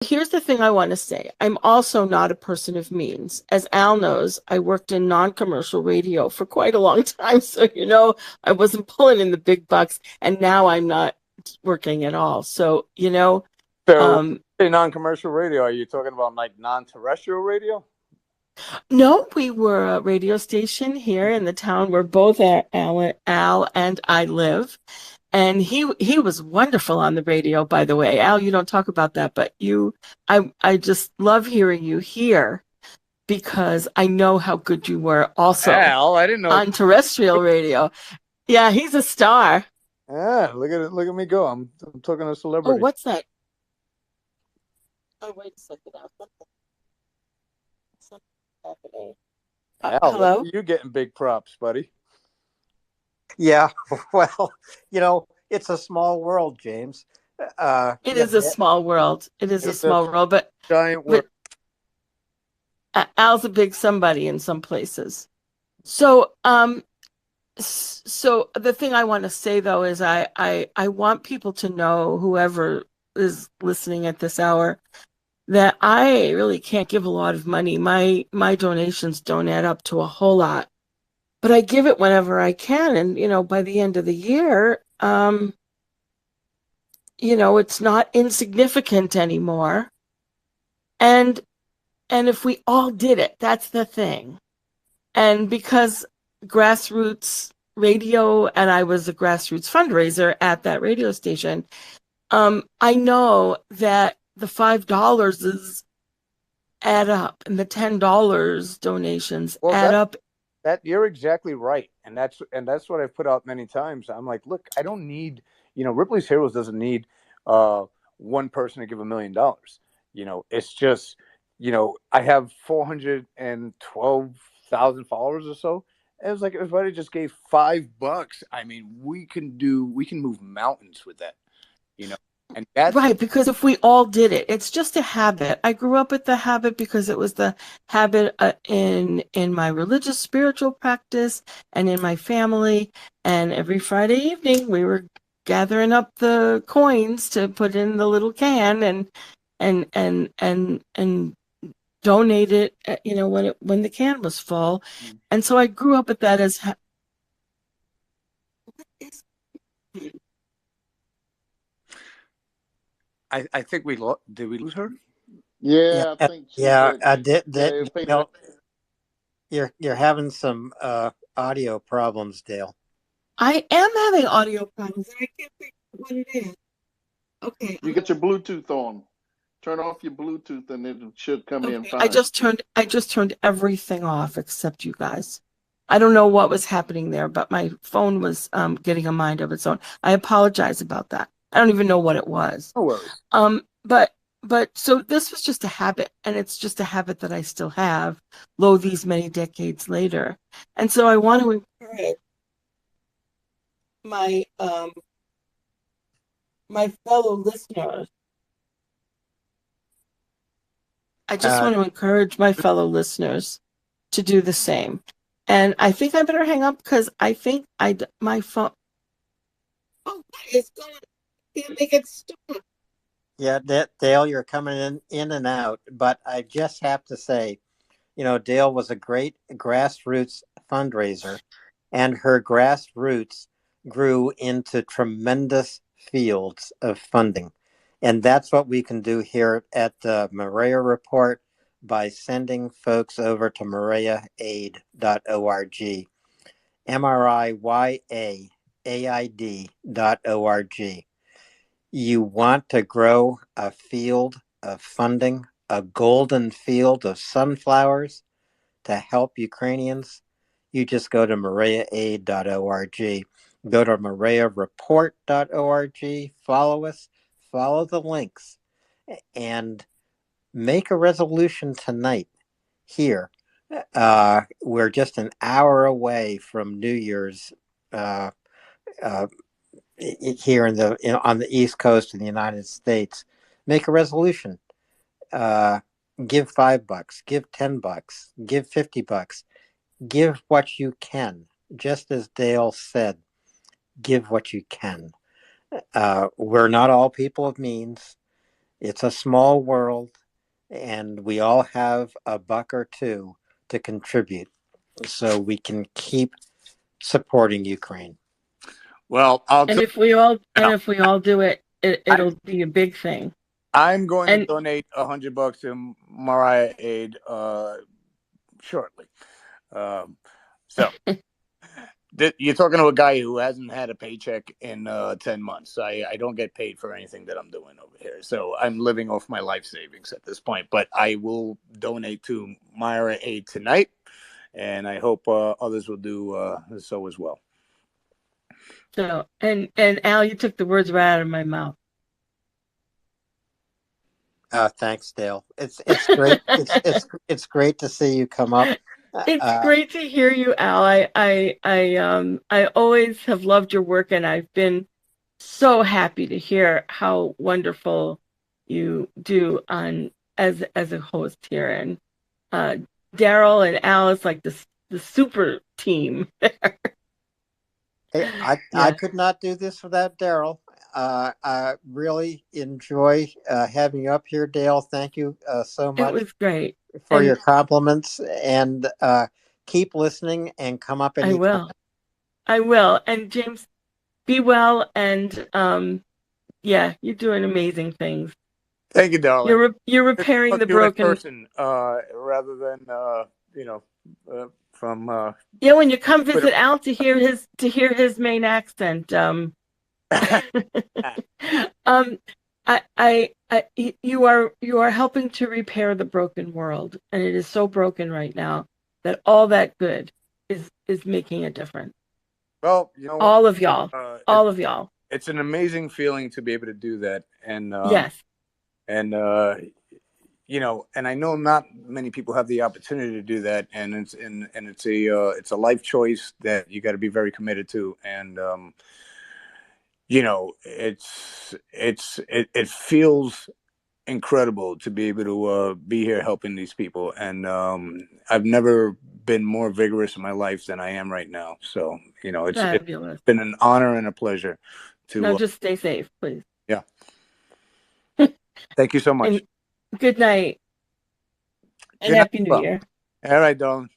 Here's the thing I want to say. I'm also not a person of means. As Al knows, I worked in non-commercial radio for quite a long time. So, I wasn't pulling in the big bucks, and now I'm not working at all. So, So, um, say non-commercial radio. Are you talking about like non-terrestrial radio? no, we were a radio station here in the town where both Al and I live. And he was wonderful on the radio, by the way. Al, you don't talk about that, but I just love hearing you here because I know how good you were also Al, I didn't know. on terrestrial radio. Yeah, he's a star. Yeah, look at it. Look at me go. I'm talking to Oh, celebrity. what's that? Oh, wait a second. Something's happening. Al, look Hello? at you getting big props, buddy. Yeah, well, it's a small world, James. It Yeah, is a small world. It is a It's a small world, but giant but world. Al's a big somebody in some places. So, so the thing I want to say though is I want people to know, whoever is listening at this hour, that I really can't give a lot of money. My donations don't add up to a whole lot, but I give it whenever I can. And by the end of the year, it's not insignificant anymore. And if we all did it, that's the thing. And because grassroots radio, and I was a grassroots fundraiser at that radio station, I know that the $5 is add up, and the $10 donations Well, add up. that you're exactly right, and that's what I've put out many times. I'm like, look, I don't need, Ripley's Heroes doesn't need uh one person to give $1 million. It's just, I have 412,000 followers or so. And it was like if I just gave $5, I mean, we can move mountains with that, you know, and that's Right, because if we all did it, it's just a habit. I grew up with the habit because it was the habit in my religious spiritual practice and in my family. And every Friday evening, we were gathering up the coins to put in the little can and donate it, when the can was full. And so I grew up with that as I think did we lose her? yeah, Yeah, I think yeah. she Did, got did, a feedback. Dale, you're having some audio problems, Dale. I am having audio problems, and I can't figure out what it is. Okay, You get your Bluetooth on. Turn off your Bluetooth and it should come in okay. fine. I just turned everything off except you guys. I don't know what was happening there, but my phone was getting a mind of its own. I apologize about that. I don't even know what it was. No worries. But so this was just a habit, and it's just a habit that I still have, lo these many decades later. And so I want to encourage my my fellow listeners. I just Uh, want to encourage my fellow listeners to do the same. And I think I better hang up because I think my phone. Oh, it's going. Can't make it stop. yeah, Dale, you're coming in and out, but I just have to say, Dale was a great grassroots fundraiser, and her grassroots grew into tremendous fields of funding. And that's what we can do here at the Maria Report by sending folks over to mariaaid.org, MRIYAAID.org. You want to grow a field of funding, a golden field of sunflowers to help Ukrainians, you just go to mariaaid.org. Go to mariareport.org, follow us, follow the links, and make a resolution tonight here. We're just an hour away from New Year's uh, here on the East Coast of the United States. Make a resolution. Give $5, give $10, give $50. Give what you can. Just as Dale said, give what you can. We're not all people of means. It's a small world, and we all have a buck or two to contribute so we can keep supporting Ukraine. Well, I'll And tell if we all do it, it'll be a big thing. I'm going to And donate $100 to Mariah Aid shortly. So you're talking to a guy who hasn't had a paycheck in 10 months. I don't get paid for anything that I'm doing over here. So I'm living off my life savings at this point. But I will donate to Mariah Aid tonight, and I hope others will do so as well. so and Al, you took the words right out of my mouth. Thanks, Dale. It's great. It's great to see you come up. It's great to hear you, Al. I always have loved your work, and I've been so happy to hear how wonderful you do as a host here. And Daryl and Al is like the super team. Hey, I could not do this without Daryl. I really enjoy having you up here, Dale. Thank you so much. It was great for your compliments, and keep listening and come up anytime. I will. And James, be well, and yeah, you're doing amazing things. Thank you, darling. You're repairing the broken person, rather than from yeah, when you come visit Al to hear his Maine accent. You are helping to repair the broken world, and it is so broken right now that all that good is making a difference. Well, all of y'all. It's an amazing feeling to be able to do that, and yes, and and I know not many people have the opportunity to do that, and it's a life choice that you got to be very committed to, and it feels incredible to be able to be here helping these people, and I've never been more vigorous in my life than I am right now. So it's been an honor and a pleasure to. Now just stay safe, please. Yeah. Thank you so much. And good night. And Happy New Year. All right, darling.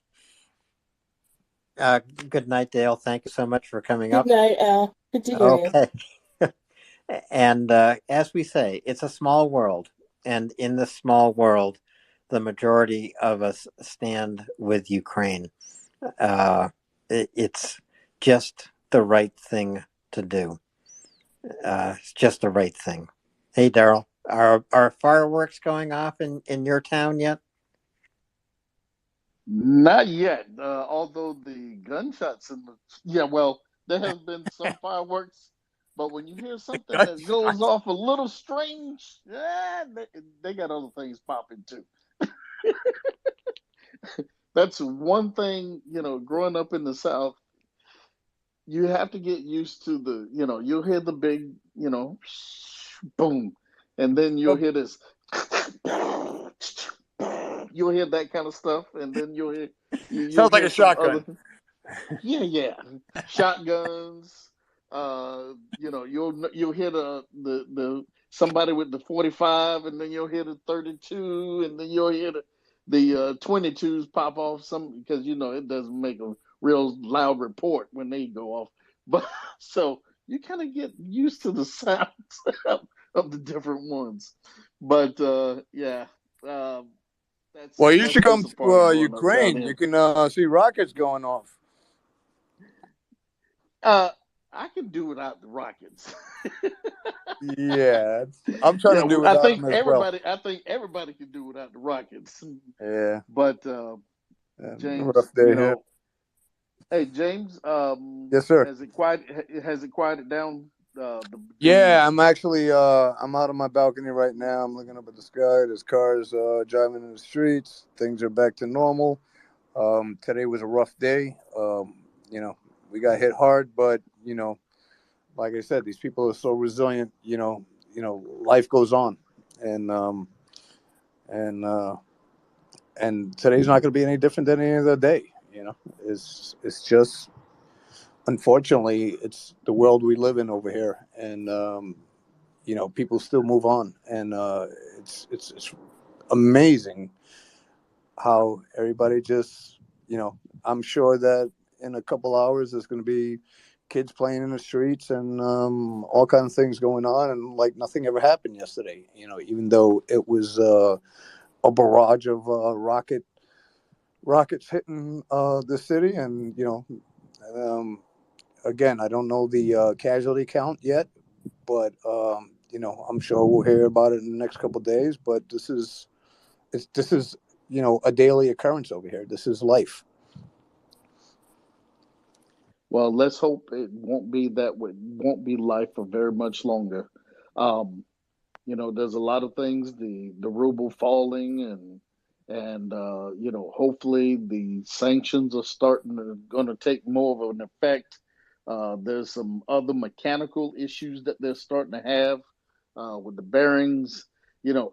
Good night, Dale. Thank you so much for coming up. Good night, Al. Good to hear you. Okay. And as we say, it's a small world. And in this small world, the majority of us stand with Ukraine. It's just the right thing to do. It's just the right thing. Hey, Daryl, are fireworks going off in your town yet? Not yet. Although the gunshots there have been some fireworks, but when you hear something that goes off a little strange, they got other things popping too. That's one thing, growing up in the South, you have to get used to you'll hear the big, boom, and then you'll hear this. You'll hear that kind of stuff, and then you'll hear. Sounds like a shotgun. Yeah, shotguns. You'll hear the somebody with the 45, and then you'll hear the 32, and then you'll hear the 22s pop off because it doesn't make a real loud report when they go off, but so you kind of get used to the sounds of the different ones. But well, you should come to Ukraine. You can see rockets going off. I can do without the rockets. Yeah, I'm trying to do without them as well. I think everybody can do without the rockets. Yeah, but James, hey James, yes sir. Has it quieted down? Yeah, I'm actually I'm out on my balcony right now. I'm looking up at the sky. There's cars driving in the streets. Things are back to normal. Today was a rough day. We got hit hard, but like I said, these people are so resilient. Life goes on, and today's not going to be any different than any other day. It's just. Unfortunately, it's the world we live in over here, and people still move on, and it's amazing how everybody just, I'm sure that in a couple hours there's going to be kids playing in the streets and all kinds of things going on, and like nothing ever happened yesterday. Even though it was a barrage of rockets hitting the city, and um, again, I don't know the casualty count yet, but I'm sure we'll hear about it in the next couple of days. But this is a daily occurrence over here. This is life. Well, let's hope it won't be that way, won't be life for very much longer. Um, there's a lot of things, the ruble falling, and hopefully the sanctions are starting to going to take more of an effect. There's some other mechanical issues that they're starting to have with the bearings.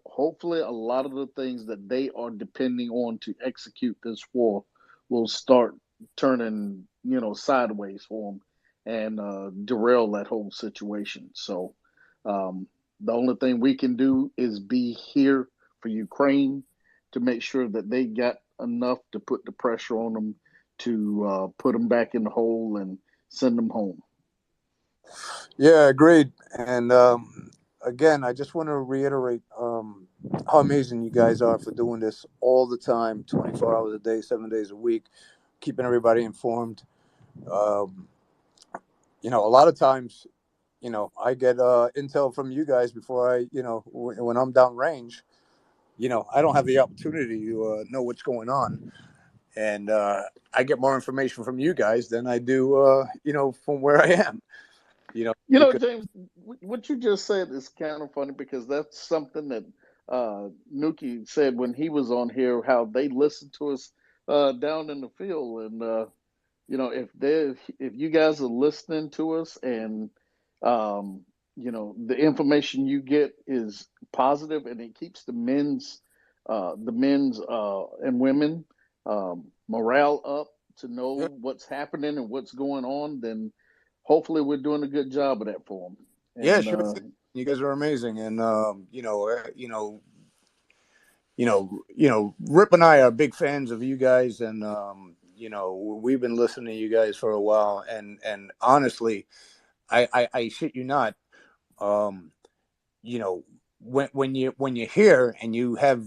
Hopefully a lot of the things that they are depending on to execute this war will start turning, sideways for them and derail that whole situation. So um, the only thing we can do is be here for Ukraine to make sure that they got enough to put the pressure on them to put them back in the hole and send them home. Yeah, agreed. And again, I just want to reiterate how amazing you guys are for doing this all the time, 24 hours a day, 7 days a week, keeping everybody informed. Um, a lot of times, I get intel from you guys before when I'm downrange. I don't have the opportunity to know what's going on. And I get more information from you guys than I do, from where I am. Because James, what you just said is kind of funny because that's something that Nuki said when he was on here, how they listened to us down in the field. And, if you guys are listening to us and, the information you get is positive and it keeps the men's and women morale up to know yeah, what's happening and what's going on, then hopefully we're doing a good job of that for them. yeah, And sure thing. You guys are amazing, and Rip and I are big fans of you guys, and we've been listening to you guys for a while, and honestly, I shit you not, um, when you're here and you have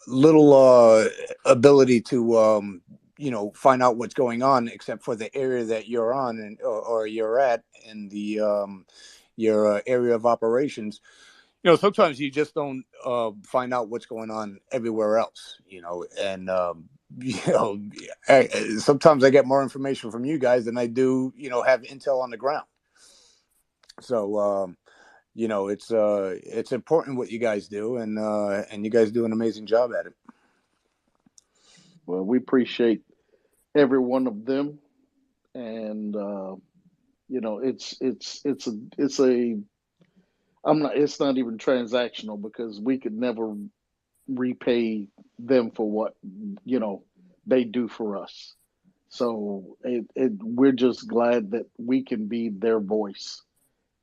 little ability to find out what's going on, except for the area that you're on and or you're at in the your area of operations. Sometimes you just don't find out what's going on everywhere else. And sometimes I get more information from you guys than I do, have intel on the ground. So it's important what you guys do, and you guys do an amazing job at it. well, we appreciate every one of them. And it's a I'm not it's not even transactional because we could never repay them for what you know they do for us. So we're just glad that we can be their voice.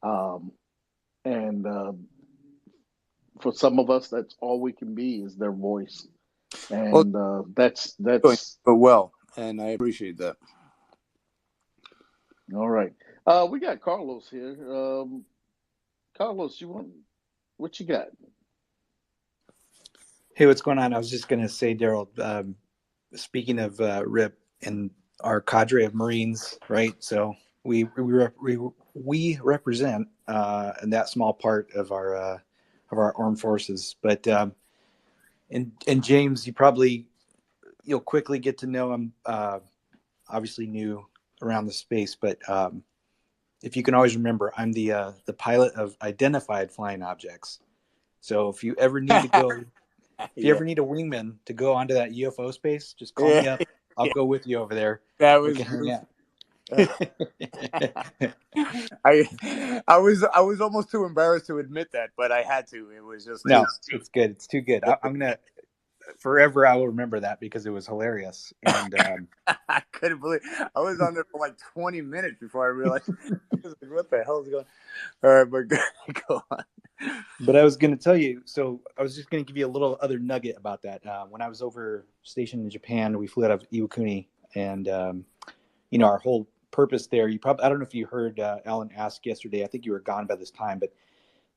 Um, and for some of us, that's all we can be is their voice. Well, And doing that's well, and I appreciate that. all right. We got Carlos here. Carlos, what you got? Hey, what's going on? I was just going to say, Daryl, speaking of Rip and our cadre of Marines, right? So we represent in that small part of our armed forces. But and James, you'll quickly get to know him. Obviously new around the space, but if you can always remember, I'm the pilot of identified flying objects. So if you ever need to go. If you Yeah, ever need a wingman to go onto that UFO space, just call yeah, me up. I'll yeah. go with you over there. That We was can hang beautiful. out. I was almost too embarrassed to admit that, but I had to. It was just No, too. it's good. It's too good. I'm gonna forever I will remember that because it was hilarious. And I couldn't believe I was on there for like 20 minutes before I realized I was like, what the hell is going on? All right, but go on. but I was going to tell you, so I was just going to give you a little other nugget about that. When I was over stationed in Japan, we flew out of Iwakuni, and our whole purpose there. I don't know if you heard Alan ask yesterday. I think you were gone by this time, but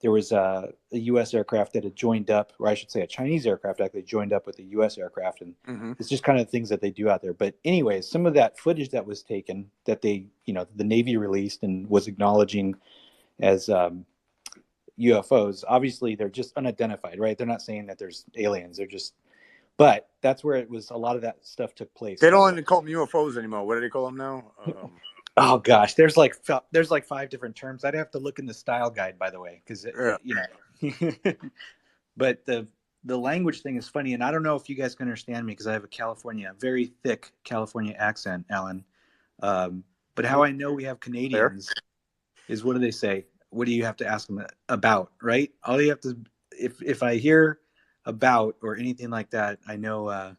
there was a U.S. aircraft that had joined up, or I should say, a Chinese aircraft actually joined up with a U.S. aircraft, and it's just kind of things that they do out there. But anyways, some of that footage that was taken that the Navy released and was acknowledging as UFOs. Obviously, they're just unidentified, right? They're not saying that there's aliens. They're just, but that's where it was. A lot of that stuff took place. They don't even call them UFOs anymore. What do they call them now? Oh gosh, there's like 5 different terms. I'd have to look in the style guide, by the way, because But the language thing is funny, and I don't know if you guys can understand me because I have a very thick California accent, Alan. But how I know we have Canadians is, what do they say? What do you have to ask them about, right? All you have to, if I hear about or anything like that, I know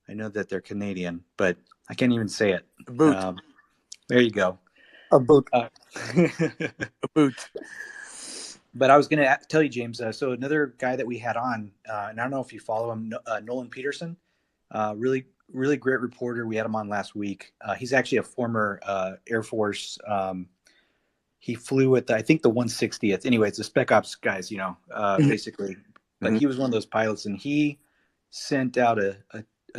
that they're Canadian, but I can't even say it. Boot. There you go. A boot. A boot. But I was going to tell you, James, so another guy that we had on, and I don't know if you follow him, Nolan Peterson, really, really great reporter. We had him on last week. He's actually a former Air Force. He flew with, I think, the 160th. Anyway, it's the Spec Ops guys, basically. But he was one of those pilots, and he sent out a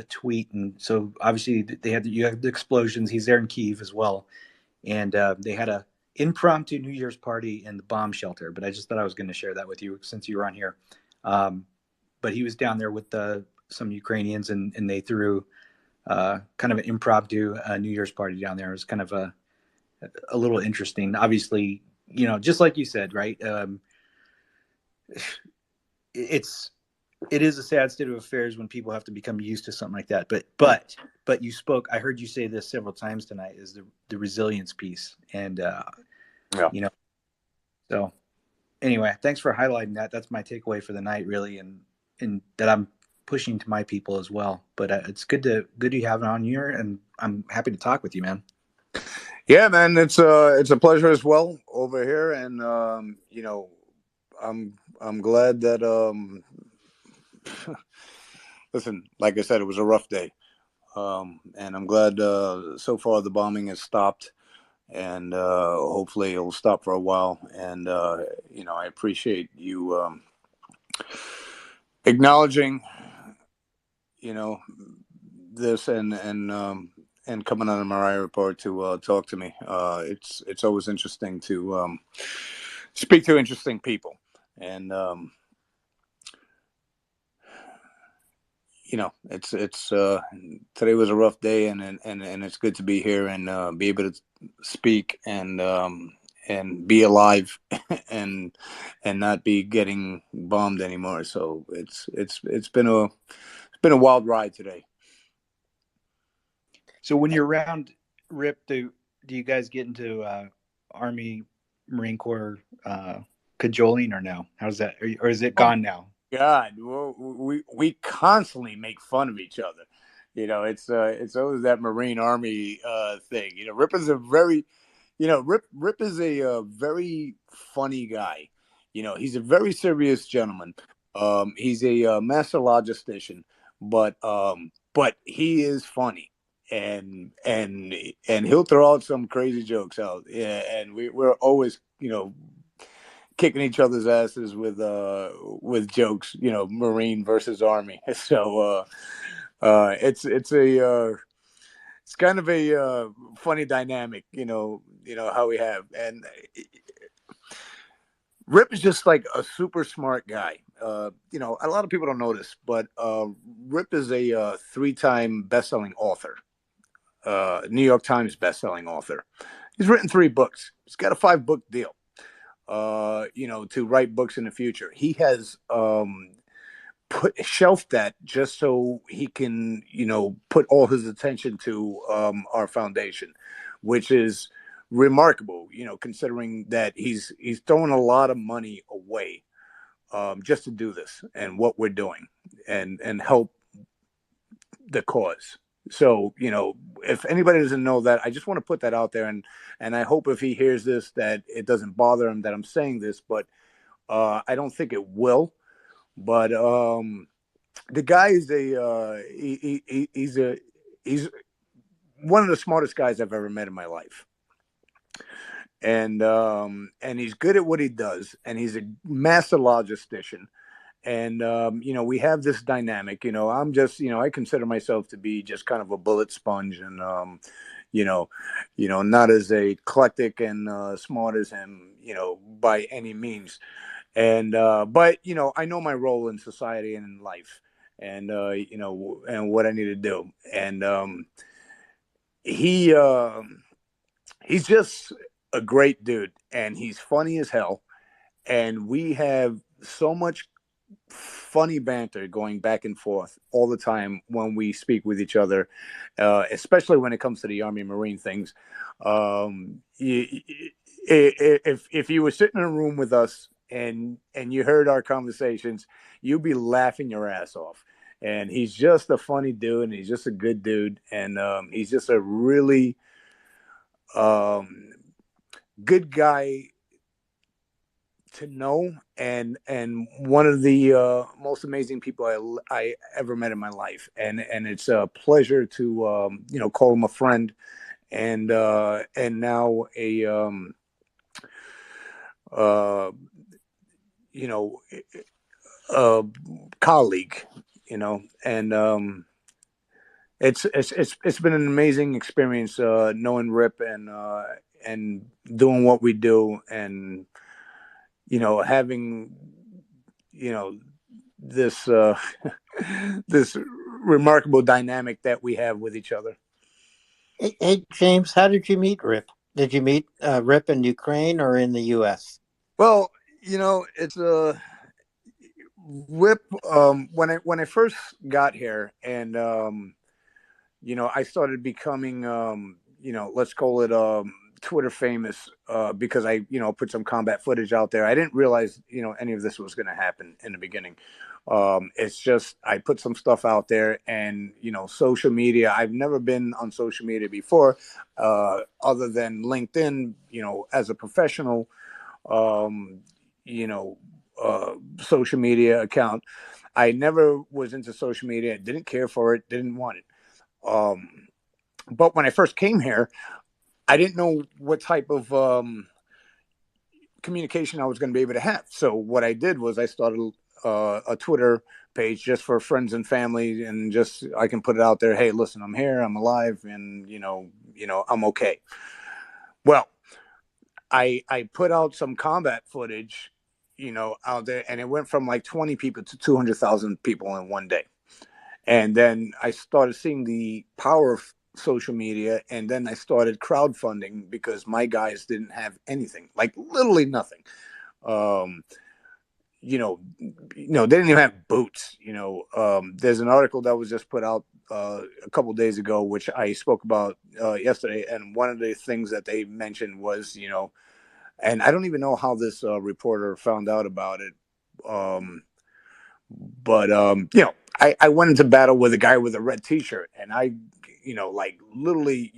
tweet. And so obviously you have the explosions. He's there in Kyiv as well. And they had a impromptu New Year's party in the bomb shelter. But I just thought I was going to share that with you since you were on here. But he was down there with some Ukrainians, and they threw kind of an impromptu New Year's party down there. It was kind of a little interesting. Obviously, just like you said, right? It is a sad state of affairs when people have to become used to something like that. But you spoke. I heard you say this several times tonight. Is the resilience piece, and So anyway, thanks for highlighting that. That's my takeaway for the night, really, and that I'm pushing to my people as well. But it's good to have it on here, and I'm happy to talk with you, man. Yeah, man, it's a pleasure as well over here, and I'm glad that listen, like I said, it was a rough day, and I'm glad so far the bombing has stopped, and hopefully it'll stop for a while. And I appreciate you acknowledging this and coming on the Mariah Report to talk to me. It's always interesting to speak to interesting people, and it's today was a rough day, and it's good to be here and be able to speak and be alive and not be getting bombed anymore. So it's been a wild ride today. So when you're around Rip, do you guys get into Army, Marine Corps cajoling or no? How's that? Or is it gone now? God, well, we constantly make fun of each other. It's always that Marine Army thing. Rip is a very, Rip is a very funny guy. He's a very serious gentleman. He's a master logistician, but he is funny. And he'll throw out some crazy jokes out. Yeah, and we're always, kicking each other's asses with jokes, Marine versus Army. So it's kind of a funny dynamic, how we have. And Rip is just like a super smart guy. A lot of people don't know this, but Rip is a 3-time best-selling author. New York Times best-selling author. He's written 3 books. He's got a 5-book deal, to write books in the future. He has shelved that just so he can, put all his attention to our foundation, which is remarkable, considering that he's throwing a lot of money away just to do this and what we're doing and help the cause. So, if anybody doesn't know that, I just want to put that out there, and I hope if he hears this that it doesn't bother him that I'm saying this, but I don't think it will. But the guy is he's one of the smartest guys I've ever met in my life. And he's good at what he does, and he's a master logistician. And we have this dynamic. I'm just, I consider myself to be just kind of a bullet sponge, and not as eclectic and smart as him, by any means. And but I know my role in society and in life, and and what I need to do. And he he's just a great dude, and he's funny as hell. And we have so much funny banter going back and forth all the time when we speak with each other, especially when it comes to the Army Marine things. If you were sitting in a room with us and you heard our conversations, you'd be laughing your ass off. And he's just a funny dude, and he's just a good dude, and he's just a really good guy to know, and one of the most amazing people I ever met in my life, and it's a pleasure to call him a friend, and now a a colleague, and it's been an amazing experience knowing Rip, and doing what we do, and having this this remarkable dynamic that we have with each other. Hey, James, how did you meet Rip? Did you meet Rip in Ukraine or in the U.S.? Well, it's Rip. When I first got here, and I started becoming let's call it Twitter famous, because I put some combat footage out there. I didn't realize any of this was going to happen in the beginning. It's just I put some stuff out there, and social media. I've never been on social media before, other than LinkedIn. As a professional, social media account. I never was into social media. Didn't care for it. Didn't want it. But when I first came here, I didn't know what type of communication I was going to be able to have. So what I did was I started a Twitter page just for friends and family, and just I can put it out there. Hey, listen, I'm here, I'm alive, and I'm okay. Well, I put out some combat footage, out there, and it went from like 20 people to 200,000 people in one day. And then I started seeing the power of social media, and then I started crowdfunding because my guys didn't have anything, like literally nothing. They didn't even have boots. There's an article that was just put out a couple of days ago, which I spoke about yesterday, and one of the things that they mentioned was, and I don't even know how this reporter found out about it, but I went into battle with a guy with a red T-shirt, and I, like literally,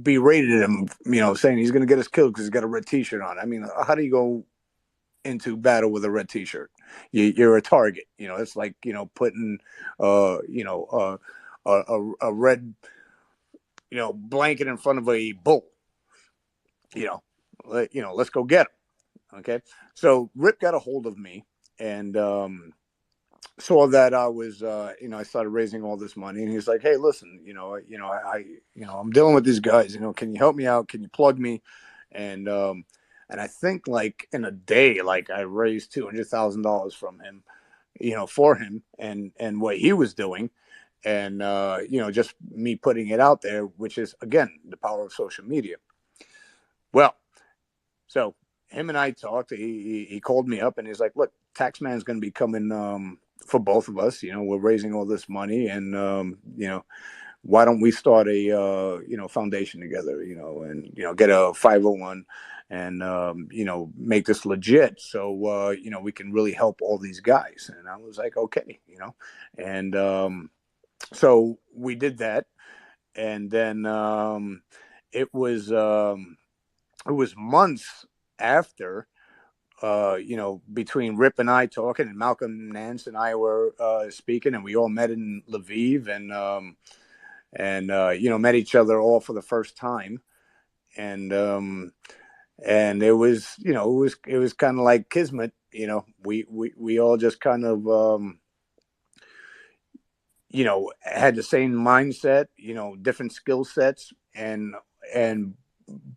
berated him, saying he's going to get us killed because he's got a red T-shirt on. I mean, how do you go into battle with a red T-shirt? You're a target. It's like putting a red blanket in front of a bull. Let's go get him. Okay, so Rip got a hold of me, and saw that I was, I started raising all this money, and he's like, "Hey, listen, I'm dealing with these guys. Can you help me out? Can you plug me?" And I think like in a day, like I raised $200,000 from him, for him, and what he was doing, and just me putting it out there, which is again the power of social media. Well, so him and I talked. He called me up, and he's like, "Look, Taxman's going to be coming for both of us. We're raising all this money, and why don't we start a foundation together? And get a 501, and make this legit, so we can really help all these guys." And I was like, okay, and So we did that, and then it was months after, between Rip and I talking, and Malcolm Nance and I were speaking, and we all met in Lviv, and met each other all for the first time, and it was, it was kind of like kismet. We all just kind of had the same mindset, different skill sets, and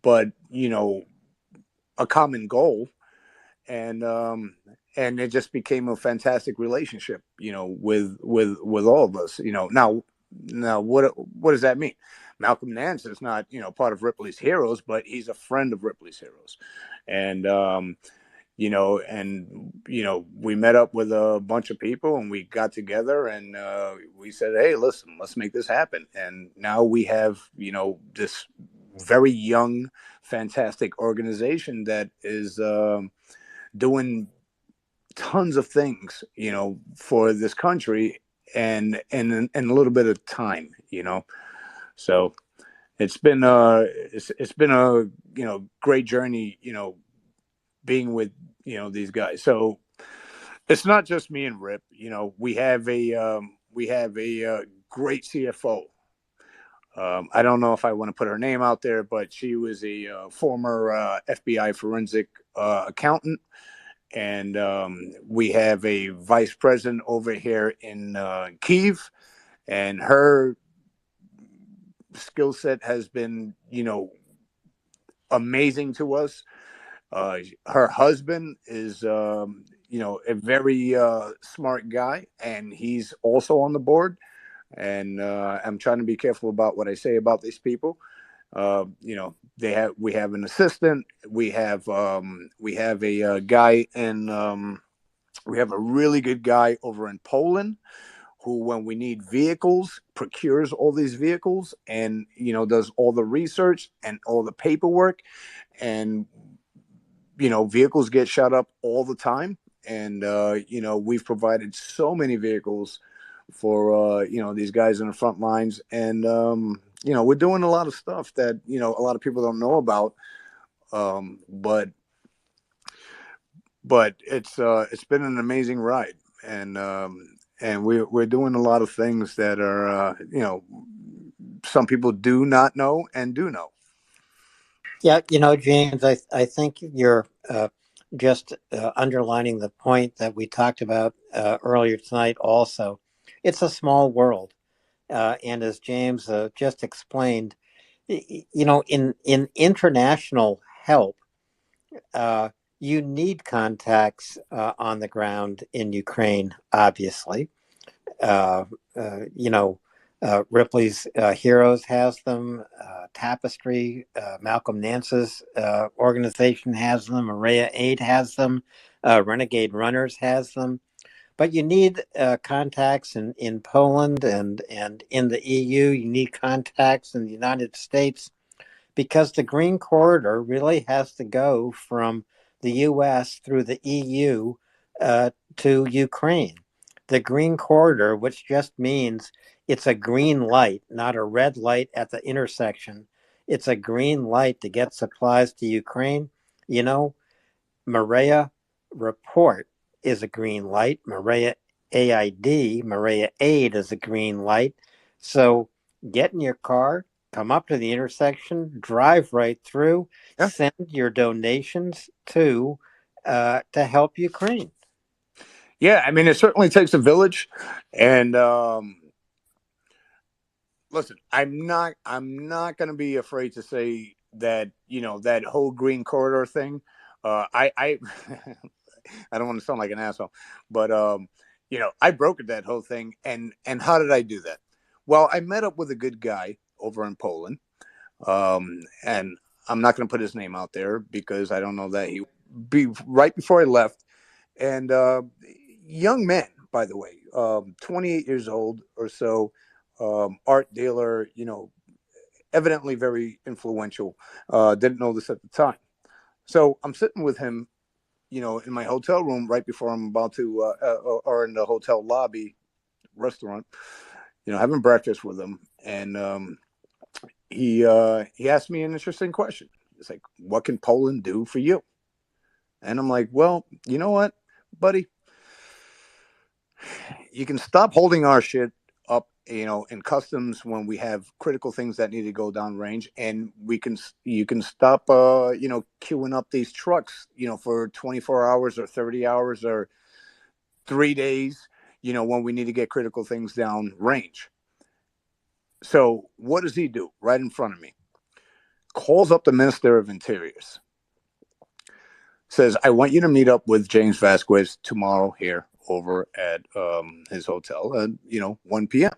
but a common goal, and it just became a fantastic relationship, with all of us. Now what does that mean? Malcolm Nance is not, part of Ripley's Heroes, but he's a friend of Ripley's Heroes, and we met up with a bunch of people, and we got together, and we said, hey, listen, let's make this happen. And now we have, this very young, fantastic organization that is doing tons of things, for this country, and a little bit of time, So it's been a, great journey, being with, these guys. So it's not just me and Rip. We have a great CFO. I don't know if I want to put her name out there, but she was a former FBI forensic accountant, and we have a vice president over here in Kiev, and her skill set has been, amazing to us. Her husband is, a very smart guy, and he's also on the board. And I'm trying to be careful about what I say about these people. We have an assistant. We have a guy in. We have a really good guy over in Poland who, when we need vehicles, procures all these vehicles, and does all the research and all the paperwork, and vehicles get shot up all the time, and we've provided so many vehicles for these guys in the front lines, and we're doing a lot of stuff that a lot of people don't know about, but it's been an amazing ride, and we're doing a lot of things that are some people do not know and do know. Yeah, James, I think you're just underlining the point that we talked about earlier tonight. Also, it's a small world, and as James just explained, in international help, you need contacts on the ground in Ukraine, obviously. Uh, Ripley's Heroes has them. Tapestry, Malcolm Nance's organization has them. Maria Aid has them. Renegade Runners has them. But you need contacts in Poland and in the EU. You need contacts in the United States, because the Green Corridor really has to go from the U.S. through the EU to Ukraine. The Green Corridor, which just means it's a green light, not a red light at the intersection. It's a green light to get supplies to Ukraine. Maria Report is a green light. Maria AID, Maria Aid is a green light. So get in your car, come up to the intersection, drive right through, Yeah. send your donations to help Ukraine. Yeah, I mean, it certainly takes a village, and listen, I'm not going to be afraid to say that that whole Green Corridor thing. I I don't want to sound like an asshole, but I brokered that whole thing, and how did I do that? Well, I met up with a good guy over in Poland, and I'm not going to put his name out there because I don't know that he be right before I left, and young man, by the way, 28 years old or so, art dealer, evidently very influential. Didn't know this at the time. So I'm sitting with him, in my hotel room right before I'm about to, or in the hotel lobby restaurant. having breakfast with him, and he asked me an interesting question. It's like, what can Poland do for you? And I'm like, well, you know what, buddy, you can stop holding our shit up, in customs when we have critical things that need to go down range, and you can stop, queuing up these trucks, for 24 hours or 30 hours or 3 days, when we need to get critical things down range. So what does he do right in front of me? Calls up the Minister of Interiors, says, I want you to meet up with James Vasquez tomorrow here over at his hotel at 1 p.m.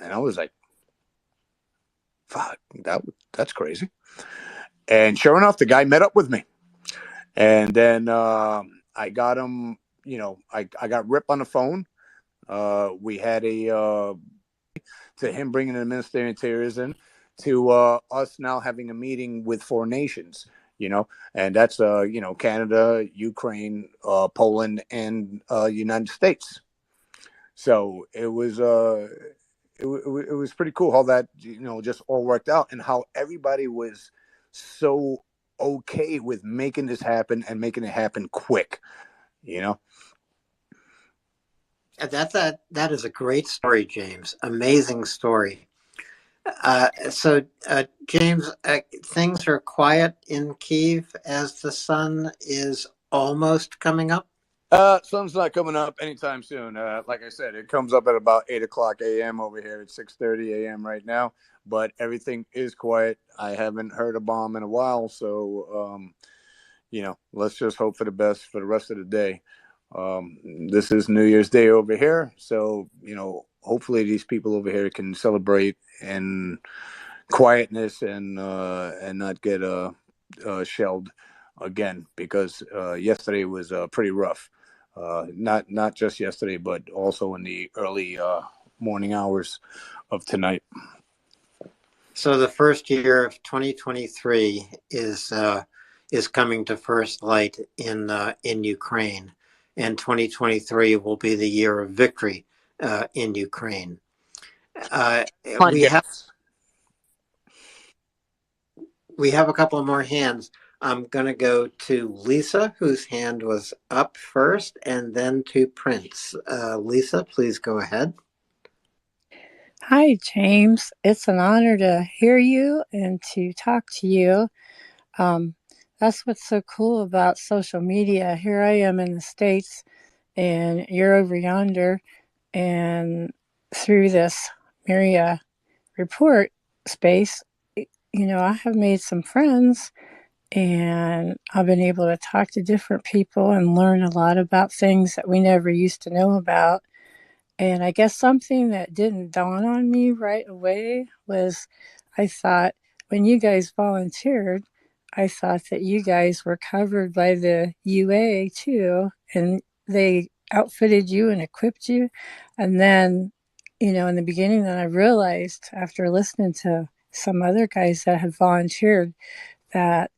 And I was like, fuck, that's crazy. And sure enough, the guy met up with me. And then I got him, I got Rip on the phone. We had to him bringing the Minister of Interiors in, to us now having a meeting with 4 nations, and that's, Canada, Ukraine, Poland, and United States. So it was it was pretty cool how that just all worked out, and how everybody was so okay with making this happen and making it happen quick. That is a great story, James. Amazing story. James, things are quiet in Kiev as the sun is almost coming up. Sun's not coming up anytime soon. Like I said, it comes up at about 8:00 a.m. over here. It's 6:30 a.m. right now, but everything is quiet. I haven't heard a bomb in a while, so let's just hope for the best for the rest of the day. This is New Year's Day over here, so hopefully these people over here can celebrate in quietness and not get shelled again, because yesterday was pretty rough. Not just yesterday, but also in the early morning hours of tonight. So the first year of 2023 is coming to first light in Ukraine, and 2023 will be the year of victory in Ukraine. We have a couple more hands. I'm going to go to Lisa, whose hand was up first, and then to Prince. Lisa, please go ahead. Hi, James. It's an honor to hear you and to talk to you. That's what's so cool about social media. Here I am in the States, and you're over yonder, and through this Maria report space, I have made some friends, and I've been able to talk to different people and learn a lot about things that we never used to know about. And I guess something that didn't dawn on me right away was, I thought when you guys volunteered, I thought that you guys were covered by the UA too, and they outfitted you and equipped you. And then, in the beginning, then I realized after listening to some other guys that had volunteered that,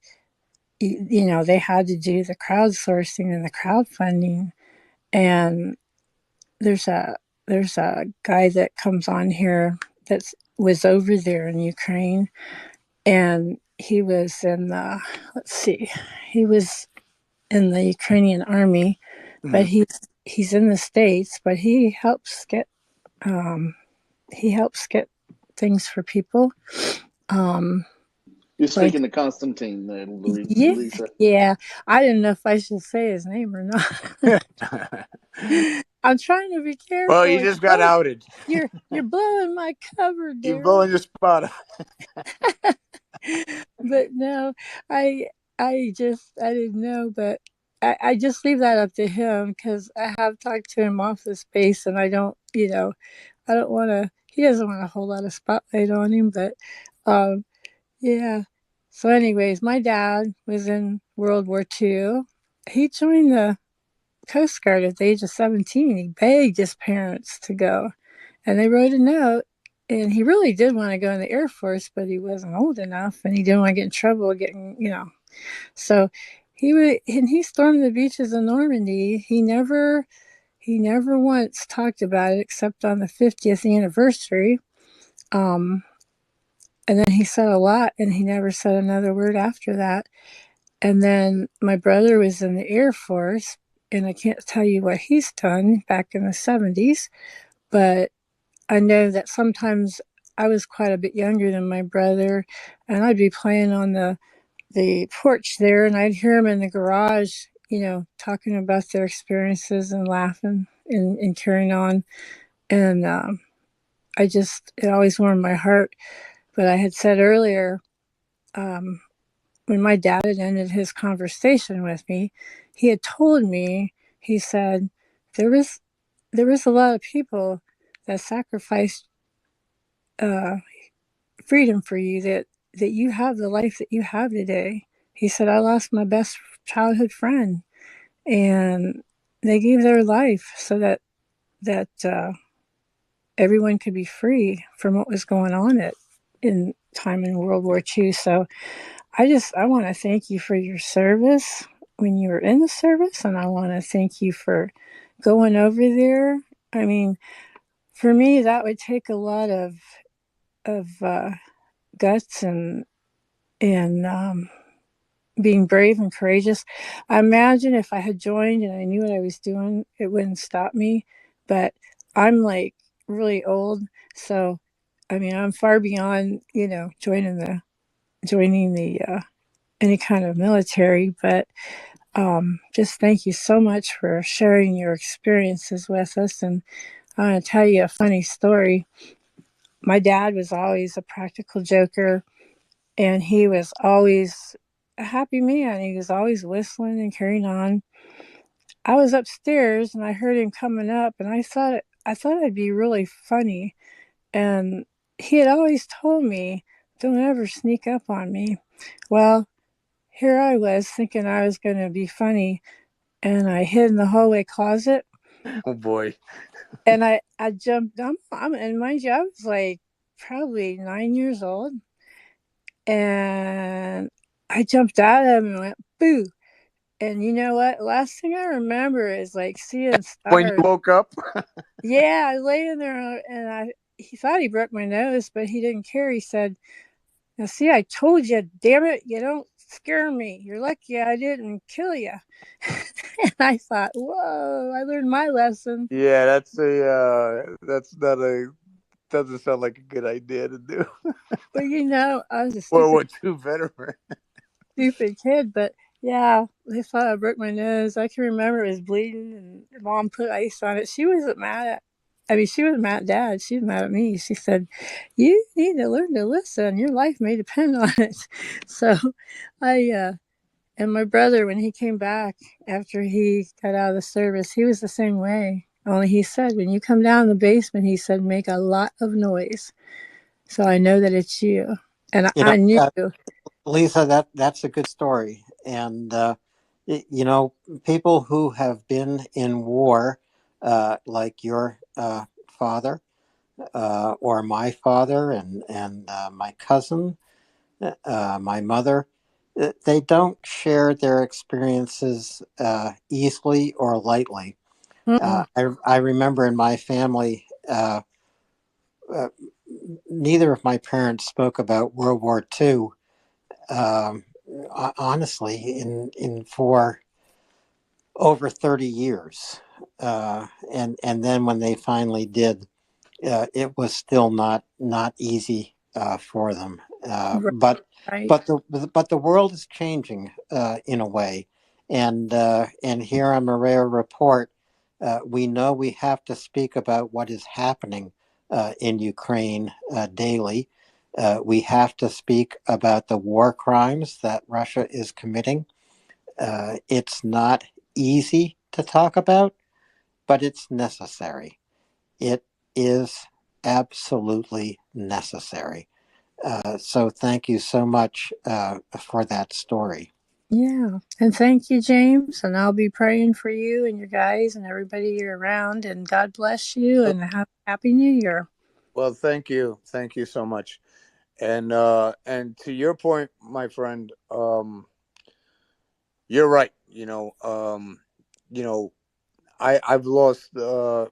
they had to do the crowdsourcing and the crowdfunding. And there's a guy that comes on here that was over there in Ukraine, and he was in he was in the Ukrainian army, but he's in the States, but he helps get things for people. You're speaking to Constantine, Lisa. Yeah. I didn't know if I should say his name or not. I'm trying to be careful. Well, you just got outed. You're blowing my cover, dude. You're blowing your spot. But no, I didn't know, but I just leave that up to him, because I have talked to him off the space, and I don't want to. He doesn't want a whole lot of spotlight on him, but yeah. So anyways, my dad was in World War II. He joined the Coast Guard at the age of 17. He begged his parents to go, and they wrote a note, and he really did want to go in the Air Force, but he wasn't old enough, and he didn't want to get in trouble so he stormed the beaches of Normandy. He he never once talked about it except on the 50th anniversary. And then he said a lot, and he never said another word after that. And then my brother was in the Air Force, and I can't tell you what he's done back in the 70s, but I know that sometimes I was quite a bit younger than my brother, and I'd be playing on the porch there, and I'd hear them in the garage, talking about their experiences and laughing and carrying on. And it always warmed my heart. But I had said earlier, when my dad had ended his conversation with me, he had told me, he said, there was a lot of people that sacrificed freedom for you, that you have the life that you have today. He said, I lost my best childhood friend, and they gave their life so that everyone could be free from what was going on in time in World War II. So I want to thank you for your service when you were in the service, and I want to thank you for going over there. I mean, for me, that would take a lot of guts and being brave and courageous. I imagine if I had joined and I knew what I was doing, it wouldn't stop me. But I'm like really old, so I mean, I'm far beyond joining the any kind of military. But just thank you so much for sharing your experiences with us. And I want to tell you a funny story. My dad was always a practical joker, and he was always a happy man. He was always whistling and carrying on. I was upstairs and I heard him coming up, and I thought it'd be really funny. And he had always told me, "Don't ever sneak up on me." Well, here I was thinking I was going to be funny, and I hid in the hallway closet, Oh boy. and I jumped. And mind you, I was like probably 9 years old, and I jumped out of him and went boo. And you know what? Last thing I remember is like seeing When you stars. woke up? Yeah, I lay in there, and he thought he broke my nose, but he didn't care. He said, "Now see, I told you, damn it, you don't scare me. You're lucky I didn't kill you." And I thought, whoa, I learned my lesson. Yeah, that's not a doesn't sound like a good idea to do. But I was a World stupid, War II veteran. stupid kid. But yeah, they thought I broke my nose. I can remember it was bleeding, and Mom put ice on it. She wasn't mad at. I mean, she was mad at Dad. She was mad at me. She said, "You need to learn to listen. Your life may depend on it." So, I and my brother, when he came back after he got out of the service, he was the same way. Only he said, when you come down in the basement, he said, make a lot of noise, so I know that it's you. And You I know, knew. Lisa, that's a good story. And people who have been in war, like your father or my father and my cousin, my mother, they don't share their experiences easily or lightly. Mm-mm. I remember in my family, uh, neither of my parents spoke about World War II. Um, Honestly, in for over 30 years, and then when they finally did, it was still not easy for them. Right, But right. but the world is changing in a way, and here on Maria Report, we know we have to speak about what is happening in Ukraine daily. We have to speak about the war crimes that Russia is committing. It's not easy to talk about, but it's necessary. It is absolutely necessary. So thank you so much for that story. Yeah. And thank you, James. And I'll be praying for you and your guys and everybody you're around. And God bless you and have a happy New Year. Well, thank you so much. And to your point, my friend, you're right. You know, I've lost I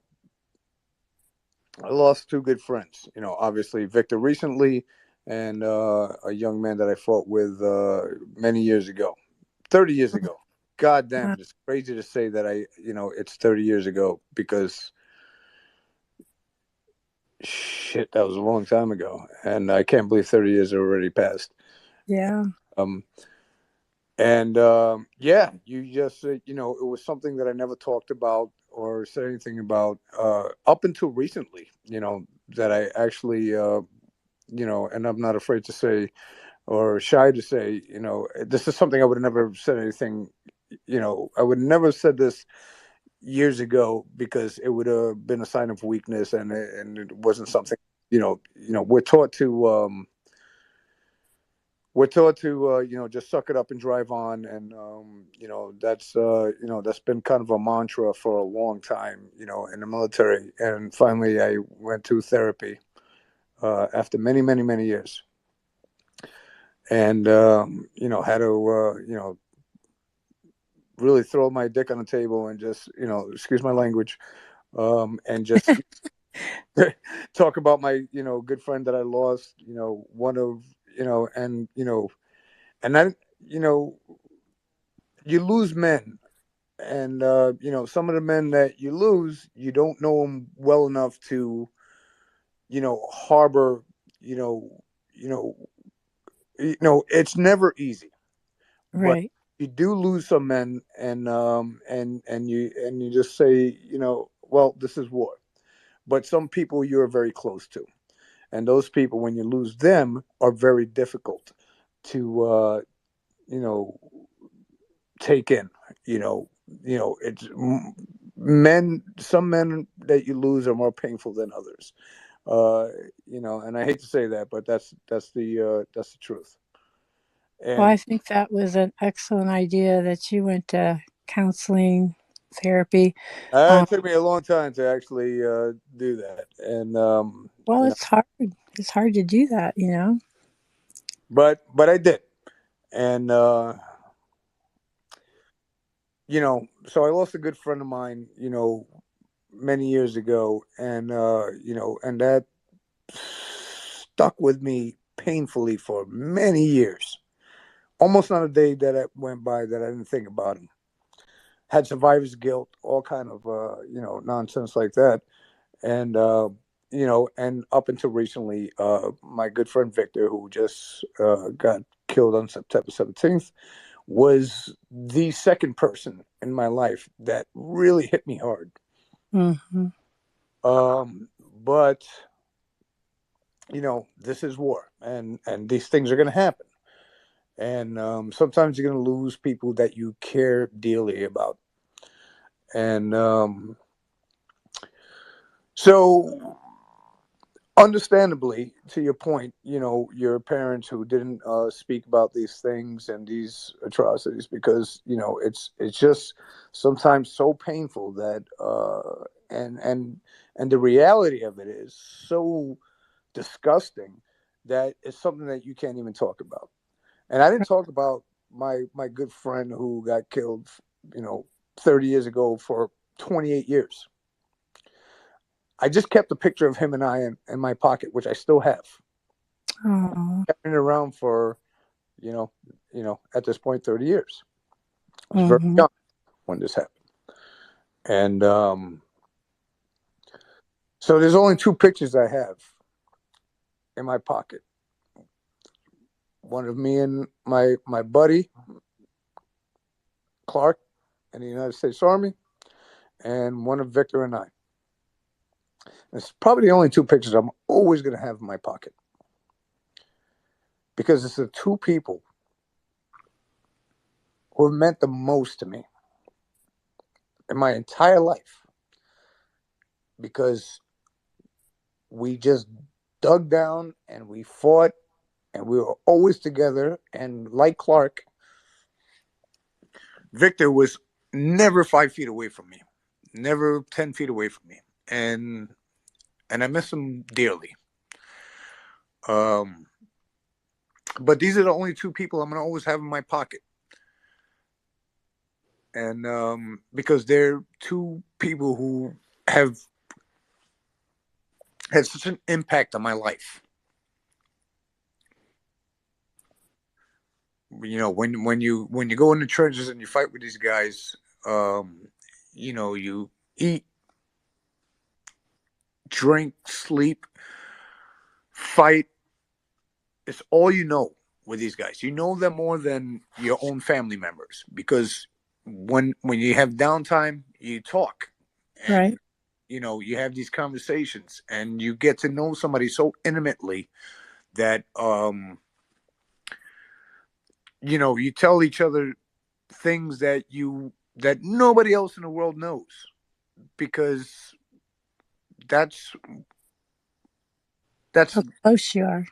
lost two good friends. You know, obviously Victor recently, and a young man that I fought with many years ago, 30 years ago. God damn Uh, it! It's crazy to say that it's 30 years ago because shit, that was a long time ago, and I can't believe 30 years are already passed. yeah, Um, and yeah, you just it was something that I never talked about or said anything about up until recently. That I actually and I'm not afraid to say or shy to say, this is something I would have never said anything. I would never have said this years ago because it would have been a sign of weakness, and it wasn't something. We're taught to. Just suck it up and drive on, and that's been kind of a mantra for a long time, in the military. And finally, I went to therapy after many, many, many years, and had to really throw my dick on the table and just excuse my language, and just talk about my good friend that I lost, one of and then you lose men, and some of the men that you lose, you don't know them well enough to harbor you know you know it's never easy, but right, you do lose some men, and you just say, well, this is war. But some people you're very close to, and those people, when you lose them, are very difficult to you know take in. It's men. Some men that you lose are more painful than others. And I hate to say that, but that's the truth. well, And I think that was an excellent idea that you went to counseling therapy. it Um, took me a long time to actually do that. And well, it's hard. It's hard to do that, you know. but I did. And so I lost a good friend of mine, many years ago, and and that stuck with me painfully for many years. Almost not a day that I went by that I didn't think about him. Had survivor's guilt, all kind of nonsense like that, and and up until recently, my good friend Victor, who just got killed on September 17th, was the second person in my life that really hit me hard. Hmm. But this is war, and these things are going to happen, and sometimes you're going to lose people that you care dearly about, and so understandably, to your point, your parents who didn't speak about these things and these atrocities because it's just sometimes so painful that and the reality of it is so disgusting that it's something that you can't even talk about. And I didn't talk about my good friend who got killed, you know, 30 years ago for 28 years. I just kept a picture of him and I in my pocket, which I still have. Oh. Kept it around for, you know, at this point, 30 years. I was very Hmm. young when this happened. And so there's only two pictures I have in my pocket. One of me and my buddy Clark in the United States Army, and one of Victor and I. It's probably the only two pictures I'm always going to have in my pocket because it's the two people who have meant the most to me in my entire life because we just dug down and we fought and we were always together. And like Clark, Victor was never 5 feet away from me, never 10 feet away from me. And I miss him dearly. Um, but these are the only two people I'm going to always have in my pocket. and because they're two people who have had such an impact on my life. When you go in the trenches and you fight with these guys, you eat, drink, sleep, fight. It's all you know with these guys. You know them more than your own family members, because when you have downtime, you talk, Right. and you have these conversations, and you get to know somebody so intimately that you tell each other things that nobody else in the world knows, because that's that's How close you are.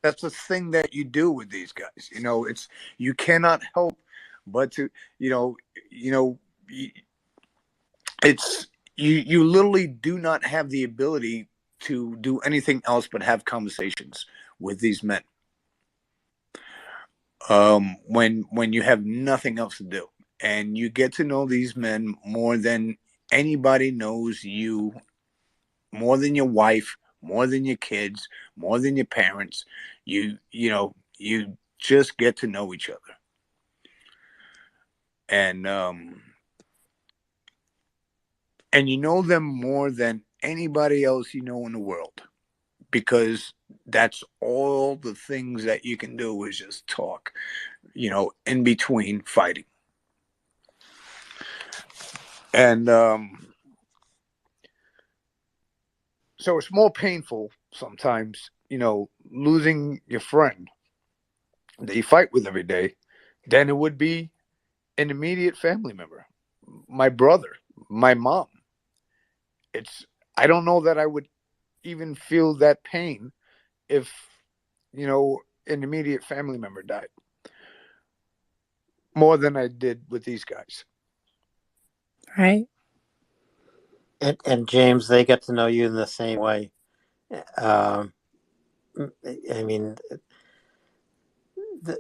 that's the thing that you do with these guys. It's you cannot help but to you know you know it's you literally do not have the ability to do anything else but have conversations with these men, when you have nothing else to do, and you get to know these men more than anybody knows you, more than your wife, more than your kids, more than your parents. You just get to know each other, and you know them more than anybody else you know in the world, because that's all the things that you can do is just talk, in between fighting. And so it's more painful sometimes, losing your friend that you fight with every day than it would be an immediate family member, my brother, my mom. It's I don't know that I would even feel that pain if an immediate family member died, more than I did with these guys. Right. And James, they get to know you in the same way. Um, I mean,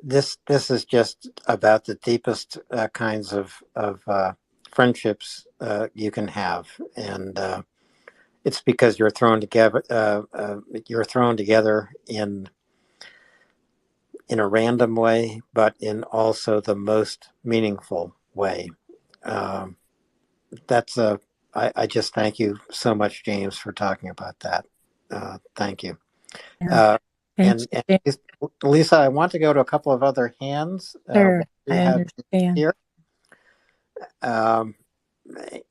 this is just about the deepest kinds of friendships you can have, and it's because you're thrown together. You're thrown together in a random way, but in also the most meaningful way. Um, that's a. I just thank you so much, James, for talking about that. Thank you. Yeah. Uh, Thank and, you, and James. Lisa, I want to go to a couple of other hands. Sure. We I have understand. here. Um,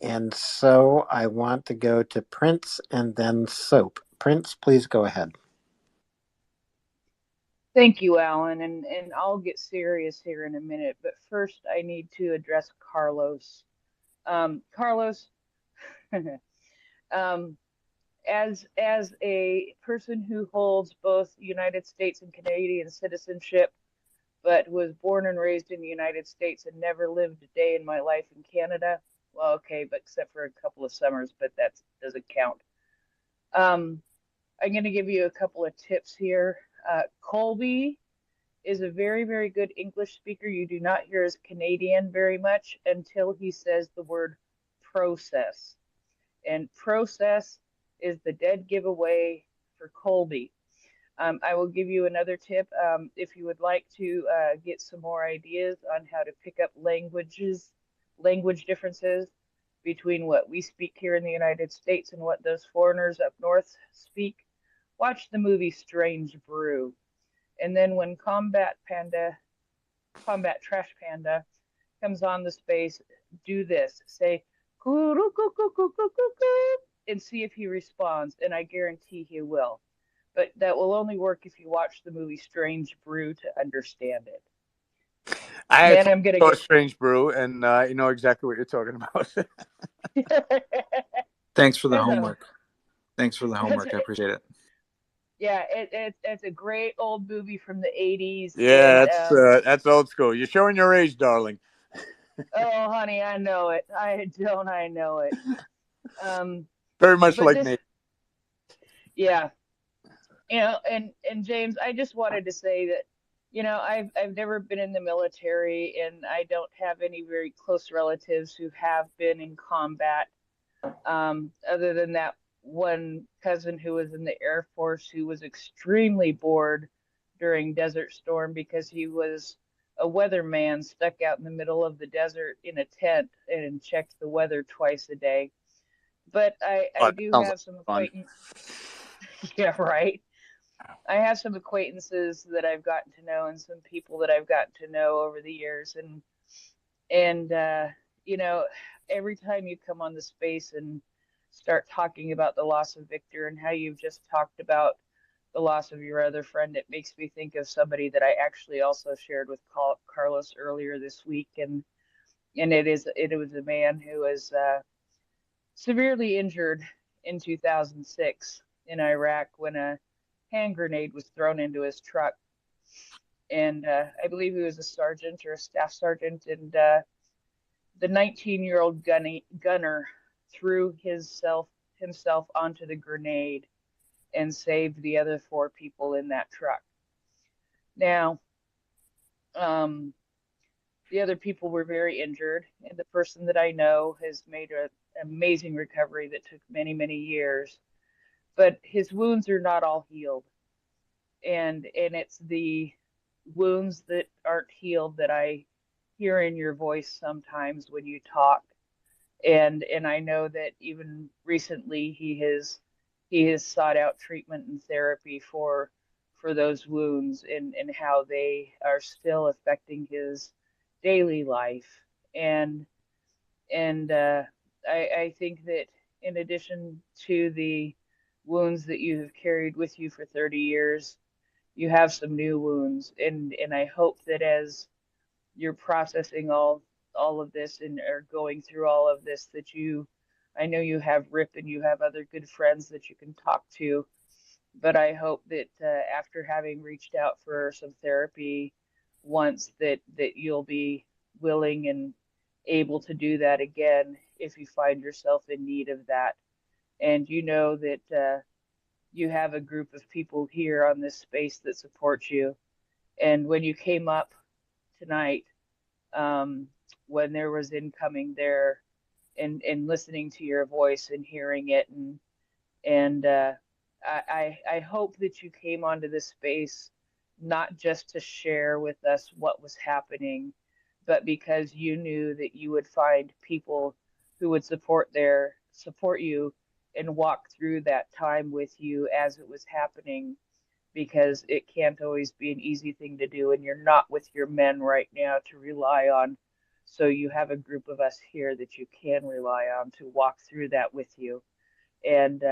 and so I want to go to Prince and then Soap. Prince, please go ahead. Thank you, Alan, and I'll get serious here in a minute, but first I need to address Carlos. Carlos, um, as a person who holds both United States and Canadian citizenship, but was born and raised in the United States and never lived a day in my life in Canada. Well, okay, but except for a couple of summers, but that doesn't count. Um, I'm going to give you a couple of tips here. Colby is a very, very good English speaker. You do not hear his Canadian very much until he says the word process. And process is the dead giveaway for Colby. I will give you another tip. If you would like to get some more ideas on how to pick up language differences between what we speak here in the United States and what those foreigners up north speak, watch the movie Strange Brew. And then when Combat Trash Panda comes on the space, do this. Say, and see if he responds. And I guarantee he will. But that will only work if you watch the movie Strange Brew to understand it. I Man, actually I'm going saw to Strange Brew, and you know exactly what you're talking about. get. Thanks for the There's a, homework. Thanks for the that's homework. I appreciate it. yeah, it's a great old movie from the 80s. Yeah, And that's old school. You're showing your age, darling. oh, honey, I know it. I know it. Very much But like this, Nate. yeah, and James, I just wanted to say that I've never been in the military, and I don't have any very close relatives who have been in combat. Other than that one cousin who was in the Air Force who was extremely bored during Desert Storm because he was a weatherman stuck out in the middle of the desert in a tent and checked the weather twice a day. But Oh, I that do sounds like have some fun. acquaintance. Yeah, right. I have some acquaintances that I've gotten to know and some people that I've gotten to know over the years, and you know, every time you come on the space and start talking about the loss of Victor and how you've just talked about the loss of your other friend, it makes me think of somebody that I actually also shared with Carlos earlier this week, and it was a man who was severely injured in 2006 in Iraq when a hand grenade was thrown into his truck, and I believe he was a sergeant or a staff sergeant, and the 19-year-old gunner threw himself onto the grenade and saved the other four people in that truck. Now, um, the other people were very injured, and the person that I know has made an amazing recovery that took many, many years. But his wounds are not all healed, and it's the wounds that aren't healed that I hear in your voice sometimes when you talk. And I know that even recently he has sought out treatment and therapy for those wounds and how they are still affecting his daily life. And I think that in addition to the wounds that you have carried with you for 30 years, you have some new wounds, and I hope that as you're processing all of this and are going through all of this, that I know you have Rip and you have other good friends that you can talk to, but I hope that after having reached out for some therapy once, that you'll be willing and able to do that again if you find yourself in need of that. And you know that you have a group of people here on this space that support you. And when you came up tonight, um, when there was incoming there, and listening to your voice and hearing it, and I hope that you came onto this space not just to share with us what was happening, but because you knew that you would find people who would support you and walk through that time with you as it was happening, because it can't always be an easy thing to do, and you're not with your men right now to rely on. So you have a group of us here that you can rely on to walk through that with you. And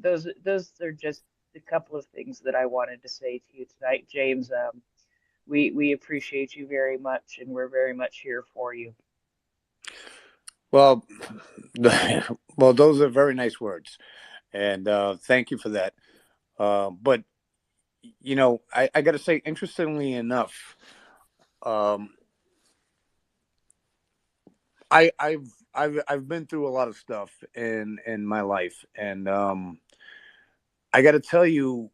those are just a couple of things that I wanted to say to you tonight, James. We appreciate you very much, and we're very much here for you. Well, well, those are very nice words, and thank you for that. But I got to say, interestingly enough, um, I've been through a lot of stuff in my life, and I got to tell you,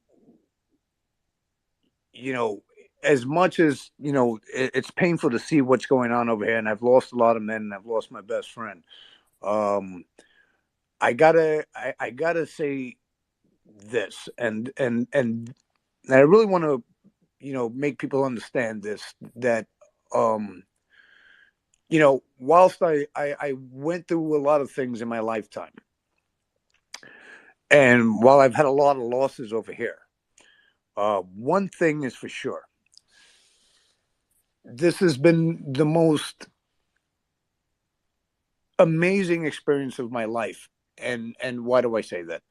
as much as it's painful to see what's going on over here, and I've lost a lot of men, and I've lost my best friend. Um, I gotta say this, and I really want to make people understand this, that whilst I went through a lot of things in my lifetime, and while I've had a lot of losses over here, one thing is for sure: this has been the most amazing experience of my life. And why do I say that?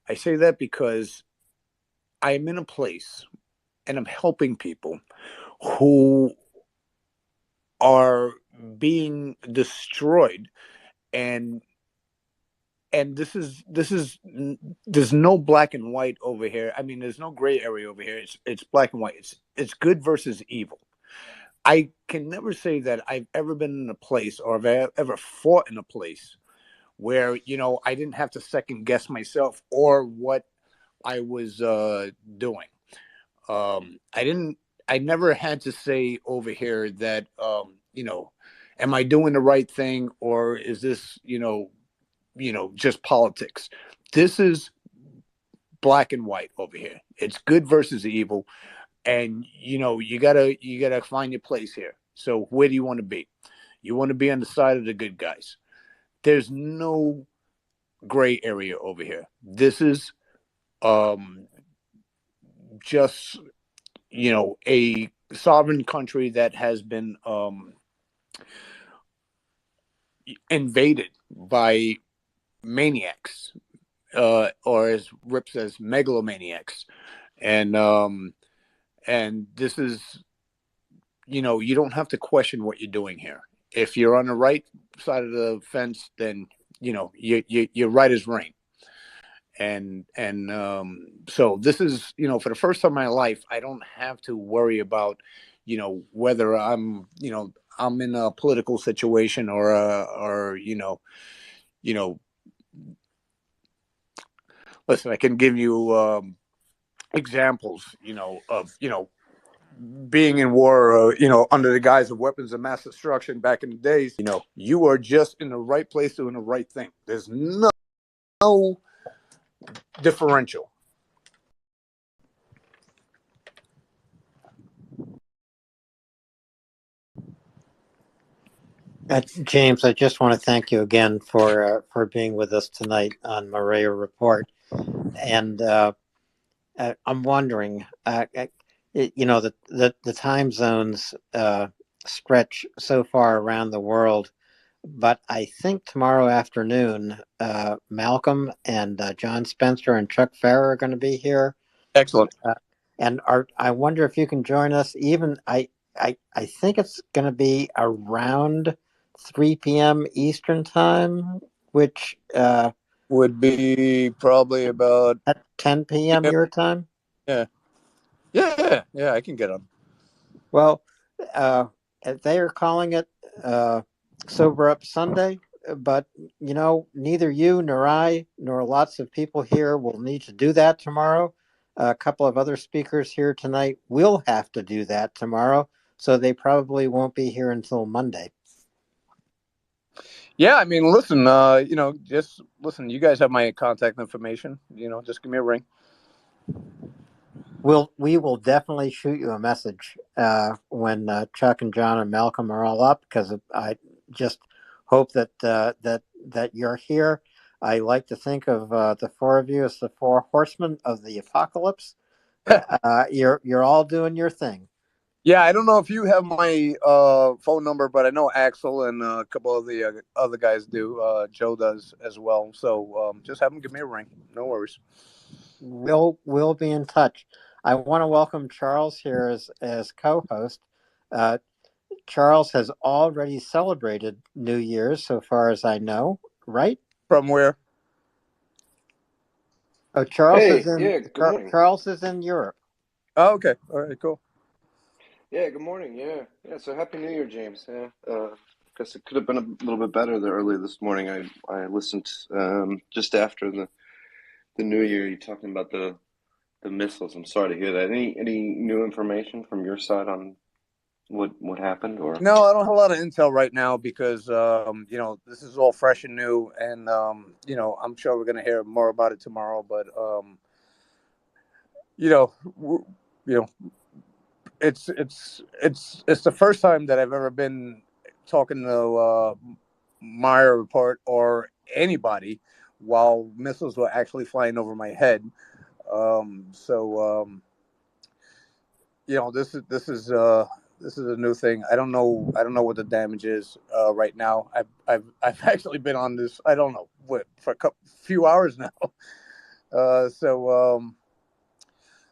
I say that because I am in a place and I'm helping people who are being destroyed, and this is there's no black and white over here. I mean, there's no gray area over here. It's black and white. It's good versus evil. I can never say that I've ever been in a place, or have ever fought in a place where I didn't have to second guess myself or what I was doing. I I never had to say over here that, am I doing the right thing, or is this, just politics? This is black and white over here. It's good versus evil, and you gotta find your place here. So where do you want to be? You want to be on the side of the good guys. There's no gray area over here. This is just a sovereign country that has been invaded by maniacs, or as Rip says, megalomaniacs, and this is, you don't have to question what you're doing here. If you're on the right side of the fence, then you're right as rain. And so this is, for the first time in my life, I don't have to worry about, whether I'm in a political situation or listen, I can give you examples, of being in war, under the guise of weapons of mass destruction back in the days. You are just in the right place doing the right thing. There's no differential. James, I just want to thank you again for being with us tonight on Maria Report. And I'm wondering, the time zones stretch so far around the world, but I think tomorrow afternoon, Malcolm and John Spencer and Chuck Farrer are going to be here. Excellent. And I wonder if you can join us. Even I think it's going to be around 3 p.m. Eastern time, which would be probably about at 10 p.m. your time. Yeah, I can get on. Well, they are calling it Sober Up Sunday, but neither you nor I nor lots of people here will need to do that tomorrow. A couple of other speakers here tonight will have to do that tomorrow, so they probably won't be here until Monday. Yeah, I mean, listen, just listen. You guys have my contact information. Just give me a ring. We will definitely shoot you a message when Chuck and John and Malcolm are all up, because I just hope that that you're here. I like to think of the four of you as the four horsemen of the apocalypse. You're all doing your thing. Yeah, I don't know if you have my phone number, but I know Axel and a couple of the other guys do. Joe does as well. So just have them give me a ring. No worries. We'll be in touch. I want to welcome Charles here as co-host. Charles has already celebrated New Year's, so far as I know, right? From where? Oh, Charles Charles is in Europe. Oh, okay. All right, cool. Yeah, good morning. Yeah. So happy New Year, James. Yeah. Guess it could have been a little bit better there early this morning. I listened just after the New Year. You talking about the missiles. I'm sorry to hear that. Any new information from your side on what happened? Or no, I don't have a lot of intel right now because this is all fresh and new, and I'm sure we're gonna hear more about it tomorrow. But it's the first time that I've ever been talking to Maria Report or anybody while missiles were actually flying over my head. This is a new thing. I don't know what the damage is right now. I've actually been on this. I don't know what for few hours now.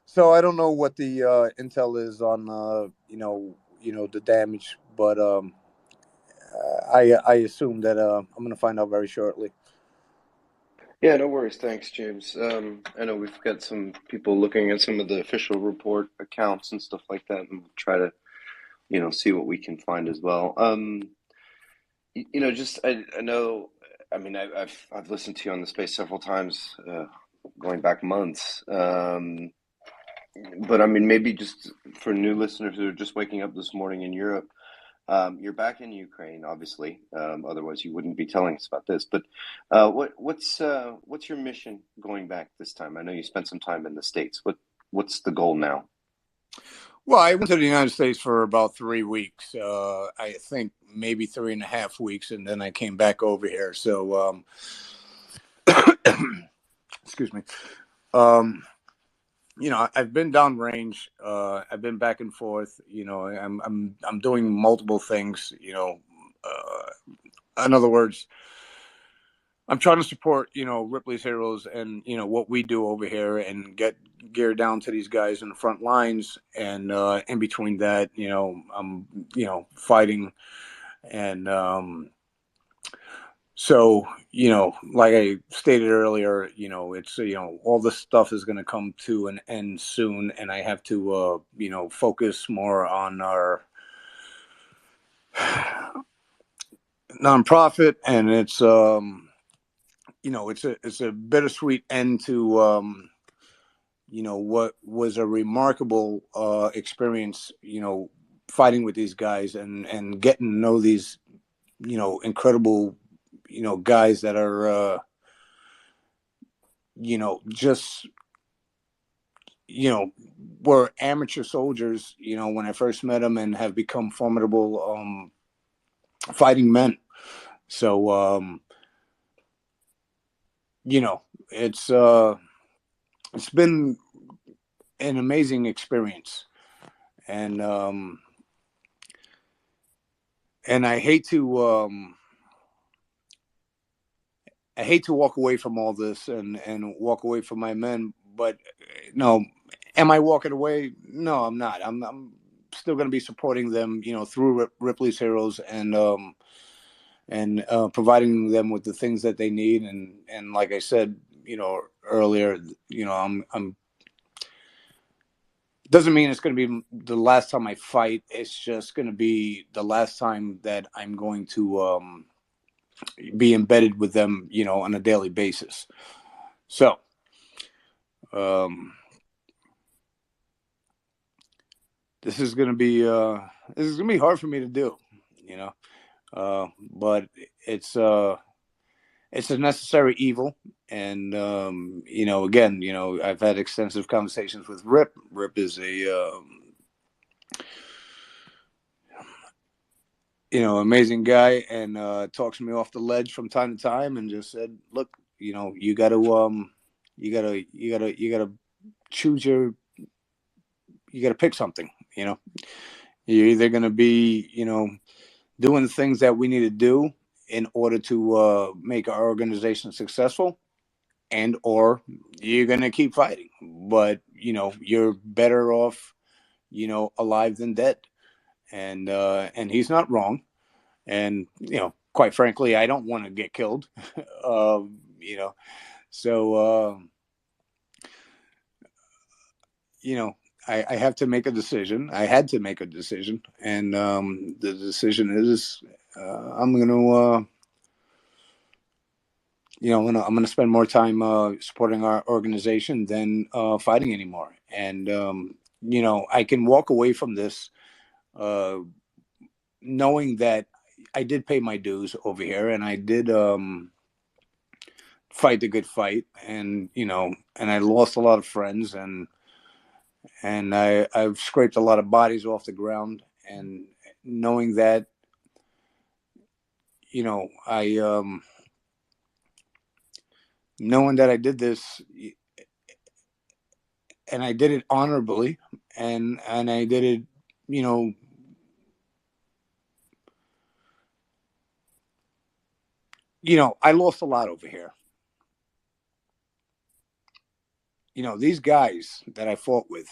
So I don't know what the intel is on the damage, but I assume that I'm going to find out very shortly. Yeah, no worries. Thanks, James. I know we've got some people looking at some of the official report accounts and stuff like that, and we'll try to see what we can find as well. I know. I mean, I've listened to you on the space several times, going back months. But I mean, maybe just for new listeners who are just waking up this morning in Europe, you're back in Ukraine, obviously. Otherwise, you wouldn't be telling us about this. But what's your mission going back this time? I know you spent some time in the States. What's the goal now? Well, I went to the United States for about 3 weeks. I think maybe 3.5 weeks, and then I came back over here. So, excuse me. I've been downrange. I've been back and forth. I'm doing multiple things. In other words, I'm trying to support, Ripley's Heroes and, what we do over here and get geared down to these guys in the front lines. And in between that, I'm, fighting. And so, like I stated earlier, it's, all this stuff is going to come to an end soon. And I have to, focus more on our nonprofit. And it's, it's a bittersweet end to, what was a remarkable experience, fighting with these guys and getting to know these, incredible, guys that are, just, were amateur soldiers, when I first met them and have become formidable fighting men. So, it's been an amazing experience, and I hate to walk away from all this and walk away from my men, but no, am I walking away? No, I'm not. I'm still going to be supporting them, through Ripley's Heroes and providing them with the things that they need, and like I said, earlier, I'm doesn't mean it's going to be the last time I fight. It's just going to be the last time that I'm going to be embedded with them, on a daily basis. So, this is going to be hard for me to do, but it's a necessary evil. And, again, I've had extensive conversations with Rip. Rip is a, amazing guy, and talks me off the ledge from time to time and just said, look, you got to choose you got to pick something. You're either going to be, doing the things that we need to do in order to make our organization successful, and or you're going to keep fighting. But, you're better off, alive than dead. And he's not wrong. And, quite frankly, I don't want to get killed. So, I have to make a decision. I had to make a decision. And the decision is I'm going to, I'm going to spend more time supporting our organization than fighting anymore. And, I can walk away from this knowing that I did pay my dues over here, and I did fight the good fight, and and I lost a lot of friends, and I've scraped a lot of bodies off the ground, and knowing that knowing that I did this, and I did it honorably, and I did it, I lost a lot over here. These guys that I fought with,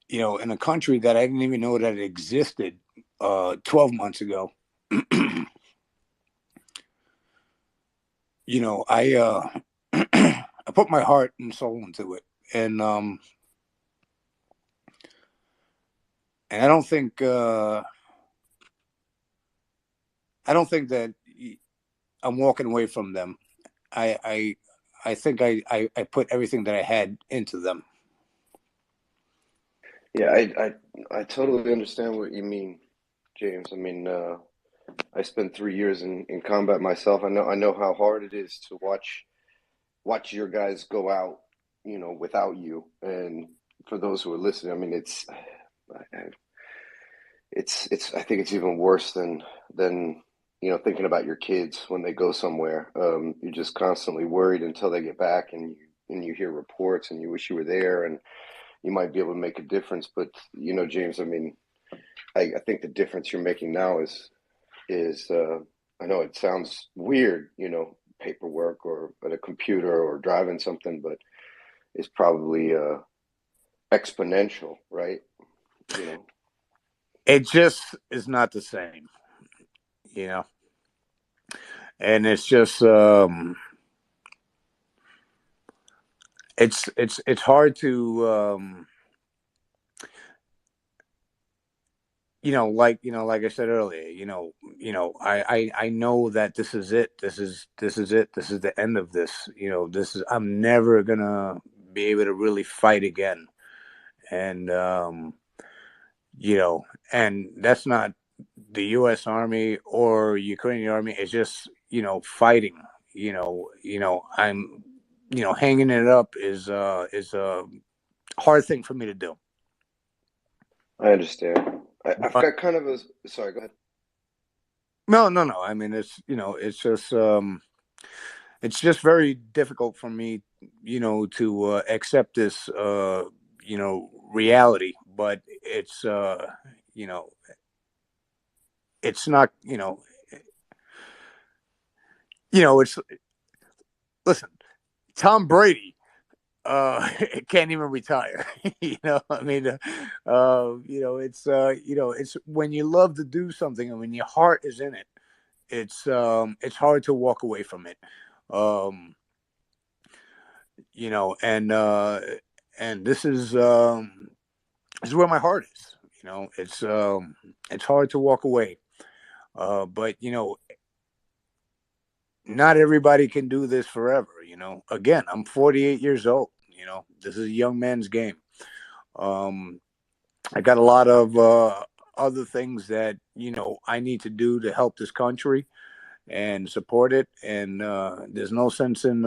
in a country that I didn't even know that it existed 12 months ago. I I put my heart and soul into it, and I don't think that I'm walking away from them. I I think I put everything that I had into them. Yeah, I totally understand what you mean, James. I mean, I spent 3 years in combat myself. I know how hard it is to watch your guys go out, without you. And for those who are listening, I mean, it's I think it's even worse than thinking about your kids when they go somewhere. You're just constantly worried until they get back, and you hear reports, and you wish you were there, and you might be able to make a difference. But James, I mean, I think the difference you're making now is I know it sounds weird, paperwork or at a computer or driving something, but it's probably exponential, right? It just is not the same, and it's just it's hard to like I said earlier, I know that this is it. This is it. This is the end of this. I'm never gonna be able to really fight again. And and that's not the US Army or Ukrainian Army. It's just, fighting. I'm hanging it up is a hard thing for me to do. I understand. I've got kind of a sorry. Go ahead. No. I mean, it's just very difficult for me, to accept this, reality. But it's, it's not, it's listen. Tom Brady can't even retire. I mean, it's when you love to do something and when your heart is in it, it's hard to walk away from it. And this is where my heart is. It's hard to walk away. But not everybody can do this forever. Again, I'm 48 years old. This is a young man's game. I got a lot of other things that I need to do to help this country and support it. And there's no sense in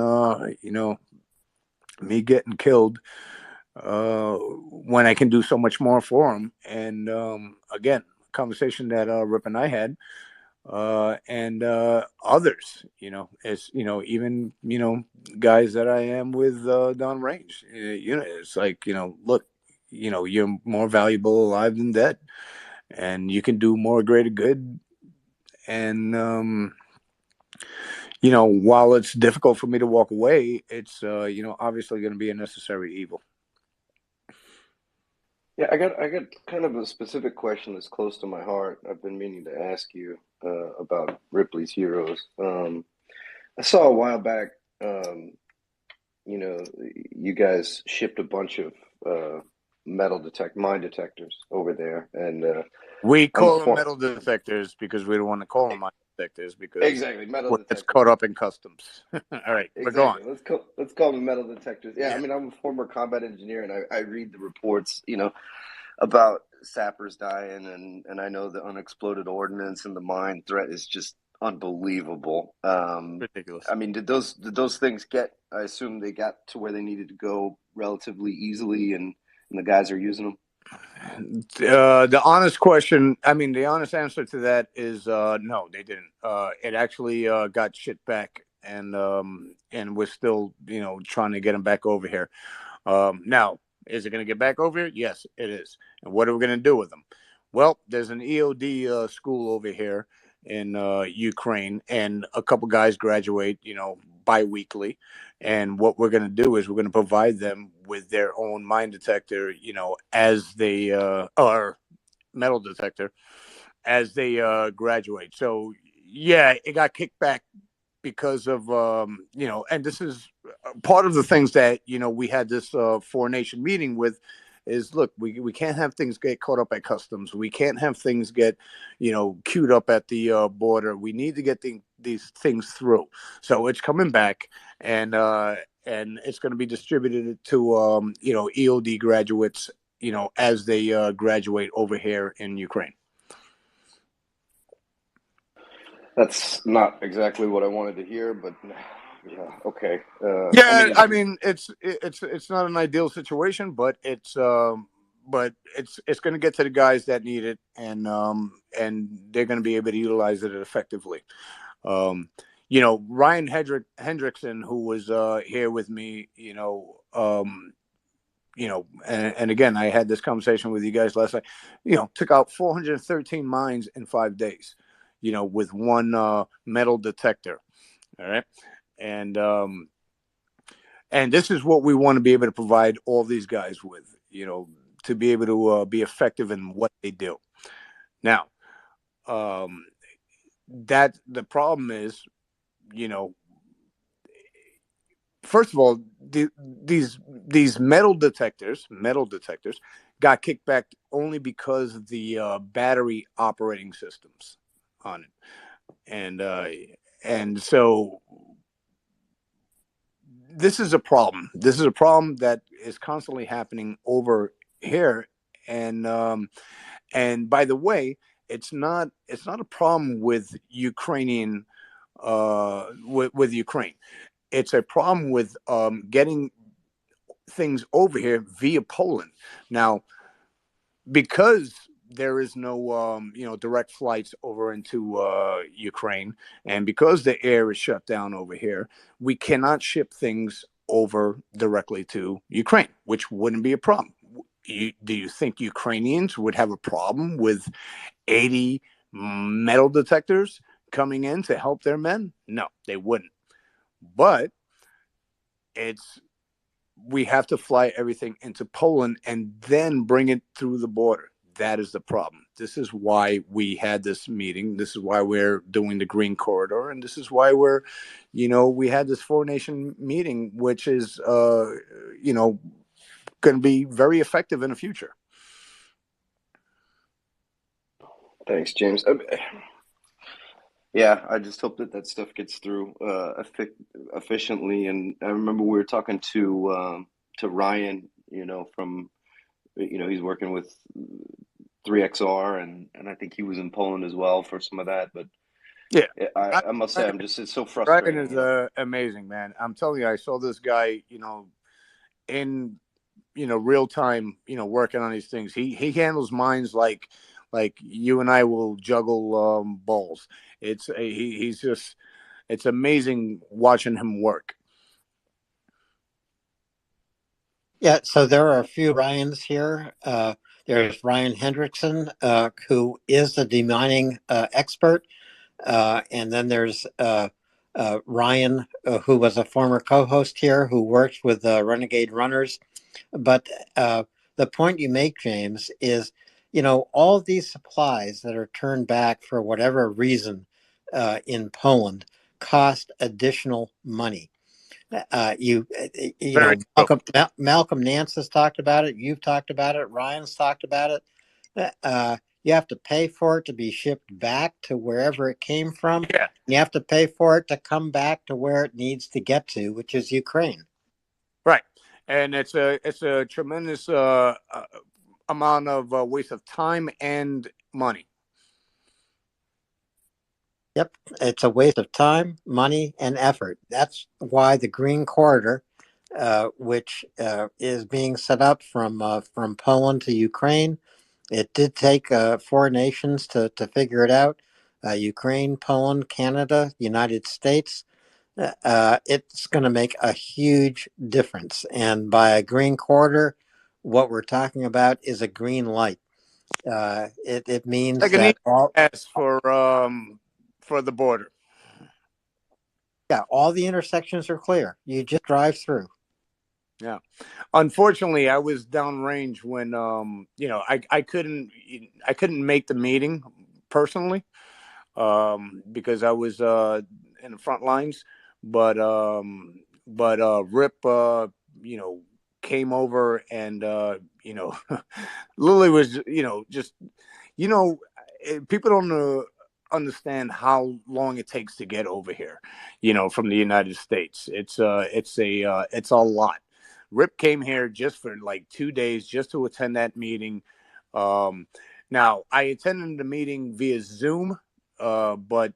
me getting killed when I can do so much more for them. And again, conversation that Rip and I had. And others, as even guys that I am with downrange, it's like look, you're more valuable alive than dead, and you can do more greater good. And while it's difficult for me to walk away, it's obviously going to be a necessary evil. Yeah, I got kind of a specific question that's close to my heart. I've been meaning to ask you about Ripley's Heroes. I saw a while back, you guys shipped a bunch of mine detectors over there, and we call them metal detectors because we don't want to call them mine detectors because exactly metal detectors. It's caught up in customs. All right, exactly. We're going. Let's call them metal detectors. Yeah, I mean, I'm a former combat engineer, and I read the reports, about sappers dying, and I know the unexploded ordnance and the mine threat is just unbelievable. Ridiculous. I mean, did those things get? I assume they got to where they needed to go relatively easily, and the guys are using them. The honest answer to that is no, they didn't. It actually got shipped back, and we're still trying to get them back over here. Now, is it going to get back over here? Yes, it is. And what are we going to do with them? Well, there's an EOD school over here in Ukraine, and a couple guys graduate, bi-weekly. And what we're going to do is we're going to provide them with their own mine detector, as they or metal detector as they graduate. So yeah, it got kicked back because of and this is part of the things that we had this four nation meeting with is look, we can't have things get caught up at customs. We can't have things get queued up at the border. We need to get these things through. So it's coming back, and it's going to be distributed to EOD graduates, as they graduate over here in Ukraine. That's not exactly what I wanted to hear, but yeah, okay. Yeah, I mean, it's not an ideal situation, but it's going to get to the guys that need it, and they're going to be able to utilize it effectively. Ryan Hendrickson, who was here with me, and again, I had this conversation with you guys last night. Took out 413 mines in 5 days, with one metal detector. All right, and this is what we want to be able to provide all these guys with, to be able to be effective in what they do. Now, that the problem is, first of all, these metal detectors got kicked back only because of the battery operating systems on it, and so this is a problem. This is a problem that is constantly happening over here, and by the way, it's not a problem with Ukrainian with Ukraine. It's a problem with getting things over here via Poland. Now, because there is no direct flights over into Ukraine, and because the air is shut down over here, we cannot ship things over directly to Ukraine, which wouldn't be a problem. Do you think Ukrainians would have a problem with 80 metal detectors coming in to help their men? No, they wouldn't. But we have to fly everything into Poland and then bring it through the border. That is the problem. This is why we had this meeting. This is why we're doing the Green Corridor, and this is why we had this 4-nation meeting, which is, going to be very effective in the future. Thanks, James. Yeah, I just hope that stuff gets through efficiently. And I remember we were talking to Ryan, from, he's working with 3XR, and I think he was in Poland as well for some of that. But yeah, I must say, it's so frustrating. Ryan is amazing, man. I'm telling you, I saw this guy, in real time, working on these things. He handles mines like you and I will juggle balls. It's amazing watching him work. Yeah, so there are a few Ryans here. There's Ryan Hendrickson, who is the demining expert. And then there's Ryan, who was a former co-host here, who worked with Renegade Runners. But the point you make, James, is, all these supplies that are turned back for whatever reason in Poland cost additional money. Malcolm Nance has talked about it. You've talked about it. Ryan's talked about it. You have to pay for it to be shipped back to wherever it came from. Yeah. You have to pay for it to come back to where it needs to get to, which is Ukraine. Right, and it's a tremendous amount of waste of time and money. Yep, it's a waste of time, money, and effort. That's why the Green Corridor, which is being set up from Poland to Ukraine, it did take 4 nations to figure it out: Ukraine, Poland, Canada, United States. It's going to make a huge difference. And by a Green Corridor, what we're talking about is a green light. It means like that all for the border. Yeah, all the intersections are clear. You just drive through. Yeah. Unfortunately, I was downrange when I couldn't make the meeting personally because I was in the front lines, but Rip came over and Lily was just people don't understand how long it takes to get over here, from the United States. It's a lot. Rip came here just for like 2 days just to attend that meeting. Um, Now I attended the meeting via Zoom, but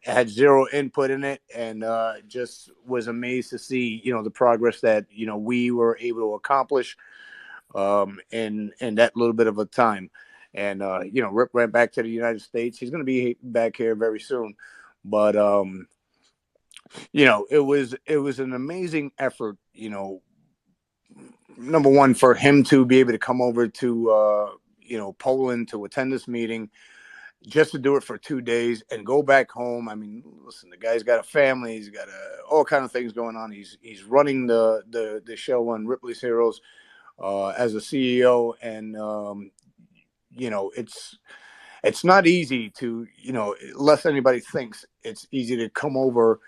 had zero input in it, and just was amazed to see the progress that we were able to accomplish in that little bit of a time. And Rip went back to the United States. He's going to be back here very soon, but it was an amazing effort. Number one, for him to be able to come over to Poland to attend this meeting, just to do it for 2 days and go back home. I mean, listen, the guy's got a family. He's got all kind of things going on. He's running the show on Ripley's Heroes as a CEO, and it's not easy to less anybody thinks it's easy to come over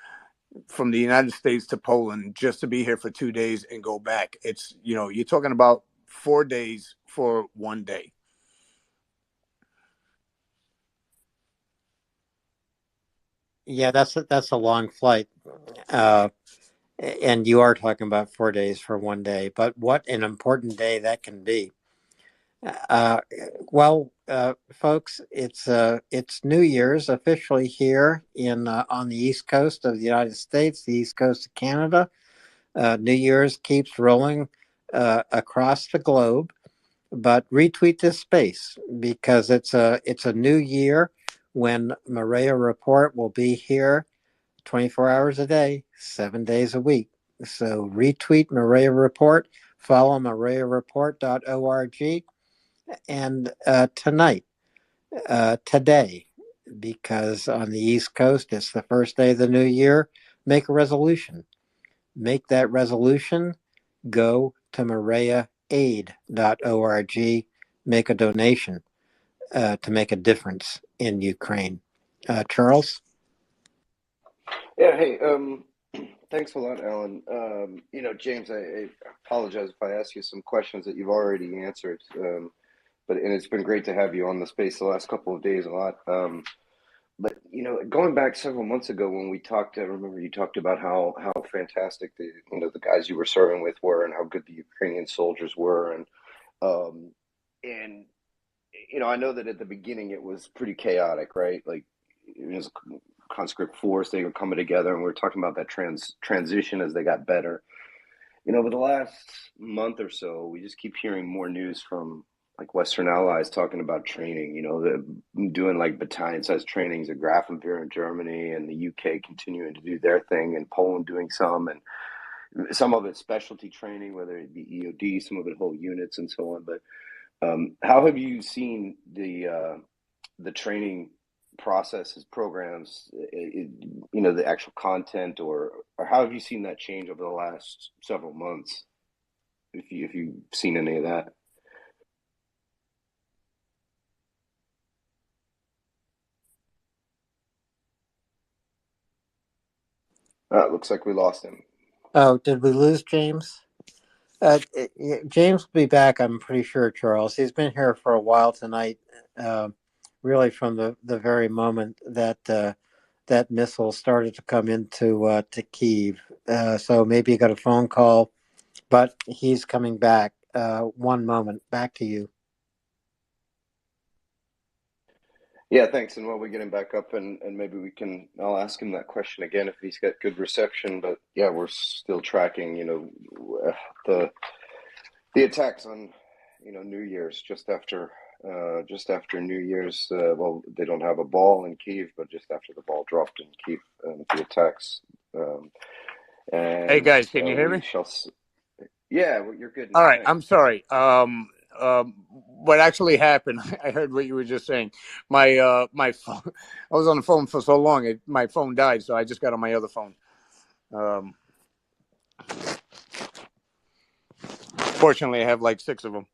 from the United States to Poland just to be here for 2 days and go back. It's you're talking about 4 days for one day. Yeah, that's a long flight, and you are talking about 4 days for one day. But what an important day that can be. Uh, Folks, it's New Year's officially here on the East Coast of the United States, the East Coast of Canada. New Year's keeps rolling across the globe. But retweet this space, because it's a new year when Maria Report will be here 24 hours a day, 7 days a week. So retweet Maria Report, follow mariareport.org, and today, because on the East Coast it's the first day of the new year, make a resolution. Make that resolution, go to mariaaid.org, make a donation to make a difference in Ukraine. Charles? Yeah, hey, thanks a lot, Alan. James, I apologize if I ask you some questions that you've already answered, but it's been great to have you on the space the last couple of days a lot. But going back several months ago when we talked, I remember you talked about how fantastic the guys you were serving with were, and how good the Ukrainian soldiers were, and I know that at the beginning it was pretty chaotic, right? Like, it was a conscript force, they were coming together, and we were talking about that transition as they got better. Over the last month or so, we just keep hearing more news from like Western allies talking about training, doing like battalion-sized trainings at Grafenwehr in Germany, and the UK continuing to do their thing, and Poland doing some, and some of it specialty training, whether it be EOD, some of it whole units and so on. But how have you seen the training processes, programs, the actual content, or how have you seen that change over the last several months, if you've seen any of that? It looks like we lost him. Oh, did we lose James? James will be back, I'm pretty sure, Charles. He's been here for a while tonight, really from the very moment that that missile started to come into to Kyiv. So maybe you got a phone call, but he's coming back. One moment, back to you. Yeah, thanks. And while we get him back up, and maybe I'll ask him that question again if he's got good reception. But yeah, we're still tracking, the attacks on, New Year's, just after New Year's. Well, they don't have a ball in Kyiv, but just after the ball dropped in Kyiv, the attacks. And hey guys, can you hear me? Yeah, well, you're good now. All right, Thanks. I'm sorry. What actually happened? I heard what you were just saying. My phone. I was on the phone for so long, my phone died, so I just got on my other phone. Fortunately, I have like 6 of them.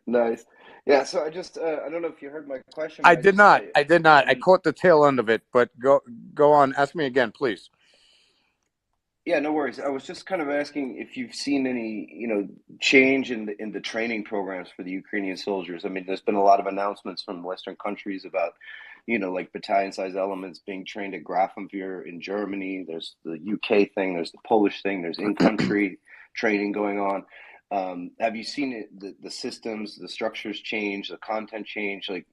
Nice. Yeah. So I just I don't know if you heard my question. I did not. I caught the tail end of it, but go on. Ask me again, please. Yeah, no worries. I was just kind of asking if you've seen any, change in the training programs for the Ukrainian soldiers. I mean, there's been a lot of announcements from Western countries about, like battalion-size elements being trained at Grafenwehr in Germany. There's the UK thing. There's the Polish thing. There's in-country training going on. Have you seen it, the systems, the structures change, the content change? Like,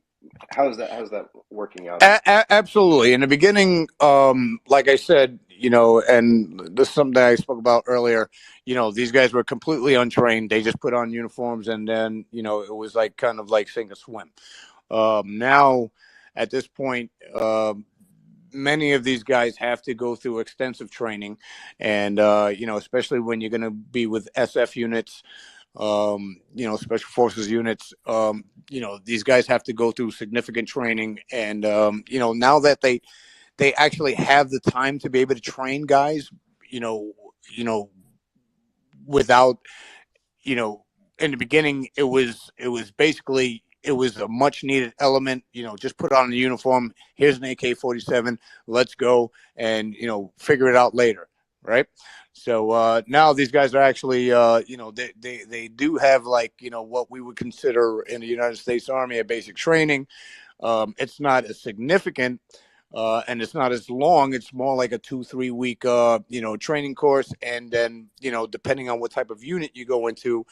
how's that working out? Absolutely. In the beginning, like I said, and this is something that I spoke about earlier. These guys were completely untrained. They just put on uniforms, and then it was like kind of like sink or swim. Now, at this point, many of these guys have to go through extensive training, and especially when you're going to be with SF units, special forces units. These guys have to go through significant training, and now that they actually have the time to be able to train guys, you know, you know, without, in the beginning, it was basically it was a much needed element. Just put on the uniform. Here's an AK-47. Let's go, and figure it out later, right? So now these guys are actually, they do have, like, what we would consider in the United States Army a basic training. It's not as significant, and it's not as long. It's more like a 2-3 week, training course, and then depending on what type of unit you go into,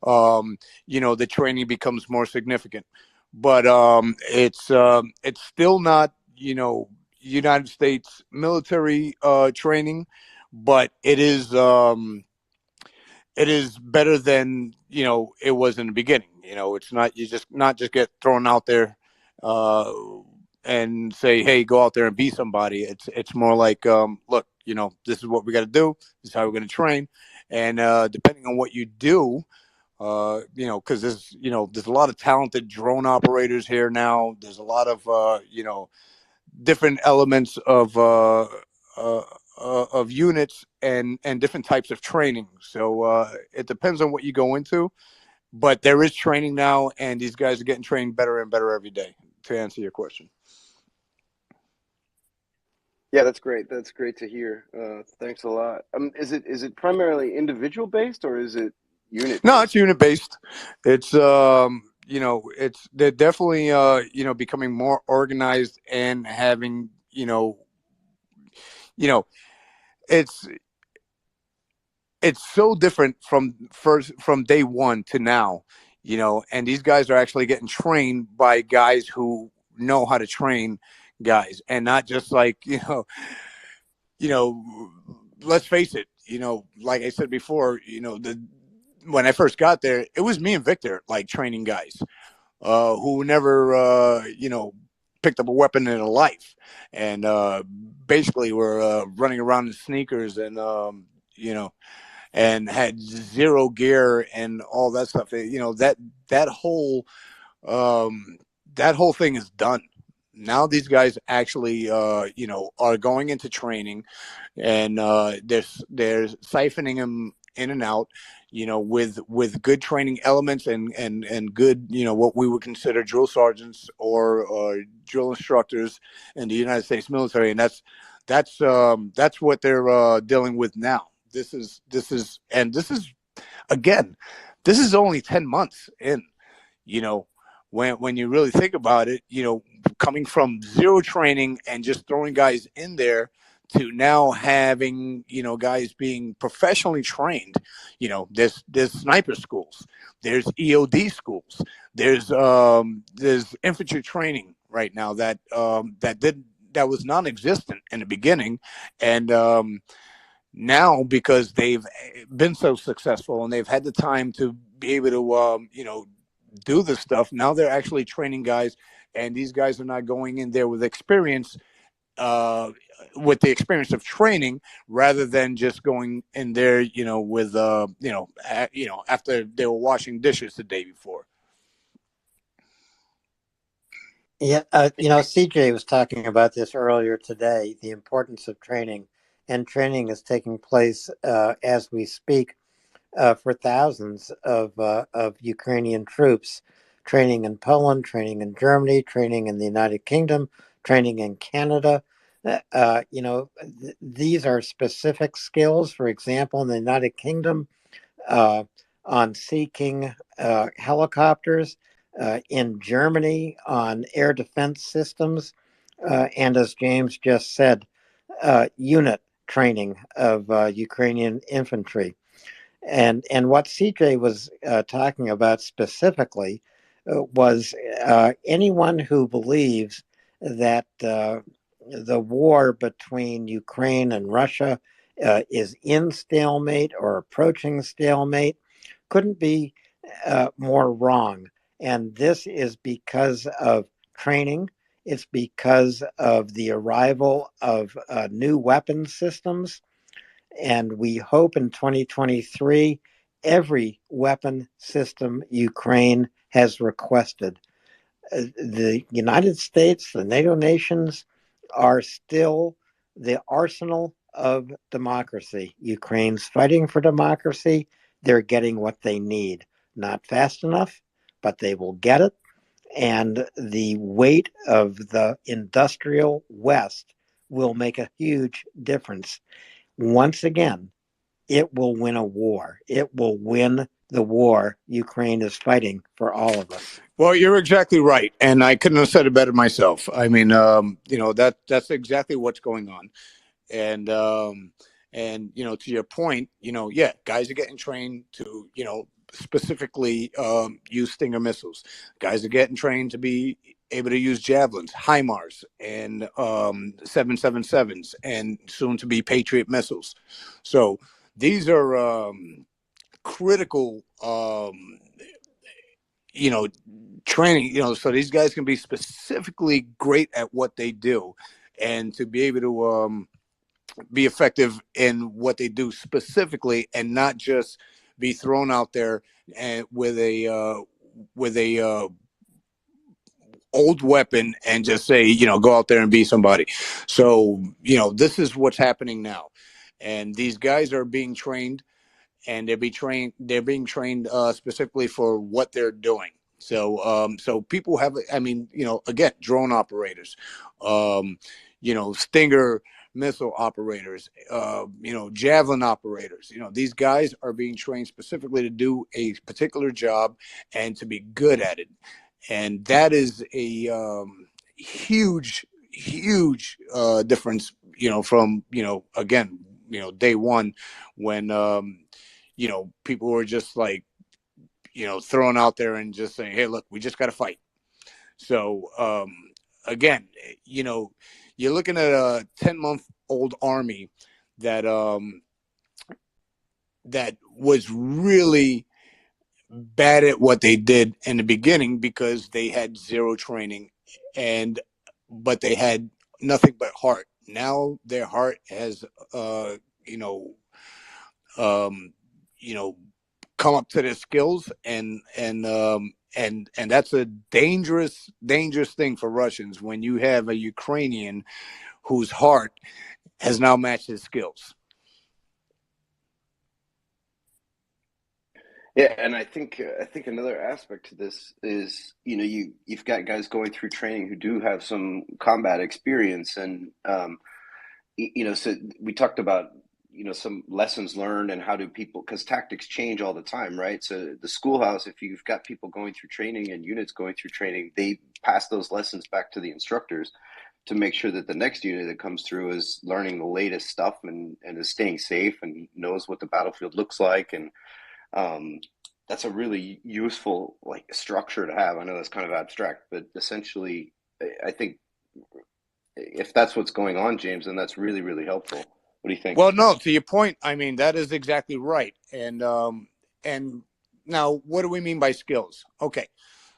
the training becomes more significant. But it's still not United States military training, but it is better than it was in the beginning. It's not you just not just get thrown out there uh, and say, hey, go out there and be somebody. It's more like, look, this is what we got to do. This is how we're going to train, and depending on what you do, because there's a lot of talented drone operators here now. There's a lot of different elements uh, of units and different types of training. So it depends on what you go into, but there is training now, and these guys are getting trained better and better every day. To answer your question. Yeah, that's great. That's great to hear. Thanks a lot. Is it primarily individual based or is it unit No, it's based? unit based. It's they're definitely becoming more organized and having you know it's so different from day one to now, and these guys are actually getting trained by guys who know how to train guys, and not just like you know let's face it, like I said before, the when I first got there, it was me and Victor like training guys who never picked up a weapon in their life, and basically were running around in sneakers, and and had zero gear and all that stuff. That whole that whole thing is done. Now these guys actually, are going into training, and they're siphoning them in and out, with good training elements and good, what we would consider drill sergeants or drill instructors in the United States military, and that's what they're dealing with now. This is again, this is only 10 months in, you know, when you really think about it, coming from zero training and just throwing guys in there to now having, guys being professionally trained. There's sniper schools, there's EOD schools, there's infantry training right now that was non-existent in the beginning, and now, because they've been so successful and they've had the time to be able to do this stuff, now they're actually training guys, and these guys are not going in there with experience, uh, with the experience of training, rather than just going in there, with after they were washing dishes the day before. Yeah, CJ was talking about this earlier today, the importance of training, and training is taking place as we speak for thousands of Ukrainian troops, training in Poland, training in Germany, training in the United Kingdom, training in Canada. These are specific skills. For example, in the United Kingdom, uh, on Sea King helicopters, in Germany on air defense systems, and as James just said, unit training of Ukrainian infantry. And what CJ was talking about specifically was anyone who believes that the war between Ukraine and Russia is in stalemate or approaching stalemate couldn't be more wrong. And this is because of training. It's because of the arrival of new weapon systems. And we hope in 2023, every weapon system Ukraine has requested. The United States, the NATO nations are still the arsenal of democracy. Ukraine's fighting for democracy. They're getting what they need. Not fast enough, but they will get it. And the weight of the industrial West will make a huge difference. Once again, it will win a war. It will win the war Ukraine is fighting for all of us. Well, you're exactly right, and I couldn't have said it better myself. I mean, that's exactly what's going on, and to your point, yeah, guys are getting trained to, specifically use Stinger missiles. Guys are getting trained to be able to use javelins, HIMARS, and 777s, and soon to be Patriot missiles. So these are critical. Training, so these guys can be specifically great at what they do, and to be able to be effective in what they do specifically, and not just be thrown out there and with a old weapon and just say, go out there and be somebody. So, this is what's happening now, and these guys are being trained, and they're being trained specifically for what they're doing. So people have, again, drone operators, Stinger missile operators, javelin operators. These guys are being trained specifically to do a particular job and to be good at it. And that is a huge difference, from, again, day one, when, people were just like, thrown out there and just saying, hey, look, we just got to fight. So, again, you're looking at a 10-month-old army that was really bad at what they did in the beginning because they had zero training, but they had nothing but heart. Now their heart has, come up to their skills, and that's a dangerous thing for Russians when you have a Ukrainian whose heart has now matched his skills. Yeah, and I think another aspect to this is, you've got guys going through training who do have some combat experience, and so we talked about some lessons learned and how do people, because tactics change all the time, right? So the schoolhouse, if you've got people going through training and units going through training, they pass those lessons back to the instructors to make sure that the next unit that comes through is learning the latest stuff and is staying safe and knows what the battlefield looks like. And that's a really useful structure to have. I know that's kind of abstract, but essentially, I think if that's what's going on, James, then that's really, really helpful. What do you think? Well, no, to your point, that is exactly right. And now, what do we mean by skills? Okay,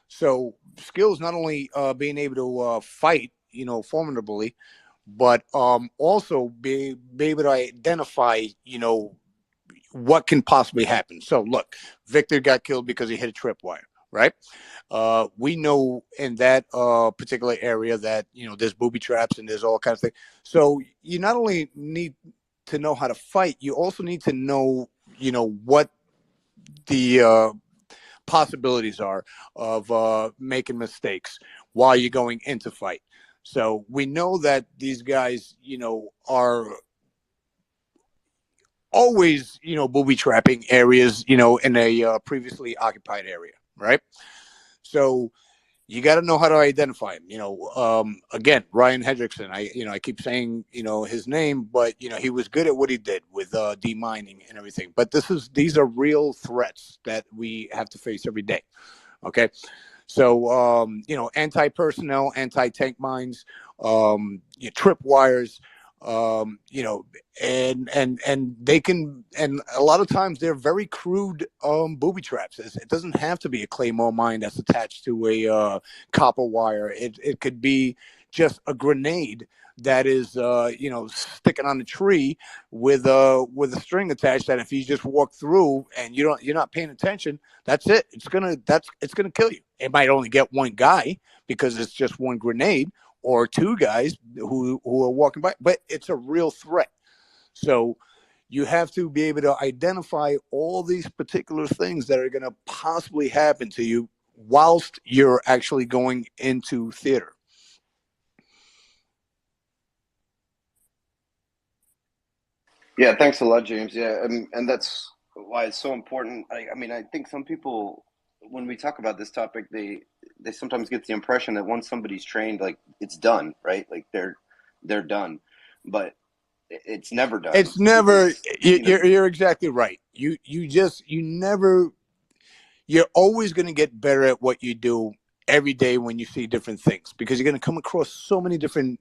so skills not only being able to fight, formidably, but also be able to identify, what can possibly happen. So look, Victor got killed because he hit a tripwire, right? We know in that particular area that, there's booby traps and there's all kinds of things. So you not only need to know how to fight, you also need to know, what the possibilities are of making mistakes while you're going into fight. So we know that these guys, are always, booby trapping areas, in a previously occupied area, right? So you got to know how to identify him. Again, Ryan Hendrickson. I keep saying, his name, but he was good at what he did with demining and everything. But these are real threats that we have to face every day. Okay, so anti-personnel, anti-tank mines, trip wires, and they can, and a lot of times they're very crude booby traps. It doesn't have to be a claymore mine that's attached to a copper wire. It could be just a grenade that is sticking on a tree with a string attached, that if you just walk through and you're not paying attention, that's it. It's gonna kill you. It might only get one guy because it's just one grenade, or two guys who are walking by, but it's a real threat. So you have to be able to identify all these particular things that are going to possibly happen to you whilst you're actually going into theater. Yeah, thanks a lot, James. Yeah, and that's why it's so important. I mean, I think some people, when we talk about this topic, they sometimes get the impression that once somebody's trained, like, it's done, right? Like they're done, but it's never done. It's never. Because, You're exactly right. You're always going to get better at what you do every day when you see different things, because you're going to come across so many different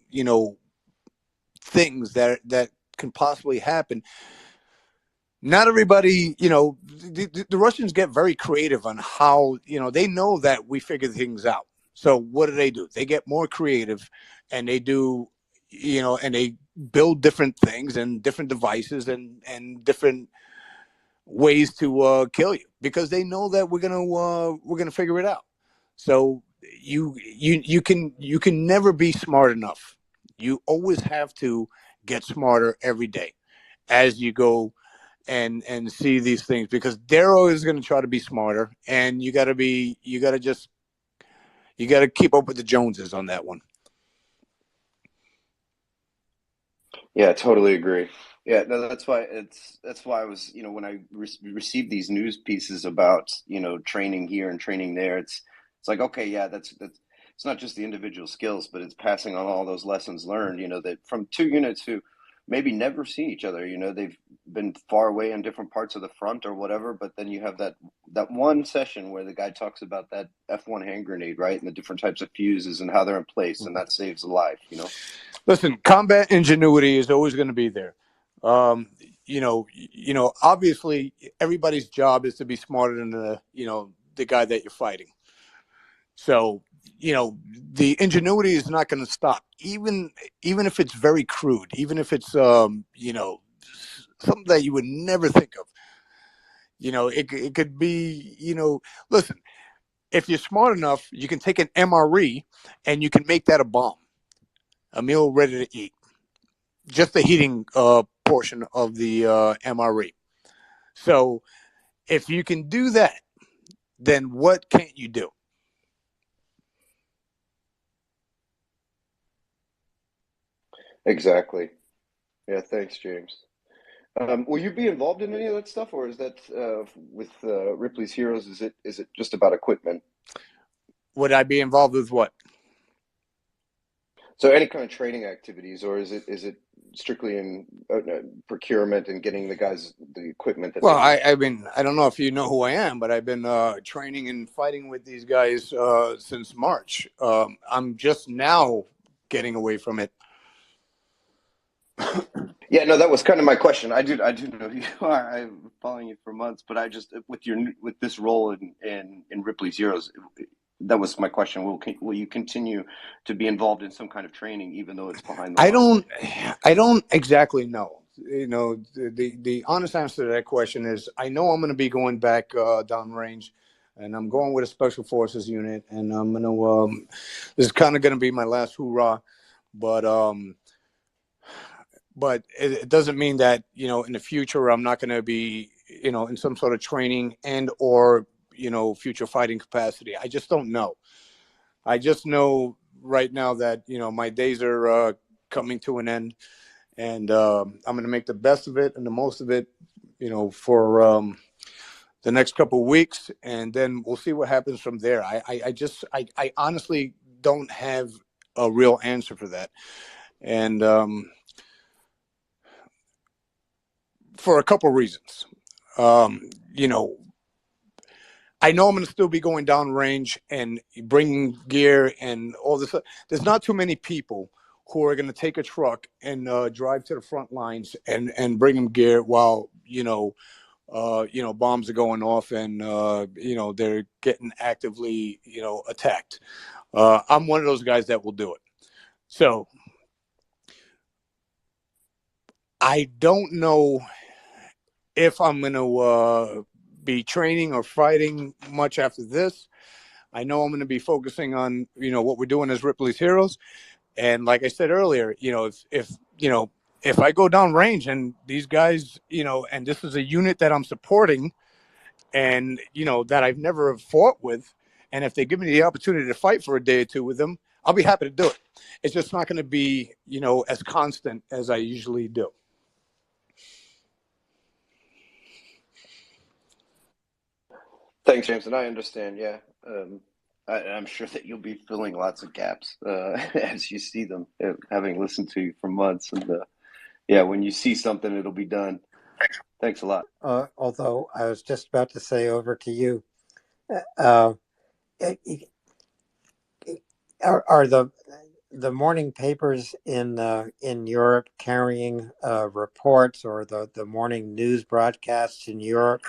things that can possibly happen. Not everybody, the Russians get very creative on how, they know that we figure things out. So what do? They get more creative, and they do, and they build different things and different devices and different ways to kill you, because they know that we're gonna figure it out. So you can never be smart enough. You always have to get smarter every day as you go and see these things, because they're always going to try to be smarter, and you got to keep up with the Joneses on that one. Yeah, totally agree. Yeah, no, that's why I was, when I received these news pieces about, training here and training there, it's like, okay, yeah, that's it's not just the individual skills, but it's passing on all those lessons learned, that from two units who maybe never see each other, they've been far away in different parts of the front or whatever, but then you have that one session where the guy talks about that F1 hand grenade, right, and the different types of fuses and how they're in place, and that saves a life. Listen, combat ingenuity is always going to be there. Obviously everybody's job is to be smarter than the guy that you're fighting. So, the ingenuity is not going to stop, even if it's very crude, even if it's something that you would never think of. It could be, listen, if you're smart enough, you can take an MRE and you can make that a bomb, a meal ready to eat. Just the heating portion of the MRE. So if you can do that, then what can't you do? Exactly. Yeah, thanks, James. Will you be involved in any of that stuff, or is that with Ripley's Heroes? Is it just about equipment? Would I be involved with what? So any kind of training activities, or is it strictly in procurement and getting the guys the equipment that? Well, I mean, I don't know if you know who I am, but I've been training and fighting with these guys since March. I'm just now getting away from it. Yeah, no, that was kind of my question. I do know who you are. I've been following you for months, but I just with this role in Ripley's Heroes, that was my question. Will you continue to be involved in some kind of training, even though it's behind the lines? I don't exactly know. The honest answer to that question is, I know I'm going to be going back downrange, and I'm going with a special forces unit, and I'm going to. This is kind of going to be my last hoorah, but it doesn't mean that in the future I'm not going to be in some sort of training and or future fighting capacity. I just don't know. I just know right now that, my days are coming to an end, and I'm going to make the best of it and the most of it, for the next couple of weeks, and then we'll see what happens from there. I honestly don't have a real answer for that. And for a couple of reasons. You know, I know I'm going to still be going down range and bringing gear and all this. There's not too many people who are going to take a truck and drive to the front lines and bring them gear while, bombs are going off and, they're getting actively, attacked. I'm one of those guys that will do it. So I don't know if I'm going to be training or fighting much after this. I know I'm going to be focusing on, what we're doing as Ripley's Heroes. And like I said earlier, if I go down range and these guys, and this is a unit that I'm supporting and, that I've never fought with, and if they give me the opportunity to fight for a day or two with them, I'll be happy to do it. It's just not going to be, as constant as I usually do. Thanks, James, and I understand. Yeah, I'm sure that you'll be filling lots of gaps as you see them, having listened to you for months. And yeah, when you see something, it'll be done. Thanks a lot. Although I was just about to say over to you, are the morning papers in Europe carrying reports, or the morning news broadcasts in Europe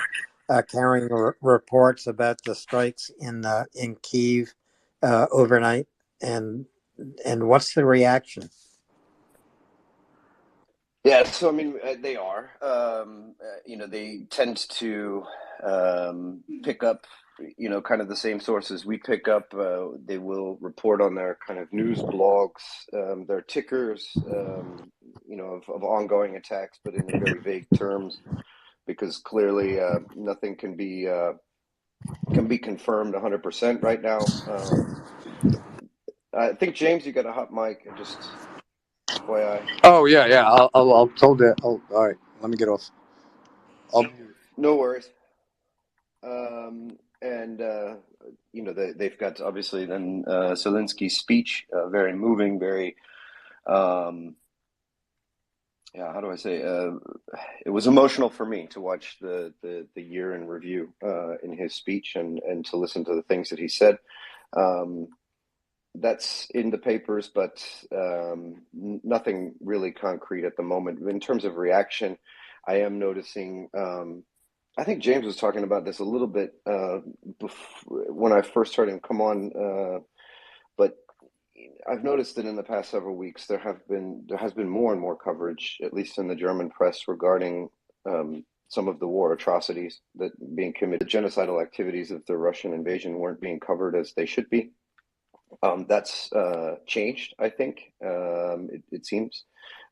carrying reports about the strikes in Kyiv overnight, and what's the reaction? Yeah, so I mean, they are. They tend to pick up, kind of the same sources we pick up. They will report on their kind of news blogs, their tickers, of ongoing attacks, but in very vague terms, because clearly nothing can be confirmed 100% right now. I think, James, you got a hot mic. Just FYI. Oh yeah. I'll hold that. Oh, all right. Let me get off. No worries. They've got obviously then Zelensky's speech, very moving, very, how do I say? It was emotional for me to watch the year in review in his speech and to listen to the things that he said. That's in the papers, but nothing really concrete at the moment. In terms of reaction, I am noticing. I think James was talking about this a little bit when I first heard him come on, but I've noticed that in the past several weeks there has been more and more coverage, at least in the German press, regarding some of the war atrocities that being committed, the genocidal activities of the Russian invasion weren't being covered as they should be. That's changed, I think. It seems,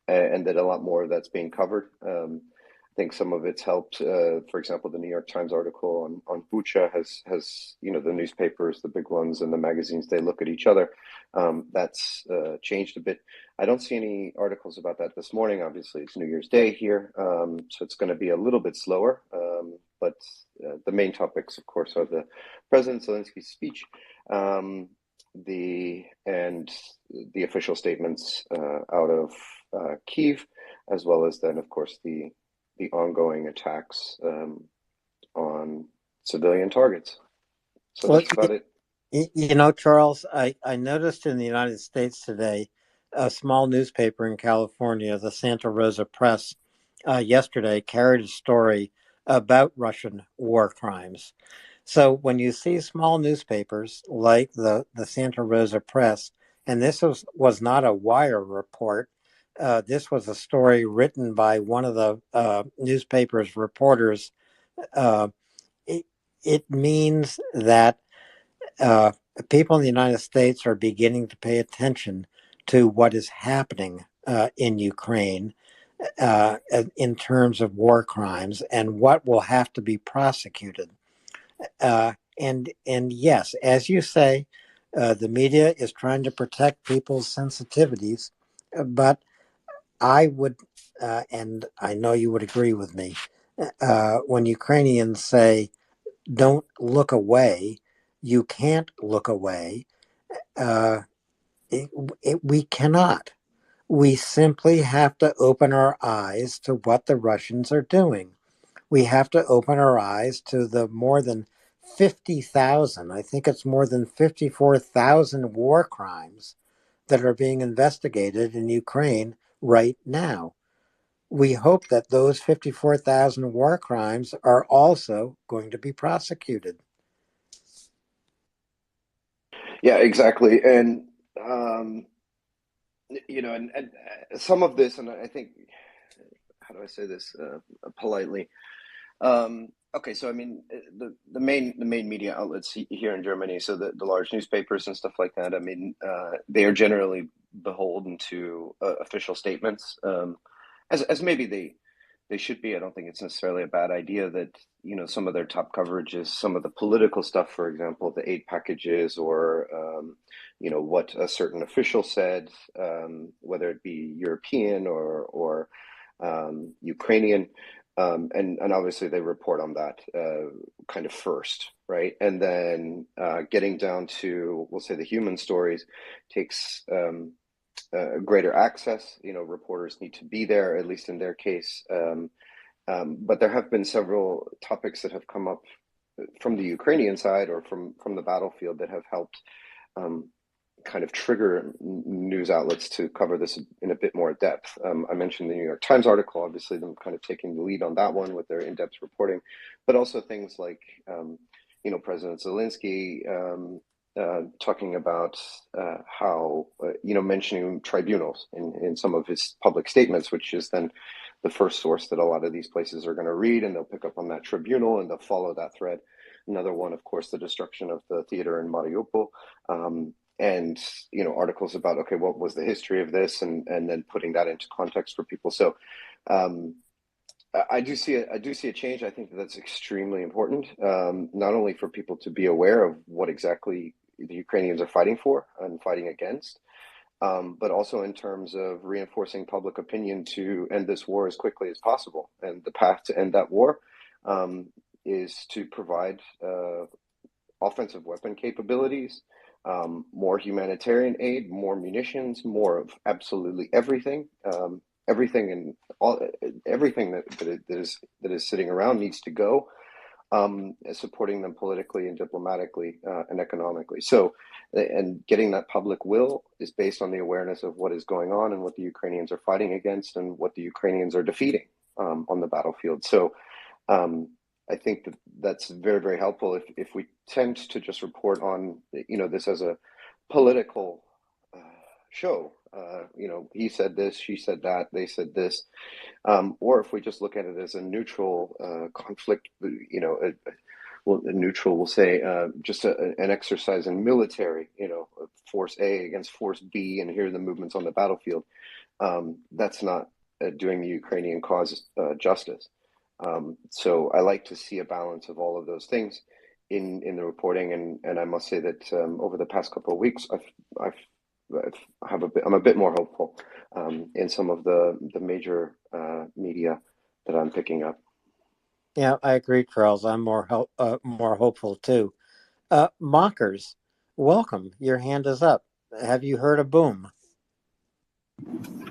and that a lot more of that's being covered. I think some of it's helped. For example, the New York Times article on Bucha has the newspapers, the big ones, and the magazines, they look at each other. That's changed a bit. I don't see any articles about that this morning. Obviously, it's New Year's Day here, so it's going to be a little bit slower. But the main topics, of course, are the President Zelensky's speech, the official statements out of Kyiv, as well as then, of course, the ongoing attacks on civilian targets. So that's about it. Charles, I noticed in the United States today, a small newspaper in California, the Santa Rosa Press, yesterday carried a story about Russian war crimes. So when you see small newspapers like the Santa Rosa Press, and this was not a wire report, this was a story written by one of the newspaper's reporters. It means that people in the United States are beginning to pay attention to what is happening in Ukraine in terms of war crimes and what will have to be prosecuted. And yes, as you say, The media is trying to protect people's sensitivities, but I would, and I know you would agree with me, when Ukrainians say, don't look away, you can't look away. Uh, we cannot. We simply have to open our eyes to what the Russians are doing. We have to open our eyes to the more than 50,000, I think it's more than 54,000 war crimes that are being investigated in Ukraine right now. We hope that those 54,000 war crimes are also going to be prosecuted. Yeah, exactly. And, um, and some of this, and I think, how do I say this politely? Okay, so I mean, the main media outlets here in Germany, so the large newspapers and stuff like that. I mean, they are generally beholden to official statements, as maybe they should be. I don't think it's necessarily a bad idea that some of their top coverage is some of the political stuff, for example, the aid packages, or what a certain official said, whether it be European or Ukrainian. And obviously they report on that kind of first, right? And then getting down to, we'll say, the human stories takes greater access. Reporters need to be there, at least in their case. But there have been several topics that have come up from the Ukrainian side or from the battlefield that have helped kind of trigger news outlets to cover this in a bit more depth. I mentioned the New York Times article, obviously them kind of taking the lead on that one with their in-depth reporting, but also things like, President Zelensky talking about how, mentioning tribunals in some of his public statements, which is then the first source that a lot of these places are going to read, and they'll pick up on that tribunal and they'll follow that thread. Another one, of course, the destruction of the theater in Mariupol. And articles about, okay, what was the history of this, and then putting that into context for people. So I do see a change. I think that's extremely important, not only for people to be aware of what exactly the Ukrainians are fighting for and fighting against, but also in terms of reinforcing public opinion to end this war as quickly as possible. And the path to end that war is to provide offensive weapon capabilities, more humanitarian aid, more munitions, more of absolutely everything. Everything and everything that is sitting around needs to go, supporting them politically and diplomatically and economically. So, and getting that public will is based on the awareness of what is going on and what the Ukrainians are fighting against and what the Ukrainians are defeating on the battlefield. So, I think that's very, very helpful. If we tend to just report on, this as a political show, he said this, she said that, they said this, or if we just look at it as a neutral conflict, a neutral will say just an exercise in military, force A against force B, and here are the movements on the battlefield. That's not doing the Ukrainian cause justice. So I like to see a balance of all of those things in the reporting, and I must say that over the past couple of weeks, I'm a bit more hopeful in some of the major media that I'm picking up. Yeah, I agree, Charles. I'm more hopeful too. Mockers, welcome. Your hand is up. Have you heard a boom?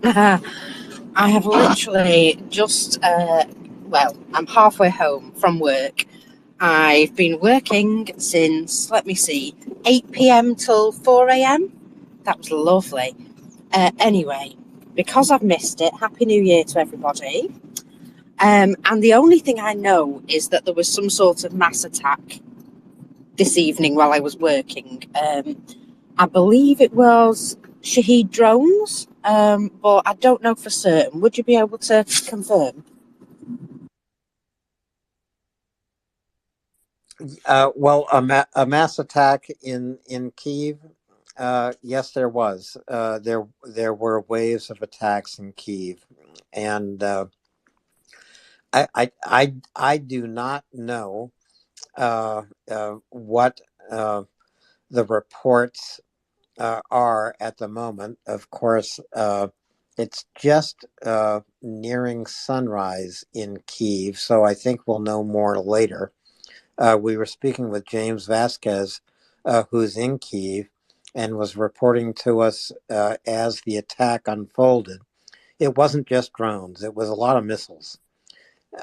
I have literally just, I'm halfway home from work. I've been working since, 8 p.m. till 4 a.m. That was lovely. Anyway, because I've missed it, Happy New Year to everybody. And the only thing I know is that there was some sort of mass attack this evening while I was working. I believe it was Shahed drones, but I don't know for certain. Would you be able to confirm? Well, a mass attack in Kyiv. Yes, there was. There were waves of attacks in Kyiv, and I do not know what the reports are at the moment. Of course, it's just nearing sunrise in Kyiv, so I think we'll know more later. We were speaking with James Vasquez, who's in Kyiv, and was reporting to us as the attack unfolded. It wasn't just drones, it was a lot of missiles.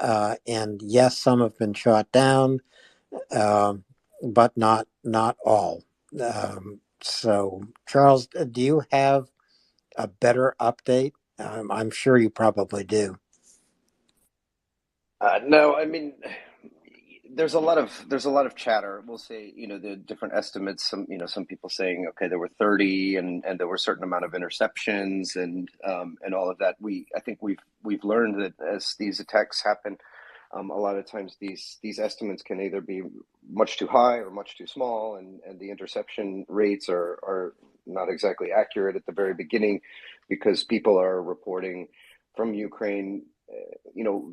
And yes, some have been shot down, but not all. So, Charles, do you have a better update? I'm sure you probably do. No, I mean, there's a lot of chatter. We'll say, the different estimates. Some people saying, okay, there were 30, and there were a certain amount of interceptions, and all of that. I think we've learned that as these attacks happen, a lot of times these estimates can either be much too high or much too small, and the interception rates are not exactly accurate at the very beginning, because people are reporting from Ukraine,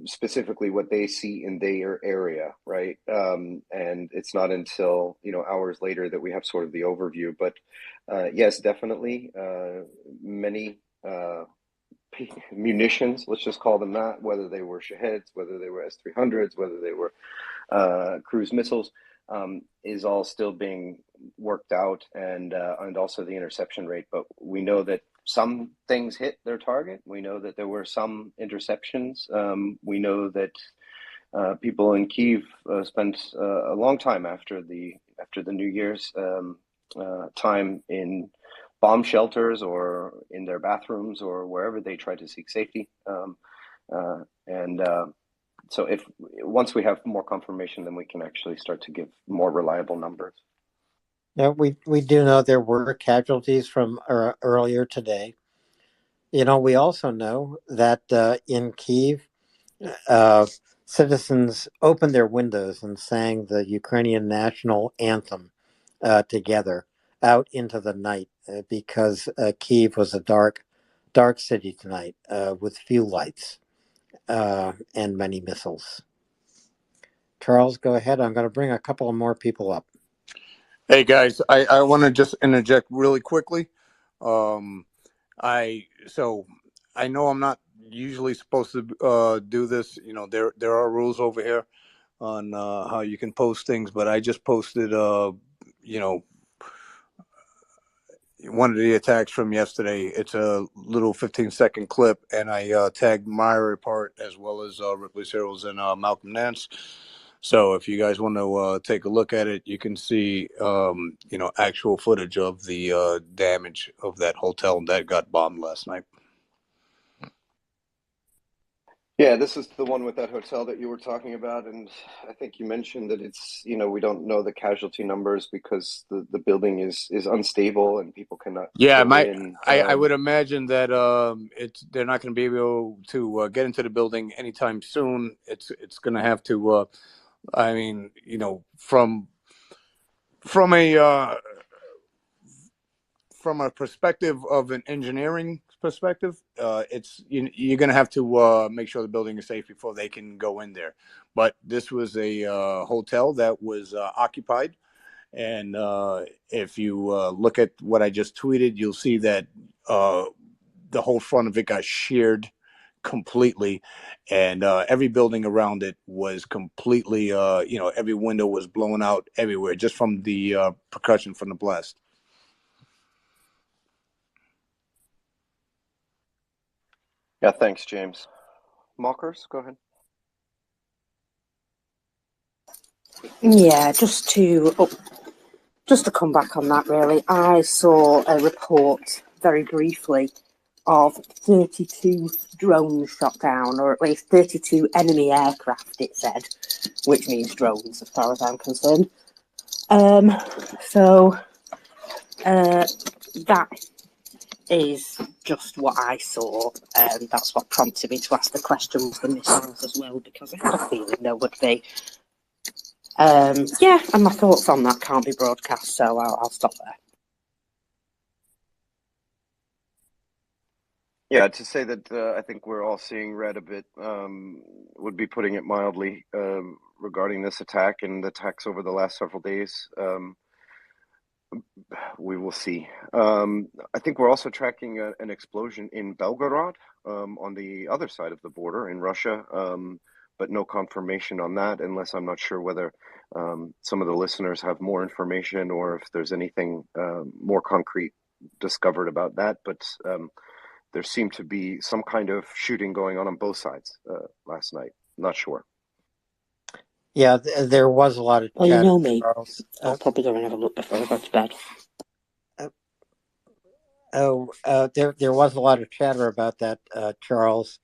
specifically what they see in their area, right? And it's not until, hours later that we have sort of the overview. But yes, definitely, many munitions, let's just call them that, whether they were Shaheds, whether they were S-300s, whether they were cruise missiles, is all still being worked out, and also the interception rate. But we know that some things hit their target. We know that there were some interceptions. We know that people in Kyiv spent a long time after the New Year's time in bomb shelters or in their bathrooms or wherever they tried to seek safety. So once we have more confirmation, then we can actually start to give more reliable numbers. Yeah, we do know there were casualties from earlier today. We also know that in Kyiv, citizens opened their windows and sang the Ukrainian national anthem together out into the night, because Kyiv was a dark city tonight with few lights and many missiles. Charles, go ahead. I'm going to bring a couple of more people up. Hey guys, I want to just interject really quickly. I know I'm not usually supposed to do this. There are rules over here on how you can post things, but I just posted one of the attacks from yesterday. It's a little 15-second clip, and I tagged Myra Part as well as Ripley's Heroes and Malcolm Nance. So if you guys want to take a look at it, you can see actual footage of the damage of that hotel that got bombed last night. Yeah, this is the one with that hotel that you were talking about, and I think you mentioned that it's, we don't know the casualty numbers because the building is unstable and people cannot go in. I would imagine that they're not going to be able to get into the building anytime soon. It's going to have to, from a perspective of an engineering perspective, you're going to have to make sure the building is safe before they can go in there. But this was a hotel that was occupied, and if you look at what I just tweeted, you'll see that the whole front of it got sheared completely, and every building around it was completely, every window was blown out everywhere just from the percussion from the blast. Yeah, thanks, James. Mockers, go ahead. Yeah, just to come back on that, really. I saw a report very briefly of 32 drones shot down, or at least 32 enemy aircraft, it said, which means drones as far as I'm concerned. That is just what I saw, and that's what prompted me to ask the question with the missiles as well, because I had a feeling there would be. And my thoughts on that can't be broadcast, so I'll stop there. Yeah, to say that I think we're all seeing red a bit would be putting it mildly regarding this attack and the attacks over the last several days. We will see. I think we're also tracking an explosion in Belgorod, on the other side of the border in Russia, but no confirmation on that, unless I'm not sure whether some of the listeners have more information or if there's anything more concrete discovered about that. But there seemed to be some kind of shooting going on both sides last night. Not sure. Yeah, there was a lot of Well, you chatter, know me. Charles. I'll probably go and have a look before I go to bed. There was a lot of chatter about that, Charles.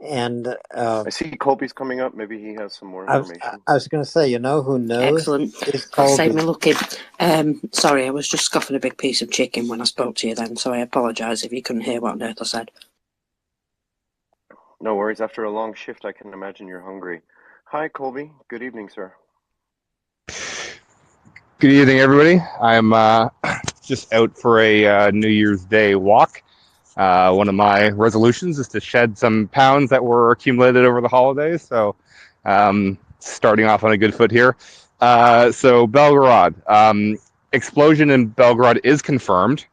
And I see Colby's coming up. Maybe he has some more information. I was going to say, you know who knows? Excellent. Is That saved Colby. me looking. Sorry, I was just scoffing a big piece of chicken when I spoke to you then, so I apologise if you couldn't hear what on earth I said. No worries. After a long shift, I can imagine you're hungry. Hi, Colby. Good evening, sir. Good evening, everybody. I'm just out for a New Year's Day walk. One of my resolutions is to shed some pounds that were accumulated over the holidays. So starting off on a good foot here. So Belgorod. Explosion in Belgorod is confirmed.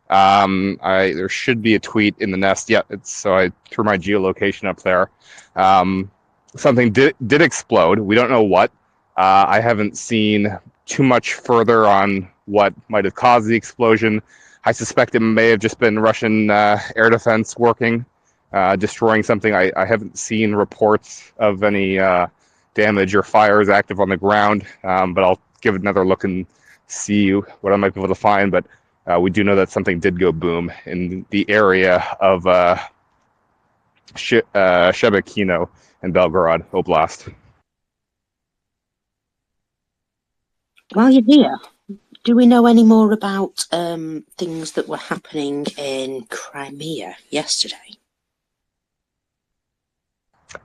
There should be a tweet in the nest. Yeah, so I threw my geolocation up there. Something did explode. We don't know what. I haven't seen too much further on what might have caused the explosion. I suspect it may have just been Russian air defense working, destroying something. I haven't seen reports of any damage or fires active on the ground, but I'll give it another look and see what I might be able to find. But we do know that something did go boom in the area of Shebekino in Belgorod Oblast. While you're here, do we know any more about things that were happening in Crimea yesterday?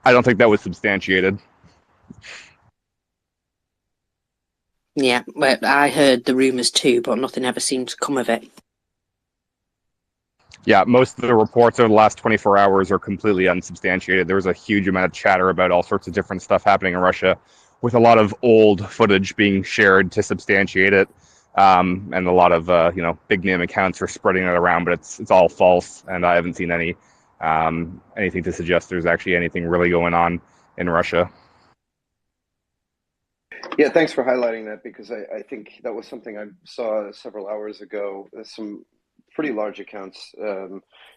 I don't think that was substantiated. Yeah, well, I heard the rumours too, but nothing ever seemed to come of it. Yeah, most of the reports over the last 24 hours are completely unsubstantiated. There was a huge amount of chatter about all sorts of different stuff happening in Russia, with a lot of old footage being shared to substantiate it, and a lot of big name accounts are spreading it around, but it's all false, and I haven't seen anything to suggest there's actually anything really going on in Russia. Yeah, thanks for highlighting that, because I think that was something I saw several hours ago. Some pretty large accounts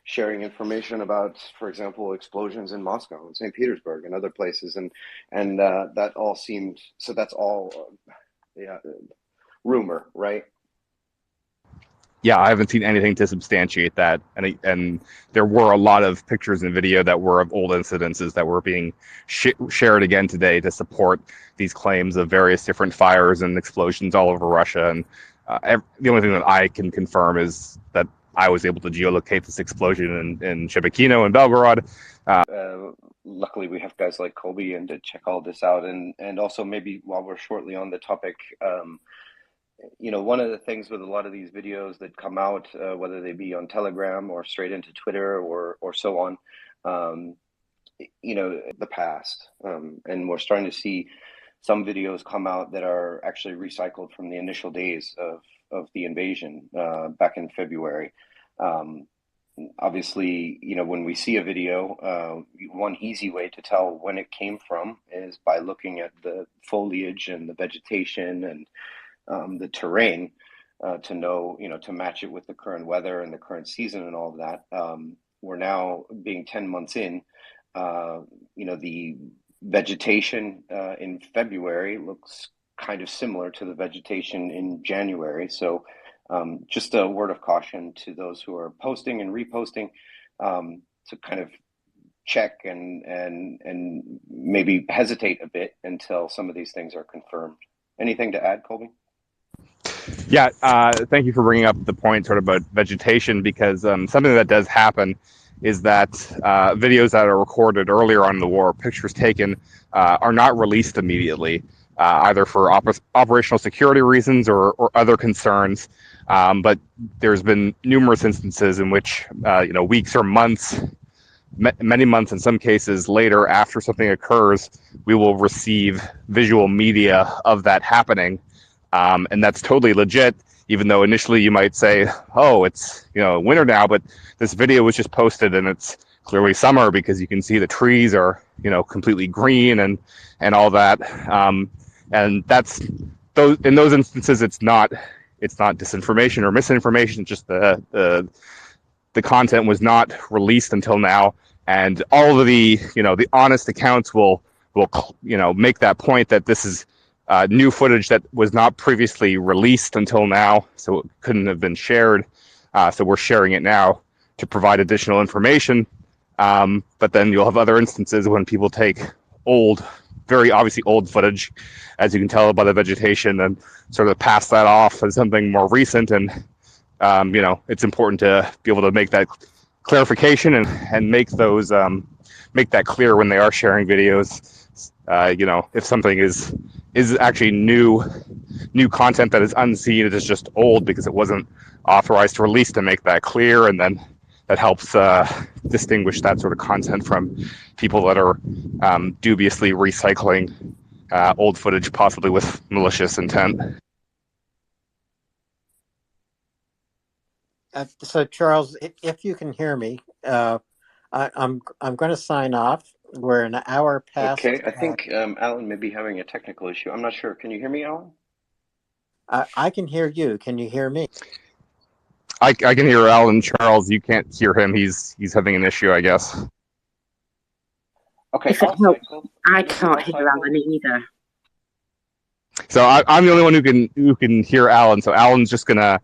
sharing information about, for example, explosions in Moscow and St. Petersburg and other places, and that all seemed, so that's all rumor, right? Yeah, I haven't seen anything to substantiate that, and there were a lot of pictures and video that were of old incidences that were being shared again today to support these claims of various different fires and explosions all over Russia. And the only thing that I can confirm is that I was able to geolocate this explosion in Shebekino and Belgorod. Luckily, we have guys like Colby and to check all this out, and also maybe while we're shortly on the topic. One of the things with a lot of these videos that come out, whether they be on Telegram or straight into Twitter or so on, the past. And we're starting to see some videos come out that are actually recycled from the initial days of the invasion back in February. Obviously, when we see a video, one easy way to tell when it came from is by looking at the foliage and the vegetation and the terrain to know, to match it with the current weather and the current season and all of that. We're now being 10 months in, the vegetation in February looks kind of similar to the vegetation in January. So just a word of caution to those who are posting and reposting to kind of check and maybe hesitate a bit until some of these things are confirmed. Anything to add, Colby? Yeah, thank you for bringing up the point sort of about vegetation, because something that does happen is that videos that are recorded earlier on in the war, pictures taken, are not released immediately, either for operational security reasons or other concerns. But there's been numerous instances in which, weeks or months, many months in some cases later after something occurs, we will receive visual media of that happening. And that's totally legit. even though initially you might say, oh, it's, winter now, but this video was just posted and it's clearly summer because you can see the trees are, completely green and all that. And that's in those instances, it's not disinformation or misinformation. Just the content was not released until now, and all of the the honest accounts will make that point that this is new footage that was not previously released until now, so it couldn't have been shared. So we're sharing it now to provide additional information. But then you'll have other instances when people take old, very obviously old footage, as you can tell by the vegetation, and sort of pass that off as something more recent. And it's important to be able to make that clarification and make those make that clear when they are sharing videos. If something is actually new content that is unseen, it is just old because it wasn't authorized to release, to make that clear, and then that helps distinguish that sort of content from people that are dubiously recycling old footage, possibly with malicious intent. So Charles, if you can hear me, I'm going to sign off. We're an hour past. Okay, I think Alan may be having a technical issue. I'm not sure. Can you hear me, Alan? I can hear you. Can you hear me? I can hear Alan. Charles, you can't hear him. He's having an issue, I guess. Okay, If it helps, I can't hear Alan either. So I'm the only one who can hear Alan. So Alan's just gonna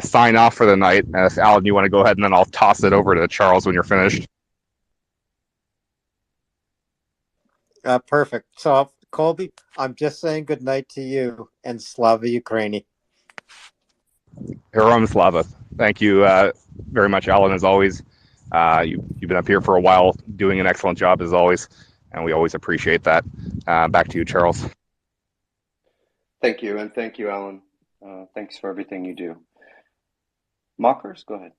sign off for the night. If Alan, you want to go ahead, and then I'll toss it over to Charles when you're finished. Perfect. So Colby, I'm just saying good night to you, and Slava Ukraini. Heroam Slava. Thank you very much, Alan, as always. You've been up here for a while, doing an excellent job as always, and we always appreciate that. Back to you, Charles. Thank you, and thank you, Alan. Thanks for everything you do. Mockers, go ahead.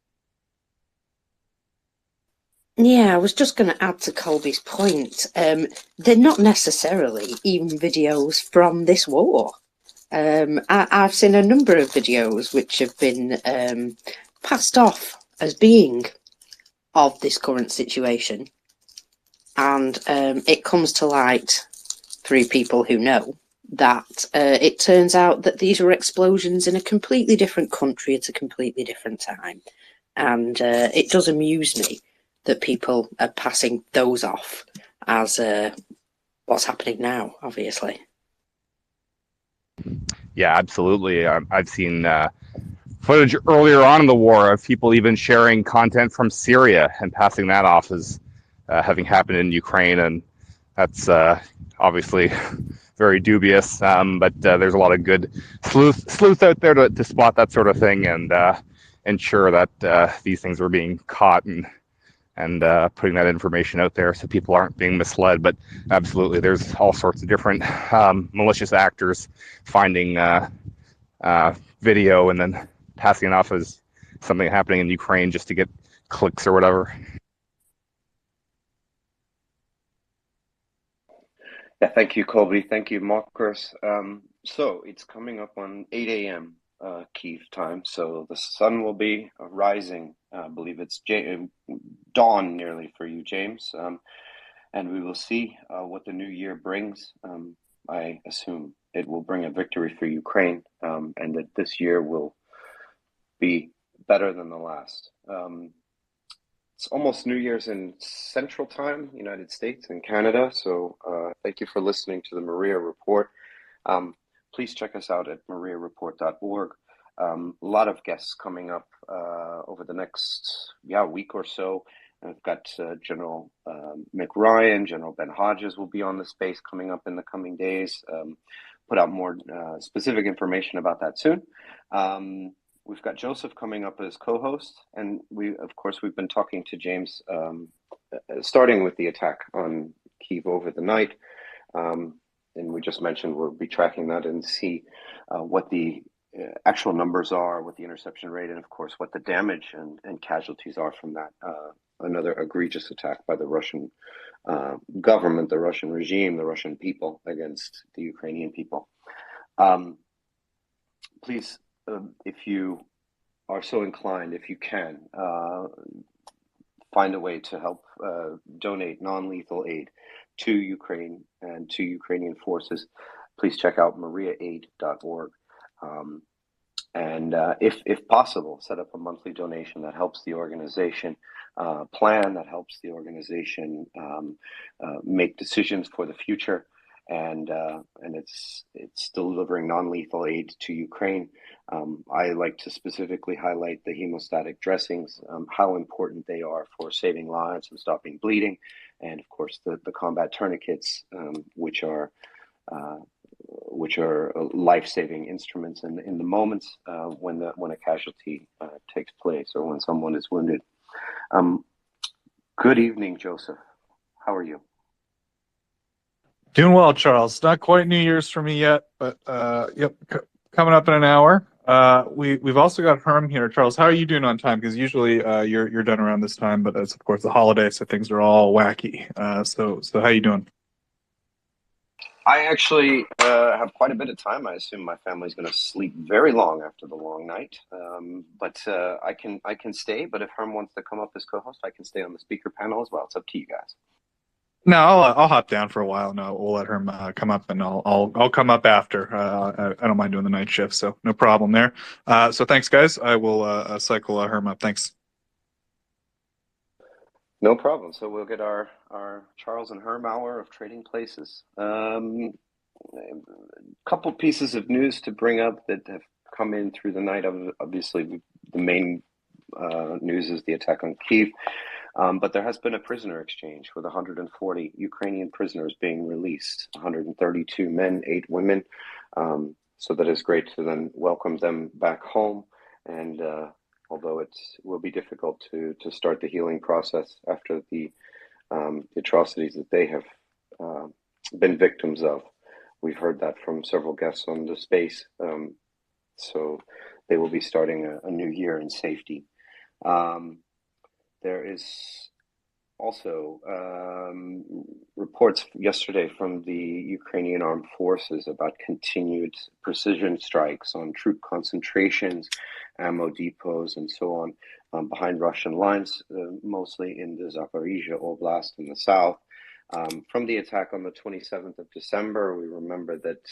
Yeah, I was just going to add to Colby's point. They're not necessarily even videos from this war. I've seen a number of videos which have been passed off as being of this current situation, and it comes to light through people who know that it turns out that these were explosions in a completely different country at a completely different time. And it does amuse me that people are passing those off as what's happening now, obviously. Yeah, absolutely. I've seen footage earlier on in the war of people even sharing content from Syria and passing that off as having happened in Ukraine. And that's obviously very dubious, but there's a lot of good sleuths out there to spot that sort of thing and ensure that these things were being caught and putting that information out there so people aren't being misled. But absolutely, there's all sorts of different malicious actors finding video and then passing it off as something happening in Ukraine just to get clicks or whatever. Yeah, thank you, Colby. Thank you, Marcus. So it's coming up on 8 a.m. Kyiv time, so the sun will be rising. I believe it's dawn nearly for you, James. And we will see what the new year brings. I assume it will bring a victory for Ukraine, and that this year will be better than the last. It's almost New Year's in Central Time, United States and Canada. So thank you for listening to the Maria Report. Please check us out at mariareport.org. A lot of guests coming up over the next week or so. I've got General Mick Ryan, General Ben Hodges will be on the space coming up in the coming days. Put out more specific information about that soon. We've got Joseph coming up as co-host, and we've been talking to James, starting with the attack on Kyiv over the night, and we just mentioned we'll be tracking that and see what the actual numbers are, what the interception rate, and of course what the damage and casualties are from that. Another egregious attack by the Russian government, the Russian regime, the Russian people against the Ukrainian people. Please if you are so inclined, if you can, find a way to help donate non-lethal aid to Ukraine and to Ukrainian forces, please check out mariaaid.org. And if possible, set up a monthly donation that helps the organization plan, that helps the organization make decisions for the future, and it's delivering non-lethal aid to Ukraine. I like to specifically highlight the hemostatic dressings, how important they are for saving lives and stopping bleeding, and of course the combat tourniquets, which are life-saving instruments in the moments when a casualty takes place or when someone is wounded. Good evening, Joseph. How are you? Doing well, Charles. Not quite New Year's for me yet, but yep, coming up in an hour. We've also got Herm here. Charles, how are you doing on time? Because usually you're done around this time, but it's of course the holiday, so things are all wacky. So how you doing? I actually have quite a bit of time. I assume my family's going to sleep very long after the long night. But I can stay. But if Herm wants to come up as co-host, I can stay on the speaker panel as well. It's up to you guys. No, I'll hop down for a while. No, we'll let Herm come up, and I'll come up after. I don't mind doing the night shift, so no problem there. So thanks, guys. I will cycle Herm up. Thanks. No problem. So we'll get our Charles and Herm hour of trading places. A couple pieces of news to bring up that have come in through the night. Obviously, the main news is the attack on Kyiv. But there has been a prisoner exchange with 140 Ukrainian prisoners being released, 132 men, 8 women. So that is great to then welcome them back home. And although it will be difficult to start the healing process after the atrocities that they have been victims of. We've heard that from several guests on the space. So they will be starting a new year in safety. There is also reports yesterday from the Ukrainian armed forces about continued precision strikes on troop concentrations, ammo depots, and so on behind Russian lines, mostly in the Zaporizhia Oblast in the south. From the attack on the 27th of December, we remember that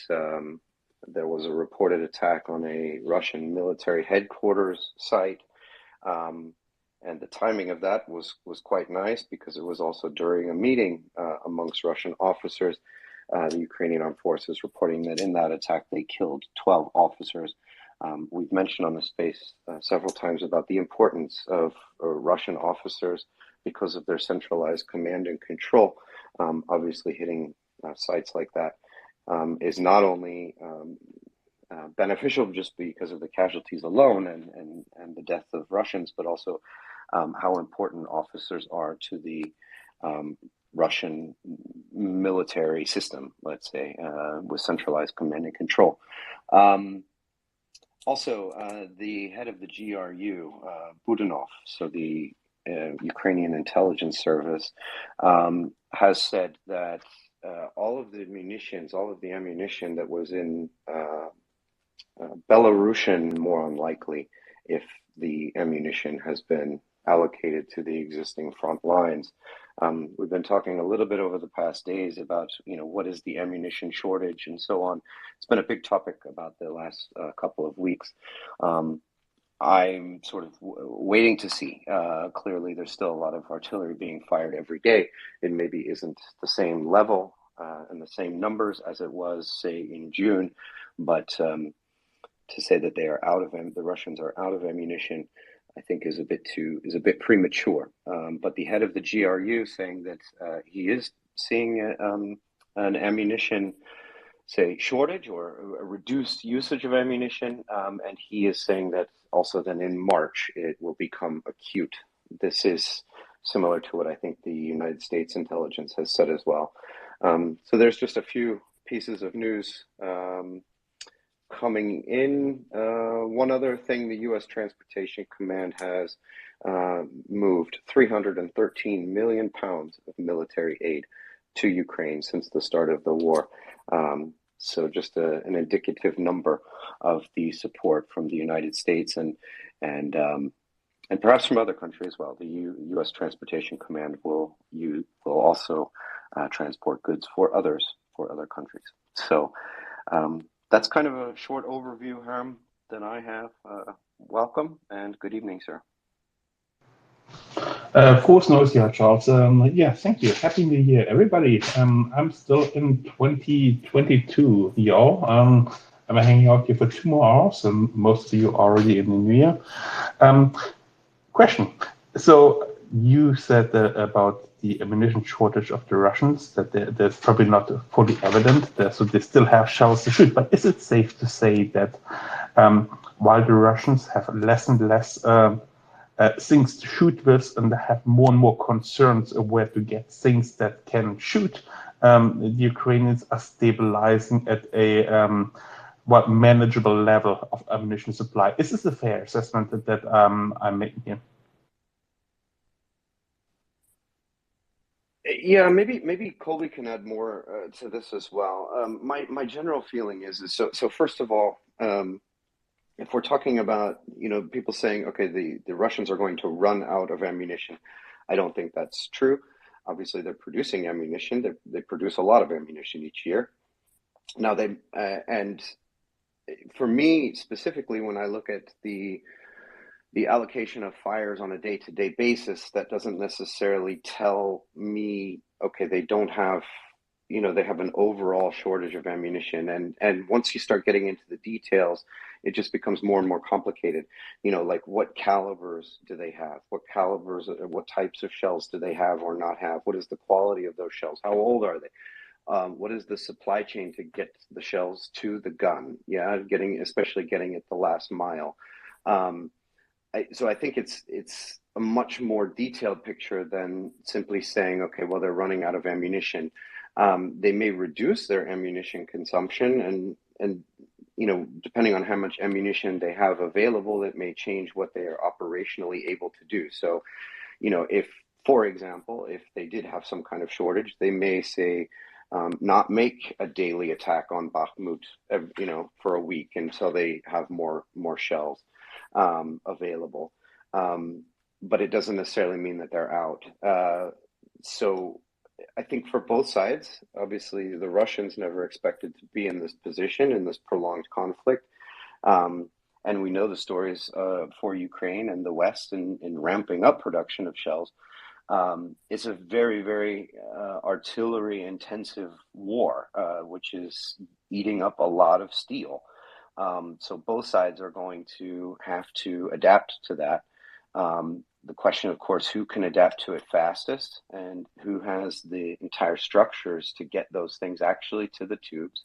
there was a reported attack on a Russian military headquarters site. And the timing of that was quite nice because it was also during a meeting amongst Russian officers. The Ukrainian armed forces reporting that in that attack they killed 12 officers. We've mentioned on the space several times about the importance of Russian officers because of their centralized command and control. Obviously, hitting sites like that is not only beneficial just because of the casualties alone and the death of Russians, but also how important officers are to the Russian military system, let's say, with centralized command and control. Also, the head of the GRU, Budanov, so the Ukrainian intelligence service, has said that all of the ammunition that was in Belarusian, more unlikely if the ammunition has been allocated to the existing front lines. We've been talking a little bit over the past days about, what is the ammunition shortage and so on. It's been a big topic about the last couple of weeks. I'm sort of waiting to see. Clearly, there's still a lot of artillery being fired every day. It maybe isn't the same level and the same numbers as it was, say, in June, but to say that the Russians are out of ammunition, I think is a bit premature. But the head of the GRU saying that he is seeing an ammunition, say, shortage or a reduced usage of ammunition, and he is saying that also then in March it will become acute. This is similar to what I think the United States intelligence has said as well. So there's just a few pieces of news coming in. One other thing, the U.S. Transportation Command has moved 313 million pounds of military aid to Ukraine since the start of the war. So just an indicative number of the support from the United States and perhaps from other countries as well. The U.S. Transportation Command will also transport goods for other countries. So that's kind of a short overview, Harm, that I have. Welcome and good evening, sir. Of course, no, yeah, Charles. Yeah, thank you. Happy New Year, everybody. I'm still in 2022, y'all. I'm hanging out here for 2 more hours, and most of you are already in the New Year. Question. So you said about the ammunition shortage of the Russians, that that's probably not fully evident, so they still have shells to shoot. But is it safe to say that while the Russians have less and less things to shoot with, and they have more and more concerns of where to get things that can shoot, the Ukrainians are stabilizing at a manageable level of ammunition supply? Is this a fair assessment that I'm making here? Yeah, maybe Colby can add more to this as well. My general feeling is so. First of all, if we're talking about people saying, okay, the Russians are going to run out of ammunition, I don't think that's true. Obviously, they're producing ammunition. They produce a lot of ammunition each year. Now and for me specifically, when I look at the allocation of fires on a day-to-day basis, that doesn't necessarily tell me, okay, they don't have, they have an overall shortage of ammunition. And once you start getting into the details, it just becomes more and more complicated. Like what calibers do they have? What types of shells do they have or not have? What is the quality of those shells? How old are they? What is the supply chain to get the shells to the gun? Yeah, especially getting it the last mile. So I think it's a much more detailed picture than simply saying, okay, well, they're running out of ammunition. They may reduce their ammunition consumption, and depending on how much ammunition they have available, it may change what they are operationally able to do. So, if, for example, if they did have some kind of shortage, they may say not make a daily attack on Bakhmut, for a week until they have more shells available. But it doesn't necessarily mean that they're out. So I think for both sides, obviously the Russians never expected to be in this position, in this prolonged conflict. And we know the stories for Ukraine and the West in ramping up production of shells. It's a very, very artillery intensive war, which is eating up a lot of steel. So both sides are going to have to adapt to that. The question, of course, who can adapt to it fastest and who has the entire structures to get those things actually to the tubes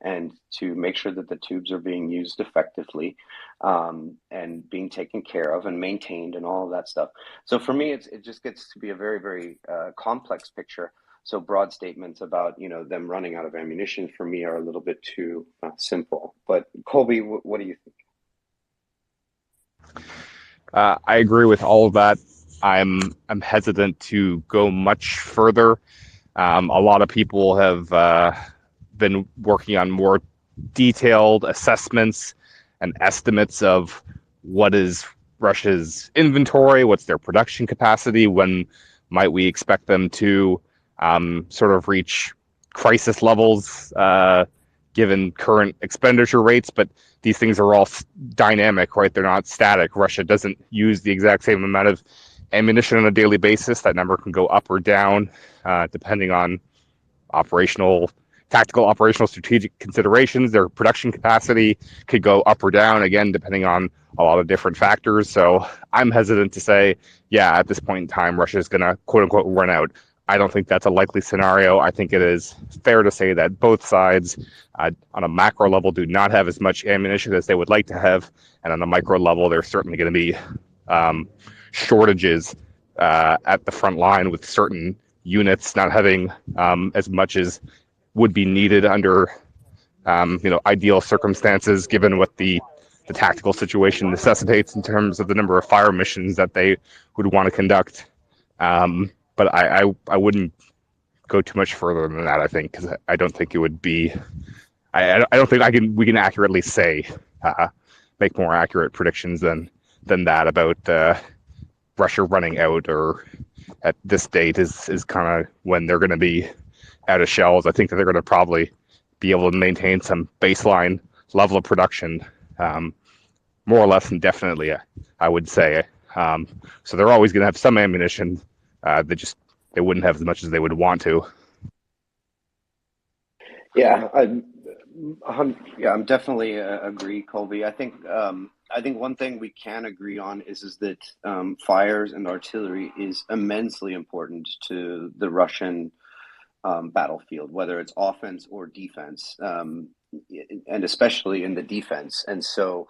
and to make sure that the tubes are being used effectively and being taken care of and maintained and all of that stuff. So for me, it just gets to be a very, very complex picture. So broad statements about, them running out of ammunition for me are a little bit too simple. But Colby, what do you think? I agree with all of that. I'm hesitant to go much further. A lot of people have been working on more detailed assessments and estimates of what is Russia's inventory, what's their production capacity, when might we expect them to sort of reach crisis levels given current expenditure rates. But these things are all dynamic, right? They're not static. Russia doesn't use the exact same amount of ammunition on a daily basis. That number can go up or down depending on tactical operational strategic considerations. Their production capacity could go up or down, again, depending on a lot of different factors. So I'm hesitant to say, yeah, at this point in time, Russia is going to quote unquote run out. I don't think that's a likely scenario. I think it is fair to say that both sides on a macro level do not have as much ammunition as they would like to have. And on a micro level, there's certainly going to be shortages at the front line, with certain units not having as much as would be needed under ideal circumstances, given what the tactical situation necessitates in terms of the number of fire missions that they would want to conduct. But I wouldn't go too much further than that, I think, because I don't think it would be I don't think we can accurately say make more accurate predictions than that about Russia running out, or at this date is kind of when they're going to be out of shells. I think that they're going to probably be able to maintain some baseline level of production, more or less indefinitely, I would say. So they're always going to have some ammunition. They wouldn't have as much as they would want to. Yeah, I'm definitely agree, Colby. I think one thing we can agree on is that fires and artillery is immensely important to the Russian battlefield, whether it's offense or defense, and especially in the defense. And so,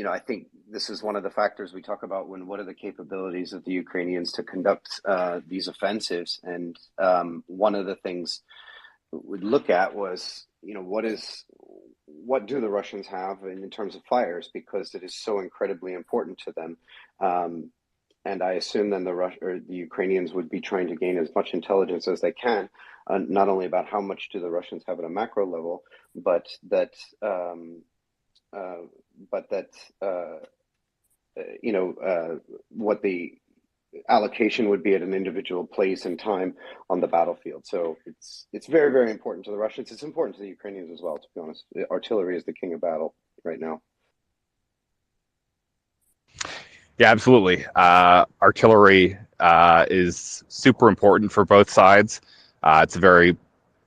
I think this is one of the factors we talk about when what are the capabilities of the Ukrainians to conduct these offensives. And one of the things we'd look at was, what do the Russians have in terms of fires, because it is so incredibly important to them. And I assume then the Ukrainians would be trying to gain as much intelligence as they can, not only about how much do the Russians have at a macro level, but that what the allocation would be at an individual place and time on the battlefield. So it's very, very important to the Russians. It's important to the Ukrainians as well, to be honest. Artillery is the king of battle right now. Yeah, absolutely. Artillery is super important for both sides. It's a very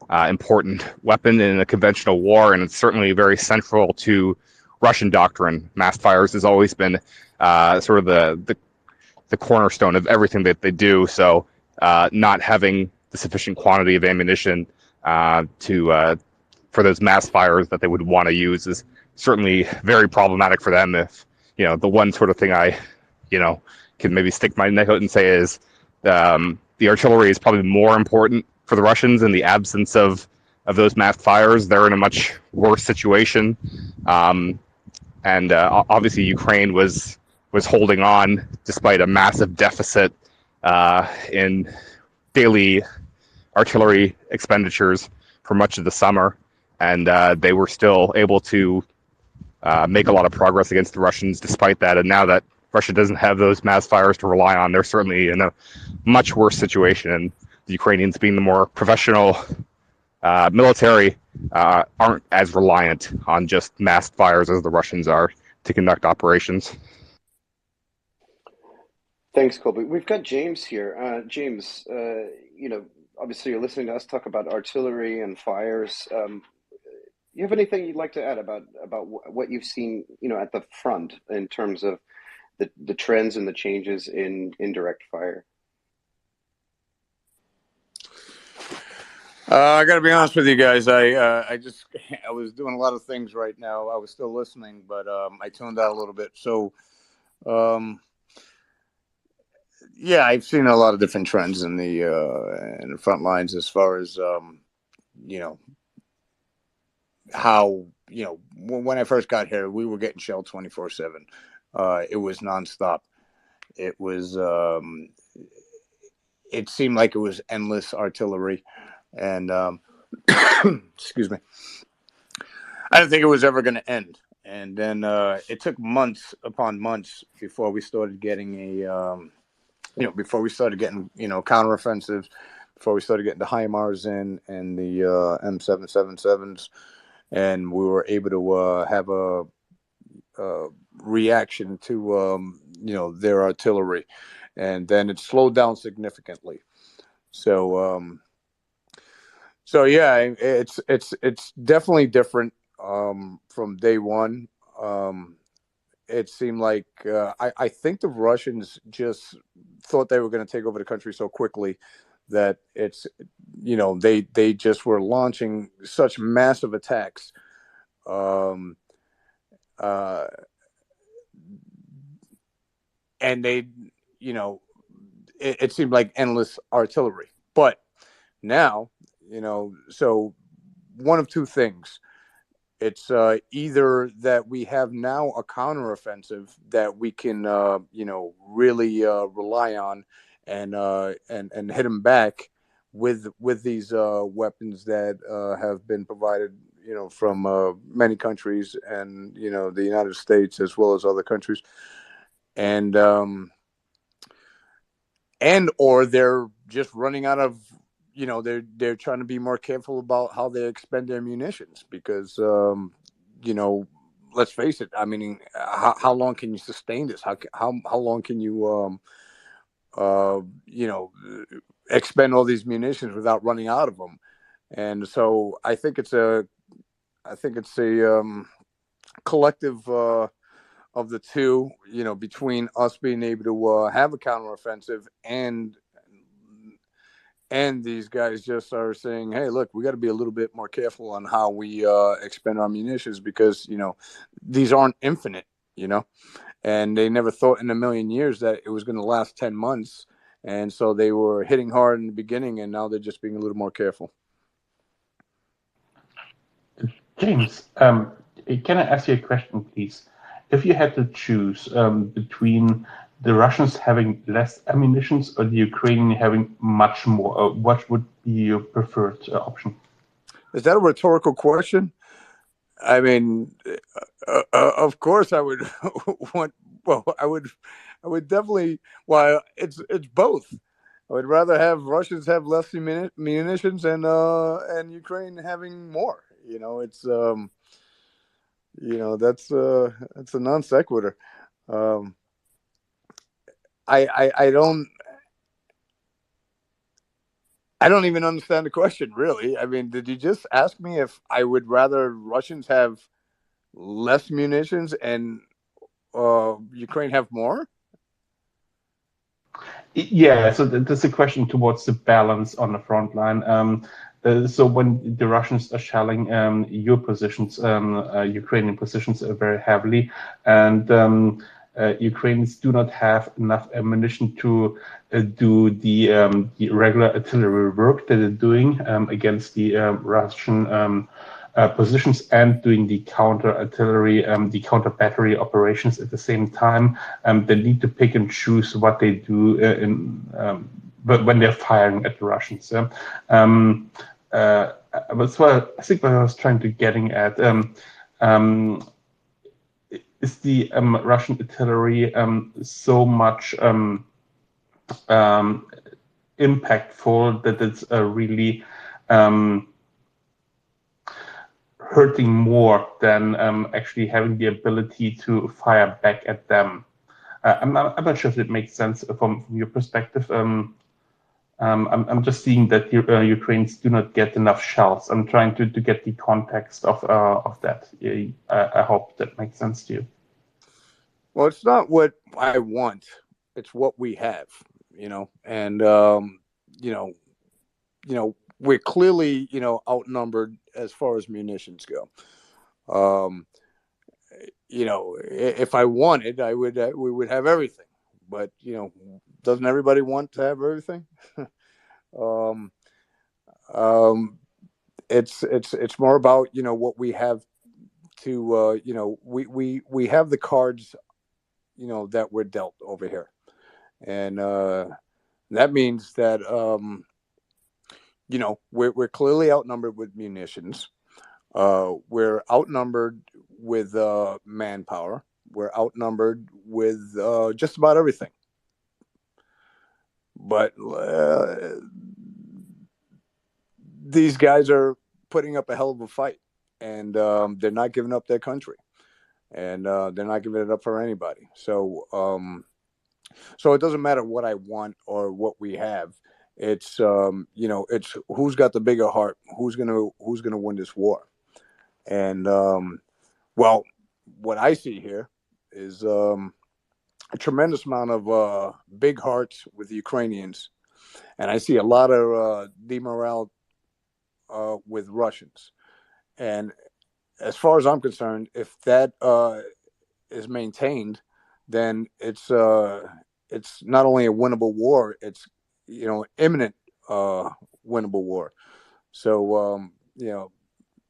important weapon in a conventional war, and it's certainly very central to Russian doctrine. Mass fires has always been sort of the cornerstone of everything that they do. So not having the sufficient quantity of ammunition for those mass fires that they would want to use is certainly very problematic for them. If the one sort of thing I can maybe stick my neck out and say is the artillery is probably more important for the Russians in the absence of those mass fires. They're in a much worse situation, and obviously Ukraine was holding on despite a massive deficit in daily artillery expenditures for much of the summer, and they were still able to make a lot of progress against the Russians despite that. And now that Russia doesn't have those mass fires to rely on, they're certainly in a much worse situation. And the Ukrainians, being the more professional military, aren't as reliant on just mass fires as the Russians are to conduct operations. Thanks, Colby. We've got James here. James, obviously you're listening to us talk about artillery and fires. You have anything you'd like to add about what you've seen, at the front in terms of the trends and the changes in indirect fire? I got to be honest with you guys. I was doing a lot of things right now. I was still listening, but I tuned out a little bit. So, yeah, I've seen a lot of different trends in the front lines as far as how when I first got here, we were getting shelled 24/7. It was nonstop. It was. It seemed like it was endless artillery, and excuse me. I didn't think it was ever going to end, and then it took months upon months before we started getting before we started getting counteroffensives, before we started getting the HIMARS in and the M777s, and we were able to have a reaction to their artillery, and then it slowed down significantly. So yeah, it's definitely different from day one. It seemed like I think the Russians just thought they were going to take over the country so quickly that they just were launching such massive attacks. And they, it seemed like endless artillery. But now, so one of two things. It's either that we have now a counteroffensive that we can, really rely on and hit them back with these weapons that have been provided, from many countries, and the United States as well as other countries, and or they're just running out of, they're trying to be more careful about how they expend their munitions because let's face it. I mean, how long can you sustain this? How long can you expend all these munitions without running out of them? And so I think it's a collective of the two, between us being able to have a counteroffensive and these guys just are saying, hey, look, we got to be a little bit more careful on how we expend our munitions because, these aren't infinite, and they never thought in a million years that it was going to last 10 months. And so they were hitting hard in the beginning, and now they're just being a little more careful. James, can I ask you a question, please? If you had to choose between the Russians having less ammunition or the Ukrainians having much more, what would be your preferred option? Is that a rhetorical question? I mean, of course I would want. Well, I would definitely. Well, it's both. I would rather have Russians have less munitions and Ukraine having more. It's that's a non sequitur. I don't even understand the question, really. I mean, did you just ask me if I would rather Russians have less munitions and Ukraine have more? Yeah, so that's a question towards the balance on the front line. So when the Russians are shelling your positions, Ukrainian positions very heavily, and Ukrainians do not have enough ammunition to do the regular artillery work that they're doing against the Russian positions and doing the counter artillery, the counter battery operations at the same time. They need to pick and choose what they do when they're firing at the Russians. That's what I think what I was trying to getting at. Is the Russian artillery so much impactful that it's really hurting more than actually having the ability to fire back at them? I'm not sure if it makes sense from your perspective. I'm just seeing that Ukrainians do not get enough shells. I'm trying to get the context of that. I hope that makes sense to you. Well, it's not what I want; it's what we have. And we're clearly outnumbered as far as munitions go. If I wanted, we would have everything. But doesn't everybody want to have everything? It's more about what we have to we have the cards that we're dealt over here, and that means that we're clearly outnumbered with munitions. We're outnumbered with manpower. We're outnumbered with just about everything. But these guys are putting up a hell of a fight, and they're not giving up their country, and they're not giving it up for anybody. So it doesn't matter what I want or what we have. It's it's who's got the bigger heart, who's gonna win this war. And well, what I see here is a tremendous amount of big hearts with the Ukrainians, and I see a lot of demorale with Russians. And as far as I'm concerned, if that is maintained, then it's not only a winnable war; it's imminent winnable war. So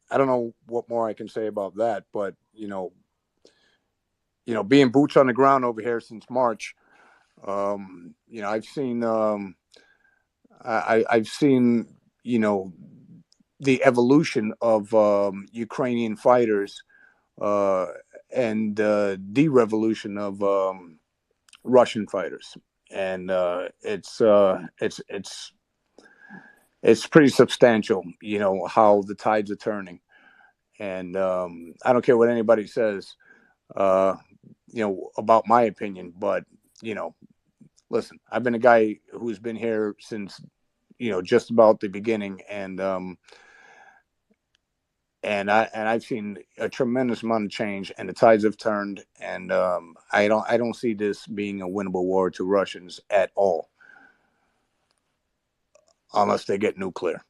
I don't know what more I can say about that, but being boots on the ground over here since March, I've seen I've seen the evolution of Ukrainian fighters and de-revolution of Russian fighters, and it's pretty substantial, you know, how the tides are turning. And I don't care what anybody says, you know, about my opinion, but you know, listen, I've been a guy who's been here since, you know, just about the beginning, and I've seen a tremendous amount of change, and the tides have turned, and I don't see this being a winnable war to Russians at all, unless they get nuclear.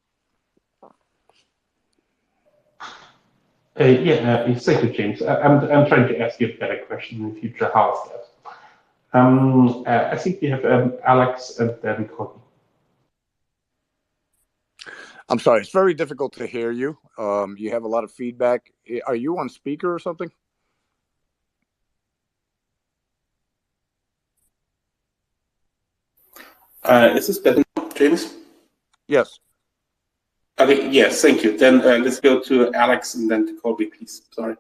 Thank you, James. I'm trying to ask you a better question in the future. How's that? I think we have Alex and then Courtney. I'm sorry, it's very difficult to hear you. You have a lot of feedback. Are you on speaker or something? Is this better now, James? Yes. Okay, yes, thank you. Then let's go to Alex and then to Colby, please. Sorry.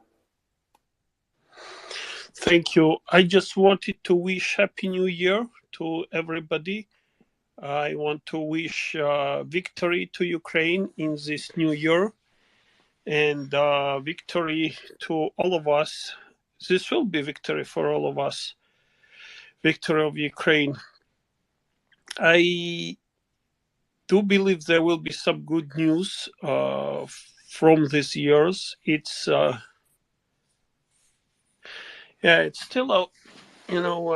Thank you. I just wanted to wish Happy New Year to everybody. I want to wish victory to Ukraine in this new year, and victory to all of us. This will be victory for all of us. Victory of Ukraine. I do believe there will be some good news from these years. It's it's still a, you know,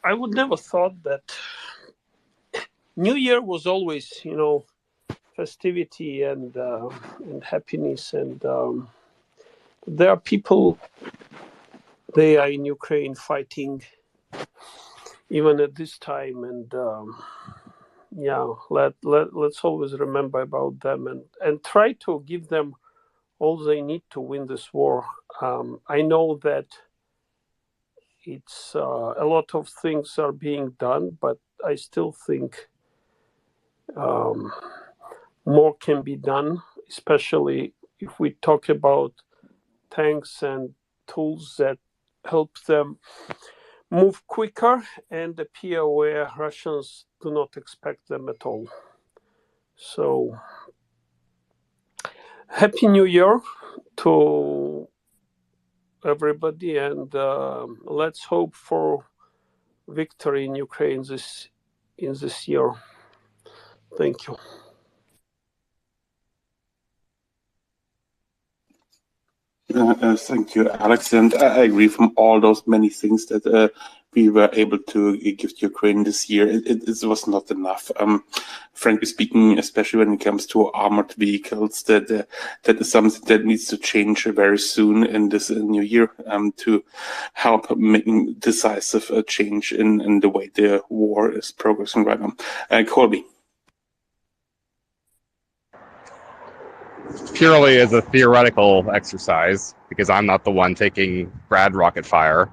I would never thought that New Year was always, you know, festivity and happiness, and there are people, they are in Ukraine fighting even at this time, and let's always remember about them and try to give them all they need to win this war. I know that it's a lot of things are being done, but I still think more can be done, especially if we talk about tanks and tools that help them move quicker and appear where Russians do not expect them at all. So, Happy New Year to everybody, and let's hope for victory in Ukraine in this year. Thank you. Thank you, Alex. And I agree from all those many things that we were able to give to Ukraine this year. It was not enough. Frankly speaking, especially when it comes to armored vehicles, that is something that needs to change very soon in this new year to help making decisive change in the way the war is progressing right now. Colby. Purely as a theoretical exercise, because I'm not the one taking grad rocket fire,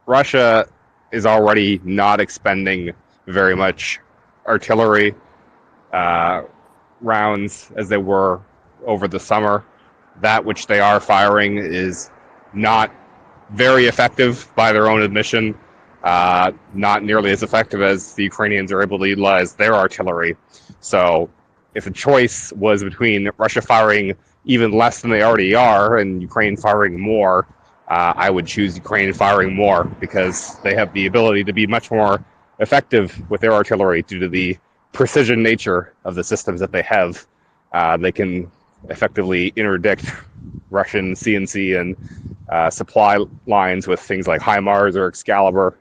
Russia is already not expending very much artillery rounds as they were over the summer. That which they are firing is not very effective by their own admission, not nearly as effective as the Ukrainians are able to utilize their artillery. So if a choice was between Russia firing even less than they already are and Ukraine firing more, I would choose Ukraine firing more, because they have the ability to be much more effective with their artillery due to the precision nature of the systems that they have. They can effectively interdict Russian CNC and supply lines with things like HIMARS or Excalibur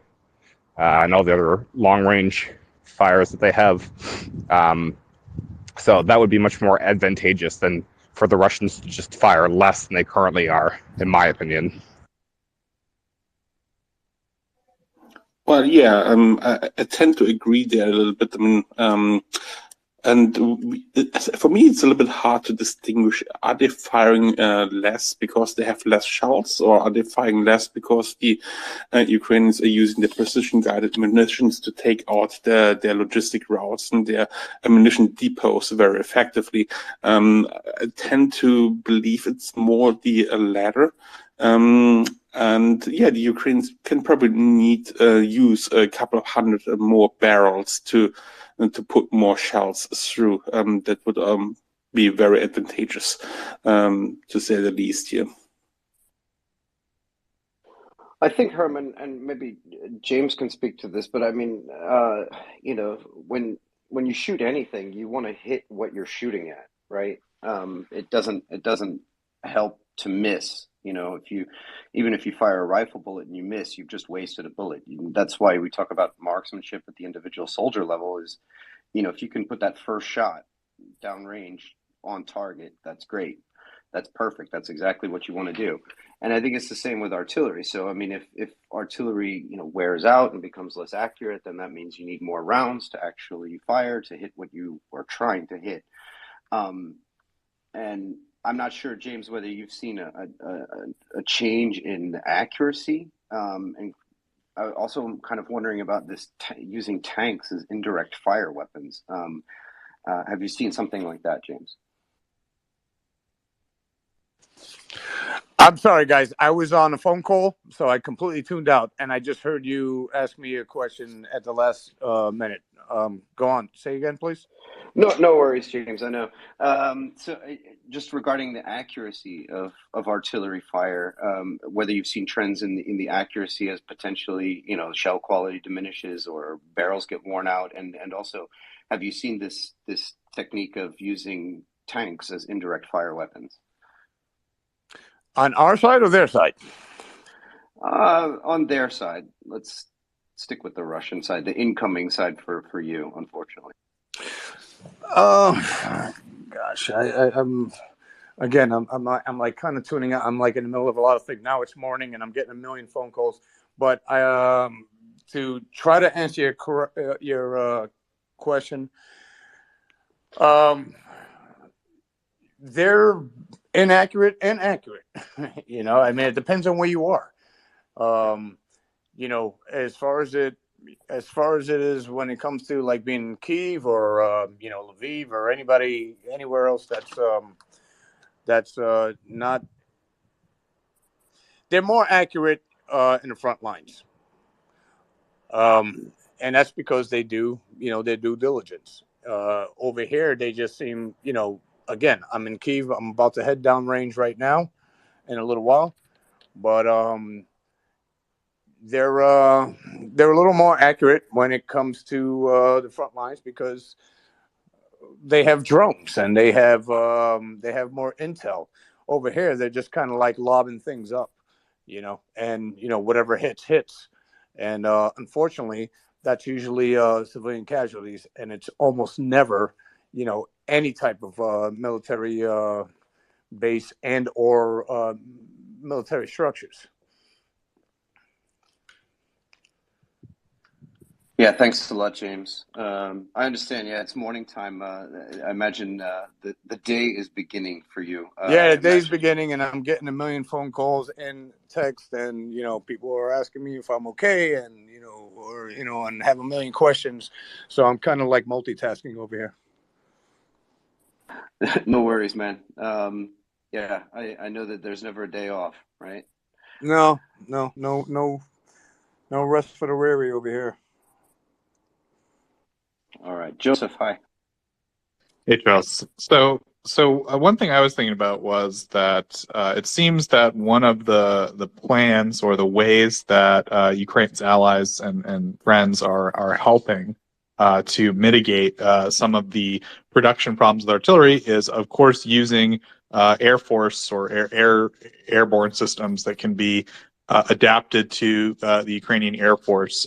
and all the other long-range fires that they have. So that would be much more advantageous than for the Russians to just fire less than they currently are, in my opinion. Well, yeah, I tend to agree there a little bit. I mean, And for me, it's a little bit hard to distinguish. Are they firing less because they have less shells, or are they firing less because the Ukrainians are using the precision-guided munitions to take out their logistic routes and their ammunition depots very effectively? I tend to believe it's more the latter. And yeah, the Ukrainians can probably use a couple of hundred more barrels to put more shells through. That would be very advantageous, to say the least here. I think Herman, and maybe James can speak to this, but I mean, you know, when you shoot anything, you want to hit what you're shooting at, right? It doesn't help to miss. You know, even if you fire a rifle bullet and you miss, you've just wasted a bullet. That's why we talk about marksmanship at the individual soldier level. Is, you know, if you can put that first shot downrange on target, that's great. That's perfect. That's exactly what you want to do. And I think it's the same with artillery. So, I mean, if artillery, you know, wears out and becomes less accurate, then that means you need more rounds to actually fire to hit what you are trying to hit. And I'm not sure, James, whether you've seen a change in accuracy. And I also am kind of wondering about this using tanks as indirect fire weapons. Have you seen something like that, James? I'm sorry, guys. I was on a phone call, so I completely tuned out, and I just heard you ask me a question at the last minute. Go on. Say again, please. No worries, James. I know. So, just regarding the accuracy of artillery fire, whether you've seen trends in the accuracy as potentially, you know, shell quality diminishes or barrels get worn out, and also, have you seen this technique of using tanks as indirect fire weapons? On our side or their side? On their side. Let's stick with the Russian side, the incoming side for you, unfortunately. Gosh, I'm again. I'm like kind of tuning out. I'm like in the middle of a lot of things now. It's morning, and I'm getting a million phone calls. But to try to answer your question, they're inaccurate and accurate. You know, I mean, it depends on where you are. You know, as far as it is when it comes to like being in Kyiv or you know, Lviv or anywhere else that's not, they're more accurate in the front lines. And that's because they do, you know, their due diligence. Over here, they just seem, you know, again, I'm in Kyiv. I'm about to head downrange right now in a little while, but they're a little more accurate when it comes to the front lines because they have drones and they have more intel. Over here, they're just kind of like lobbing things up, you know, and you know whatever hits, and unfortunately, that's usually civilian casualties, and it's almost never, you know, any type of military base and or military structures. Yeah, thanks a lot, James. I understand. Yeah, it's morning time. I imagine the day is beginning for you. Yeah, the day's beginning, and I'm getting a million phone calls and text, and you know, people are asking me if I'm okay, and you know, or you know, and have a million questions. So I'm kind of like multitasking over here. No worries, man. Yeah, I know that there's never a day off, right? No rest for the weary over here. All right, Joseph, hi. Hey, Charles. So one thing I was thinking about was that it seems that one of the plans or the ways that Ukraine's allies and friends are helping to mitigate some of the production problems with artillery is, of course, using Air Force or airborne systems that can be adapted to the Ukrainian Air Force.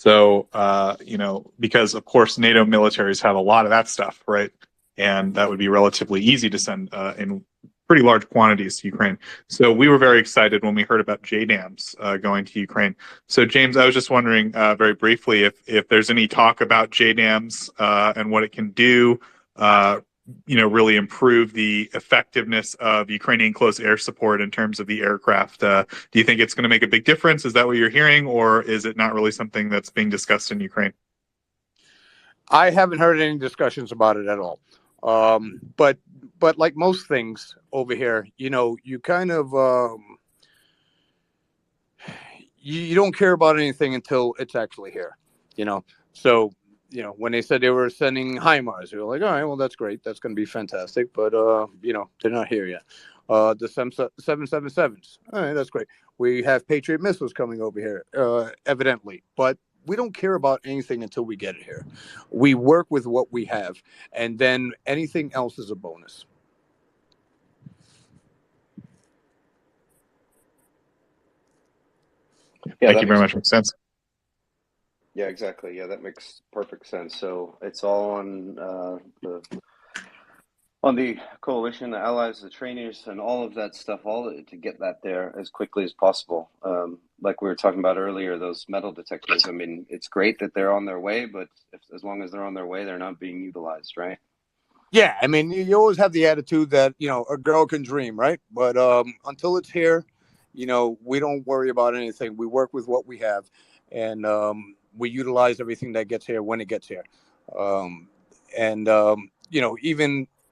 You know, because of course NATO militaries have a lot of that stuff, right? And that would be relatively easy to send in pretty large quantities to Ukraine. So we were very excited when we heard about JDAMs going to Ukraine. So James, I was just wondering very briefly if there's any talk about JDAMs and what it can do, really improve the effectiveness of Ukrainian close air support in terms of the aircraft. Do you think it's going to make a big difference? Is that what you're hearing, or is it not really something that's being discussed in Ukraine? I haven't heard any discussions about it at all. But like most things over here, you kind of you don't care about anything until it's actually here, So, when they said they were sending HIMARS, we were like, all right, well, that's great. That's going to be fantastic. But, they're not here yet. The 777s, all right, that's great. We have Patriot missiles coming over here, evidently. But we don't care about anything until we get it here. We work with what we have. And then anything else is a bonus. Yeah, Thank you very much. Makes sense. Yeah, exactly. Yeah, that makes perfect sense. So it's all on the coalition, the allies, the trainers, and all of that stuff, to get that there as quickly as possible. Like we were talking about earlier, those metal detectors. I mean, it's great that they're on their way, but as long as they're on their way, they're not being utilized, right? Yeah, I mean, you always have the attitude that, a girl can dream, right? But until it's here, we don't worry about anything. We work with what we have, and we utilize everything that gets here when it gets here.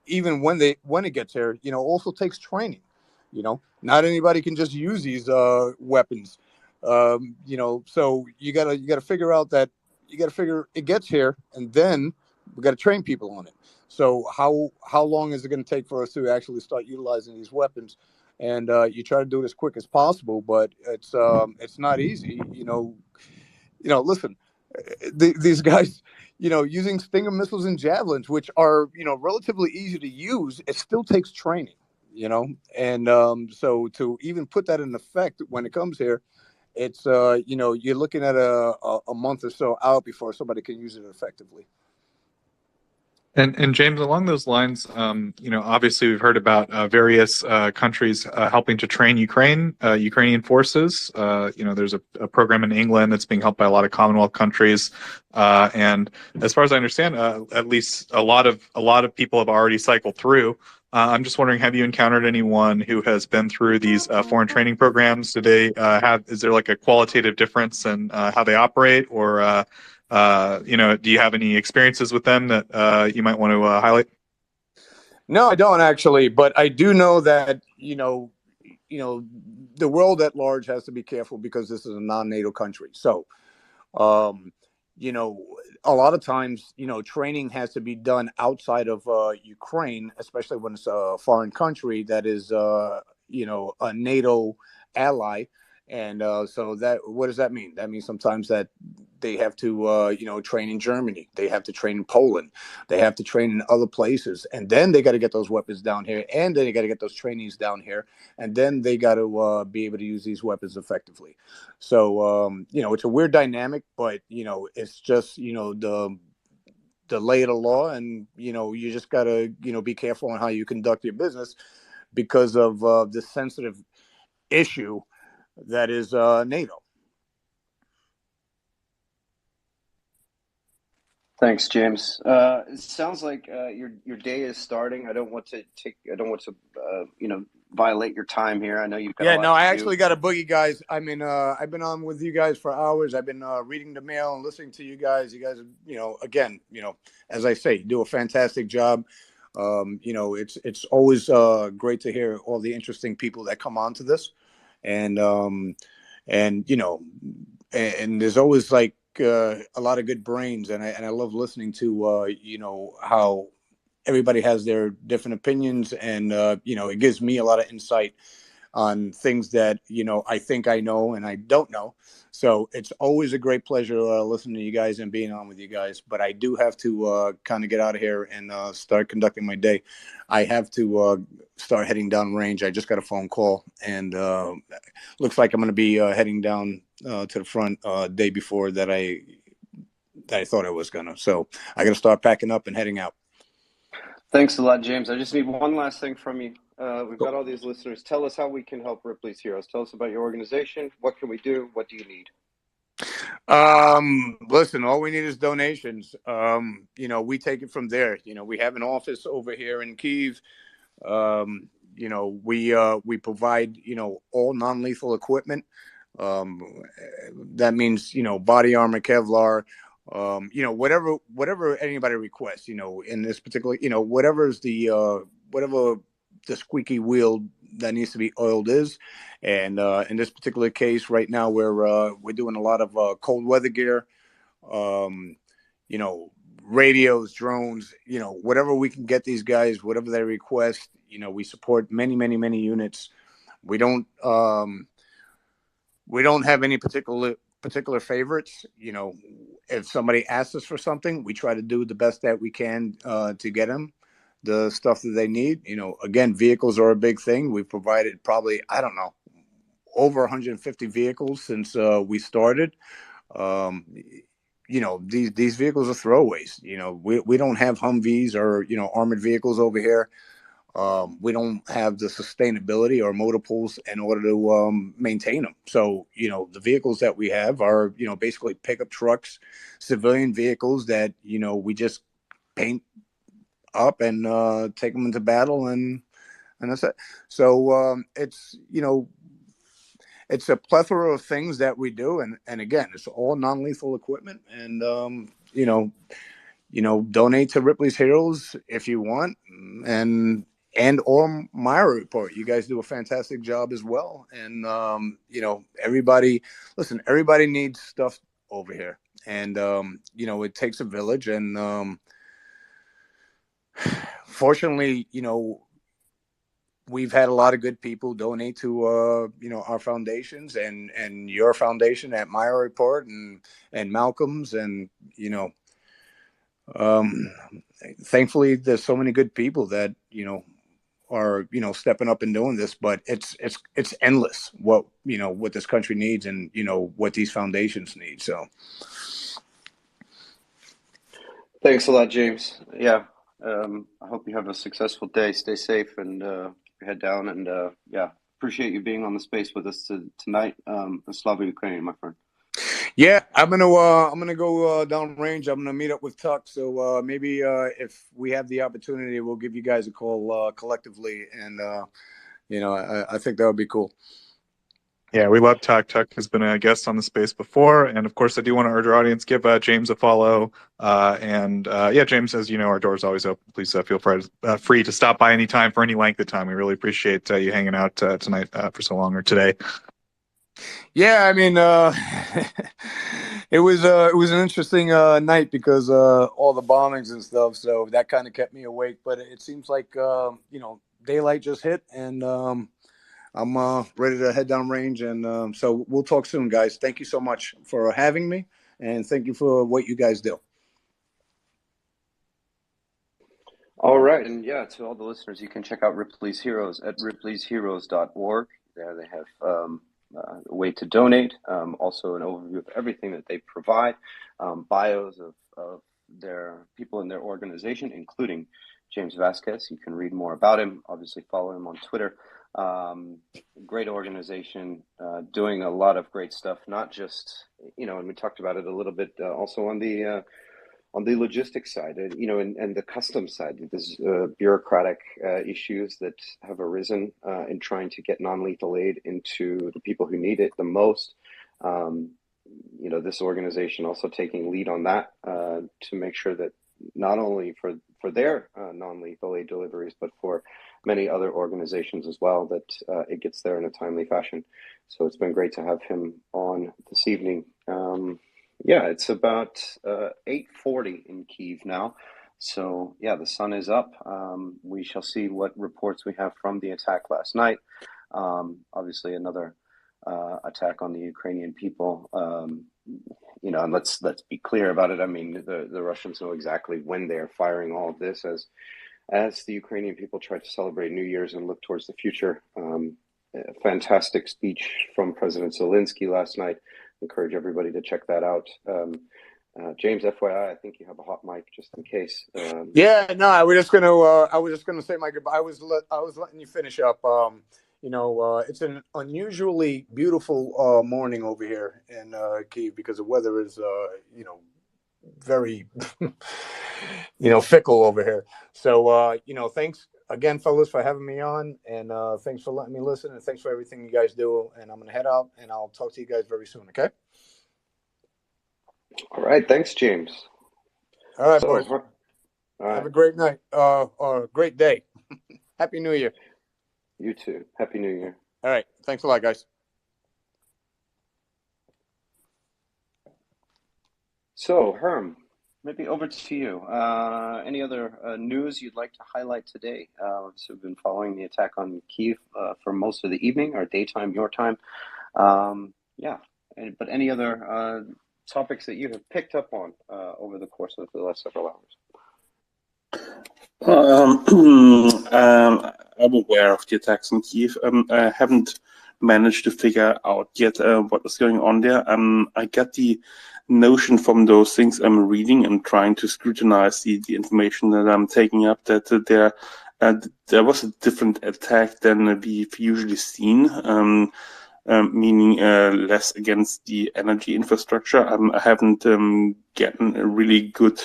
Even when it gets here, also takes training. Not anybody can just use these weapons. So you gotta figure out that it gets here, and then we got to train people on it. So how long is it going to take for us to actually start utilizing these weapons? And you try to do it as quick as possible, but it's not easy. Listen, these guys, using Stinger missiles and javelins, which are relatively easy to use, it still takes training. And so to even put that in effect when it comes here, it's you're looking at a month or so out before somebody can use it effectively. And James, along those lines, obviously we've heard about various countries helping to train Ukrainian forces. There's a program in England that's being helped by a lot of Commonwealth countries, and as far as I understand, at least a lot of people have already cycled through. I'm just wondering, have you encountered anyone who has been through these foreign training programs? Do they is there like a qualitative difference in how they operate, or do you have any experiences with them that you might want to highlight? No, I don't actually, but I do know that the world at large has to be careful because this is a non-NATO country. So, a lot of times, training has to be done outside of Ukraine, especially when it's a foreign country that is, a NATO ally. And so what does that mean? That means sometimes that they have to, train in Germany. They have to train in Poland. They have to train in other places. And then they got to get those weapons down here. And then they got to get those trainings down here. And then they got to be able to use these weapons effectively. So, it's a weird dynamic, but, it's just, the lay of the law. And, you just got to, be careful on how you conduct your business because of this sensitive issue that is NATO. Thanks, James. It sounds like your day is starting. I don't want to violate your time here. I know you've got. I actually got a boogie, guys. I mean, I've been on with you guys for hours. I've been reading the mail and listening to you guys. You guys, again, as I say, do a fantastic job. It's always great to hear all the interesting people that come onto this. And there's always like a lot of good brains, and I love listening to how everybody has their different opinions, and it gives me a lot of insight on things that I think I know and I don't know. So it's always a great pleasure listening to you guys and being on with you guys. But I do have to kind of get out of here and start conducting my day. I have to start heading down range. I just got a phone call, and looks like I'm going to be heading down to the front day before that I thought I was gonna. So I got to start packing up and heading out. Thanks a lot, James. I just need one last thing from you. We've got all these listeners. Tell us how we can help Ripley's Heroes. Tell us about your organization. What can we do? What do you need? Listen, all we need is donations. We take it from there. We have an office over here in Kyiv. We provide, all non-lethal equipment. That means, body armor, Kevlar, whatever anybody requests, in this particular, whatever the squeaky wheel that needs to be oiled is. And in this particular case right now, we're doing a lot of cold weather gear, radios, drones, whatever we can get these guys, whatever they request. We support many, many, many units. We don't have any particular favorites. If somebody asks us for something, we try to do the best that we can to get them the stuff that they need. Again, vehicles are a big thing. We've provided probably, I don't know, over 150 vehicles since we started. These vehicles are throwaways. We don't have Humvees or, armored vehicles over here. We don't have the sustainability or motor pools in order to maintain them. So, the vehicles that we have are, basically pickup trucks, civilian vehicles that, we just paint up and take them into battle, and that's it. So it's a plethora of things that we do, and again, it's all non-lethal equipment, and donate to Ripley's Heroes if you want, and or Myra Report. You guys do a fantastic job as well, and everybody needs stuff over here, and it takes a village, and fortunately, we've had a lot of good people donate to our foundations and your foundation at Myra Report and Malcolm's, and thankfully there's so many good people that are stepping up and doing this, but it's endless what this country needs, and what these foundations need. So Thanks a lot, James. Yeah. I hope you have a successful day. Stay safe and head down. And appreciate you being on the space with us tonight. Slava Ukraine, my friend. Yeah, I'm gonna go down range. I'm gonna meet up with Tuck. So maybe if we have the opportunity, we'll give you guys a call collectively, and I think that would be cool. Yeah, we love Tuck. Tuck has been a guest on the space before, and of course, I do want to urge our audience, give James a follow. James, as you know, our door's always open. Please feel free to stop by anytime for any length of time. We really appreciate you hanging out tonight for so long, or today. Yeah, I mean, it was an interesting night because all the bombings and stuff. So that kind of kept me awake. But it seems like daylight just hit, and I'm ready to head down range, and so we'll talk soon, guys. Thank you so much for having me, and thank you for what you guys do. All right, and to all the listeners, you can check out Ripley's Heroes at ripleysheroes.org. There they have a way to donate, also an overview of everything that they provide, bios of their people in their organization, including James Vasquez. You can read more about him. Obviously, follow him on Twitter. Great organization, doing a lot of great stuff, not just, and we talked about it a little bit also on the logistics side, and the customs side. There's bureaucratic issues that have arisen in trying to get non-lethal aid into the people who need it the most. This organization also taking lead on that to make sure that not only for their non-lethal aid deliveries, but for many other organizations as well, that it gets there in a timely fashion. So it's been great to have him on this evening. It's about 8:40 in Kyiv now. So the sun is up. We shall see what reports we have from the attack last night. Obviously another attack on the Ukrainian people. And let's be clear about it. I mean, the Russians know exactly when they're firing all of this as the Ukrainian people try to celebrate New Year's and look towards the future. A fantastic speech from President Zelensky last night. Encourage everybody to check that out. James, FYI, I think you have a hot mic just in case. Yeah, no, I was just gonna say my goodbye. I was letting you finish up. It's an unusually beautiful morning over here in Kyiv because the weather is very fickle over here. So thanks again, fellas, for having me on, and thanks for letting me listen, and thanks for everything you guys do. And I'm gonna head out, and I'll talk to you guys very soon. Okay. All right. Thanks, James. All right, So, boys. all right. Have a great night. Or a great day. Happy New Year. You too. Happy New Year. All right. Thanks a lot, guys. So, Herm, maybe over to you. Any other news you'd like to highlight today? So we've been following the attack on Kyiv for most of the evening, or daytime, your time. But any other topics that you have picked up on over the course of the last several hours? I'm aware of the attacks on Kyiv. I haven't managed to figure out yet what is going on there. I get the notion from those things I'm reading and trying to scrutinize the information that I'm taking up that there was a different attack than we've usually seen. Meaning less against the energy infrastructure. I haven't gotten a really good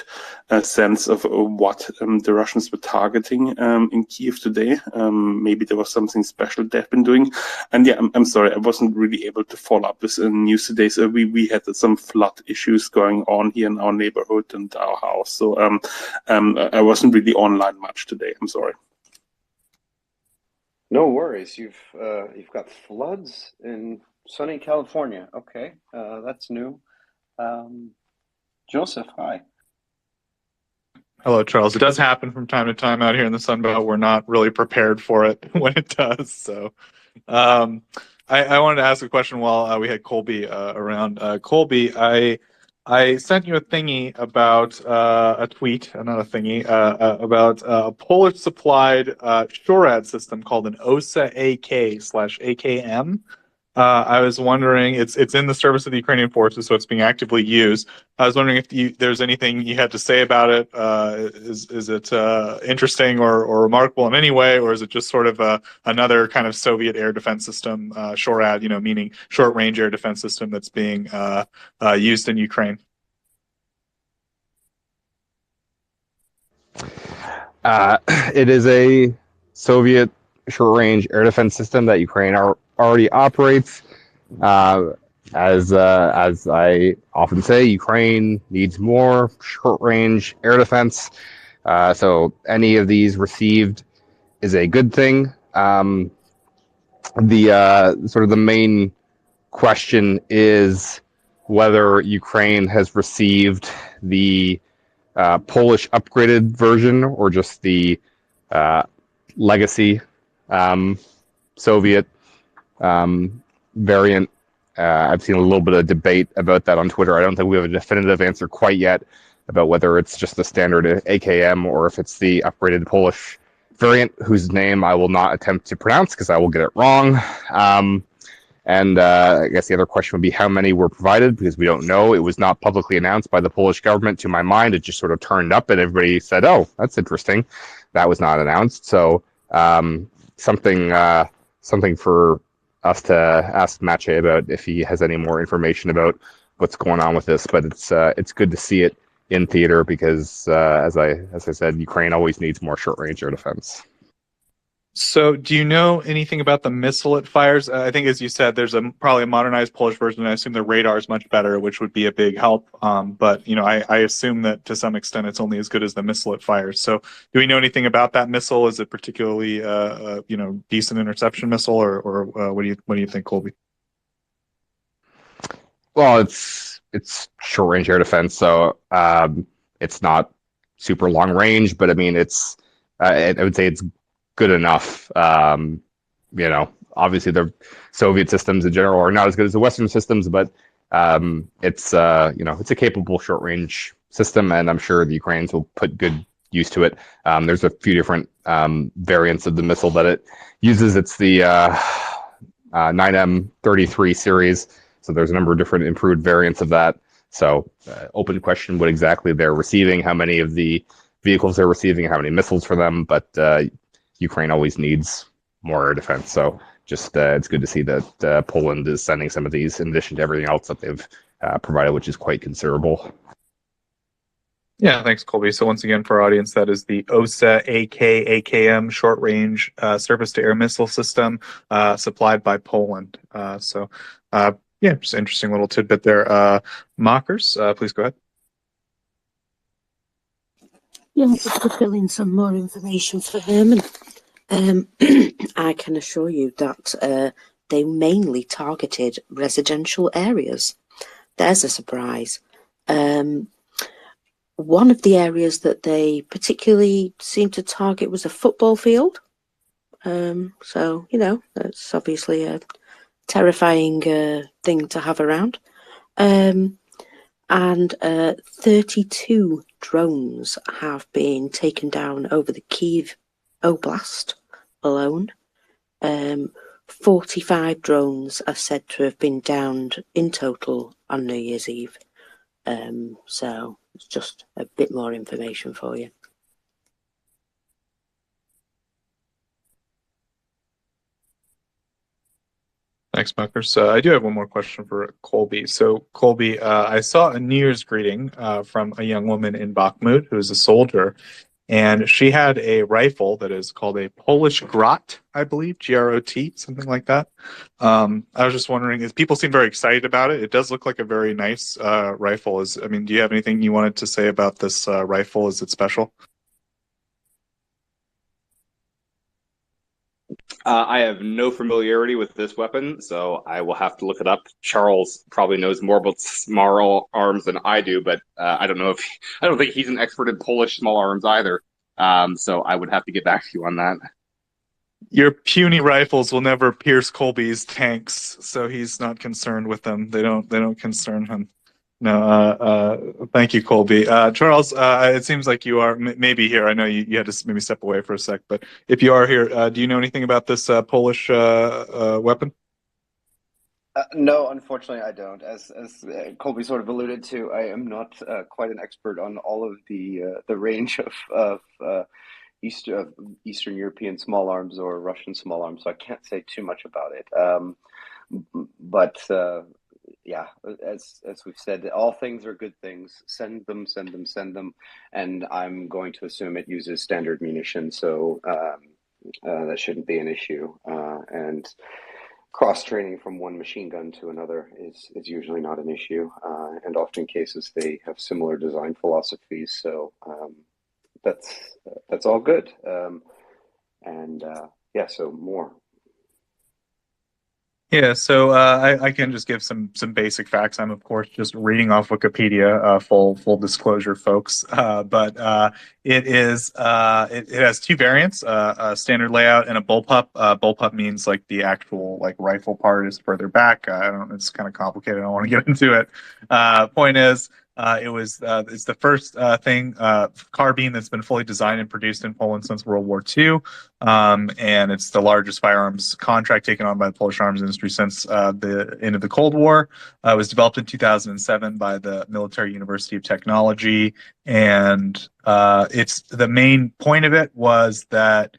sense of what the Russians were targeting in Kyiv today. Maybe there was something special they've been doing. And yeah, I'm sorry, I wasn't really able to follow up this news today. So we had some flood issues going on here in our neighborhood and our house. So I wasn't really online much today. I'm sorry. No worries. You've got floods in sunny California. Okay, that's new. Joseph, hi. Hello, Charles. It does happen from time to time out here in the Sun Belt. We're not really prepared for it when it does. So I wanted to ask a question while we had Colby around. Colby, I sent you a thingy about a tweet, not a thingy, about a Polish-supplied SHORAD system called an OSA-AK/AKM. I was wondering, it's in the service of the Ukrainian forces, so it's being actively used. I was wondering if there's anything you had to say about it. Is it interesting or remarkable in any way, or is it just sort of another kind of Soviet air defense system, SHORAD, meaning short-range air defense system that's being used in Ukraine? It is a Soviet short-range air defense system that Ukraine already operates. As I often say, Ukraine needs more short-range air defense. So any of these received is a good thing. The main question is whether Ukraine has received the Polish upgraded version or just the legacy Soviet variant. I've seen a little bit of debate about that on Twitter. I don't think we have a definitive answer quite yet about whether it's just the standard AKM or if it's the upgraded Polish variant, whose name I will not attempt to pronounce because I will get it wrong. And I guess the other question would be how many were provided, because we don't know. It was not publicly announced by the Polish government, to my mind. It just sort of turned up and everybody said, oh, that's interesting. That was not announced. So something for us to ask Mache about if he has any more information about what's going on with this. But it's good to see it in theater because, as I said, Ukraine always needs more short-range air defense. So do you know anything about the missile it fires? I think, as you said, there's probably a modernized Polish version. I assume the radar is much better, which would be a big help. But I assume that to some extent it's only as good as the missile it fires. So do we know anything about that missile? Is it particularly decent interception missile, or what do you think, Colby? Well, it's short-range air defense, so it's not super long range. But I mean, I would say it's good enough. Obviously the Soviet systems in general are not as good as the Western systems, but it's a capable short range system, and I'm sure the Ukrainians will put good use to it. There's a few different variants of the missile that it uses. It's the 9M33 series, so there's a number of different improved variants of that. So open question what exactly they're receiving, how many of the vehicles they're receiving, how many missiles for them. But Ukraine always needs more air defense. So just it's good to see that Poland is sending some of these in addition to everything else that they've provided, which is quite considerable. Yeah, thanks, Colby. So once again, for our audience, that is the OSA AKM short-range surface-to-air missile system supplied by Poland. Yeah, just an interesting little tidbit there. Mockers, please go ahead. Yeah, just to fill in some more information for Herman. I can assure you that they mainly targeted residential areas. There's a surprise. One of the areas that they particularly seemed to target was a football field. So, you know, that's obviously a terrifying thing to have around. And 32 drones have been taken down over the Kyiv Oblast alone. 45 drones are said to have been downed in total on New Year's Eve. So it's just a bit more information for you. Thanks, Mockers. I do have one more question for Colby. So, Colby, I saw a New Year's greeting from a young woman in Bakhmut who is a soldier, and she had a rifle that is called a Polish Grot, I believe, Grot, something like that. I was just wondering, people seem very excited about it. It does look like a very nice rifle. Do you have anything you wanted to say about this rifle? Is it special? I have no familiarity with this weapon, so I will have to look it up. Charles probably knows more about small arms than I do, but I don't think he's an expert in Polish small arms either. So I would have to get back to you on that. Your puny rifles will never pierce Colby's tanks, so he's not concerned with them. They don't concern him. No, thank you, Colby. Charles, it seems like you are maybe here. I know you had to maybe step away for a sec, but if you are here, do you know anything about this Polish weapon? No, unfortunately, I don't. As Colby sort of alluded to, I am not quite an expert on all of the range of Eastern European small arms or Russian small arms, so I can't say too much about it. Yeah, as we've said, all things are good things. Send them, and I'm going to assume it uses standard munitions, so that shouldn't be an issue. And cross training from one machine gun to another is usually not an issue, and often cases they have similar design philosophies. So that's all good. Yeah, so more. Yeah, so I can just give some basic facts. I'm of course just reading off Wikipedia. Full disclosure, folks. But it has two variants: a standard layout and a bullpup. Bullpup means like the actual like rifle part is further back. It's kind of complicated. I don't want to get into it. Point is, it's the first carbine that's been fully designed and produced in Poland since World War II, and it's the largest firearms contract taken on by the Polish arms industry since the end of the Cold War. It was developed in 2007 by the Military University of Technology, and the main point of it was that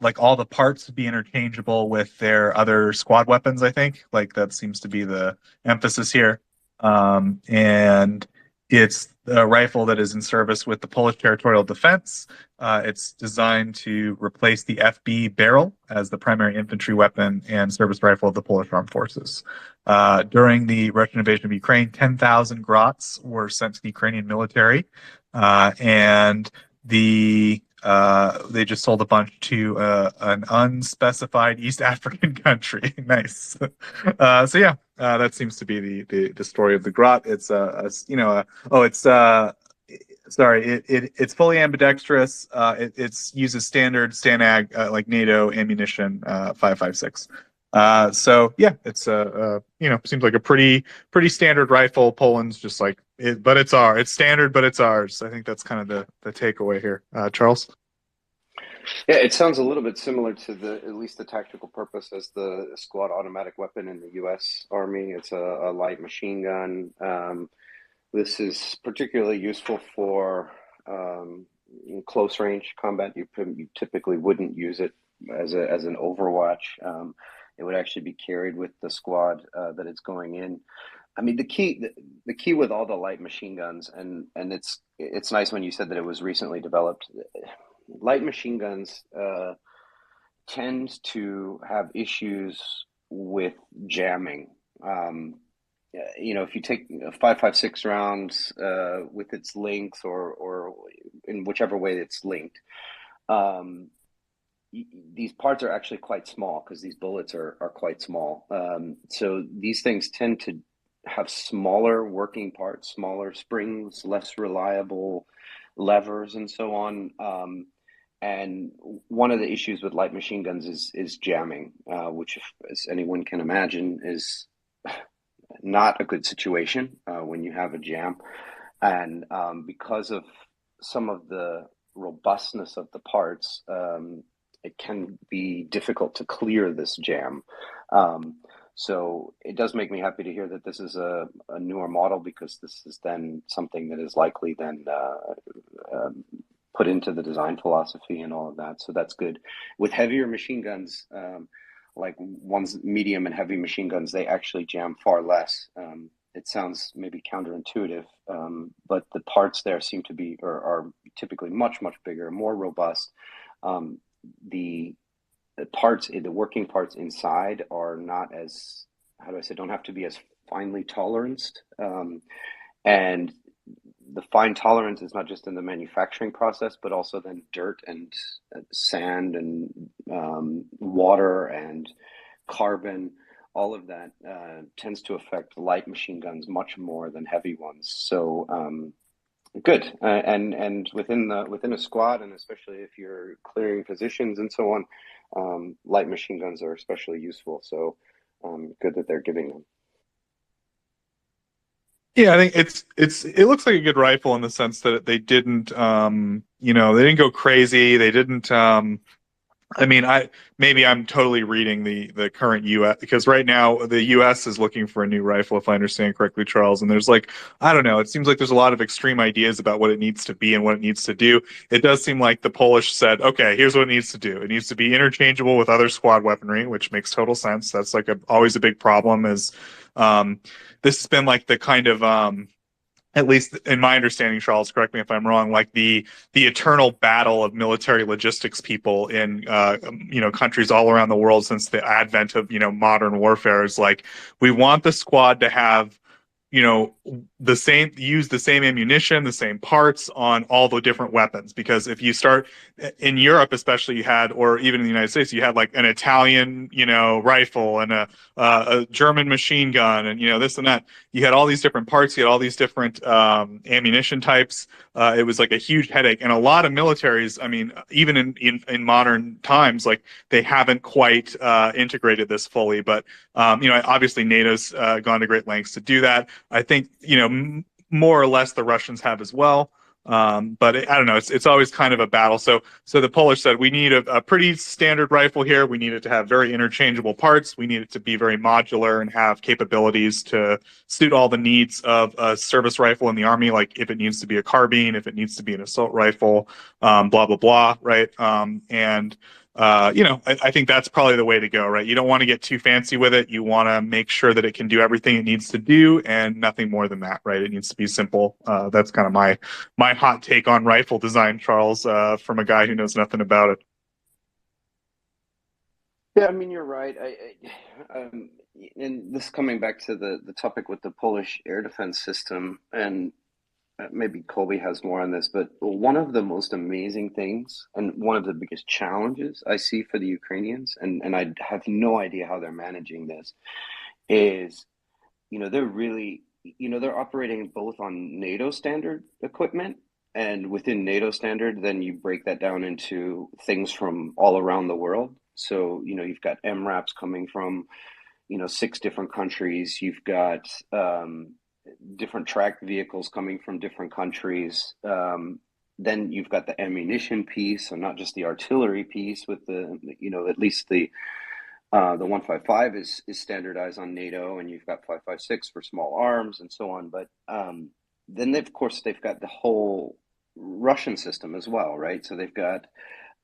like all the parts would be interchangeable with their other squad weapons. I think like that seems to be the emphasis here. And it's a rifle that is in service with the Polish Territorial Defense. It's designed to replace the FB barrel as the primary infantry weapon and service rifle of the Polish Armed Forces. During the Russian invasion of Ukraine, 10,000 grots were sent to the Ukrainian military, and they just sold a bunch to an unspecified East African country. Nice. So yeah, that seems to be the story of the Grot. It's it's fully ambidextrous. It uses standard STANAG like NATO ammunition 5.56. So yeah, it's seems like a pretty standard rifle. Poland's just like it, but it's standard, but it's ours. I think that's kind of the takeaway here. Charles? Yeah, it sounds a little bit similar to at least the tactical purpose as the squad automatic weapon in the U.S. Army. It's a light machine gun. This is particularly useful for in close range combat. You typically wouldn't use it as an Overwatch. It would actually be carried with the squad that it's going in. I mean, the key with all the light machine guns, and it's nice when you said that it was recently developed. Light machine guns tend to have issues with jamming. If you take 5.56 rounds with its length or in whichever way it's linked, these parts are actually quite small because these bullets are quite small. So these things tend to have smaller working parts, smaller springs, less reliable levers, and so on. And one of the issues with light machine guns is jamming, which, as anyone can imagine, is not a good situation when you have a jam. And because of some of the robustness of the parts, it can be difficult to clear this jam. So it does make me happy to hear that this is a newer model, because this is then something that is likely then put into the design philosophy and all of that. So that's good. With heavier machine guns, like one's medium and heavy machine guns, they actually jam far less. It sounds maybe counterintuitive, but the parts there seem to be or are typically much, much bigger, more robust. The parts, the working parts inside are not as, how do I say, don't have to be as finely toleranced. And the fine tolerance is not just in the manufacturing process, but also then dirt and sand and water and carbon. All of that tends to affect light machine guns much more than heavy ones. So good, and within a squad, and especially if you're clearing positions and so on, light machine guns are especially useful. So good that they're giving them. Yeah, I think it looks like a good rifle in the sense that they didn't they didn't go crazy. They didn't maybe I'm totally reading the current US, because right now the US is looking for a new rifle, if I understand correctly, Charles. And there's I don't know, it seems like there's a lot of extreme ideas about what it needs to be and what it needs to do. It does seem like the Polish said, okay, here's what it needs to do. It needs to be interchangeable with other squad weaponry, which makes total sense. That's always a big problem is this has been the kind of at least in my understanding, Charles, correct me if I'm wrong, the eternal battle of military logistics people in countries all around the world since the advent of modern warfare is we want the squad to have use the same ammunition, the same parts on all the different weapons. Because if you start in Europe, especially, you had, or even in the United States, you had an Italian, rifle and a German machine gun and, this and that. You had all these different parts. You had all these different ammunition types. It was a huge headache. And a lot of militaries, I mean, even in modern times, they haven't quite integrated this fully. But, obviously NATO's gone to great lengths to do that. I think, more or less the Russians have as well. But I don't know. It's always kind of a battle. So the Polish said, we need a pretty standard rifle here. We need it to have very interchangeable parts. We need it to be very modular and have capabilities to suit all the needs of a service rifle in the Army. Like if it needs to be a carbine, if it needs to be an assault rifle, blah, blah, blah. Right. I think that's probably the way to go, right? You don't want to get too fancy with it. You want to make sure that it can do everything it needs to do and nothing more than that, right? It needs to be simple. That's kind of my hot take on rifle design, Charles, from a guy who knows nothing about it. Yeah, I mean, you're right. And this coming back to the topic with the Polish air defense system, and maybe Colby has more on this, but one of the most amazing things and one of the biggest challenges I see for the Ukrainians, and I have no idea how they're managing this, is, they're really, they're operating both on NATO standard equipment, and within NATO standard, then you break that down into things from all around the world. So, you've got MRAPs coming from, 6 different countries. You've got different tracked vehicles coming from different countries. Then you've got the ammunition piece, so not just the artillery piece with the, at least the 155 is standardized on NATO, and you've got 5.56 for small arms and so on. But of course they've got the whole Russian system as well, right? So they've got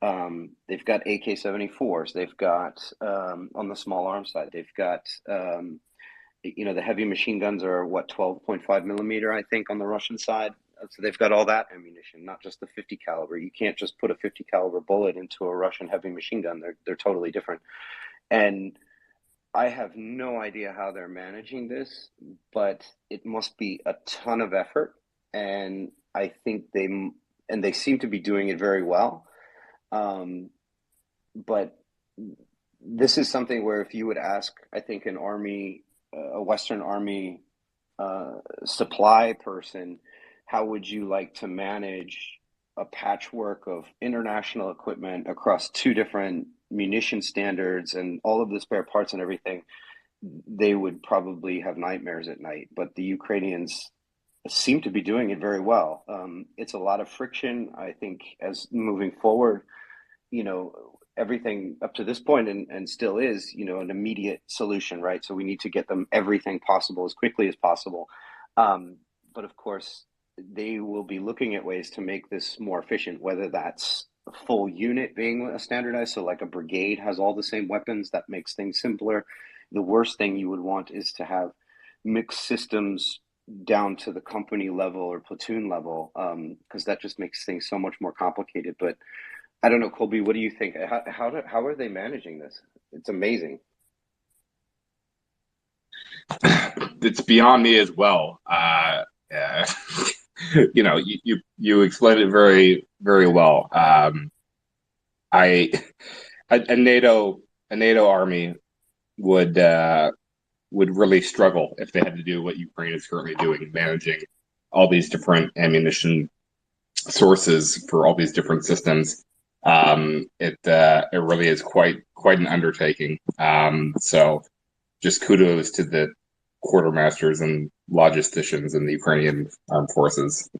AK-74s. They've got on the small arms side, they've got the heavy machine guns are what 12.5 millimeter, I think, on the Russian side. So they've got all that ammunition, not just the 50 caliber. You can't just put a 50 caliber bullet into a Russian heavy machine gun. They're totally different. And I have no idea how they're managing this, but it must be a ton of effort. And I think they seem to be doing it very well. But this is something where if you would ask, I think, an army, a Western Army supply person, how would you like to manage a patchwork of international equipment across two different munition standards and all of the spare parts and everything, they would probably have nightmares at night. But the Ukrainians seem to be doing it very well. It's a lot of friction. I think as moving forward, everything up to this point and still is, an immediate solution, right? So we need to get them everything possible as quickly as possible. But of course, they will be looking at ways to make this more efficient, whether that's a full unit being standardized. So like a brigade has all the same weapons, that makes things simpler. The worst thing you would want is to have mixed systems down to the company level or platoon level, because that just makes things so much more complicated. But I don't know, Colby, what do you think? How are they managing this? It's amazing. It's beyond me as well. You explained it very, very well. A NATO army would really struggle if they had to do what Ukraine is currently doing, managing all these different ammunition sources for all these different systems. It really is quite an undertaking. So just kudos to the quartermasters and logisticians in the Ukrainian armed forces.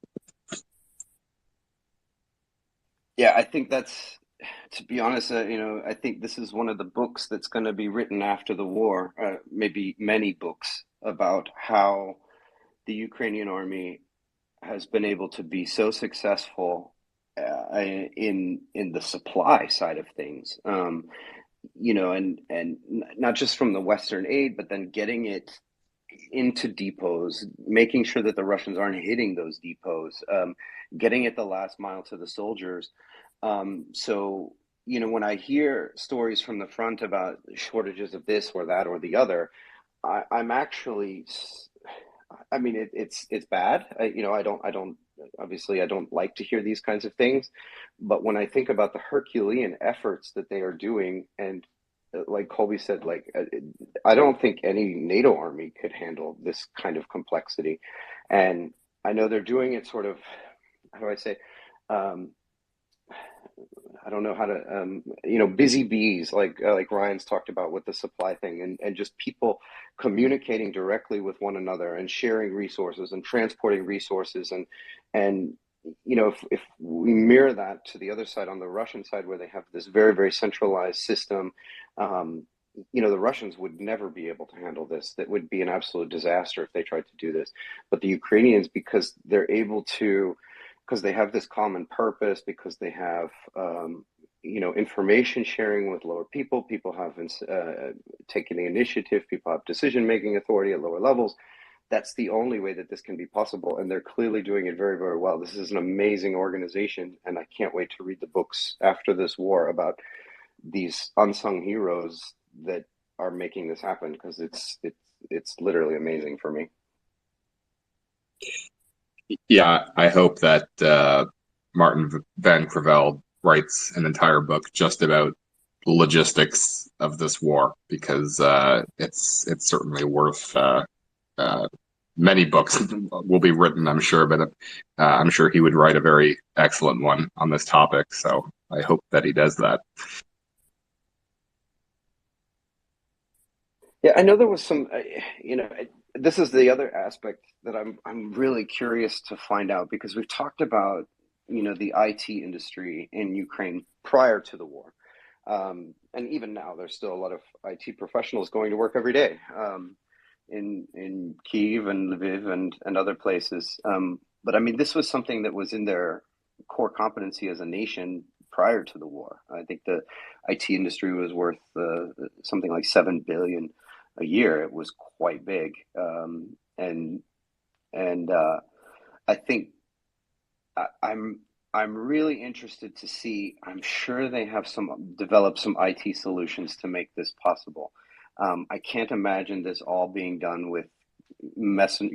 Yeah, I think that's, to be honest, I think this is one of the books that's going to be written after the war, maybe many books about how the Ukrainian army has been able to be so successful in the supply side of things, and not just from the Western aid, but then getting it into depots, making sure that the Russians aren't hitting those depots, getting it the last mile to the soldiers. So, when I hear stories from the front about shortages of this or that or the other, I'm actually, I mean, it's bad. Obviously I don't like to hear these kinds of things, but when I think about the Herculean efforts that they are doing, and like Colby said, I don't think any NATO army could handle this kind of complexity. And I know they're doing it sort of, how do I say, I don't know how to, busy bees, like Ryan's talked about with the supply thing, and just people communicating directly with one another and sharing resources and transporting resources. And if we mirror that to the other side, on the Russian side, where they have this very, very centralized system, the Russians would never be able to handle this. That would be an absolute disaster if they tried to do this. But the Ukrainians, because they're able to, because they have this common purpose, because they have, information sharing with lower people have taken the initiative, people have decision-making authority at lower levels. That's the only way that this can be possible. And they're clearly doing it very, very well. This is an amazing organization. And I can't wait to read the books after this war about these unsung heroes that are making this happen, because it's literally amazing for me. Yeah, I hope that Martin Van Creveld writes an entire book just about the logistics of this war, because it's certainly worth. Many books will be written, I'm sure, but I'm sure he would write a very excellent one on this topic. So I hope that he does that. Yeah, I know there was some, this is the other aspect that I'm really curious to find out, because we've talked about, the IT industry in Ukraine prior to the war. And even now, there's still a lot of IT professionals going to work every day. in Kyiv and Lviv and other places. But I mean, this was something that was in their core competency as a nation prior to the war. I think the IT industry was worth something like $7 billion a year. It was quite big, and I think I'm really interested to see. I'm sure they have developed some IT solutions to make this possible. I can't imagine this all being done with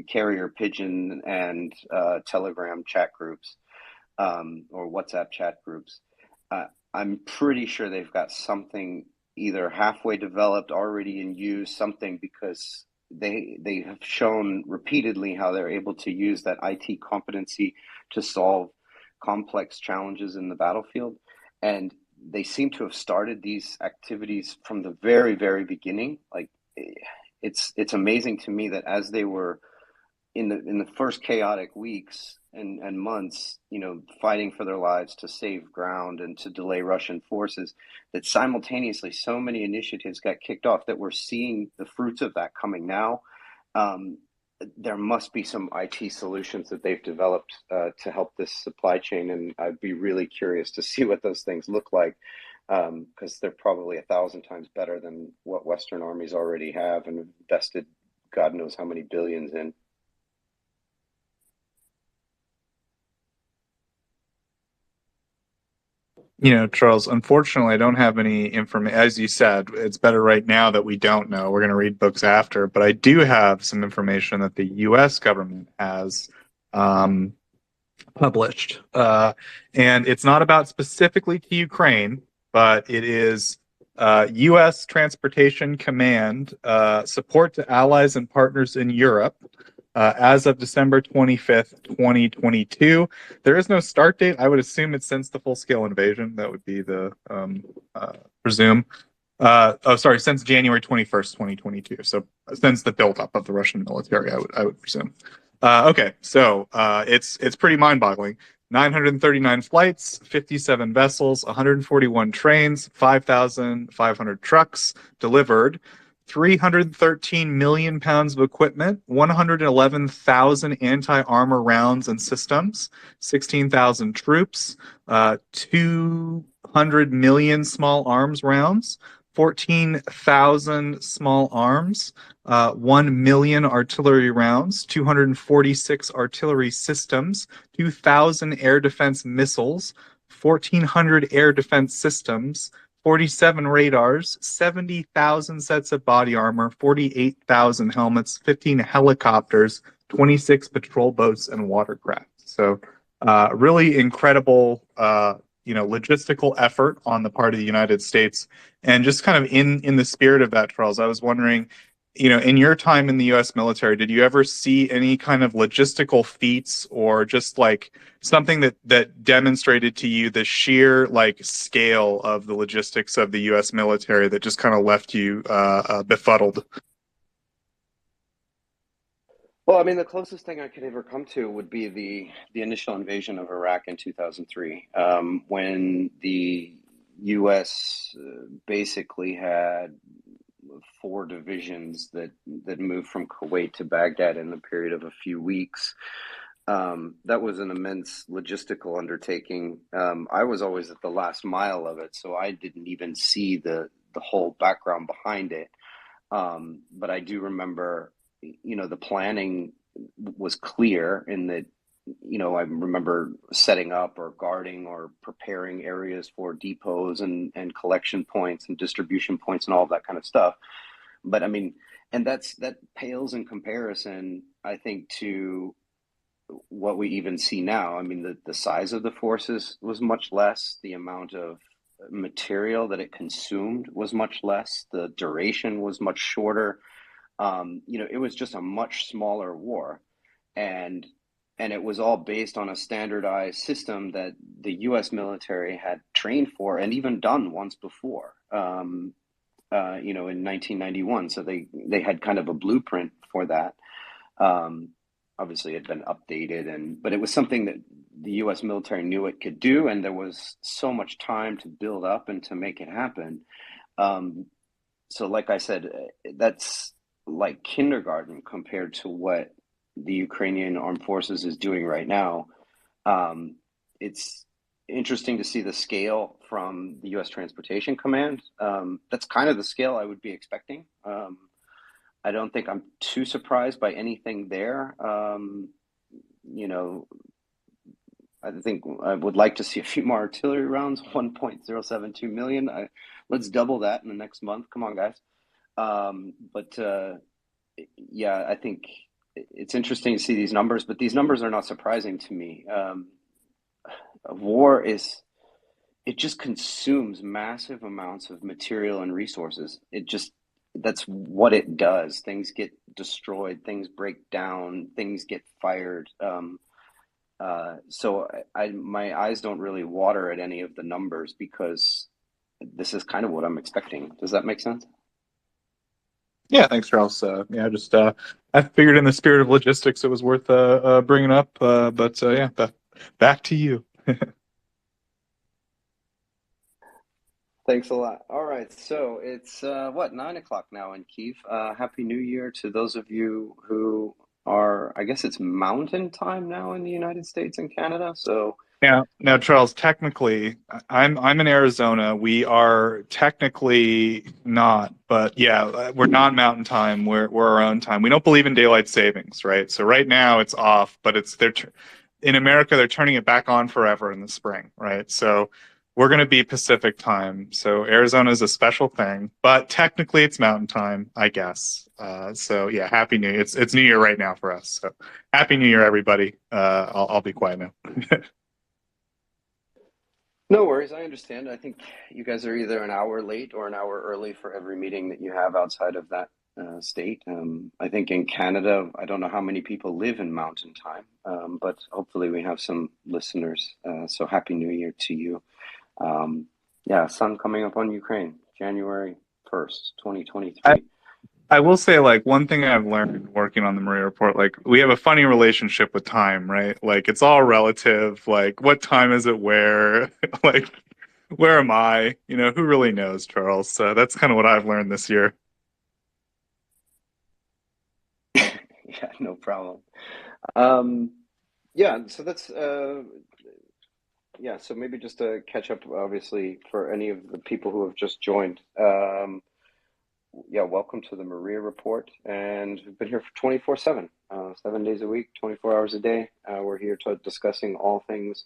carrier pigeon and Telegram chat groups or WhatsApp chat groups. I'm pretty sure they've got something either halfway developed, already in use, something, because they have shown repeatedly how they're able to use that IT competency to solve complex challenges in the battlefield. And they seem to have started these activities from the very, very beginning. Like, it's amazing to me that as they were in the first chaotic weeks and months, fighting for their lives to save ground and to delay Russian forces, that simultaneously so many initiatives got kicked off that we're seeing the fruits of that coming now. There must be some IT solutions that they've developed to help this supply chain, and I'd be really curious to see what those things look like, because they're probably 1,000 times better than what Western armies already have and invested God knows how many billions in. Charles, unfortunately, I don't have any information. As you said, it's better right now that we don't know. We're going to read books after. But I do have some information that the U.S. government has published. And it's not about specifically to Ukraine, but it is U.S. Transportation Command support to allies and partners in Europe. As of December 25th, 2022. There is no start date. I would assume it's since the full-scale invasion. That would be the presume. Since January 21st, 2022. So since the buildup of the Russian military, I would presume. Okay, so it's pretty mind-boggling. 939 flights, 57 vessels, 141 trains, 5,500 trucks delivered. 313 million pounds of equipment, 111,000 anti-armor rounds and systems, 16,000 troops, 200 million small arms rounds, 14,000 small arms, 1 million artillery rounds, 246 artillery systems, 2,000 air defense missiles, 1,400 air defense systems, 47 radars, 70,000 sets of body armor, 48,000 helmets, 15 helicopters, 26 patrol boats, and watercraft. So really incredible, logistical effort on the part of the United States. And just kind of in the spirit of that, Charles, I was wondering, in your time in the U.S. military, did you ever see any kind of logistical feats or just like something that demonstrated to you the sheer scale of the logistics of the U.S. military that just kind of left you befuddled? Well, I mean, the closest thing I could ever come to would be the initial invasion of Iraq in 2003, when the U.S. basically had 4 divisions that moved from Kuwait to Baghdad in the period of a few weeks. That was an immense logistical undertaking. I was always at the last mile of it, so I didn't even see the whole background behind it. But I do remember, the planning was clear in that, I remember setting up or guarding or preparing areas for depots and collection points and distribution points and all of that kind of stuff. But I mean, and that pales in comparison, I think, to what we even see now. I mean, the size of the forces was much less. The amount of material that it consumed was much less. The duration was much shorter. It was just a much smaller war. And it was all based on a standardized system that the U.S. military had trained for and even done once before, in 1991. So they had kind of a blueprint for that. Obviously, it had been updated, but it was something that the U.S. military knew it could do, and there was so much time to build up and to make it happen. So like I said, that's like kindergarten compared to what the Ukrainian armed forces is doing right now. It's interesting to see the scale from the U.S. Transportation Command. That's kind of the scale I would be expecting. I don't think I'm too surprised by anything there. You know, I think I would like to see a few more artillery rounds, 1.072 million. Let's double that in the next month. Come on, guys. Yeah, I think it's interesting to see these numbers, but these numbers are not surprising to me. War it just consumes massive amounts of material and resources. That's what it does. Things get destroyed, things break down, things get fired. So my eyes don't really water at any of the numbers because this is kind of what I'm expecting. Does that make sense? Yeah, thanks, Charles. Yeah, just I figured in the spirit of logistics it was worth bringing up. But yeah, back to you. Thanks a lot. All right, so it's 9 o'clock now in Kyiv. Happy New Year to those of you who are, I guess it's mountain time now in the United States and Canada. So now, Charles, technically, I'm in Arizona. We are technically not, but yeah, we're not mountain time. We're our own time. We don't believe in daylight savings, right? So right now it's off, but in America they're turning it back on forever in the spring, right? So we're going to be Pacific time. So Arizona is a special thing, but technically it's mountain time, I guess. So yeah, Happy New Year. It's New Year right now for us. So Happy New Year, everybody. I'll be quiet now. no worries, I understand. I think you guys are either an hour late or an hour early for every meeting that you have outside of that state. I think in Canada, I don't know how many people live in mountain time, but hopefully we have some listeners. So Happy New Year to you. Yeah, sun coming up on Ukraine, January 1st, 2023. I will say, like, one thing I've learned working on the Maria Report, like, we have a funny relationship with time, right? Like, it's all relative. Like, what time is it where? Like, where am I? You know, who really knows, Charles? So that's kind of what I've learned this year. Yeah, no problem. Yeah, so that's yeah, so maybe just to catch up, obviously, for any of the people who have just joined. Yeah, welcome to the Maria Report, and we've been here for 24/7, 7 days a week, 24 hours a day. We're here discussing all things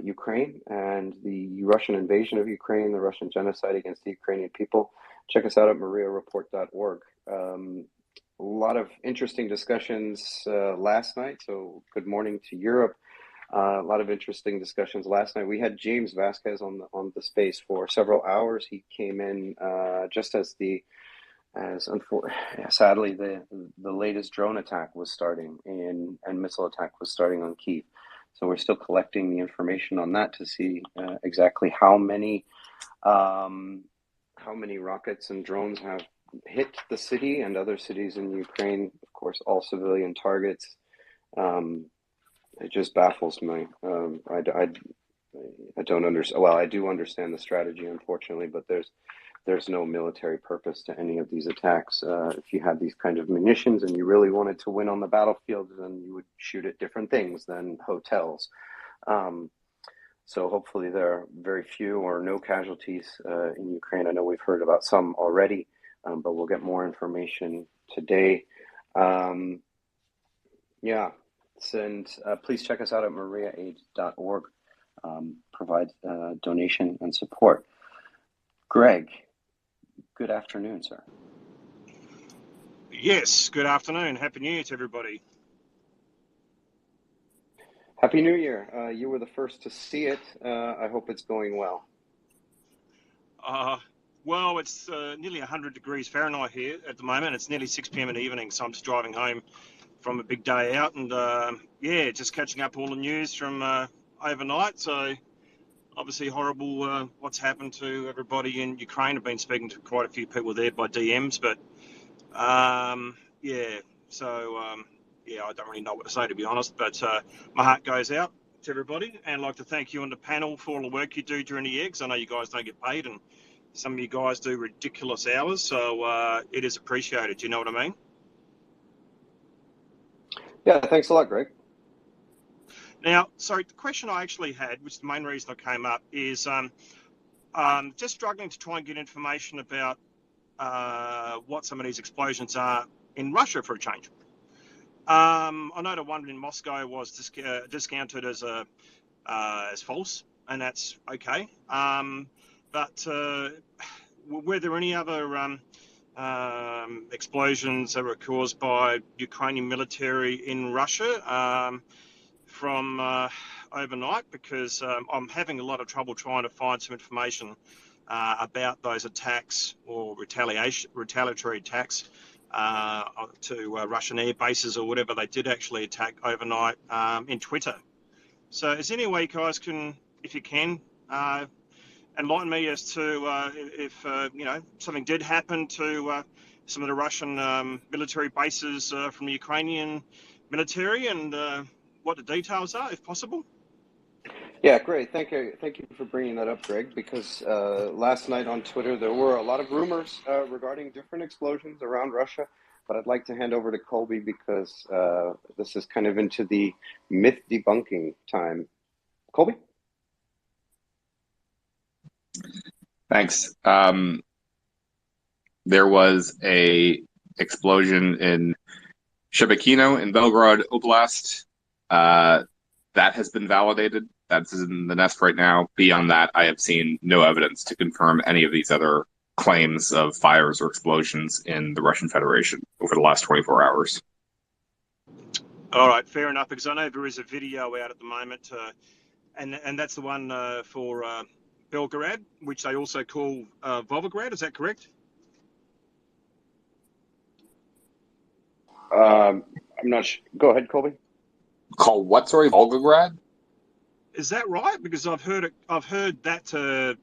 Ukraine and the Russian invasion of Ukraine, the Russian genocide against the Ukrainian people. Check us out at mariareport.org. A lot of interesting discussions last night, so good morning to Europe. A lot of interesting discussions last night. We had James Vasquez on the space for several hours. He came in just as sadly the latest drone attack was starting and missile attack was starting on Kyiv. So we're still collecting the information on that to see exactly how many rockets and drones have hit the city and other cities in Ukraine. Of course, all civilian targets. It just baffles me. I don't understand. Well, I do understand the strategy, unfortunately, but there's no military purpose to any of these attacks. If you had these kind of munitions and you really wanted to win on the battlefield, then you would shoot at different things than hotels. So hopefully there are very few or no casualties in Ukraine. I know we've heard about some already, but we'll get more information today. Yeah. And please check us out at mariaaid.org. Provide donation and support. Greg, good afternoon, sir. Yes, good afternoon. Happy New Year to everybody. Happy New Year. You were the first to see it. I hope it's going well. Well, it's nearly 100 degrees Fahrenheit here at the moment. It's nearly 6 p.m. in the evening, so I'm just driving home from a big day out, and yeah, just catching up all the news from overnight. So obviously horrible what's happened to everybody in Ukraine. I've been speaking to quite a few people there by DMs, but yeah, so yeah, I don't really know what to say, to be honest, but my heart goes out to everybody, and I'd like to thank you on the panel for all the work you do during the eggs. I know you guys don't get paid, and some of you guys do ridiculous hours, so it is appreciated. Do you know what I mean? Yeah, thanks a lot, Greg. Now, sorry, the question I actually had, which is the main reason I came up, is just struggling to try and get information about what some of these explosions are in Russia for a change. I know the one in Moscow was discounted as false, and that's okay. But were there any other explosions that were caused by Ukrainian military in Russia from overnight? Because I'm having a lot of trouble trying to find some information about those attacks or retaliatory attacks to Russian air bases or whatever they did actually attack overnight in Twitter. So is there any way you guys can, if you can, enlighten me as to if something did happen to some of the Russian military bases from the Ukrainian military, and what the details are, if possible? Yeah, great. Thank you for bringing that up, Greg, because last night on Twitter there were a lot of rumors regarding different explosions around Russia, but I'd like to hand over to Colby because this is kind of into the myth debunking time. Colby? Thanks. There was a explosion in Shebekino in Belgorod Oblast. That has been validated. That's in the nest right now. Beyond that, I have seen no evidence to confirm any of these other claims of fires or explosions in the Russian Federation over the last 24 hours. All right, fair enough, because I know there is a video out at the moment, and that's the one for Belgorod, which they also call Volgograd. Is that correct? I'm not sure. Go ahead, Colby. Call what? Sorry, Volgograd? Is that right? Because I've heard that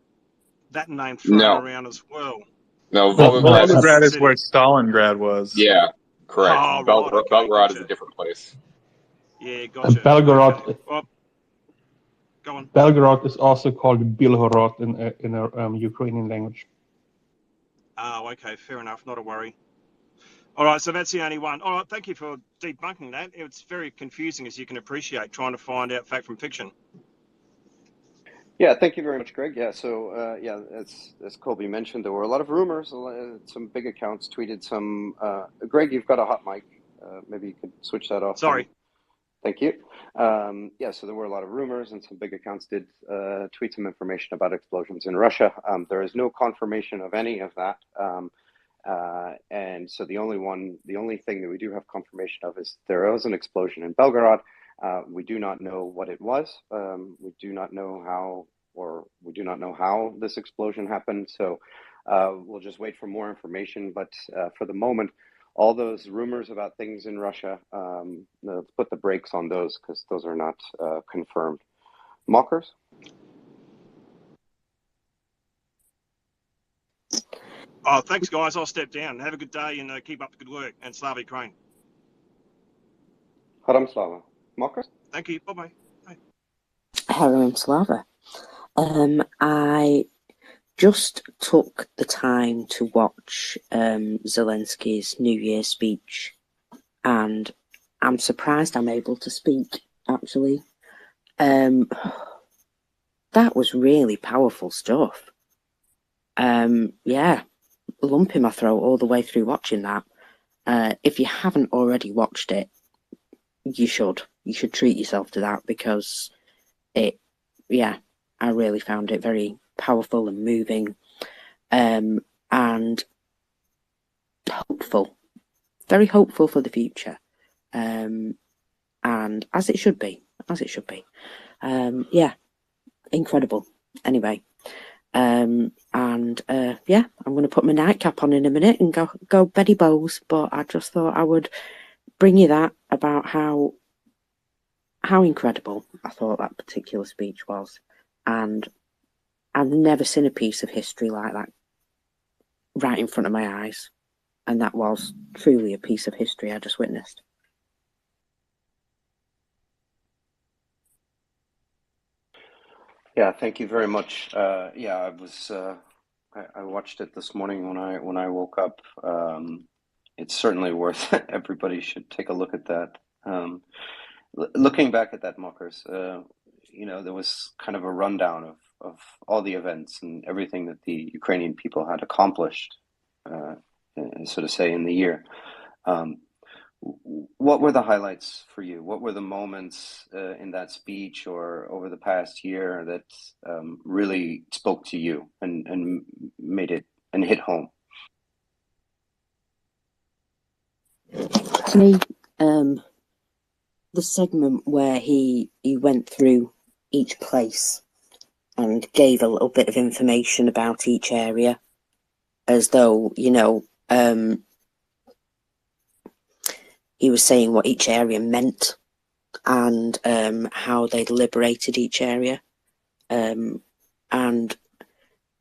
name thrown around as well. No, Volgograd is where Stalingrad was. Yeah, correct. Oh, Belgorod is a different place. Yeah, gotcha. Belgorod. Well, go on. Belgorod is also called Bilhorod in a Ukrainian language. Oh, okay, fair enough. Not a worry. All right, so that's the only one. All right, thank you for debunking that. It's very confusing, as you can appreciate, trying to find out fact from fiction. Yeah, thank you very much, Greg. Yeah, so as Colby mentioned, there were a lot of rumors. Some big accounts tweeted some. Greg, you've got a hot mic. Maybe you could switch that off. Sorry. Thank you. So there were a lot of rumors, and some big accounts did tweet some information about explosions in Russia. There is no confirmation of any of that. And so the only thing that we do have confirmation of is there was an explosion in Belgorod. We do not know what it was. We do not know how this explosion happened. So we'll just wait for more information. But for the moment, all those rumors about things in Russia, let's put the brakes on those because those are not confirmed. Mockers? Oh, thanks, guys. I'll step down. Have a good day and keep up the good work. And Slava Ukraine. Haram Slava. Mockers? Thank you. Bye-bye. Bye. Haram Slava. I just took the time to watch Zelensky's New Year's speech, and I'm surprised I'm able to speak, actually. That was really powerful stuff. Lump in my throat all the way through watching that. If you haven't already watched it, you should. You should treat yourself to that because I really found it very powerful and moving, and hopeful. Very hopeful for the future. And as it should be. Incredible. Anyway. I'm going to put my nightcap on in a minute and go Betty Bowes, but I just thought I would bring you that about how incredible I thought that particular speech was, and I've never seen a piece of history like that right in front of my eyes, and that was truly a piece of history I just witnessed. Yeah, thank you very much. I was I watched it this morning when I woke up. It's certainly worth it. Everybody should take a look at that. Looking back at that, Mockers, there was kind of a rundown of all the events and everything that the Ukrainian people had accomplished, so to say, in the year. What were the highlights for you? What were the moments in that speech or over the past year that really spoke to you and made it and hit home? To me, the segment where he went through each place and gave a little bit of information about each area, as though, he was saying what each area meant and how they'd liberated each area. And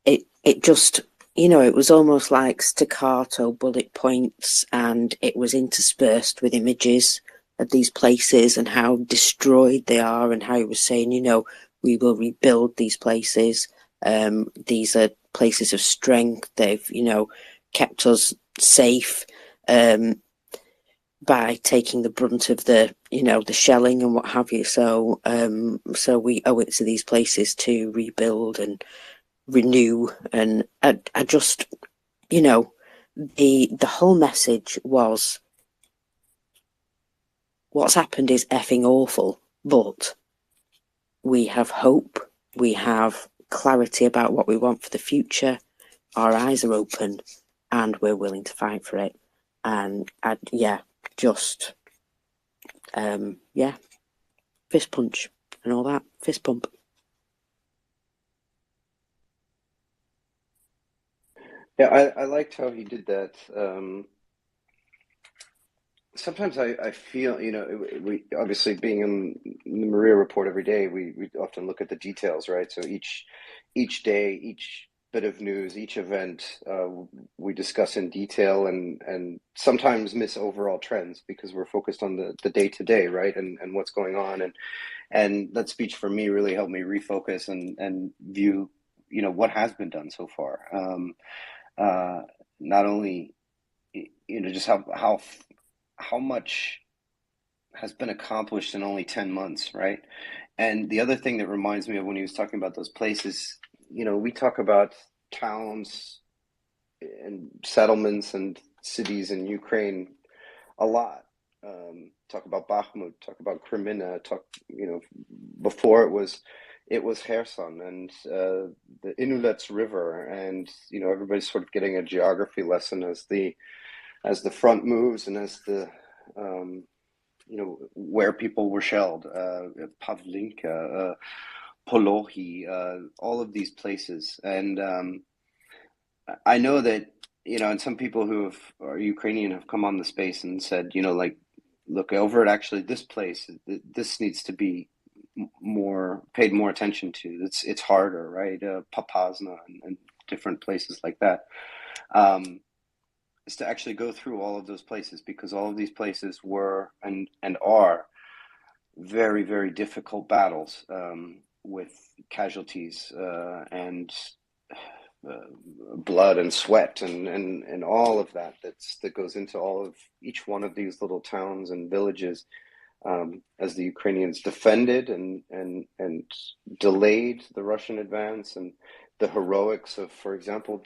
it just, it was almost like staccato bullet points, and it was interspersed with images of these places and how destroyed they are, and how he was saying, we will rebuild these places. These are places of strength. They've, kept us safe by taking the brunt of the, the shelling and what have you. So we owe it to these places to rebuild and renew. And I just, the whole message was, what's happened is effing awful, but we have hope, we have clarity about what we want for the future, our eyes are open, and we're willing to fight for it. And fist punch and all that, fist pump. Yeah, I liked how he did that. Sometimes I feel, we obviously being in the Maria Report every day, we often look at the details, right? So each day, each bit of news, each event, we discuss in detail and sometimes miss overall trends because we're focused on the day to day, right? And what's going on. And that speech for me really helped me refocus and view, what has been done so far. Not only, just how much has been accomplished in only 10 months, right? And the other thing that reminds me of when he was talking about those places, we talk about towns and settlements and cities in Ukraine a lot. Talk about Bakhmut, talk about Kreminna, before it was Kherson and the Inulets River, and everybody's sort of getting a geography lesson as the front moves and as the where people were shelled, Pavlinka, Polohi, all of these places. And I know that, and some people who are Ukrainian have come on the space and said, look, over at actually this place, this needs to be paid more attention to. It's harder, right? Popasna and different places like that. Is to actually go through all of those places, because all of these places were and are very, very difficult battles with casualties and blood and sweat and all of that goes into all of each one of these little towns and villages as the Ukrainians defended and delayed the Russian advance, and the heroics of, for example,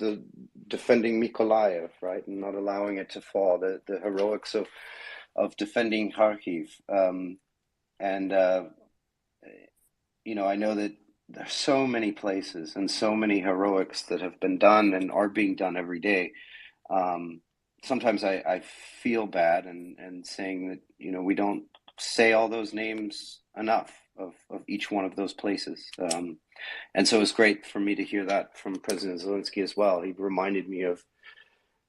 defending Mykolaiv, right, and not allowing it to fall. The heroics of defending Kharkiv, I know that there's so many places and so many heroics that have been done and are being done every day. Sometimes I feel bad and saying that we don't say all those names enough of each one of those places. And so it's great for me to hear that from President Zelensky as well. He reminded me of,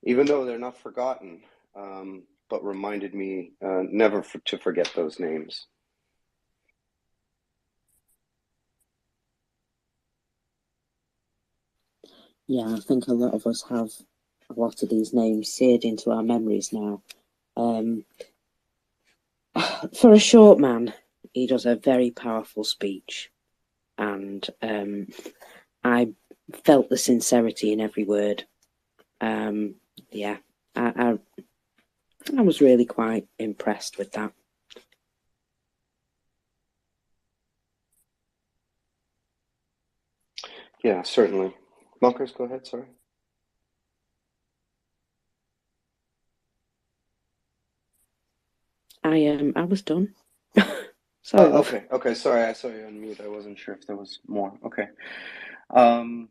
even though they're not forgotten, but reminded me never to forget those names. Yeah, I think a lot of us have a lot of these names seared into our memories now. For a short man, he does a very powerful speech, and I felt the sincerity in every word. Yeah, I was really quite impressed with that. Yeah, certainly. Marcus, go ahead. Sorry. I was done. Sorry, love. Okay. Okay. Sorry, I saw you on mute. I wasn't sure if there was more. Okay. Um,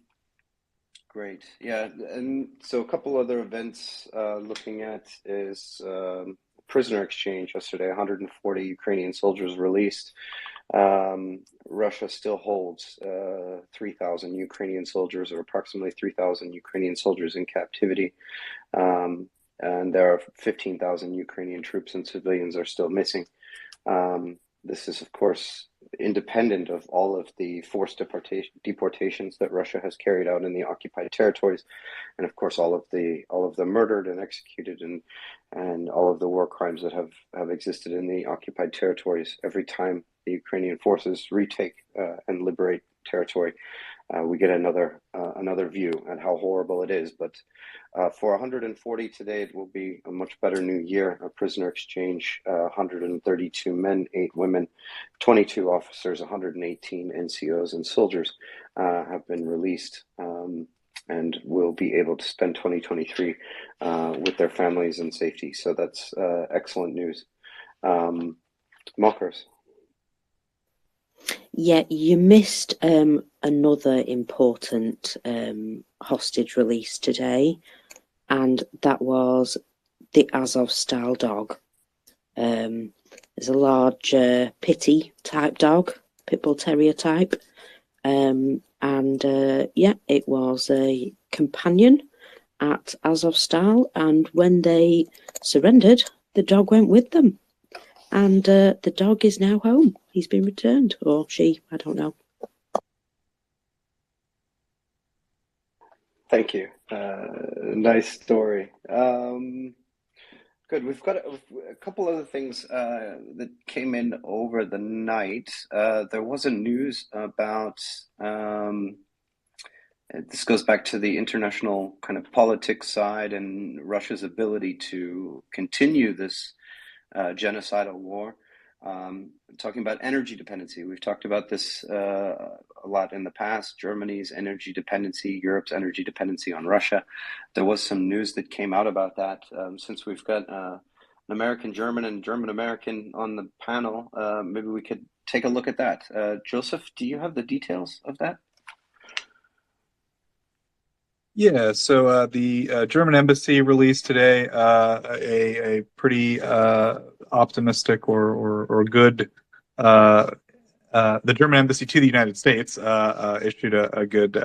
Great. Yeah, and so a couple other events looking at is prisoner exchange yesterday. 140 Ukrainian soldiers released. Russia still holds 3,000 Ukrainian soldiers, or approximately 3,000 Ukrainian soldiers in captivity. And there are 15,000 Ukrainian troops and civilians are still missing. This is, of course, independent of all of the forced deportations that Russia has carried out in the occupied territories, and of course all of the murdered and executed and all of the war crimes that have existed in the occupied territories. Every time the Ukrainian forces retake and liberate territory, we get another view at how horrible it is. But for 140 today, it will be a much better new year. A prisoner exchange: 132 men, 8 women, 22 officers, 118 NCOs and soldiers have been released and will be able to spend 2023 with their families in safety. So that's excellent news. Marcus. Yeah, you missed another important hostage release today, and that was the Azovstal dog. It's a large pitty type dog, pit bull terrier type, and yeah, it was a companion at Azovstal, and when they surrendered, the dog went with them. And the dog is now home. He's been returned, or she, I don't know. Thank you. Nice story. Good. We've got a couple other things that came in over the night. There wasn't news about, this goes back to the international kind of politics side and Russia's ability to continue this genocidal war. Talking about energy dependency. We've talked about this a lot in the past. Germany's energy dependency, Europe's energy dependency on Russia. There was some news that came out about that. Since we've got an American German and German American on the panel, maybe we could take a look at that. Joseph, do you have the details of that? Yeah, so the German embassy released today a pretty optimistic or good. The German embassy to the United States issued a good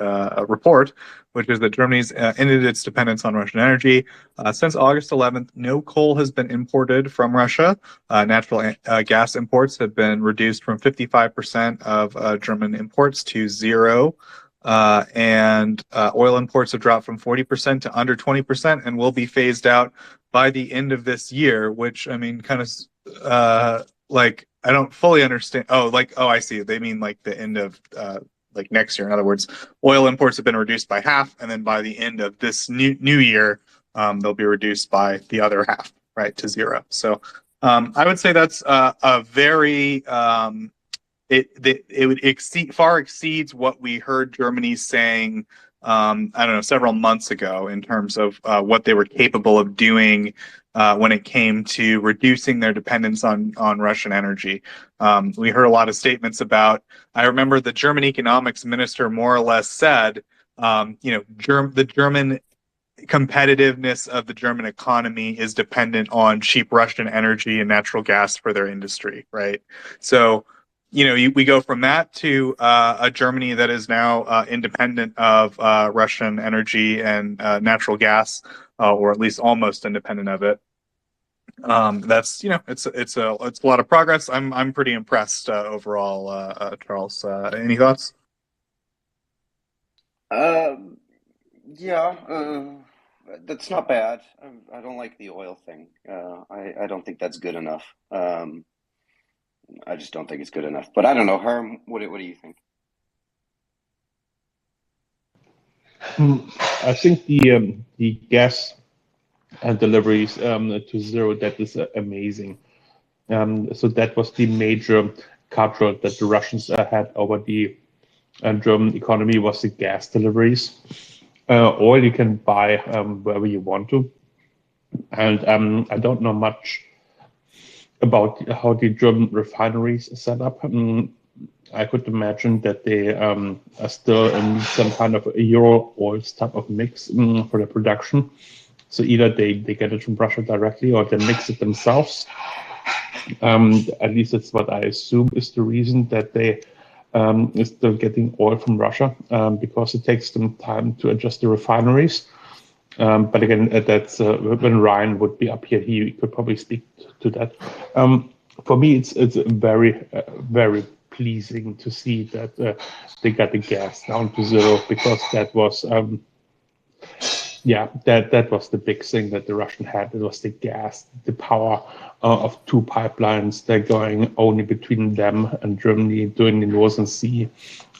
report, which is that Germany's ended its dependence on Russian energy. Since August 11th, no coal has been imported from Russia. Natural gas imports have been reduced from 55% of German imports to 0%. And oil imports have dropped from 40% to under 20% and will be phased out by the end of this year, which, I mean, kind of like, I don't fully understand. Oh, I see. They mean like the end of like next year. In other words, oil imports have been reduced by half, and then by the end of this new year, they'll be reduced by the other half, right, to 0. So I would say that's a very it would far exceeds what we heard Germany saying, I don't know, several months ago in terms of what they were capable of doing when it came to reducing their dependence on Russian energy. We heard a lot of statements about, I remember the German economics minister more or less said, the German competitiveness of the German economy is dependent on cheap Russian energy and natural gas for their industry, right? So, we go from that to a Germany that is now independent of Russian energy and natural gas, or at least almost independent of it. That's it's a lot of progress. I'm pretty impressed overall, Charles. Any thoughts? Yeah, that's not bad. I don't like the oil thing. I don't think that's good enough. I just don't think it's good enough. But I don't know, Herm, what do you think? I think the gas deliveries to zero, that is amazing. So that was the major cudgel that the Russians had over the German economy, was the gas deliveries. Oil you can buy wherever you want to. And I don't know much about how the German refineries are set up. I could imagine that they are still in some kind of a Euro oils type of mix for the production. So either they get it from Russia directly or they mix it themselves. At least that's what I assume is the reason that they is still getting oil from Russia, because it takes them time to adjust the refineries. But again, that's when Ryan would be up here, he could probably speak to that. For me, it's very, very pleasing to see that they got the gas down to zero, because that was that was the big thing that the Russian had. It was the gas, the power of two pipelines. They're going only between them and Germany during the Northern Sea,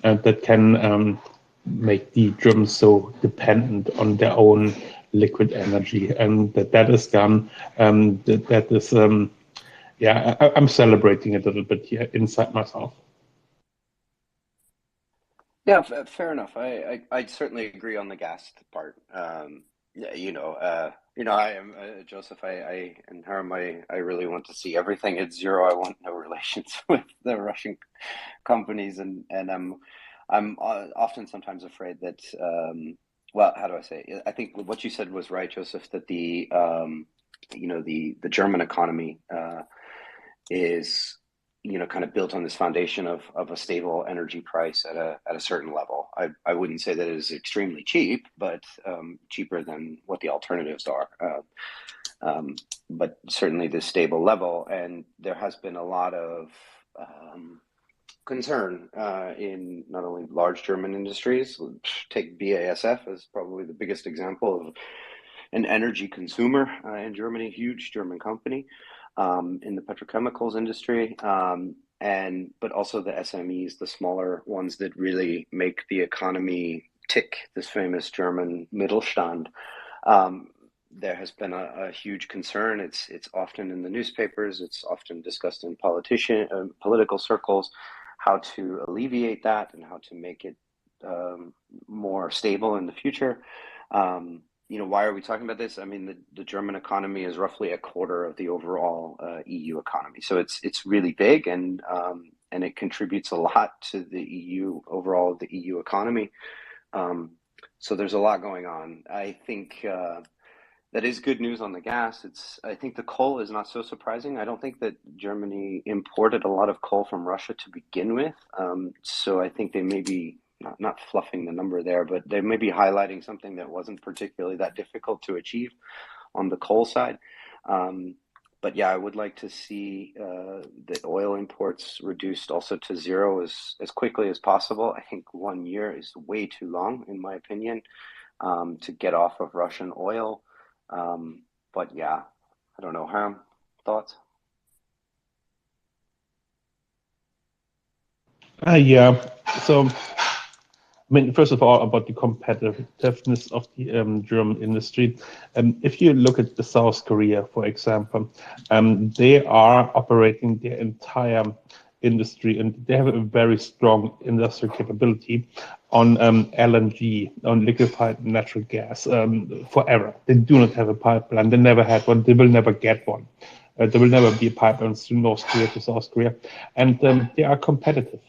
and that can make the Germans so dependent on their own liquid energy, and that is done. That is, I'm celebrating it a little bit here inside myself. Yeah, fair enough. I certainly agree on the gas part. I am Joseph. I and Herm. I really want to see everything at zero. I want no relations with the Russian companies, and I'm often sometimes afraid that. Well, how do I say it? I think what you said was right, Joseph. That the German economy is kind of built on this foundation of a stable energy price at a certain level. I wouldn't say that it is extremely cheap, but cheaper than what the alternatives are. But certainly this stable level, and there has been a lot of concern in not only large German industries. Take BASF as probably the biggest example of an energy consumer in Germany, huge German company. In the petrochemicals industry, but also the SMEs, the smaller ones that really make the economy tick, this famous German Mittelstand. There has been a huge concern. It's often in the newspapers. It's often discussed in political circles, how to alleviate that and how to make it more stable in the future. Why are we talking about this? I mean, the German economy is roughly a quarter of the overall EU economy, so it's really big, and it contributes a lot to the EU overall, the EU economy. So there's a lot going on. I think that is good news on the gas. I think the coal is not so surprising. I don't think that Germany imported a lot of coal from Russia to begin with, so I think they may be. Not fluffing the number there, but they may be highlighting something that wasn't particularly that difficult to achieve on the coal side. But yeah, I would like to see the oil imports reduced also to zero as quickly as possible. I think 1 year is way too long, in my opinion, to get off of Russian oil. But yeah, I don't know. Herm, thoughts? So. I mean, first of all, about the competitiveness of the German industry. If you look at the South Korea, for example, they are operating their entire industry, and they have a very strong industrial capability on LNG, on liquefied natural gas, forever. They do not have a pipeline. They never had one. They will never get one. There will never be a pipeline from North Korea to South Korea, and they are competitive.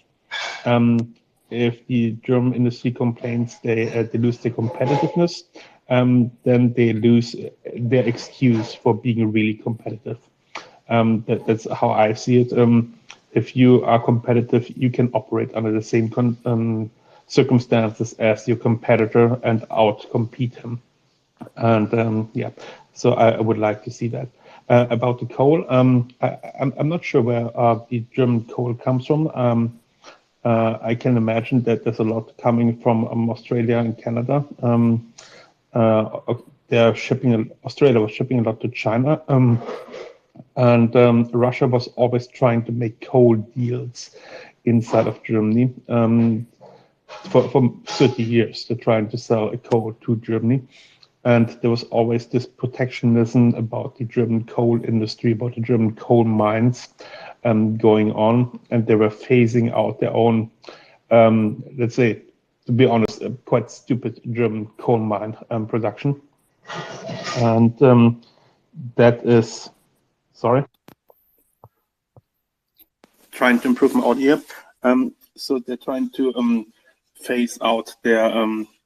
If the German industry complains they lose their competitiveness, then they lose their excuse for being really competitive. That's how I see it. If you are competitive, you can operate under the same circumstances as your competitor and out-compete him. And so I would like to see that. About the coal, I'm not sure where the German coal comes from. I can imagine that there's a lot coming from Australia and Canada. Australia was shipping a lot to China, and Russia was always trying to make coal deals inside of Germany. for 30 years. They're trying to sell a coal to Germany. And there was always this protectionism about the German coal industry, about the German coal mines going on. And they were phasing out their own, let's say, to be honest, a quite stupid German coal mine production. And that is, sorry? Trying to improve my audio. So they're trying to phase out their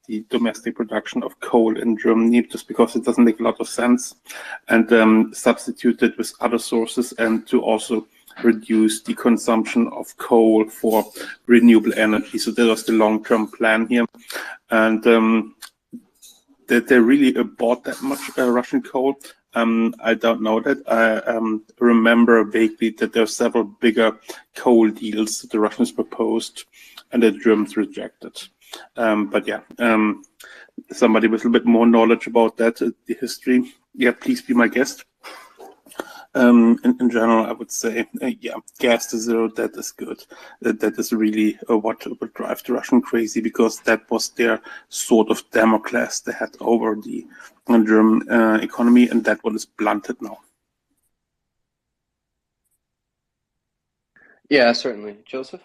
the domestic production of coal in Germany just because it doesn't make a lot of sense, and substitute it with other sources, and to also reduce the consumption of coal for renewable energy. So that was the long-term plan here, and that they really bought that much Russian coal. I don't know that. I remember vaguely that there are several bigger coal deals that the Russians proposed and the Germans rejected. But yeah, somebody with a little bit more knowledge about that, the history, yeah, please be my guest. In general, I would say, yeah, gas to zero, that is good. That is really what would drive the Russian crazy, because that was their sort of Damocles they had over the German economy, and that one is blunted now. Yeah, certainly. Joseph?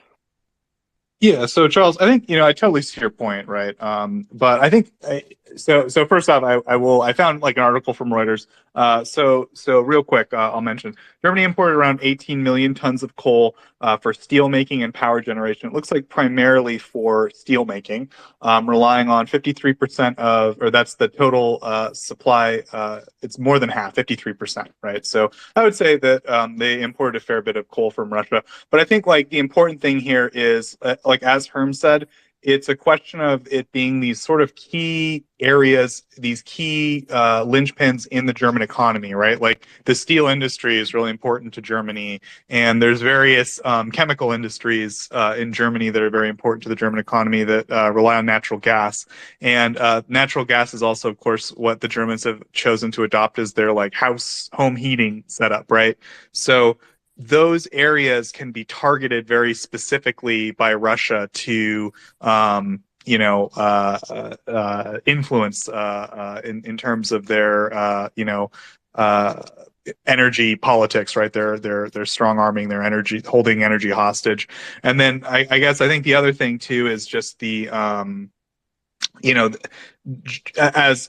Yeah, so Charles, I think, I totally see your point, right? But I think so first off, I found like an article from Reuters. So real quick, I'll mention Germany imported around 18 million tons of coal for steel making and power generation. It looks like primarily for steel making, relying on 53% of, or that's the total supply. It's more than half, 53%, right? So I would say that they imported a fair bit of coal from Russia. But I think like the important thing here is, like as Herm said, it's a question of it being these sort of key areas, these key linchpins in the German economy, right? Like the steel industry is really important to Germany, and there's various chemical industries in Germany that are very important to the German economy that rely on natural gas. And natural gas is also, of course, what the Germans have chosen to adopt as their like home heating setup, right? So those areas can be targeted very specifically by Russia to, influence in terms of their, energy politics, right? They're strong arming their energy, holding energy hostage. And then I guess I think the other thing too is just the, as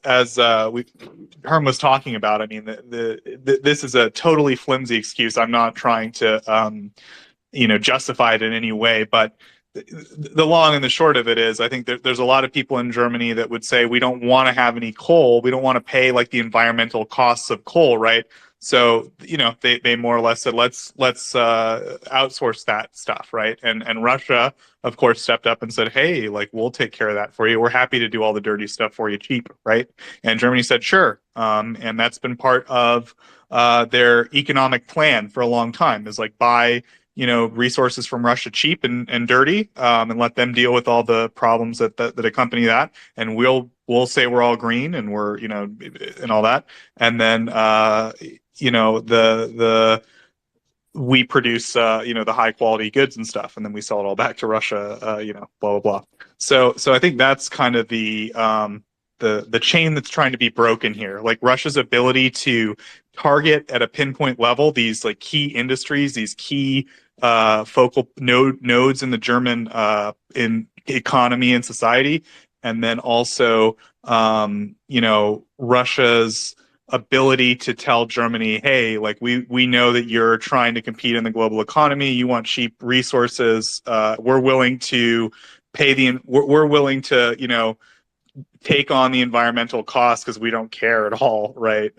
Herm was talking about, I mean, this is a totally flimsy excuse. I'm not trying to, justify it in any way, but the long and the short of it is, I think there's a lot of people in Germany that would say we don't want to have any coal. We don't want to pay like the environmental costs of coal, right? So, they more or less said, let's outsource that stuff, right? And Russia, of course, stepped up and said, hey, like, we'll take care of that for you. We're happy to do all the dirty stuff for you cheap, right? And Germany said, sure. And that's been part of their economic plan for a long time, is like buy resources from Russia cheap and dirty, and let them deal with all the problems that accompany that. And we'll say we're all green and we're, and all that. And then, we produce, the high quality goods and stuff, and then we sell it all back to Russia, blah, blah, blah. So I think that's kind of the chain that's trying to be broken here. Like Russia's ability to target at a pinpoint level these like key industries, these key focal nodes in the German in economy and society, and then also Russia's ability to tell Germany, hey, like we know that you're trying to compete in the global economy, you want cheap resources, we're willing to pay we're willing to take on the environmental costs because we don't care at all, right?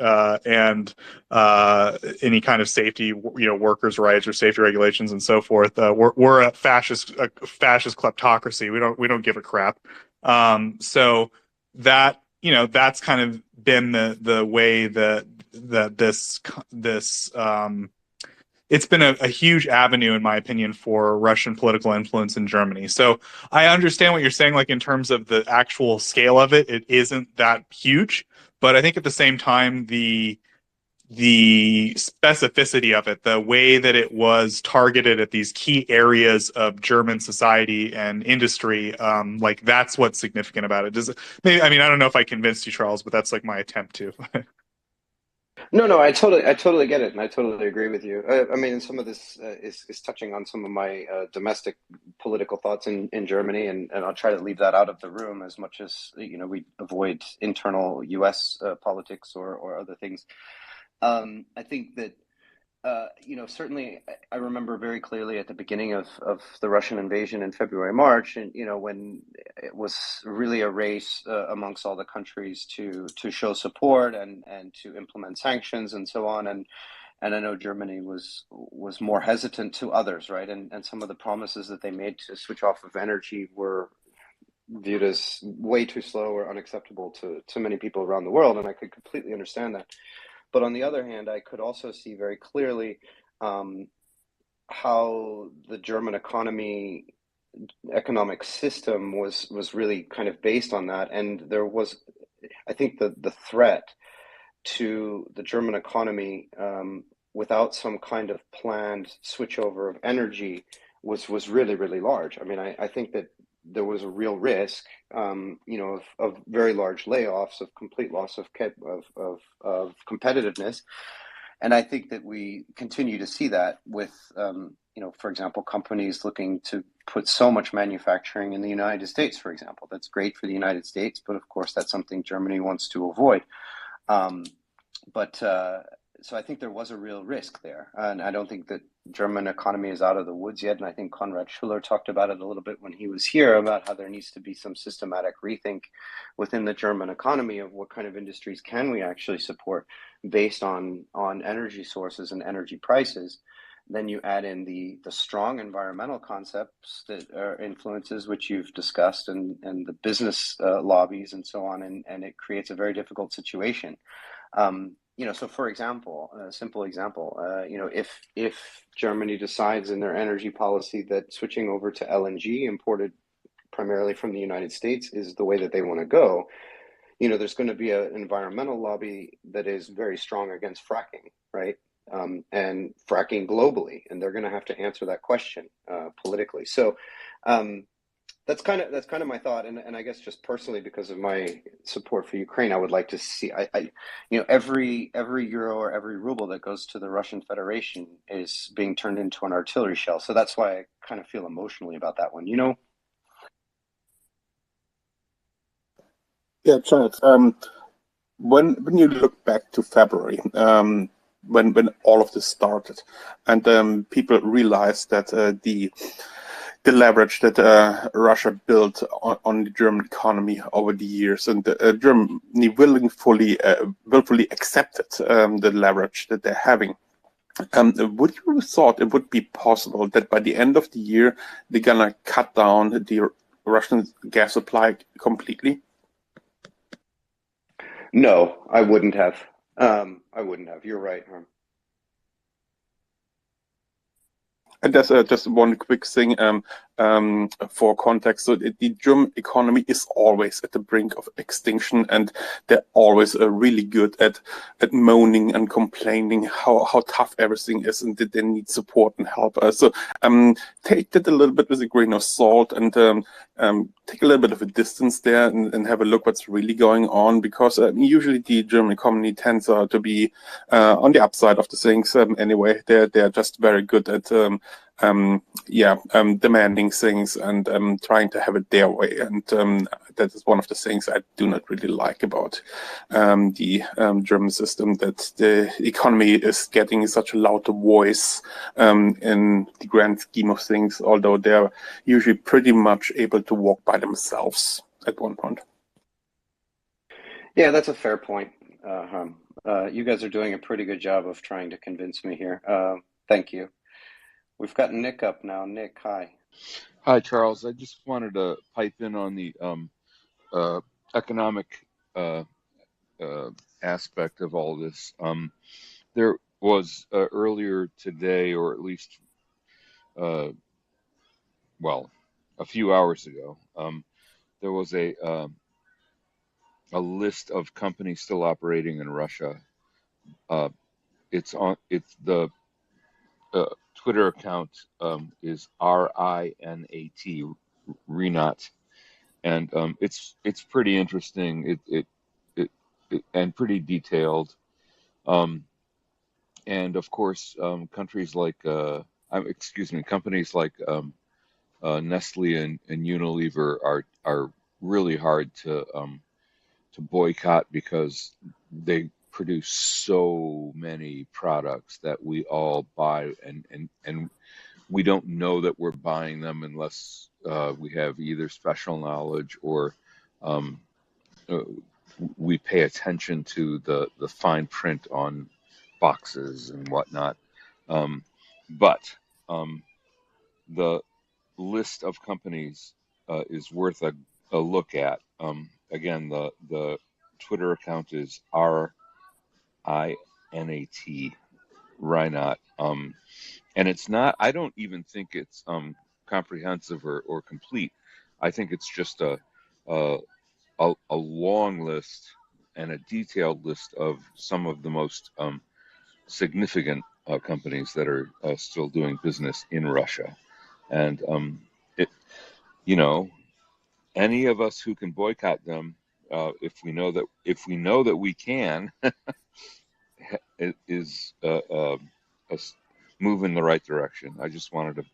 And any kind of safety, workers' rights or safety regulations and so forth. We're a fascist kleptocracy. We don't give a crap. So that that's kind of been the way that this it's been a huge avenue, in my opinion, for Russian political influence in Germany. So I understand what you're saying, like in terms of the actual scale of it, it isn't that huge. But I think at the same time, the the specificity of it, the way that it was targeted at these key areas of German society and industry, like that's what's significant about it. Maybe, I mean, I don't know if I convinced you, Charles, but that's like my attempt to. No, I totally get it, and I totally agree with you. I mean, and some of this is touching on some of my domestic political thoughts in Germany, and I'll try to leave that out of the room as much as we avoid internal U.S. Politics or other things. I think that certainly I remember very clearly at the beginning of the Russian invasion in February, March, and when it was really a race amongst all the countries to show support and to implement sanctions and so on, and I know Germany was more hesitant to others, right? And some of the promises that they made to switch off of energy were viewed as way too slow or unacceptable to many people around the world, and I could completely understand that. But on the other hand, I could also see very clearly how the German economic system was really kind of based on that. And there was, I think, the threat to the German economy without some kind of planned switchover of energy was really, really large. I mean, I think that there was a real risk, of very large layoffs, of complete loss of competitiveness, and I think that we continue to see that with, for example, companies looking to put so much manufacturing in the United States, for example. That's great for the United States, but of course, that's something Germany wants to avoid. So I think there was a real risk there, and I don't think that German economy is out of the woods yet. And I think Konrad Schuller talked about it a little bit when he was here, about how there needs to be some systematic rethink within the German economy of what kind of industries can we actually support based on energy sources and energy prices. Then you add in the strong environmental concepts that are influences, which you've discussed, and the business lobbies and so on, and it creates a very difficult situation. So for example, a simple example, if Germany decides in their energy policy that switching over to LNG imported primarily from the United States is the way that they want to go, there's going to be an environmental lobby that is very strong against fracking, right? And fracking globally, and they're going to have to answer that question politically. So that's kind of my thought, and I guess just personally, because of my support for Ukraine, I would like to see every euro or every ruble that goes to the Russian Federation is being turned into an artillery shell. So that's why I kind of feel emotionally about that one. Yeah, Charles. When you look back to February, when all of this started, and people realized that the leverage that Russia built on the German economy over the years, and Germany willfully accepted the leverage that they're having. Would you have thought it would be possible that by the end of the year they're gonna cut down the Russian gas supply completely? No, I wouldn't have. You're right, Harm. And that's just one quick thing for context. So the German economy is always at the brink of extinction, and they're always really good at moaning and complaining how tough everything is, and that they need support and help. So take that a little bit with a grain of salt, and take a little bit of a distance there and have a look what's really going on, because usually the German economy tends to be on the upside of the things. Anyway, they're just very good at demanding things and trying to have it their way, and that is one of the things I do not really like about the German system, that the economy is getting such a loud voice in the grand scheme of things, although they're usually pretty much able to walk by themselves at one point. Yeah, that's a fair point. You guys are doing a pretty good job of trying to convince me here. Thank you. We've got Nick up now. Nick, hi. Hi, Charles. I just wanted to pipe in on the economic aspect of all this. There was earlier today, or at least, a few hours ago, there was a list of companies still operating in Russia it's the Twitter account is RINAT, Renat, and it's pretty interesting. It and pretty detailed. And of course, companies like Nestle and Unilever are really hard to boycott because they produce so many products that we all buy, and we don't know that we're buying them unless we have either special knowledge or um, uh, we pay attention to the fine print on boxes and whatnot. But the list of companies is worth a look at. Again, the Twitter account is RINAT, Rhinot. And it's not, I don't even think it's comprehensive or complete. I think it's just a long list and a detailed list of some of the most significant companies that are still doing business in Russia. And it, you know, any of us who can boycott them, if we know that we can, it is a move in the right direction. I just wanted to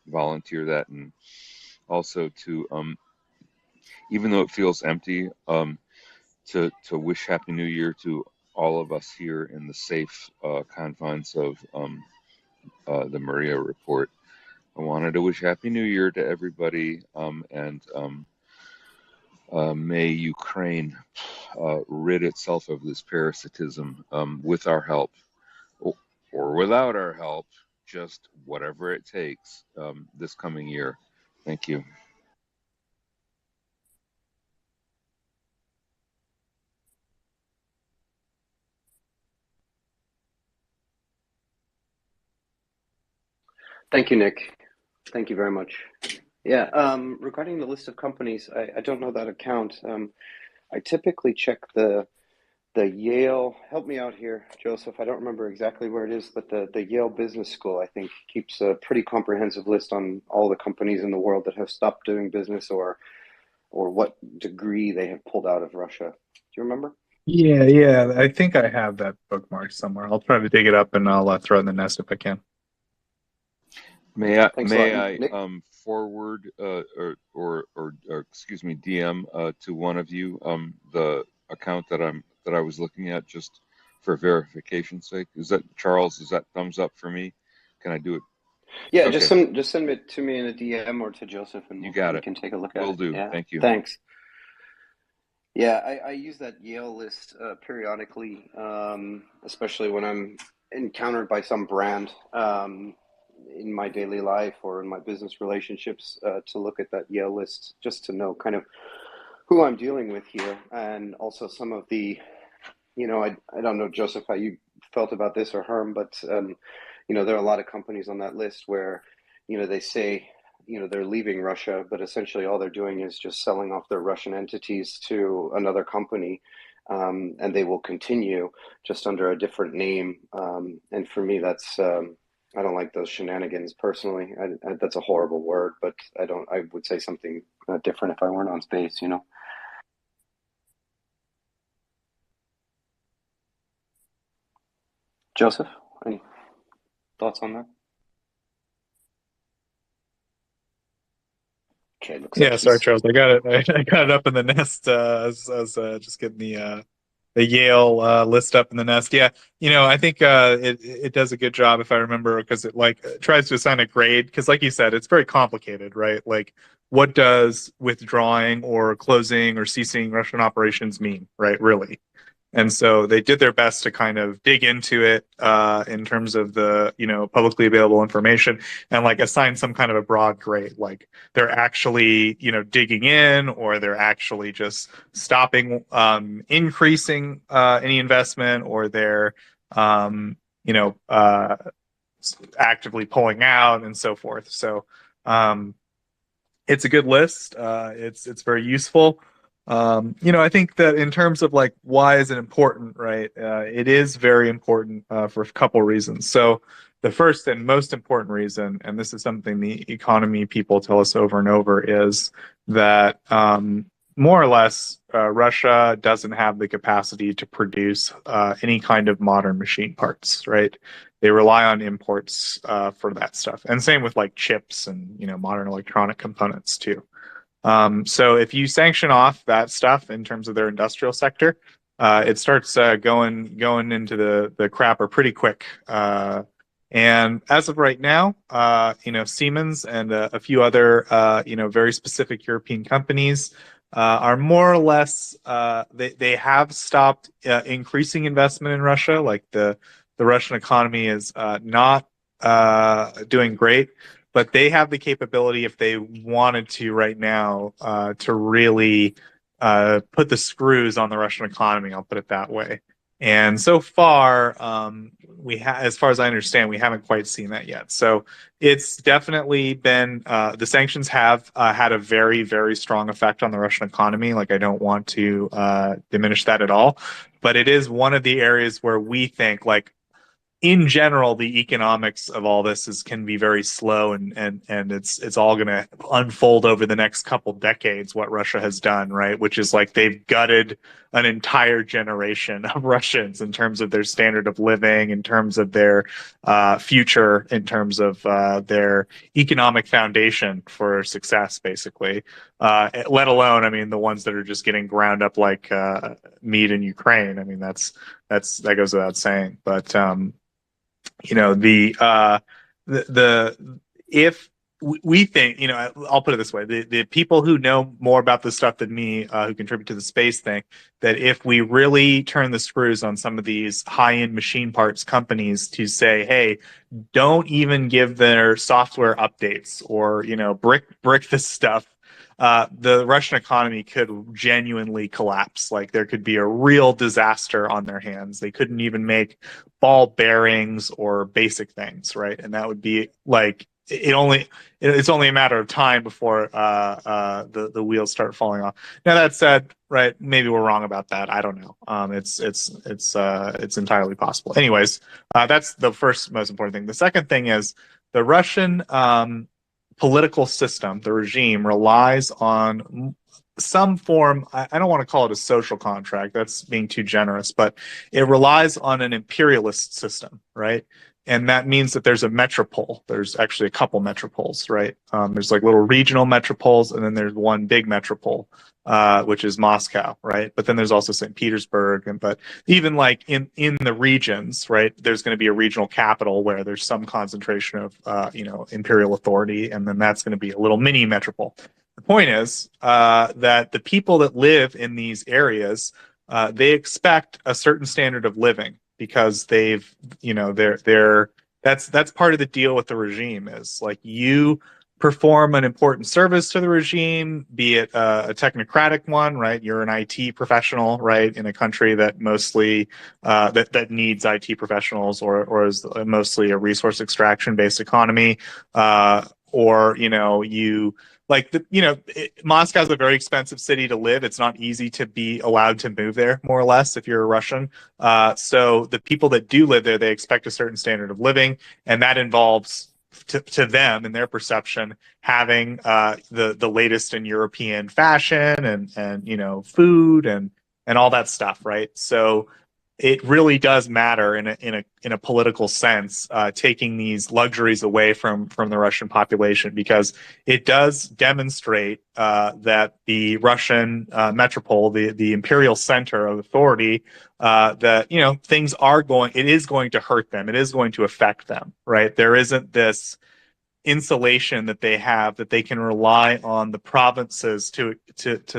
volunteer that, and also to, even though it feels empty, to wish Happy New Year to all of us here in the safe confines of the Maria Report. I wanted to wish Happy New Year to everybody, and may Ukraine rid itself of this parasitism with our help, or without our help, just whatever it takes this coming year. Thank you. Thank you, Nick. Thank you very much. Yeah, regarding the list of companies, I don't know that account. I typically check the Yale, help me out here, Joseph. I don't remember exactly where it is, but the Yale Business School, I think, keeps a pretty comprehensive list on all the companies in the world that have stopped doing business or what degree they have pulled out of Russia. Do you remember? Yeah. I think I have that bookmarked somewhere. I'll try to dig it up and I'll throw it in the nest if I can. May I Thanks a lot, Nick. forward or excuse me, DM to one of you the account that I was looking at, just for verification's sake? Is that, Charles, is that thumbs up for me? Can I do it? Yeah, Okay. just send it to me in a DM or to Joseph, and You got we it. can take a look at Will it. do. Yeah, Thank you. thanks. Yeah, I use that Yale list periodically, especially when I'm encountered by some brand in my daily life or in my business relationships, to look at that Yale list just to know kind of who I'm dealing with here, and also some of the, I don't know, Joseph, how you felt about this, or Herm, but there are a lot of companies on that list where they say they're leaving Russia, but essentially all they're doing is just selling off their Russian entities to another company, and they will continue just under a different name. And for me, that's I don't like those shenanigans personally. That's a horrible word, but I would say something different if I weren't on space, Joseph, any thoughts on that? Okay, looks like Sorry, he's... Charles. I got it. I got it up in the nest. I was just getting the Yale list up in the nest. Yeah, I think it does a good job, if I remember, because it tries to assign a grade. Because, like you said, it's very complicated, right? Like, what does withdrawing or closing or ceasing Russian operations mean, right? Really. And so they did their best to kind of dig into it in terms of the publicly available information, and assign some kind of a broad grade, like they're actually digging in, or they're actually just stopping increasing any investment, or they're actively pulling out, and so forth. So it's a good list. It's very useful. I think that in terms of like why is it important, right? It is very important for a couple reasons. So the first and most important reason, and this is something the economy people tell us over and over, is that more or less Russia doesn't have the capacity to produce any kind of modern machine parts, right? They rely on imports for that stuff, and same with like chips and modern electronic components too. So if you sanction off that stuff in terms of their industrial sector, it starts going into the crapper pretty quick. And as of right now, Siemens and a few other very specific European companies are more or less they have stopped increasing investment in Russia. Like the Russian economy is not doing great. But they have the capability, if they wanted to right now, to really put the screws on the Russian economy. I'll put it that way. And so far, as far as I understand, we haven't quite seen that yet. So it's definitely been the sanctions have had a very, very strong effect on the Russian economy. Like I don't want to diminish that at all, but it is one of the areas where we think like, in general, the economics of all this can be very slow, and it's all going to unfold over the next couple decades. What Russia has done, right, which is like they've gutted an entire generation of Russians in terms of their standard of living, in terms of their future, in terms of their economic foundation for success, basically. Let alone, I mean, the ones that are just getting ground up like meat in Ukraine. I mean, that goes without saying, but. If we think, I'll put it this way, the people who know more about this stuff than me, who contribute to the space thing, that if we really turn the screws on some of these high-end machine parts companies to say, hey, don't even give their software updates or, brick this stuff, the Russian economy could genuinely collapse. Like there could be a real disaster on their hands. They couldn't even make ball bearings or basic things, right? And that would be like it's only a matter of time before the wheels start falling off. Now that said, right, maybe we're wrong about that. I don't know. It's entirely possible. Anyways, that's the first most important thing. The second thing is the Russian political system, the regime, relies on some form, I don't want to call it a social contract, that's being too generous, but it relies on an imperialist system, right? And that means that there's a metropole. There's actually a couple metropoles, right? There's like little regional metropoles, and then there's one big metropole, which is Moscow, right? But then there's also St. Petersburg, but even like in the regions, right? There's going to be a regional capital where there's some concentration of imperial authority, and then that's going to be a little mini metropole. The point is that the people that live in these areas, they expect a certain standard of living because they've, that's part of the deal with the regime is like you perform an important service to the regime, be it a technocratic one, right? You're an IT professional, right, in a country that mostly that needs IT professionals, or is mostly a resource extraction based economy, or you. Like Moscow's a very expensive city to live. It's not easy to be allowed to move there, more or less, if you're a Russian. So the people that do live there, they expect a certain standard of living, and that involves to them, in their perception, having the latest in European fashion and food and all that stuff, right? So it really does matter in a political sense, taking these luxuries away from the Russian population, because it does demonstrate that the Russian metropole, the imperial center of authority, that it is going to hurt them. It is going to affect them, right? There isn't this insulation that they have, that they can rely on the provinces to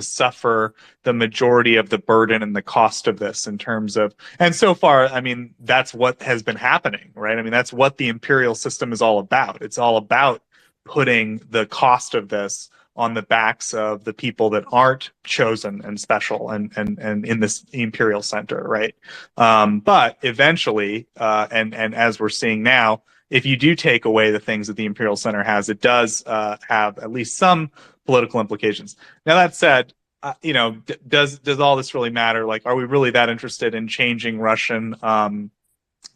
suffer the majority of the burden and the cost of this in terms of, and so far, I mean, that's what has been happening, right? I mean, that's what the imperial system is all about. It's all about putting the cost of this on the backs of the people that aren't chosen and special and in this imperial center, right? But eventually, and as we're seeing now, if you do take away the things that the Imperial Center has, it does have at least some political implications. Now, that said, does all this really matter? Like, are we really that interested in changing Russian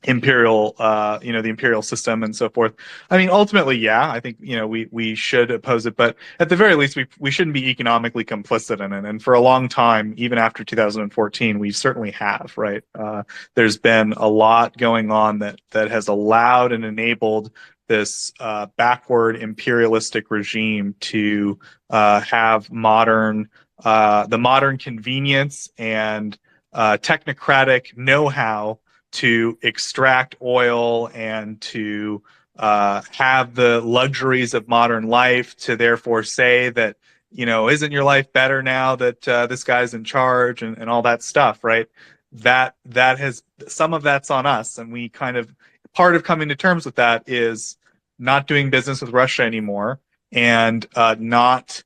imperial, the imperial system and so forth? I mean, ultimately, yeah, I think, we should oppose it, but at the very least, we shouldn't be economically complicit in it. And for a long time, even after 2014, we certainly have, right? There's been a lot going on that has allowed and enabled this backward imperialistic regime to have the modern convenience and technocratic know-how to extract oil and to have the luxuries of modern life, to therefore say that, isn't your life better now that this guy's in charge, and all that stuff, right? That has, some of that's on us, and we kind of, part of coming to terms with that is not doing business with Russia anymore, and not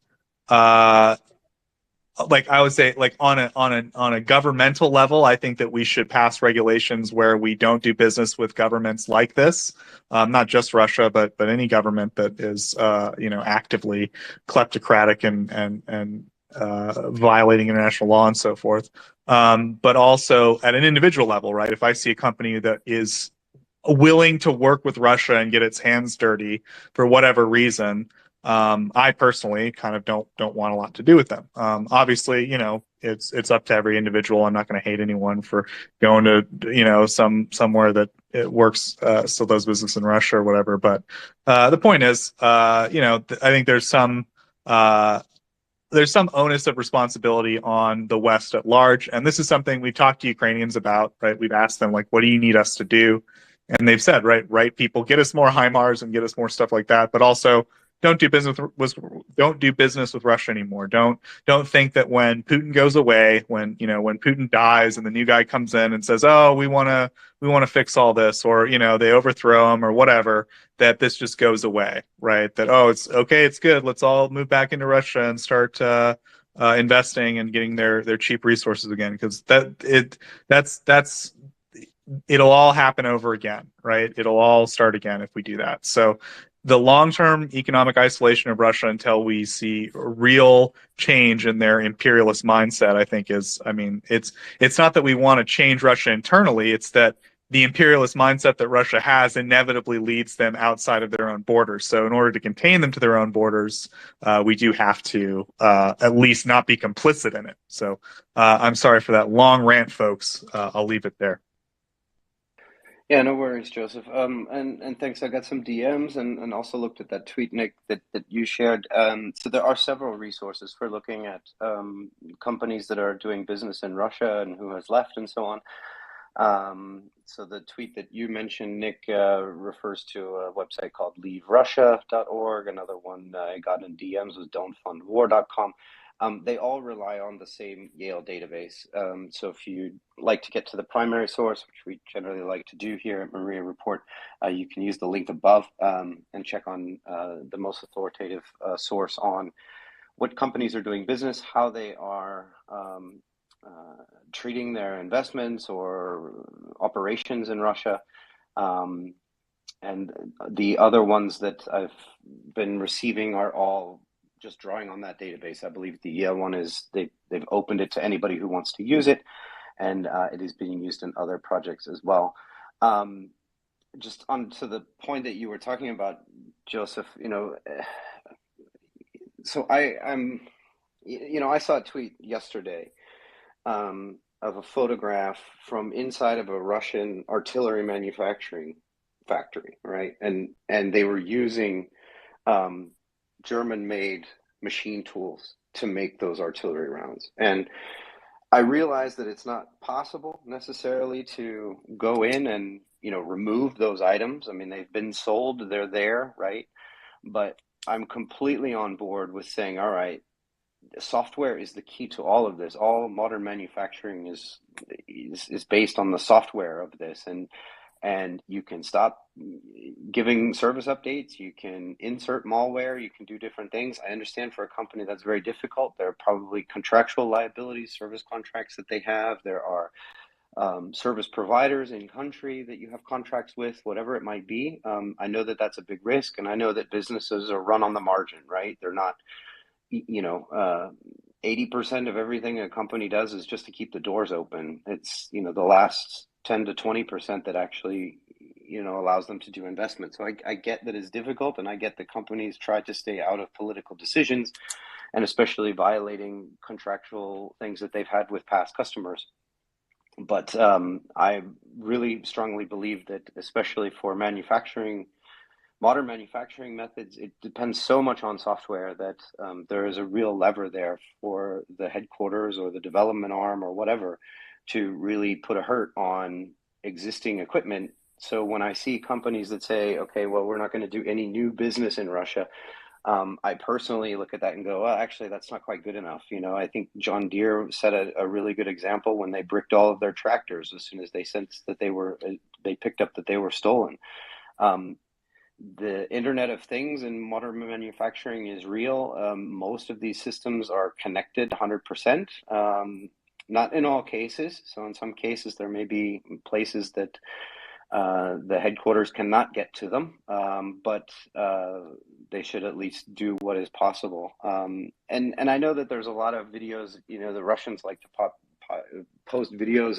like I would say, like on a governmental level, I think that we should pass regulations where we don't do business with governments like this, not just Russia, but any government that is actively kleptocratic and violating international law and so forth. But also at an individual level, right? If I see a company that is willing to work with Russia and get its hands dirty for whatever reason, I personally kind of don't want a lot to do with them. Obviously, it's up to every individual. I'm not going to hate anyone for going to somewhere that it works, still does business in Russia or whatever. But the point is, I think there's some onus of responsibility on the West at large, and this is something we've talked to Ukrainians about. Right, we've asked them, like, what do you need us to do? And they've said, right, people, get us more HIMARS and get us more stuff like that, but also don't do business with Russia anymore. Don't think that when Putin goes away, when Putin dies and the new guy comes in and says, oh, we want to fix all this, or they overthrow him or whatever, that this just goes away, right? That, oh, it's okay, it's good, let's all move back into Russia and start investing and getting their cheap resources again, because it'll all happen over again, right? It'll all start again if we do that. So the long-term economic isolation of Russia until we see a real change in their imperialist mindset, I think it's not that we want to change Russia internally, it's that the imperialist mindset that Russia has inevitably leads them outside of their own borders. So in order to contain them to their own borders, we do have to at least not be complicit in it. So I'm sorry for that long rant, folks. I'll leave it there. Yeah, no worries, Joseph. And thanks. I got some DMs and also looked at that tweet, Nick, that you shared. So there are several resources for looking at companies that are doing business in Russia and who has left and so on. So the tweet that you mentioned, Nick, refers to a website called leaverussia.org. Another one I got in DMs was don'tfundwar.com. They all rely on the same Yale database. So if you'd like to get to the primary source, which we generally like to do here at Maria Report, you can use the link above and check on the most authoritative source on what companies are doing business, how they are treating their investments or operations in Russia. And the other ones that I've been receiving are all just drawing on that database. I believe the Yale one is they've opened it to anybody who wants to use it, and it is being used in other projects as well. Just on to the point that you were talking about, Joseph, so I saw a tweet yesterday of a photograph from inside of a Russian artillery manufacturing factory, right? And they were using German-made machine tools to make those artillery rounds. And I realize that it's not possible necessarily to go in and, remove those items. I mean, they've been sold, they're there, right? But I'm completely on board with saying, all right, software is the key to all of this. All modern manufacturing is based on the software of this. And you can stop giving service updates, you can insert malware, you can do different things. I understand for a company that's very difficult. There are probably contractual liabilities, service contracts that they have. There are service providers in country that you have contracts with, whatever it might be. I know that that's a big risk, and I know that businesses are run on the margin, right? They're not, 80% of everything a company does is just to keep the doors open. It's, the last 10 to 20% that actually, allows them to do investment. So I get that it's difficult, and I get that companies try to stay out of political decisions, and especially violating contractual things that they've had with past customers. But I really strongly believe that, especially for modern manufacturing methods, it depends so much on software that there is a real lever there for the headquarters or the development arm or whatever to really put a hurt on existing equipment. So when I see companies that say, okay, well, we're not going to do any new business in Russia, I personally look at that and go, well, actually, that's not quite good enough. I think John Deere set a really good example when they bricked all of their tractors as soon as they sensed that they picked up that they were stolen. The Internet of Things in modern manufacturing is real. Most of these systems are connected 100%. Not in all cases. So in some cases, there may be places that the headquarters cannot get to them, but they should at least do what is possible. And I know that there's a lot of videos, the Russians like to post videos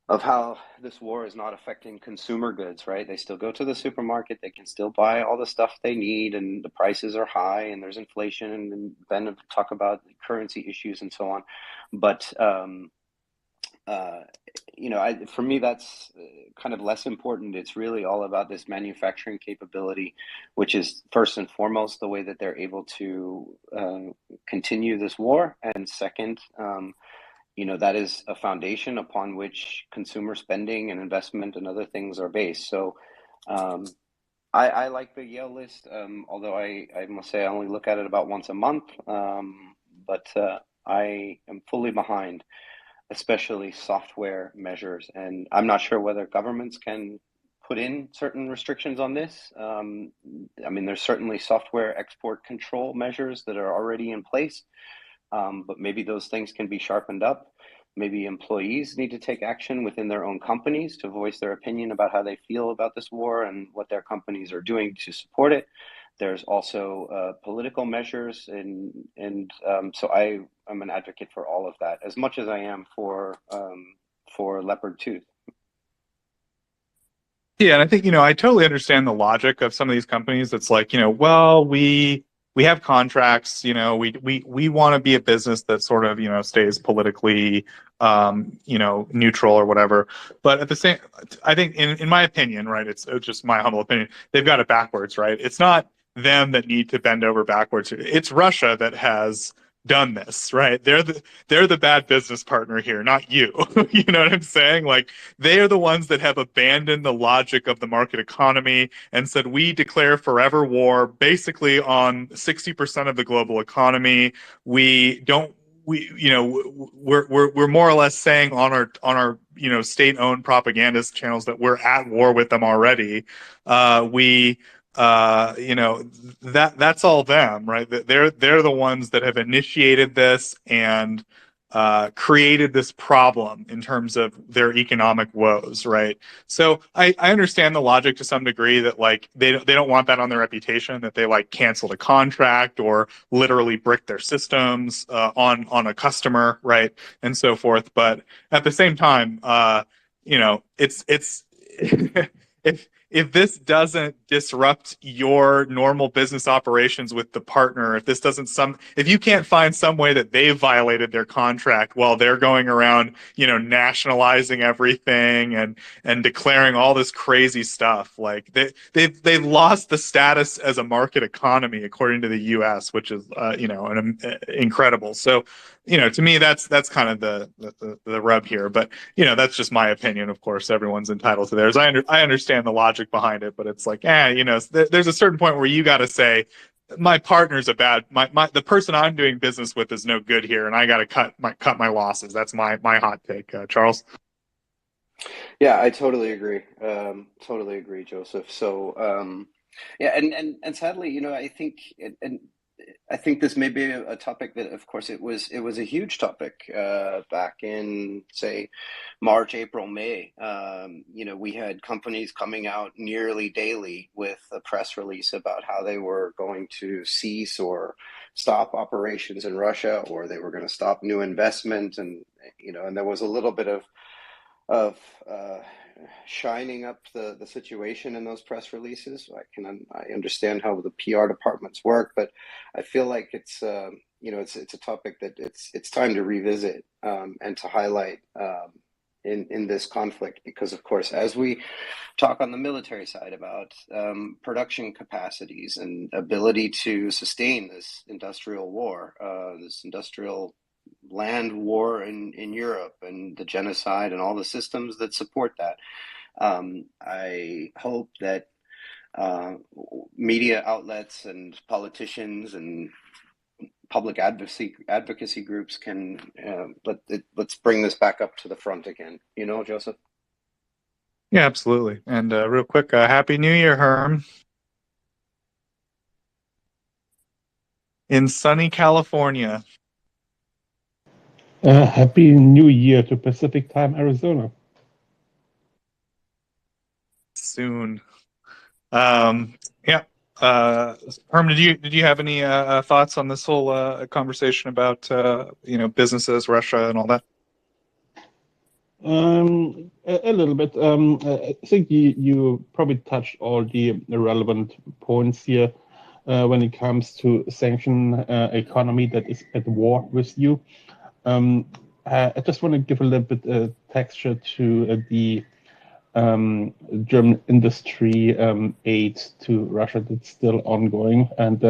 of how this war is not affecting consumer goods, right? They still go to the supermarket, they can still buy all the stuff they need, and the prices are high, and there's inflation, and then talk about currency issues and so on. But for me, that's kind of less important. It's really all about this manufacturing capability, which is first and foremost the way that they're able to continue this war. And second, that is a foundation upon which consumer spending and investment and other things are based. So I like the Yale list, although I must say I only look at it about once a month. But I am fully behind, especially software measures. And I'm not sure whether governments can put in certain restrictions on this. There's certainly software export control measures that are already in place, but maybe those things can be sharpened up. Maybe employees need to take action within their own companies to voice their opinion about how they feel about this war and what their companies are doing to support it. There's also political measures, and so I'm an advocate for all of that, as much as I am for leopard tooth. Yeah, and I think, I totally understand the logic of some of these companies. It's like, well, we have contracts, we want to be a business that sort of, stays politically, neutral or whatever. But at the same, I think in my opinion, right, it's just my humble opinion, they've got it backwards, right? It's not them that need to bend over backwards. It's Russia that has done this, right? They're the bad business partner here, not you. You know what I'm saying? Like, they are the ones that have abandoned the logic of the market economy and said, we declare forever war basically on 60% of the global economy. We're more or less saying on our state-owned propagandist channels that we're at war with them already. That's all them, right? They're the ones that have initiated this and created this problem in terms of their economic woes, right? So I understand the logic to some degree that like they don't want that on their reputation, that they like canceled a contract or literally bricked their systems on a customer, right, and so forth. But at the same time, it's if this doesn't disrupt your normal business operations with the partner, if you can't find some way that they've violated their contract while they're going around, nationalizing everything and declaring all this crazy stuff, like they've lost the status as a market economy according to the U.S., which is incredible. So, to me, that's kind of the rub here. But that's just my opinion. Of course, everyone's entitled to theirs. I understand the logic behind it, but it's like, there's a certain point where you got to say, my partner's the person I'm doing business with is no good here, and I got to cut my losses. That's my hot take, Charles. Yeah, I totally agree. Totally agree, Joseph. So, yeah, and sadly, I think, and I think this may be a topic that, of course, it was a huge topic back in, say, March, April, May. We had companies coming out nearly daily with a press release about how they were going to cease or stop operations in Russia, or they were going to stop new investment, and there was a little bit of shining up the situation in those press releases. I understand how the PR departments work, but I feel like it's it's a topic that it's time to revisit and to highlight in this conflict, because of course, as we talk on the military side about production capacities and ability to sustain this industrial war, this industrial land war in Europe, and the genocide and all the systems that support that. I hope that media outlets and politicians and public advocacy groups can let's bring this back up to the front again. Joseph? Yeah, absolutely. And real quick, Happy New Year, Herm. In sunny California. Happy New Year to Pacific Time, Arizona. Soon. Yeah. Herm, did you have any thoughts on this whole conversation about businesses, Russia, and all that? A little bit. I think you probably touched all the relevant points here when it comes to sanction economy that is at war with you. I just want to give a little bit of texture to the German industry aid to Russia that's still ongoing, and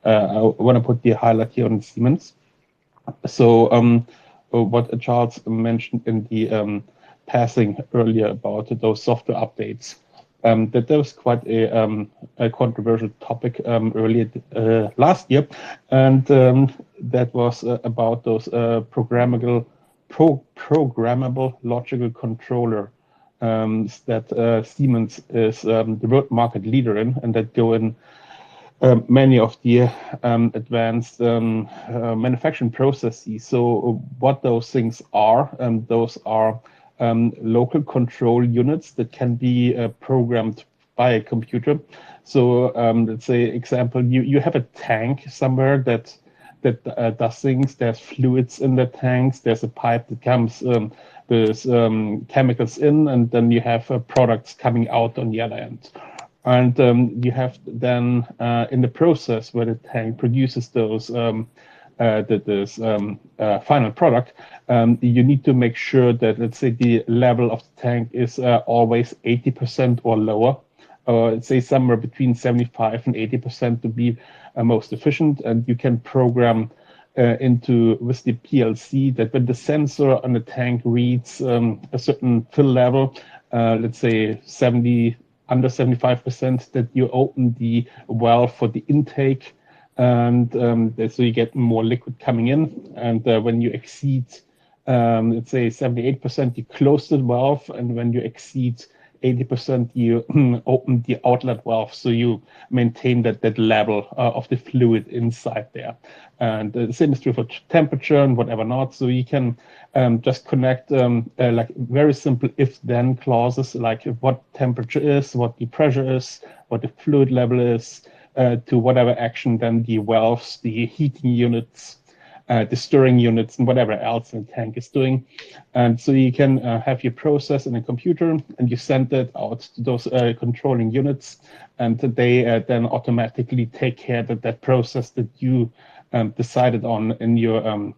I want to put the highlight here on Siemens. So what Charles mentioned in the passing earlier about those software updates, that there was quite a controversial topic earlier last year, and that was about those programmable logical controller that Siemens is the world market leader in, and that go in many of the advanced manufacturing processes. So what those things are, those are local control units that can be programmed by a computer. So let's say, example, you have a tank somewhere that does things. There's fluids in the tanks. There's a pipe that comes, there's chemicals in, and then you have products coming out on the other end. And you have then in the process where the tank produces those final product, you need to make sure that, let's say, the level of the tank is always 80% or lower, or let's say somewhere between 75 and 80% to be most efficient. And you can program with the PLC that when the sensor on the tank reads a certain fill level, let's say under 75%, that you open the valve for the intake, and so you get more liquid coming in. And when you exceed, let's say 78%, you close the valve, and when you exceed 80%, you open the outlet valve, so you maintain that level of the fluid inside there. And the same is true for temperature and whatever not. So you can just connect like very simple if-then clauses, like what temperature is, what the pressure is, what the fluid level is, to whatever action then the valves, the heating units, the stirring units, and whatever else the tank is doing. And so you can have your process in a computer, and you send it out to those controlling units, and they then automatically take care that that process that you decided on in your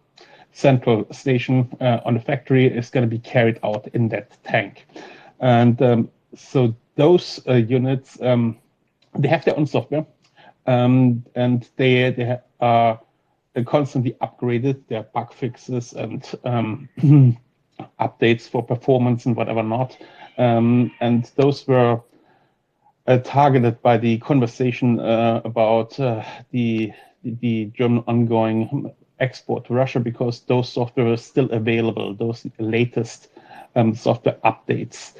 central station on the factory is going to be carried out in that tank. And so those units, they have their own software, and they are constantly upgraded. There are bug fixes and updates for performance and whatever not. And those were targeted by the conversation about the German ongoing export to Russia, because those software is still available, those latest software updates.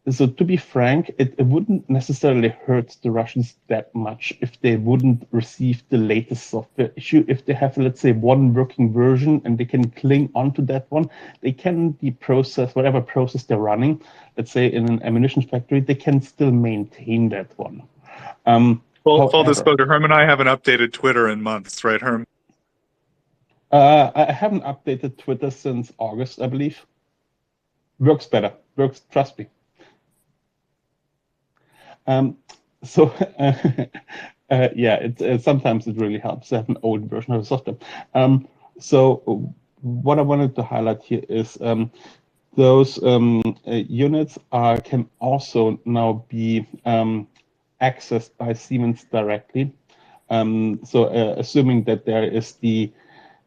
So to be frank, it wouldn't necessarily hurt the Russians that much if they wouldn't receive the latest software issue. If they have, let's say, one working version and they can cling onto that one, they can process whatever process they're running. Let's say in an ammunition factory, they can still maintain that one. Full However, disclosure, Herm and I haven't updated Twitter in months, right, Herm? I haven't updated Twitter since August, I believe. Works better. Works, trust me. So yeah, sometimes it really helps to have an old version of the software. So what I wanted to highlight here is those units can also now be accessed by Siemens directly. So assuming that there is the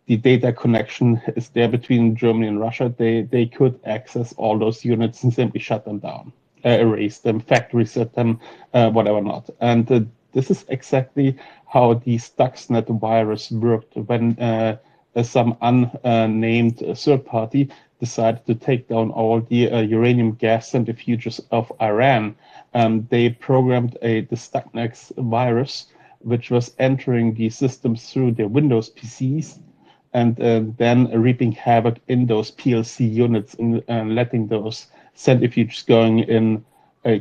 data connection is there between Germany and Russia, they could access all those units and simply shut them down. Erase them, factory set them, whatever not. And this is exactly how the Stuxnet virus worked when some unnamed third party decided to take down all the uranium gas centrifuges of Iran. They programmed the Stuxnet virus, which was entering the systems through their Windows PCs and then reaping havoc in those PLC units and letting those centrifuges going in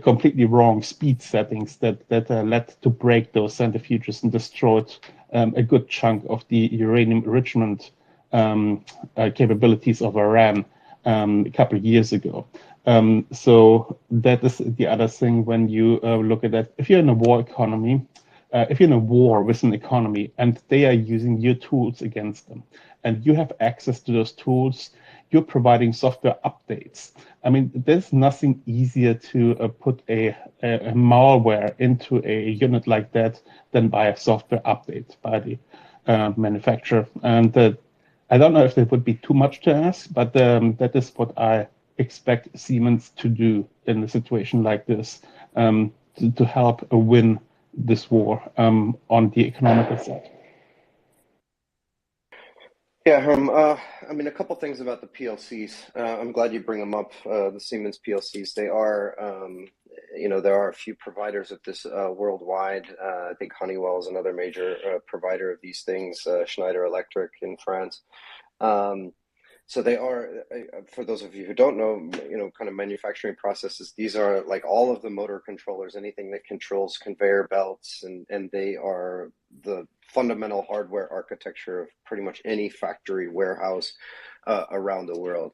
completely wrong speed settings that led to break those centrifuges and destroyed a good chunk of the uranium enrichment capabilities of Iran a couple of years ago. So that is the other thing when you look at that. If you're in a war economy, if you're in a war with an economy and they are using your tools against them and you have access to those tools, you're providing software updates. I mean, there's nothing easier to put a malware into a unit like that than by a software update by the manufacturer. And I don't know if that would be too much to ask, but that is what I expect Siemens to do in a situation like this to help win this war on the economical side. Yeah, Herm, I mean, a couple things about the PLCs. I'm glad you bring them up, the Siemens PLCs. They are, there are a few providers of this worldwide. I think Honeywell is another major provider of these things, Schneider Electric in France. So they are, for those of you who don't know, kind of manufacturing processes, these are like all of the motor controllers, anything that controls conveyor belts, and they are the fundamental hardware architecture of pretty much any factory warehouse around the world.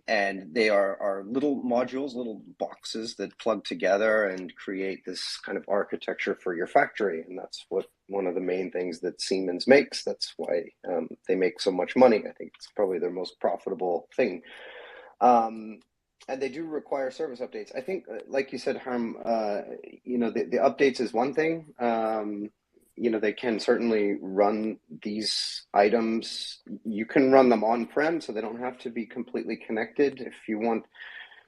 And they are little modules, little boxes that plug together and create this kind of architecture for your factory. And that's what one of the main things that Siemens makes. That's why they make so much money. I think it's probably their most profitable thing. And they do require service updates. I think, like you said, Harm, the updates is one thing. They can certainly run these items. You can run them on-prem, so they don't have to be completely connected. If you want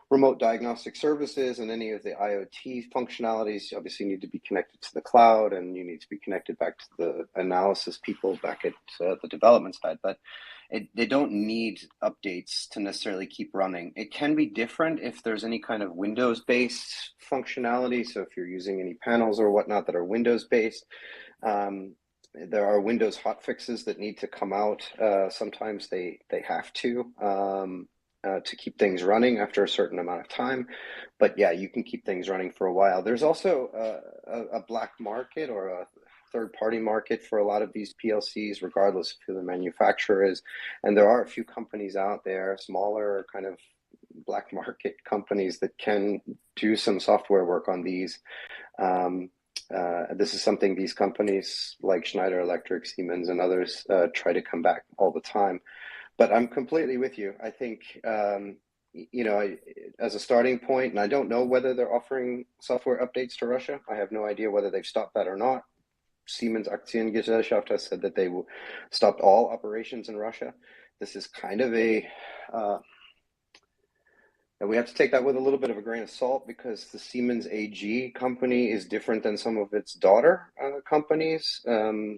remote diagnostic services and any of the IoT functionalities, you obviously need to be connected to the cloud, and you need to be connected back to the analysis people back at the development side. But they don't need updates to necessarily keep running. It can be different if there's any kind of Windows-based functionality. So if you're using any panels or whatnot that are Windows-based, there are Windows hotfixes that need to come out. Sometimes they have to keep things running after a certain amount of time. But yeah, you can keep things running for a while. There's also a black market or a third-party market for a lot of these PLCs, regardless of who the manufacturer is. And there are a few companies out there, smaller kind of black market companies that can do some software work on these. This is something these companies like Schneider Electric, Siemens, and others try to combat all the time. But I'm completely with you. I think, as a starting point, and I don't know whether they're offering software updates to Russia. I have no idea whether they've stopped that or not. Siemens Aktiengesellschaft has said that they stopped all operations in Russia. This is kind of we have to take that with a little bit of a grain of salt, because the Siemens AG company is different than some of its daughter companies,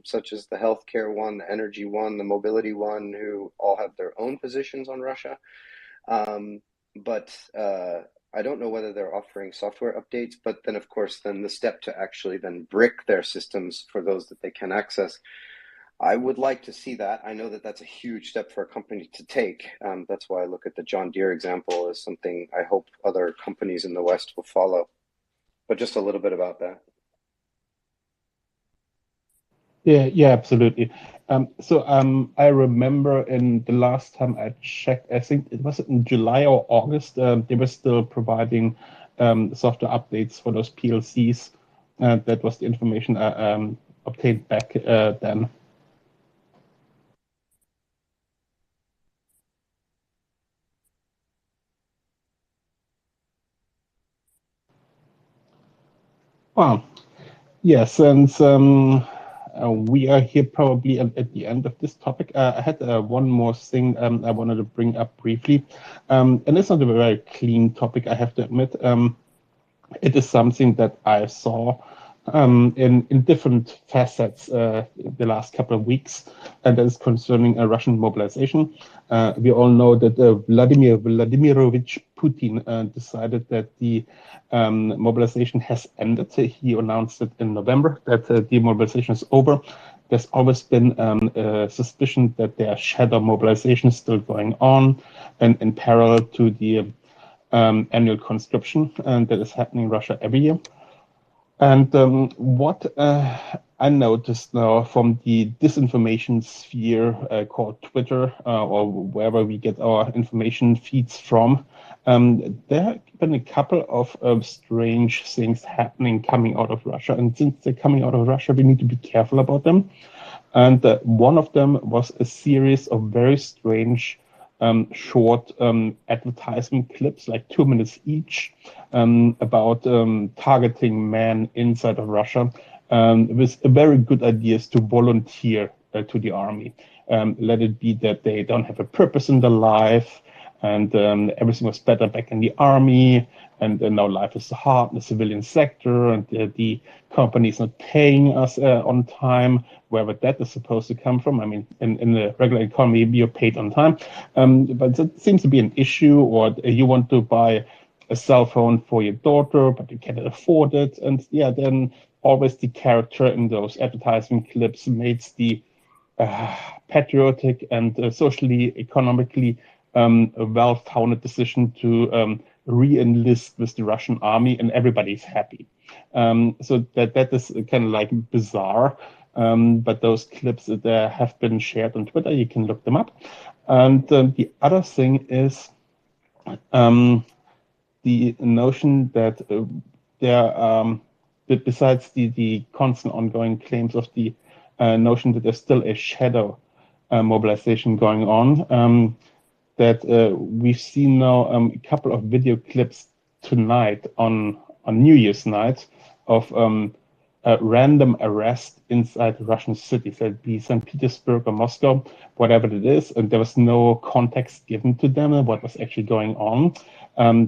such as the healthcare one, the energy one, the mobility one, who all have their own positions on Russia. But I don't know whether they're offering software updates, but then of course, then the step to actually then brick their systems for those that they can access. I would like to see that. I know that that's a huge step for a company to take. That's why I look at the John Deere example as something I hope other companies in the West will follow. But just a little bit about that. Yeah, absolutely. I remember in the last time I checked, I think it was in July or August, they were still providing software updates for those PLCs. That was the information I obtained back then. Well, yes, and we are here probably at the end of this topic. I had one more thing I wanted to bring up briefly, and it's not a very clean topic, I have to admit. It is something that I saw in different facets the last couple of weeks, and that is concerning a Russian mobilization. We all know that Vladimir Vladimirovich Putin decided that the mobilization has ended. He announced it in November that the mobilization is over. There's always been a suspicion that there are shadow mobilizations still going on, and in parallel to the annual conscription that is happening in Russia every year. And what I noticed now from the disinformation sphere called Twitter or wherever we get our information feeds from, there have been a couple of strange things happening coming out of Russia. And since they're coming out of Russia, we need to be careful about them. And one of them was a series of very strange short advertisement clips, like 2 minutes each, about targeting men inside of Russia with very good ideas to volunteer to the army. Let it be that they don't have a purpose in their life, and everything was better back in the army, and now life is hard in the civilian sector, and the company is not paying us on time, wherever that is supposed to come from. I mean, in the regular economy, you're paid on time, but it seems to be an issue, or you want to buy a cell phone for your daughter, but you cannot afford it, and yeah, then always the character in those advertising clips makes the patriotic and socially, economically a well-founded decision to re-enlist with the Russian army, and everybody's happy. So that is kind of like bizarre, but those clips that have been shared on Twitter, you can look them up. And the other thing is the notion that that besides the constant ongoing claims of the notion that there's still a shadow mobilization going on, that we've seen now a couple of video clips tonight on New Year's night of random arrest inside Russian cities, that'd be St. Petersburg or Moscow, whatever it is, and there was no context given to them what was actually going on.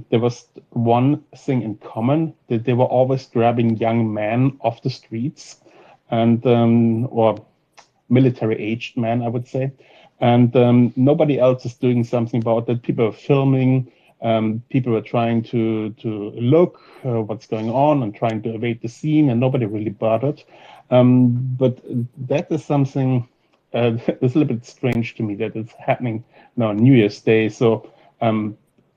There was one thing in common, that they were always grabbing young men off the streets, and or military-aged men, I would say. And nobody else is doing something about it. People are filming, people are trying to look what's going on and trying to evade the scene, and nobody really bothered. But that is something that's a little bit strange to me, that it's happening now on New Year's Day. So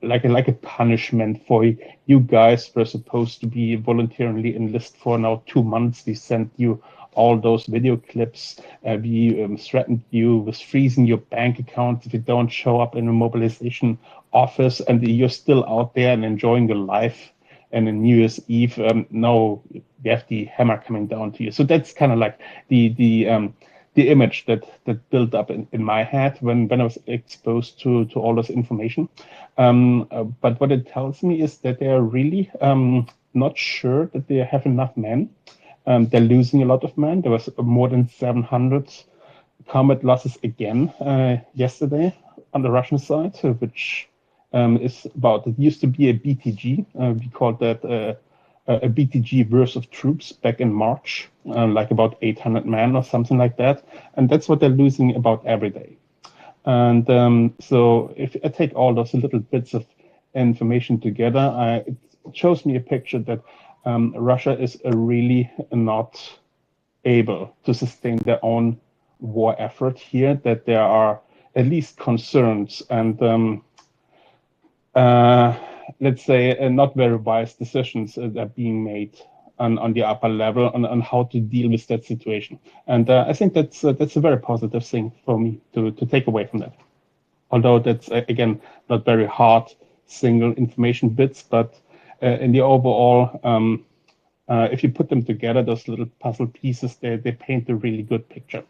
like a punishment for you guys who are supposed to be voluntarily enlist for now 2 months. We sent you all those video clips. We threatened you with freezing your bank account if you don't show up in a mobilization office, and you're still out there and enjoying your life. And on New Year's Eve, now you have the hammer coming down to you. So that's kind of like the image that built up in my head when I was exposed to all this information. But what it tells me is that they are really not sure that they have enough men. They're losing a lot of men. There was more than 700 combat losses again yesterday on the Russian side, which is about, it used to be a BTG. We called that a BTG verse of troops back in March, like about 800 men or something like that. And that's what they're losing about every day. And so if I take all those little bits of information together, it shows me a picture that Russia is really not able to sustain their own war effort here, that there are at least concerns and let's say not very wise decisions that are being made on the upper level on how to deal with that situation. And I think that's a very positive thing for me to take away from that. Although that's, again, not very hard single information bits, but in the overall, if you put them together, those little puzzle pieces, they paint a really good picture.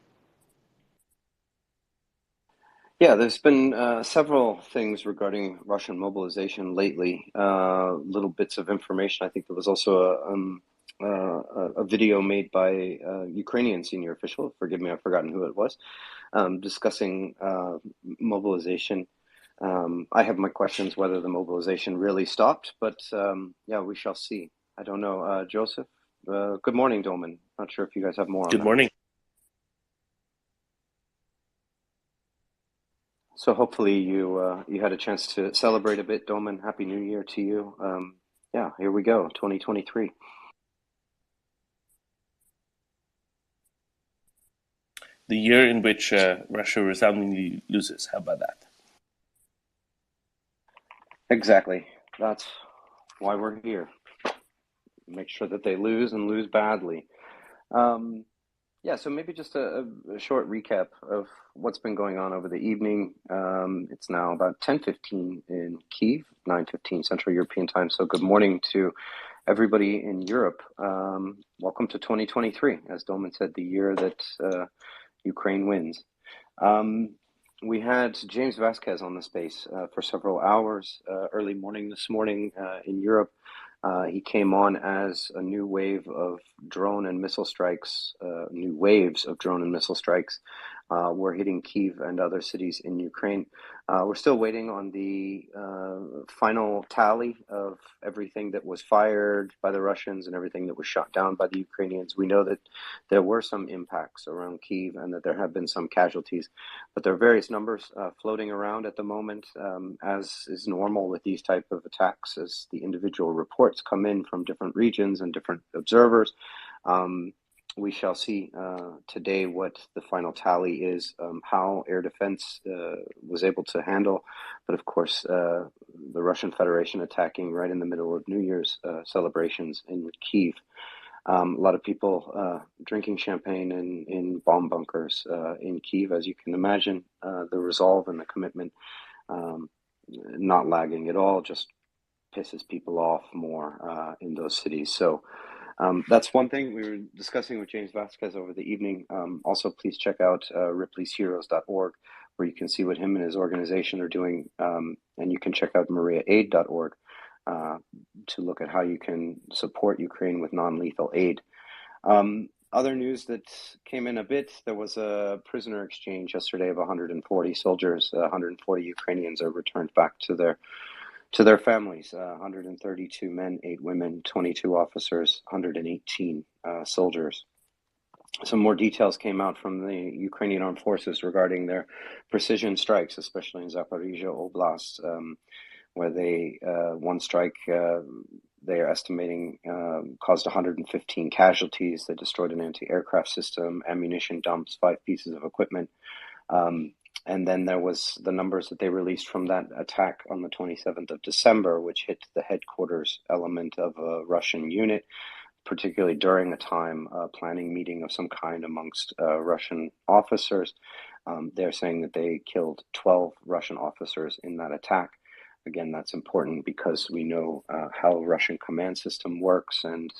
Yeah, there's been several things regarding Russian mobilization lately. Little bits of information. I think there was also a video made by a Ukrainian senior official. Forgive me, I've forgotten who it was, discussing mobilization. I have my questions whether the mobilization really stopped, but yeah, we shall see. I don't know. Joseph, good morning, Dolman. Not sure if you guys have more on that. Good morning. So hopefully you had a chance to celebrate a bit, Dolman. Happy New Year to you. Yeah, here we go, 2023. The year in which Russia resoundingly loses. How about that? Exactly. That's why we're here. Make sure that they lose and lose badly. Yeah, so maybe just a short recap of what's been going on over the evening. It's now about 10:15 in Kyiv, 9:15 Central European Time. So good morning to everybody in Europe. Welcome to 2023. As Dolman said, the year that Ukraine wins. We had James Vasquez on the space for several hours early morning this morning in Europe. He came on as a new wave of drone and missile strikes, new waves of drone and missile strikes were hitting Kyiv and other cities in Ukraine. We're still waiting on the final tally of everything that was fired by the Russians and everything that was shot down by the Ukrainians. We know that there were some impacts around Kyiv and that there have been some casualties, but there are various numbers floating around at the moment, as is normal with these type of attacks, as the individual reports come in from different regions and different observers. We shall see today what the final tally is, how air defense was able to handle. But of course, the Russian Federation attacking right in the middle of New Year's celebrations in Kyiv. A lot of people drinking champagne in bomb bunkers in Kyiv, as you can imagine. The resolve and the commitment not lagging at all, just pisses people off more in those cities. So that's one thing we were discussing with James Vasquez over the evening. Also, please check out ripley'sheroes.org, where you can see what him and his organization are doing. And you can check out mariaaid.org to look at how you can support Ukraine with non-lethal aid. Other news that came in a bit, there was a prisoner exchange yesterday of 140 soldiers. 140 Ukrainians are returned back to their families, 132 men, 8 women, 22 officers, 118 soldiers. Some more details came out from the Ukrainian armed forces regarding their precision strikes, especially in Zaporizhia Oblast, where one strike they are estimating caused 115 casualties. They destroyed an anti-aircraft system, ammunition dumps, 5 pieces of equipment. And then there was the numbers that they released from that attack on the 27th of December, which hit the headquarters element of a Russian unit, particularly during a planning meeting of some kind amongst Russian officers. They're saying that they killed 12 Russian officers in that attack. Again, that's important because we know how Russian command system works, and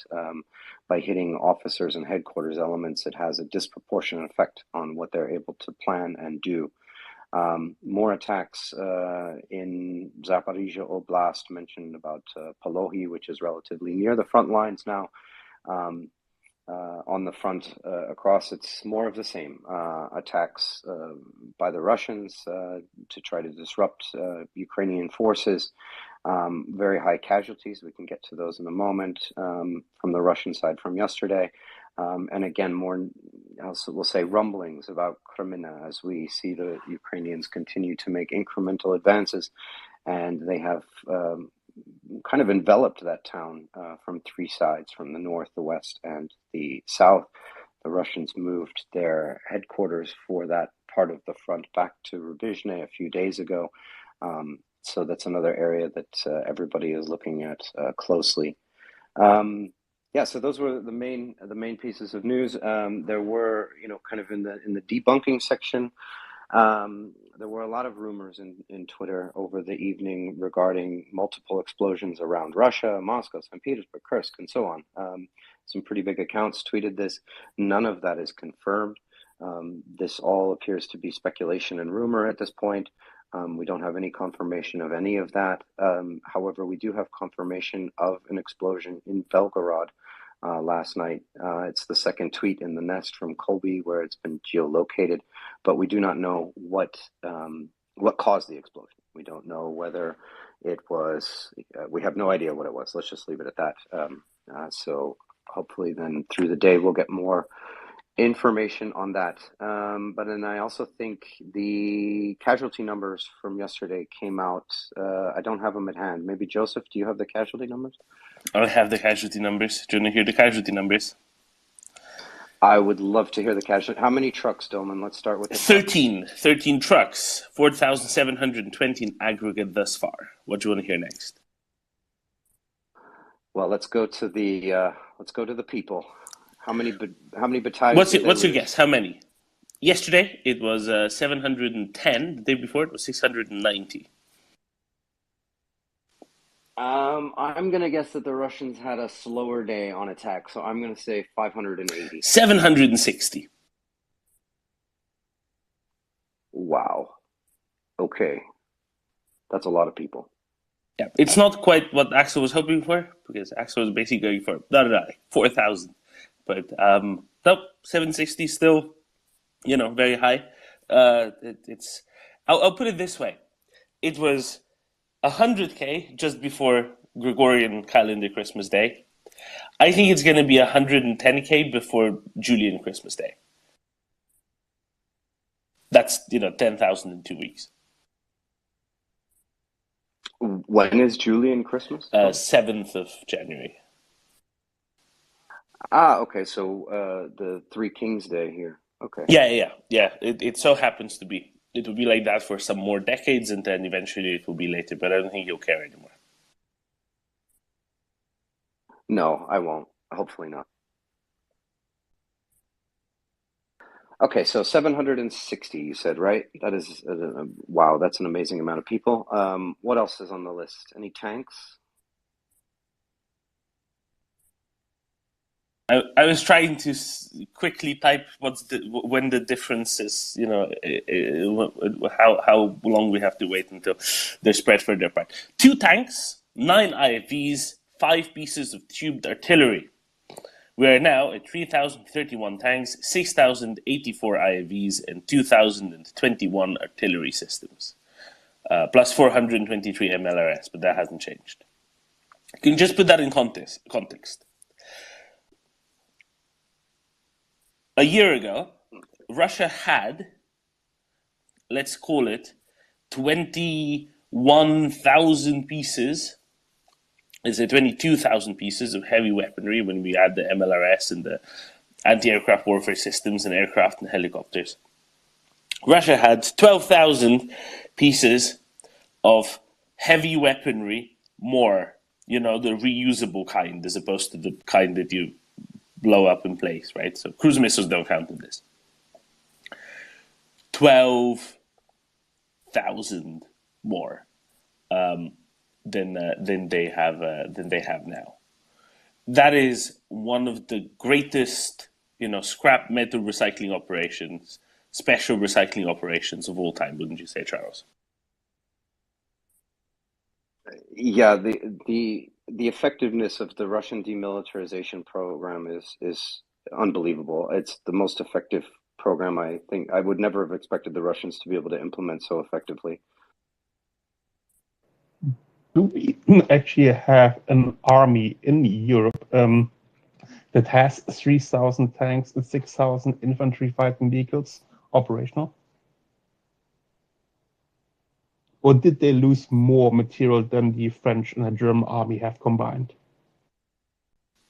by hitting officers and headquarters elements, it has a disproportionate effect on what they're able to plan and do. More attacks in Zaporizhia Oblast, mentioned about Polohi, which is relatively near the front lines now. On the front across, it's more of the same attacks by the Russians to try to disrupt Ukrainian forces. Very high casualties. We can get to those in a moment from the Russian side from yesterday. And again, more, we'll say, rumblings about Kreminna as we see the Ukrainians continue to make incremental advances. and they have kind of enveloped that town from three sides, from the north, the west, and the south. The Russians moved their headquarters for that part of the front back to Rubizhne a few days ago. So that's another area that everybody is looking at closely. Yeah, so those were the main pieces of news. There were, kind of in the debunking section, there were a lot of rumors in Twitter over the evening regarding multiple explosions around Russia, Moscow, St. Petersburg, Kursk, and so on. Some pretty big accounts tweeted this. None of that is confirmed. This all appears to be speculation and rumor at this point. We don't have any confirmation of any of that. However, we do have confirmation of an explosion in Belgorod last night. It's the second tweet in the nest from Colby where it's been geolocated, but we do not know what caused the explosion. We don't know whether it was, we have no idea what it was. Let's just leave it at that. So hopefully then through the day we'll get more information on that. But then I also think the casualty numbers from yesterday came out. I don't have them at hand. Maybe Joseph, do you have the casualty numbers? I have the casualty numbers. Do you want to hear the casualty numbers? I would love to hear the casualty. How many trucks, Dillman? Let's start with the 13. 13 trucks. 4,720 in aggregate thus far. What do you want to hear next? Well, let's go to the people. How many battalions? What's your guess? How many? Yesterday it was 710. The day before it was 690. I'm going to guess that the Russians had a slower day on attack, so I'm going to say 580. 760. Wow. Okay. That's a lot of people. Yeah, it's not quite what Axel was hoping for, because Axel was basically going for 4,000. But no, 760 still, very high. I'll put it this way. It was 100K just before Gregorian calendar Christmas Day. I think it's going to be 110K before Julian Christmas Day. That's, 10,000 in 2 weeks. When is Julian Christmas? 7th of January. Okay. So the Three Kings Day here. Okay. Yeah. It so happens to be. It will be like that for some more decades, and then eventually it will be later. But I don't think you'll care anymore. No, I won't. Hopefully not. Okay, so 760, you said, right? That is, wow, that's an amazing amount of people. What else is on the list? Any tanks? I was trying to quickly type when the difference is, how long we have to wait until they're spread further apart. 2 tanks, 9 IFVs, 5 pieces of tubed artillery. We are now at 3,031 tanks, 6,084 IFVs, and 2,021 artillery systems, plus 423 MLRS, but that hasn't changed. You can just put that in context. A year ago, Russia had, let's call it, 21,000 pieces. Is it 22,000 pieces of heavy weaponry when we add the MLRS and the anti-aircraft warfare systems and aircraft and helicopters? Russia had 12,000 pieces of heavy weaponry more, the reusable kind, as opposed to the kind that you blow up in place, right? So cruise missiles don't count in this. 12,000 more than they have now. That is one of the greatest, scrap metal recycling operations, special recycling operations of all time, wouldn't you say, Charles? Yeah, the effectiveness of the Russian demilitarization program is unbelievable. It's the most effective program. I think I would never have expected the Russians to be able to implement so effectively. Do we actually have an army in Europe that has 3,000 tanks and 6,000 infantry fighting vehicles operational? or did they lose more material than the French and the German army have combined?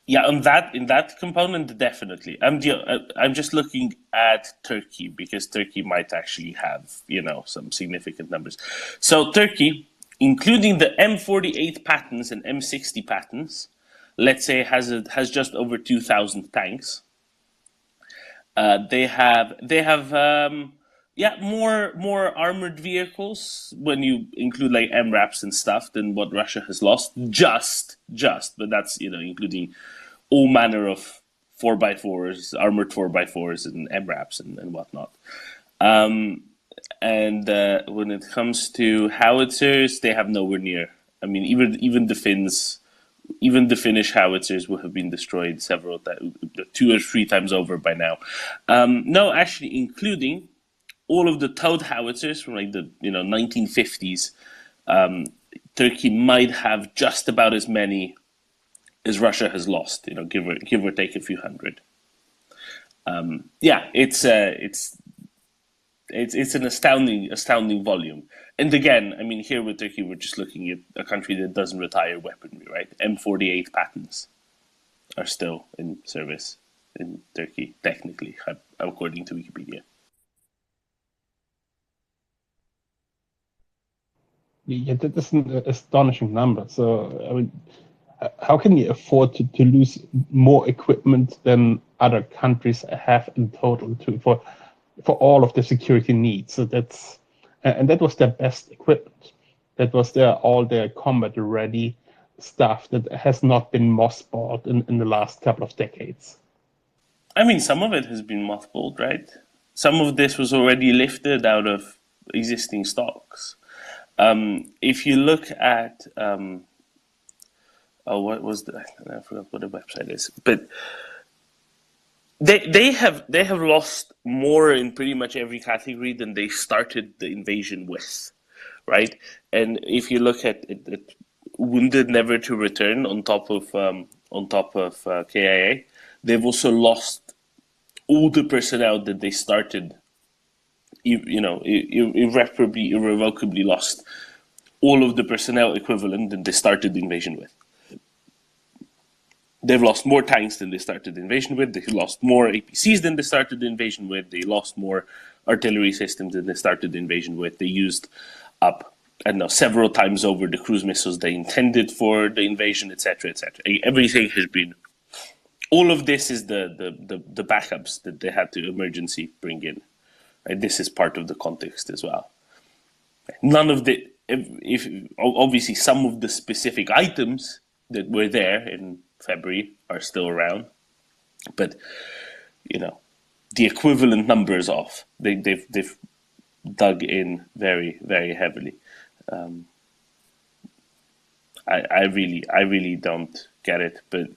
Yeah, in that component, definitely. I'm just looking at Turkey because Turkey might actually have some significant numbers. So Turkey, including the M48 patents and M60 patents, let's say has just over 2,000 tanks. They have more armored vehicles when you include like MRAPs and stuff than what Russia has lost. Just, but that's including all manner of 4x4s, armored 4x4s, and MRAPs and whatnot. And when it comes to howitzers, they have nowhere near. I mean, even the Finns. Even the Finnish howitzers will have been destroyed 2 or 3 times over by now. No, actually, including all of the towed howitzers from like the 1950s, Turkey might have just about as many as Russia has lost. Give or take a few hundred. It's an astounding volume. And again, I mean, here with Turkey, we're just looking at a country that doesn't retire weaponry, right? M48 patents are still in service in Turkey, technically, according to Wikipedia. Yeah, that is an astonishing number. So, I mean, how can you afford to lose more equipment than other countries have in total for all of the security needs? So that was their best equipment. That was all their combat ready stuff that has not been mothballed in the last couple of decades. I mean, some of it has been mothballed, right? Some of this was already lifted out of existing stocks. If you look at what was I forgot what the website is, but they have lost more in pretty much every category than they started the invasion with, right? And if you look at Wounded Never to Return on top of KIA, they've also lost all the personnel that they started. Irrevocably lost all of the personnel equivalent that they started the invasion with. They've lost more tanks than they started the invasion with. They lost more APCs than they started the invasion with. They lost more artillery systems than they started the invasion with. They used up, several times over the cruise missiles they intended for the invasion, etc., etc. Everything has been. All of this is the backups that they had to emergency bring in. Right? This is part of the context as well. None of if obviously some of the specific items that were there in February are still around, but the equivalent numbers off. They've dug in very, very heavily. I really don't get it, but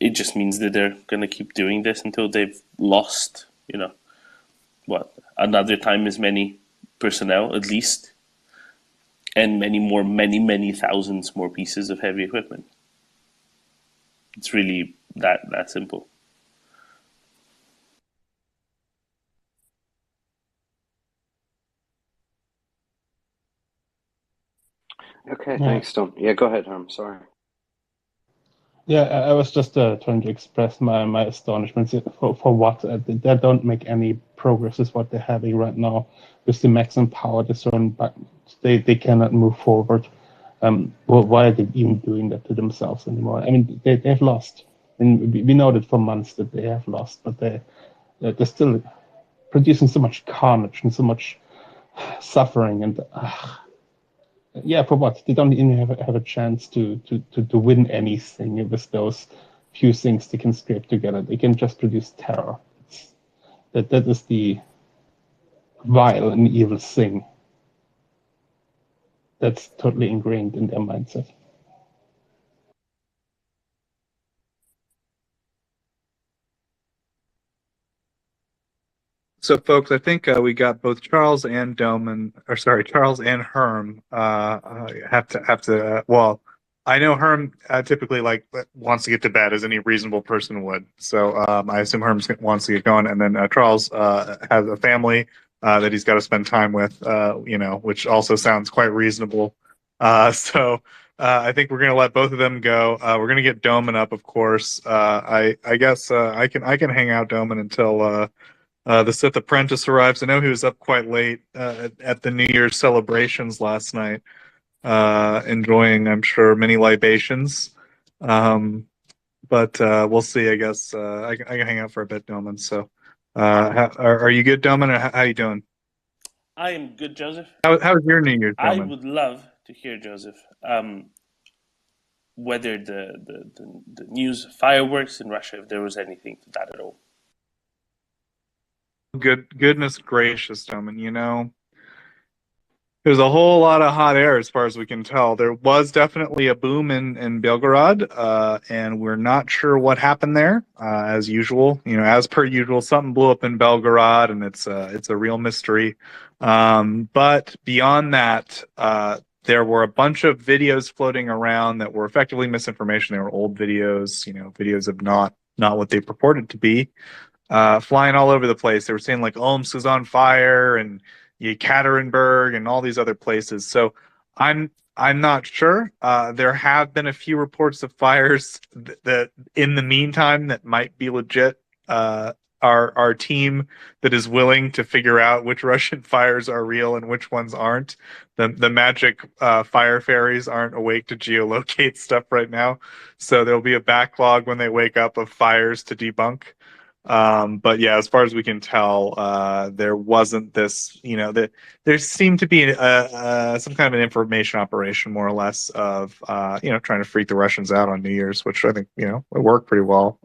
it just means that they're gonna keep doing this until they've lost, another time as many personnel at least, and many thousands more pieces of heavy equipment. It's really that simple. Okay, thanks, Tom. Yeah, go ahead, Herm. Sorry. Yeah, I was just trying to express my astonishment for what they don't make any progress is what they're having right now with the maximum power they're but they cannot move forward. Why are they even doing that to themselves anymore? I mean, they've lost. And we know that for months that they have lost, but they're still producing so much carnage and so much suffering. And for what? They don't even have a chance to win anything with those few things they can scrape together. They can just produce terror. That is the vile and evil thing that's totally ingrained in their mindset. So, folks, I think we got both Charles and Charles and Herm have to. Well, I know Herm typically wants to get to bed, as any reasonable person would. So I assume Herm wants to get going, and then Charles has a family that he's got to spend time with, which also sounds quite reasonable. So I think we're going to let both of them go. We're going to get Doman up, of course. I guess I can hang out, Doman, until the Sith Apprentice arrives. I know he was up quite late at the New Year's celebrations last night, enjoying, I'm sure, many libations. But we'll see. I guess I can hang out for a bit, Doman. So, are you good, Doman? Or how you doing? I am good, Joseph. How was your New Year's, I Doman? would love to hear, Joseph, whether the news fireworks in Russia, if there was anything to that at all. Goodness gracious, Doman. There's a whole lot of hot air as far as we can tell. There was definitely a boom in Belgorod, and we're not sure what happened there. As usual, as per usual, something blew up in Belgorod, and it's a real mystery. But beyond that, there were a bunch of videos floating around that were effectively misinformation. They were old videos, videos of not what they purported to be, flying all over the place. They were saying like Omsk is on fire and Yekaterinburg and all these other places. So I'm not sure. There have been a few reports of fires that in the meantime that might be legit. Our team that is willing to figure out which Russian fires are real and which ones aren't. The magic fire fairies aren't awake to geolocate stuff right now. So there'll be a backlog when they wake up of fires to debunk. But yeah, as far as we can tell, there wasn't this, there seemed to be some kind of an information operation, more or less, of, trying to freak the Russians out on New Year's, which I think, it worked pretty well.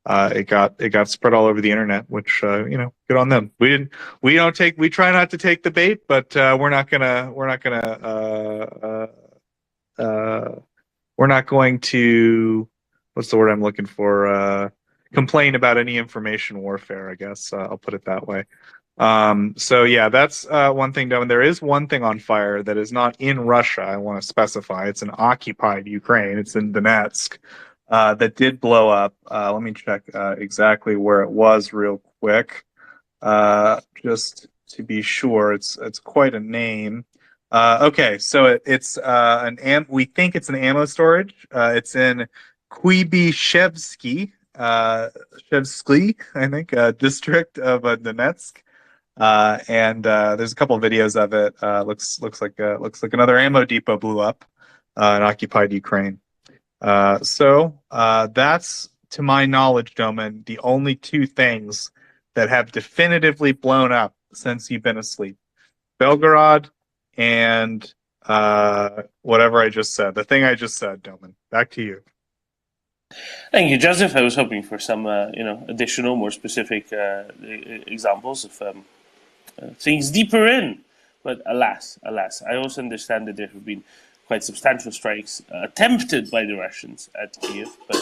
It got spread all over the internet, which, good on them. We try not to take the bait, but, we're not going to, what's the word I'm looking for? Complain about any information warfare, I guess. I'll put it that way. So yeah, that's one thing done. There is one thing on fire that is not in Russia. I want to specify. It's in occupied Ukraine. It's in Donetsk. That did blow up. Let me check exactly where it was real quick, just to be sure. It's quite a name. Okay, so it's we think it's an ammo storage. It's in Kuibishevsky, I think, district of Donetsk. And there's a couple of videos of it. Looks like another ammo depot blew up in occupied Ukraine. So that's, to my knowledge, Doman, the only two things that have definitively blown up since you've been asleep: Belgorod and whatever I just said. The thing I just said, Doman. Back to you. Thank you, Joseph. I was hoping for some, additional, more specific examples of things deeper in. But alas, I also understand that there have been quite substantial strikes attempted by the Russians at Kiev, but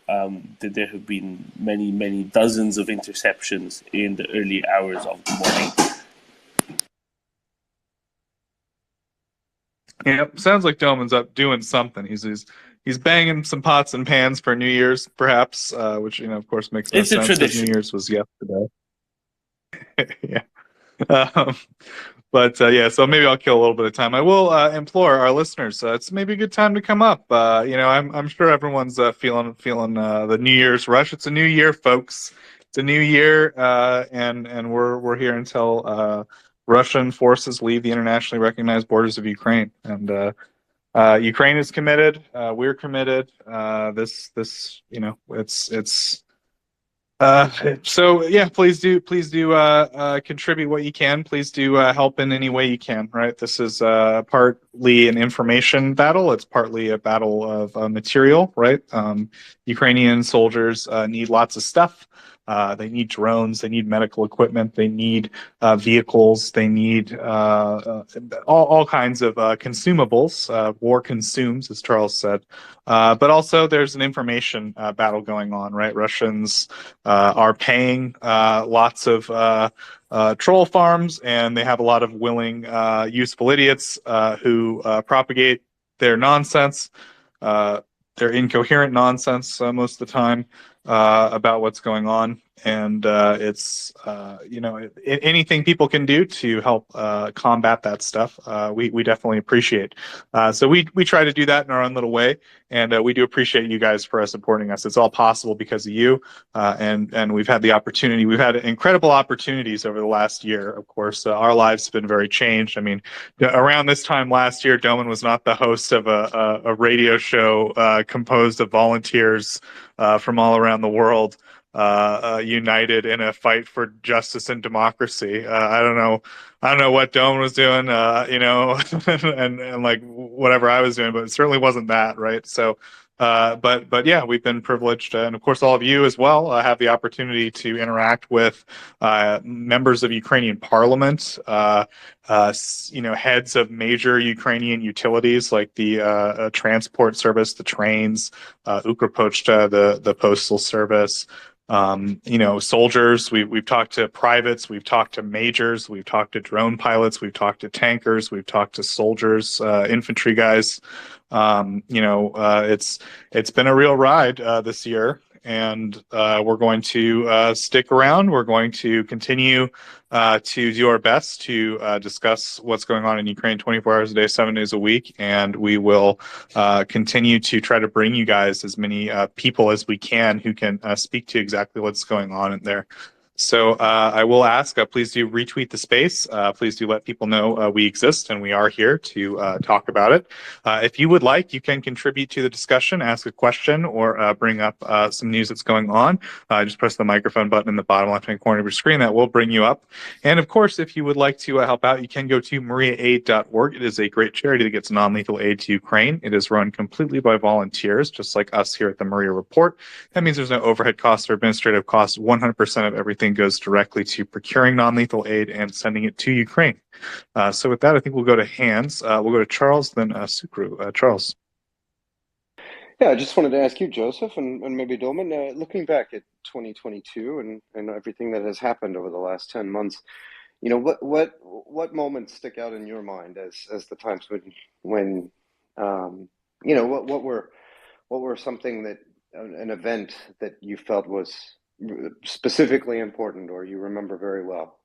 that there have been many, many dozens of interceptions in the early hours of the morning. Yeah, sounds like Doman's up doing something. He's banging some pots and pans for New Year's, perhaps, which, of course, makes no It's a sense because tradition. New Year's was yesterday. Yeah. But yeah, so maybe I'll kill a little bit of time. I will implore our listeners. It's maybe a good time to come up. I'm sure everyone's feeling the New Year's rush. It's a new year, folks. It's a new year, and we're here until Russian forces leave the internationally recognized borders of Ukraine. And Ukraine is committed. We're committed. So yeah, please do contribute what you can. Please do help in any way you can. Right, this is partly an information battle. It's partly a battle of material. Right, Ukrainian soldiers need lots of stuff. They need drones. They need medical equipment. They need vehicles. They need all kinds of consumables. War consumes, as Charles said. But also, there's an information battle going on. Right, Russians are paying lots of troll farms, and they have a lot of willing, useful idiots who propagate their nonsense, their incoherent nonsense most of the time. about what's going on, and it's anything people can do to help combat that stuff. We definitely appreciate. So we try to do that in our own little way, and we do appreciate you guys for supporting us. It's all possible because of you, and we've had the opportunity. We've had incredible opportunities over the last year. Of course, our lives have been very changed. I mean, around this time last year, Doman was not the host of a radio show composed of volunteers from all around the world, united in a fight for justice and democracy. I don't know what Doman was doing, and like whatever I was doing, but it certainly wasn't that, right? So, but yeah, we've been privileged, and of course, all of you as well have the opportunity to interact with members of Ukrainian Parliament, heads of major Ukrainian utilities like the transport service, the trains, Ukropochta, the postal service. Soldiers. We've talked to privates, we've talked to majors, we've talked to drone pilots, we've talked to tankers, we've talked to soldiers, infantry guys. It's been a real ride this year, and we're going to stick around. We're going to continue to do our best to discuss what's going on in Ukraine 24 hours a day, 7 days a week, and we will continue to try to bring you guys as many people as we can who can speak to exactly what's going on in there. So I will ask, please do retweet the space. Please do let people know we exist and we are here to talk about it. If you would like, you can contribute to the discussion, ask a question, or bring up some news that's going on. Just press the microphone button in the bottom left-hand corner of your screen. That will bring you up. And of course, if you would like to help out, you can go to mariaaid.org. It is a great charity that gets non-lethal aid to Ukraine. It is run completely by volunteers, just like us here at the Maria Report. That means there's no overhead costs or administrative costs. 100% of everything goes directly to procuring non-lethal aid and sending it to Ukraine. So with that, I think we'll go to Hans. We'll go to Charles, then Sucru. Charles. Yeah, I just wanted to ask you, Joseph, and maybe Doman, looking back at 2022 and everything that has happened over the last 10 months, what moments stick out in your mind as the times when what were something that an event that you felt was specifically important or you remember very well?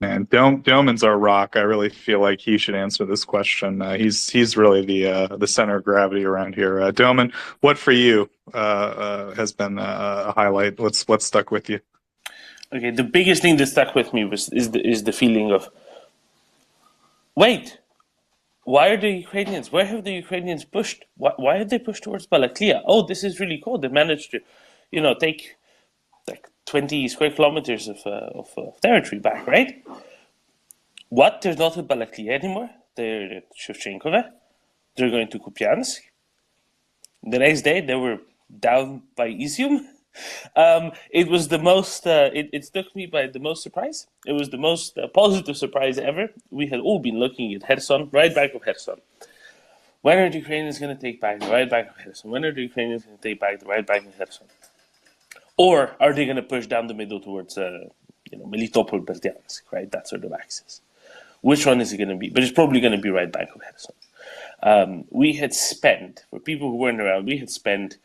Man, Doman's our rock. I really feel like he should answer this question. He's really the center of gravity around here. Doman, what for you has been a highlight? What's stuck with you? Okay, the biggest thing that stuck with me is the feeling of, wait, why are the Ukrainians? Where have the Ukrainians pushed? Why have they pushed towards Balaklia? Oh, this is really cool. They managed to, take like 20 square kilometers of territory back, right? What? They're not at Balaklia anymore. They're at Shevchenkove. They're going to Kupiansk. The next day, they were down by Izium. It was the most, it struck me by the most surprise. It was the most positive surprise ever. We had all been looking at Kherson, right back of Kherson. When are the Ukrainians going to take back the right back of Kherson? When are the Ukrainians going to take back the right back of Kherson? Or are they going to push down the middle towards, Melitopol, Berdyansk, right? That sort of axis. Which one is it going to be? But it's probably going to be right back of Kherson. We had spent, for people who weren't around, we had spent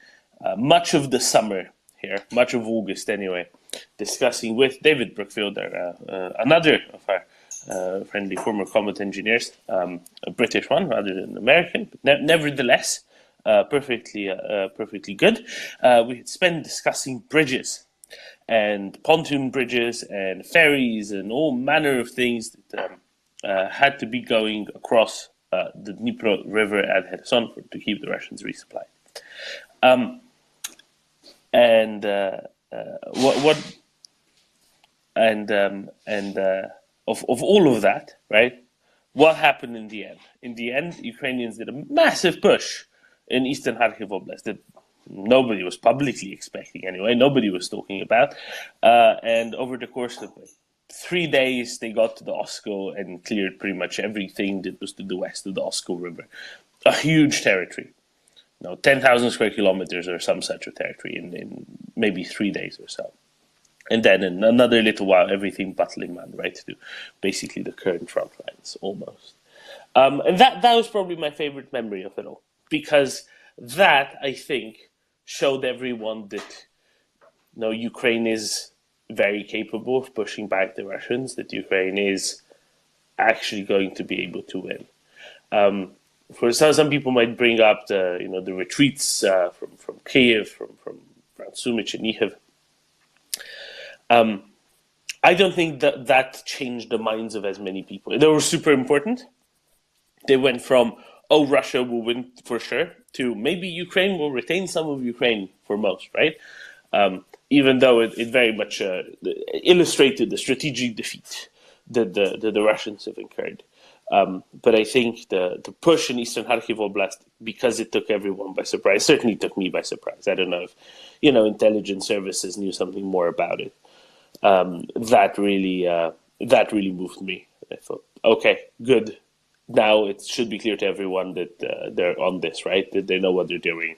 much of the summer here, much of August anyway, discussing with David Brookfield, another of our friendly former combat engineers, a British one rather than American, but nevertheless, perfectly good. We had spent discussing bridges and pontoon bridges and ferries and all manner of things that had to be going across the Dnipro River at Kherson to keep the Russians resupplied. Of all of that, right? What happened in the end? In the end, Ukrainians did a massive push in eastern Kharkiv Oblast that nobody was publicly expecting anyway. Nobody was talking about. And over the course of 3 days, they got to the Osko and cleared pretty much everything that was to the west of the Osko River. A huge territory. 10,000 square kilometers or some such a territory in maybe 3 days or so. And then in another little while, everything battling man right to basically the current front lines, almost. And that was probably my favorite memory of it all. Because that, I think, showed everyone that no, Ukraine is very capable of pushing back the Russians, that Ukraine is actually going to be able to win. For some people might bring up the retreats from Kiev, from Sumy, Chernihiv. I don't think that changed the minds of as many people. They were super important. They went from, oh, Russia will win for sure, to maybe Ukraine will retain some of Ukraine for most, right? Even though it very much illustrated the strategic defeat that the Russians have incurred. But I think the push in Eastern Kharkiv Oblast, because it took everyone by surprise, certainly took me by surprise. I don't know if, intelligence services knew something more about it. That really moved me. I thought, okay, good. Now it should be clear to everyone that they're on this, right? That they know what they're doing.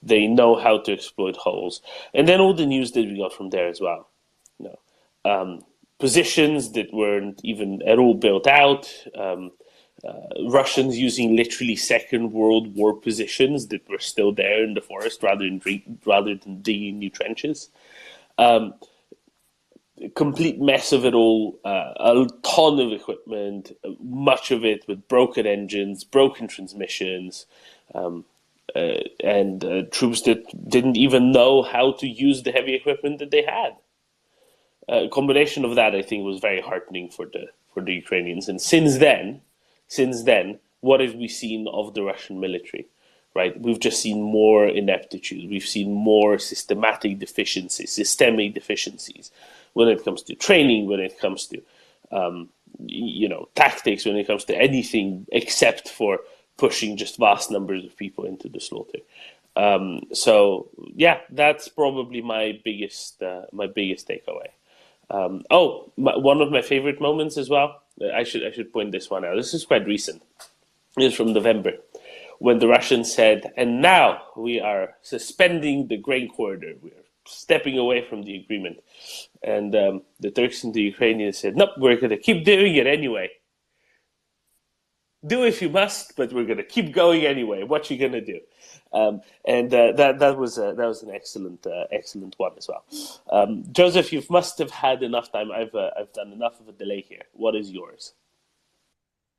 They know how to exploit holes. And then all the news that we got from there as well. Positions that weren't even at all built out. Russians using literally Second World War positions that were still there in the forest rather than digging new trenches. Complete mess of it all, a ton of equipment, much of it with broken engines, broken transmissions, and troops that didn't even know how to use the heavy equipment that they had. A combination of that, I think, was very heartening for the Ukrainians. And since then, what have we seen of the Russian military? Right, we've just seen more ineptitude. We've seen more systemic deficiencies when it comes to training, when it comes to tactics, when it comes to anything except for pushing just vast numbers of people into the slaughter. So yeah, that's probably my biggest takeaway. One of my favorite moments as well. I should point this one out. This is quite recent. It's from November, when the Russians said, and now we are suspending the grain corridor. We are stepping away from the agreement. And the Turks and the Ukrainians said, nope, we're going to keep doing it anyway. Do if you must, but we're going to keep going anyway. What you going to do? That was an excellent one as well. Joseph, you must have had enough time. I've done enough of a delay here. What is yours?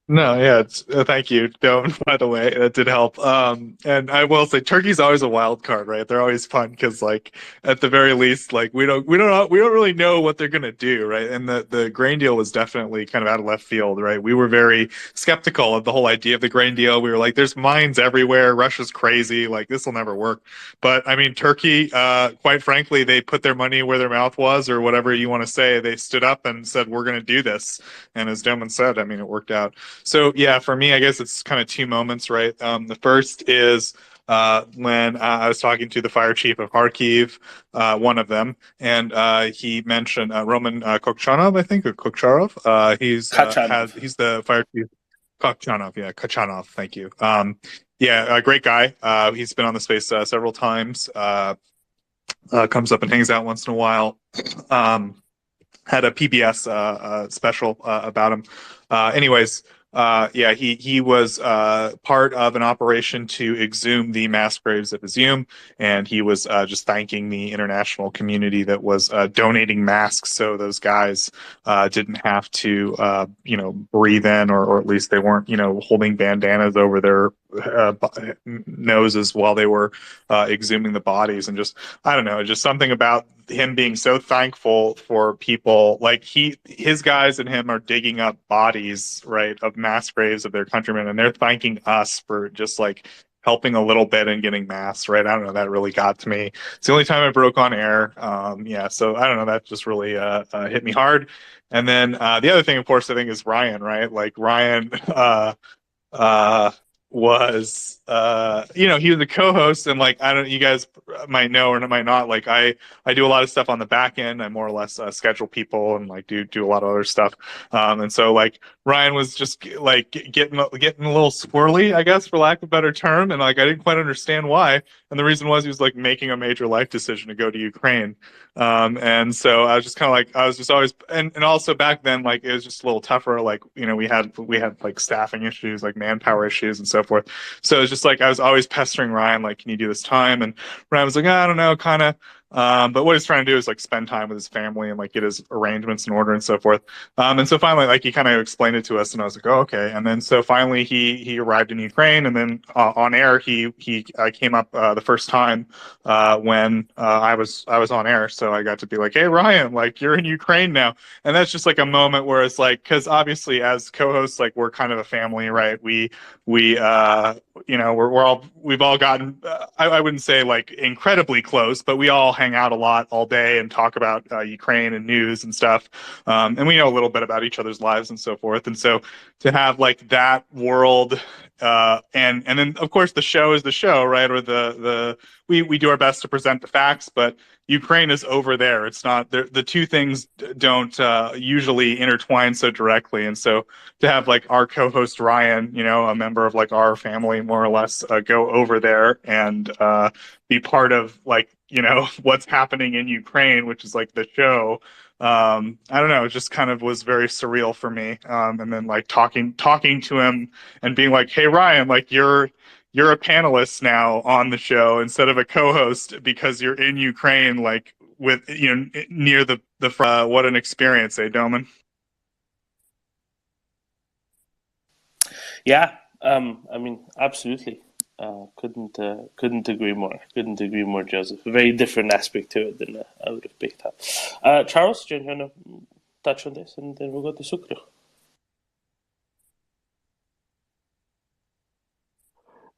No, yeah, it's, thank you, Dome, by the way, that did help. And I will say, Turkey's always a wild card, right? They're always fun because, like, at the very least, like, we don't really know what they're gonna do, right? And the grain deal was definitely kind of out of left field, right? We were very skeptical of the whole idea of the grain deal. We were like, there's mines everywhere. Russia's crazy. Like, this will never work. But I mean, Turkey, quite frankly, they put their money where their mouth was, or whatever you want to say. They stood up and said, we're gonna do this. And as Doman said, I mean, it worked out. So yeah, for me, I guess it's kind of two moments, right? The first is when I was talking to the fire chief of Kharkiv, one of them, and he mentioned Roman Kokchanov, I think, or Kokcharov. He's the fire chief. Kokchanov, yeah, Kachanov. Thank you. Yeah, a great guy. He's been on the space several times. Comes up and hangs out once in a while. Had a PBS special about him. Anyways. Yeah, he was part of an operation to exhume the mass graves of Izum, and he was just thanking the international community that was donating masks so those guys didn't have to, breathe in, or at least they weren't, holding bandanas over their noses while they were exhuming the bodies. And just, I don't know, just something about him being so thankful for people, like his guys and him are digging up bodies, right, of mass graves of their countrymen, and they're thanking us for just like helping a little bit and getting mass, right? I don't know, that really got to me. It's the only time I broke on air. Yeah, so I don't know, that just really hit me hard. And then the other thing, of course, I think is Ryan, right? Like Ryan was he was a co-host, and like, I don't, you guys might know or might not, like I do a lot of stuff on the back end. I more or less schedule people and like do a lot of other stuff, and so like Ryan was just like getting a little squirrely, I guess, for lack of a better term, and like I didn't quite understand why. And the reason was he was like making a major life decision to go to Ukraine, and so I was just kind of like, I was just always, and also back then, like, it was just a little tougher, like, we had like staffing issues, like manpower issues and so forth. So it's just like I was always pestering Ryan, like, can you do this time? And Ryan was like, I don't know, kind of. But what he's trying to do is like spend time with his family and like get his arrangements in order and so forth. And so finally, like he kind of explained it to us, and I was like, oh, okay. And then so finally he arrived in Ukraine, and then on air he came up the first time when I was on air, so I got to be like, hey Ryan, like you're in Ukraine now, and that's just like a moment where it's like, because obviously as co-hosts, like we're kind of a family, right? We you know, we've all gotten I wouldn't say like incredibly close, but we all hang out a lot all day and talk about Ukraine and news and stuff, and we know a little bit about each other's lives and so forth. And so to have like that world, and then of course the show is the show, right? Or we do our best to present the facts, but Ukraine is over there. It's not the two things don't usually intertwine so directly. And so to have like our co-host Ryan, you know, a member of like our family more or less, go over there and be part of like, you know, what's happening in Ukraine, which is like the show. I don't know, it just kind of was very surreal for me. And then like talking to him and being like, hey Ryan, like you're a panelist now on the show instead of a co-host because you're in Ukraine, like with, you know, near the what an experience, eh, Doman? Yeah, I mean, absolutely. Couldn't agree more. Couldn't agree more, Joseph. A very different aspect to it than I would have picked up. Charles, do you want to touch on this, and then we'll go to Sucru?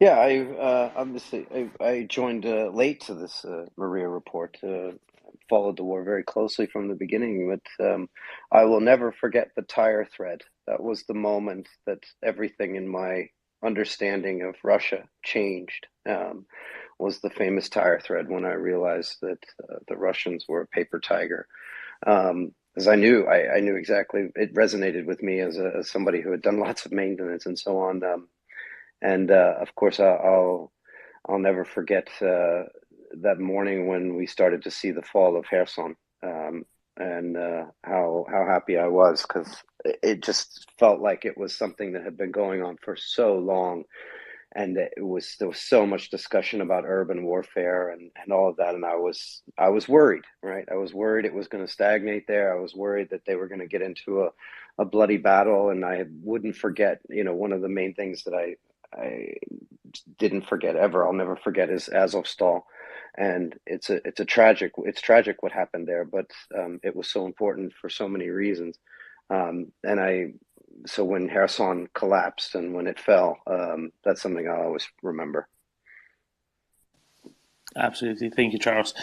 Yeah, I joined late to this Maria report. Followed the war very closely from the beginning, but I will never forget the tire thread. That was the moment that everything in my understanding of Russia changed. Was the famous tire thread when I realized that the Russians were a paper tiger. As I knew exactly, it resonated with me as somebody who had done lots of maintenance and so on. And of course, I'll never forget that morning when we started to see the fall of Kherson, and how happy I was, because it just felt like it was something that had been going on for so long, and there was so much discussion about urban warfare and all of that, and I was worried, right? I was worried it was going to stagnate there. I was worried that they were going to get into a bloody battle, and I wouldn't forget, you know, one of the main things that I didn't forget ever, I'll never forget, is Azovstal. And it's tragic what happened there, but it was so important for so many reasons. So when Kherson collapsed and when it fell, that's something I'll always remember. Absolutely. Thank you, Charles.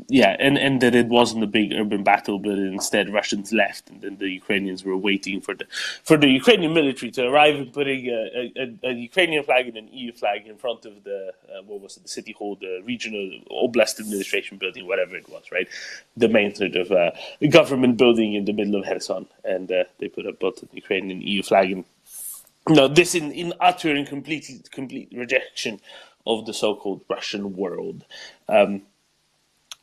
Yeah, and that it wasn't a big urban battle, but instead Russians left, and then the Ukrainians were waiting for the Ukrainian military to arrive and putting a Ukrainian flag and an EU flag in front of the the city hall, the regional oblast administration building, whatever it was, right? The main sort of government building in the middle of Kherson, and they put up both the Ukrainian and EU flag, and this in utter and complete rejection of the so-called Russian world.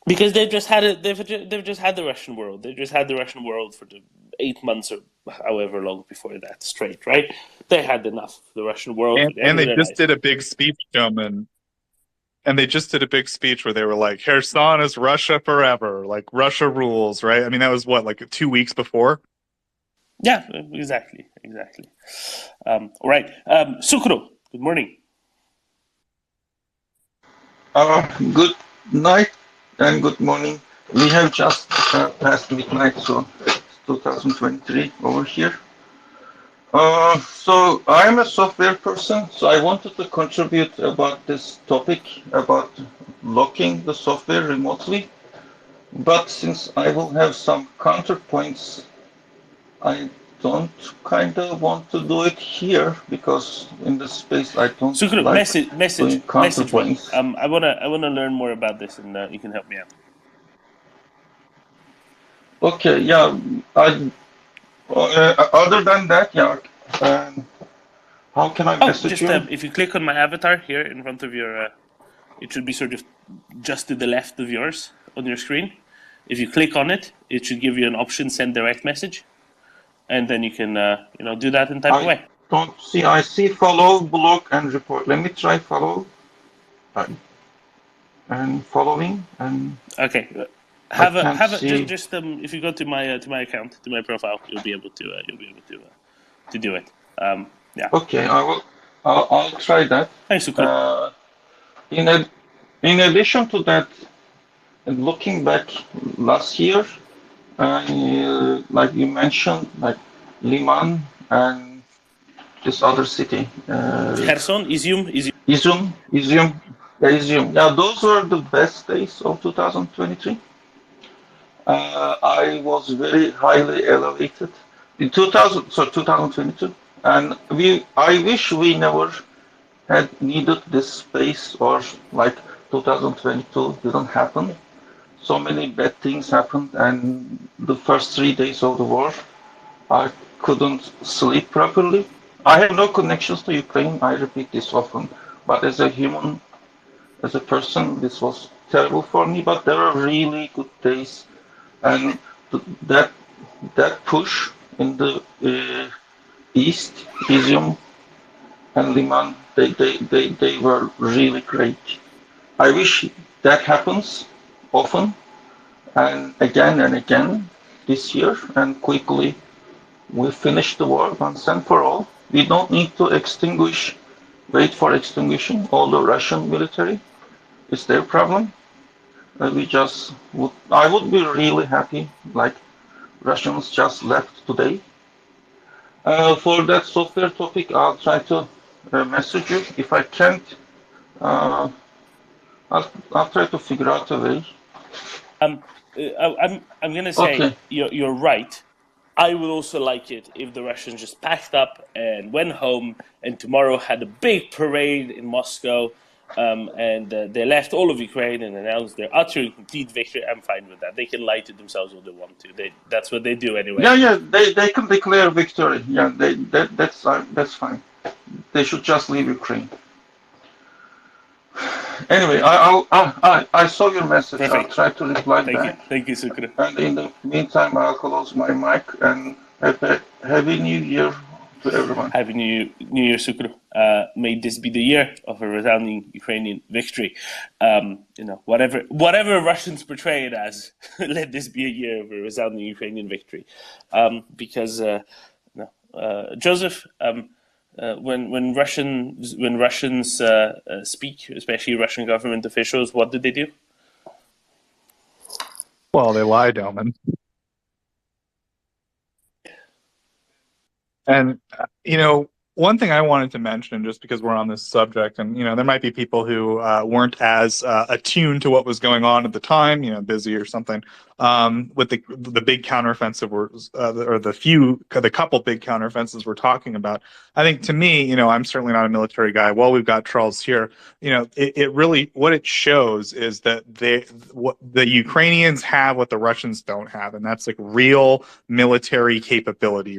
Because they've just had the Russian world. They've just had the Russian world for the 8 months or however long before that straight, right? They had enough of the Russian world. And they just did a big speech, gentlemen. And they just did a big speech where they were like, Kherson is Russia forever. Like, Russia rules, right? I mean, that was what, like 2 weeks before? Yeah, exactly. All right. Sucru, good morning. Good night and good morning. We have just passed midnight, so it's 2023 over here. So I'm a software person, so I wanted to contribute about this topic about locking the software remotely. But since I will have some counterpoints, I don't kind of want to do it here, because in this space I don't Sucru, like message counterpoints. me. I wanna learn more about this, and you can help me out. Okay, yeah. Other than that, yeah. How can I message just you? if you click on my avatar here in front of your, it should be sort of just to the left of yours on your screen. If you click on it, it should give you an option, send direct message, and then you can do that and type away. Don't see. I see follow, block, and report. Let me try follow. and following, and Okay. I can't see. Just if you go to my account, to my profile, you'll be able to do it. Yeah. Okay, I'll try that. Thanks, Sukru. In addition to that, looking back last year, like you mentioned, like Liman and this other city, Kherson, Izium. Izium. Yeah, those were the best days of 2023. I was very highly elevated in 2022, and I wish we never had needed this space, or like 2022 didn't happen. So many bad things happened, and the first 3 days of the war, I couldn't sleep properly. I have no connections to Ukraine. I repeat this often, but as a human, as a person, this was terrible for me. But there are really good days, and that push in the east, Izium and Liman, they were really great. I wish that happens often and again this year, and quickly we finish the war once and for all. We don't need to wait for extinguishing all the Russian military. It's their problem. I would be really happy, like Russians just left today. For that software topic, I'll try to message you. If I can't, I'll try to figure out a way. I'm gonna say Okay. you're right. I would also like it if the Russians just packed up and went home, and tomorrow had a big parade in Moscow, and they left all of Ukraine and announced their utter and complete victory. I'm fine with that. They can lie to themselves all they want to. That's what they do anyway. Yeah, they can declare victory. Yeah, that's fine. They should just leave Ukraine. Anyway, I saw your message. Perfect. I'll try to reply Thank back. you. Thank you, Sukru. And in the meantime, I'll close my mic and happy New Year to everyone. Happy New Year, Sukru. May this be the year of a resounding Ukrainian victory. Whatever Russians portray it as, let this be a year of a resounding Ukrainian victory. Because Joseph, when Russians speak, especially Russian government officials, what do they do? Well, they lie, Delman. And, one thing I wanted to mention, just because we're on this subject, and, there might be people who weren't as attuned to what was going on at the time, busy or something, with the big counteroffensive, or the couple big counteroffensives we're talking about. I think, to me, I'm certainly not a military guy. Well, we've got Charles here. It really, what it shows is that what the Ukrainians have what the Russians don't have, and that's like real military capability,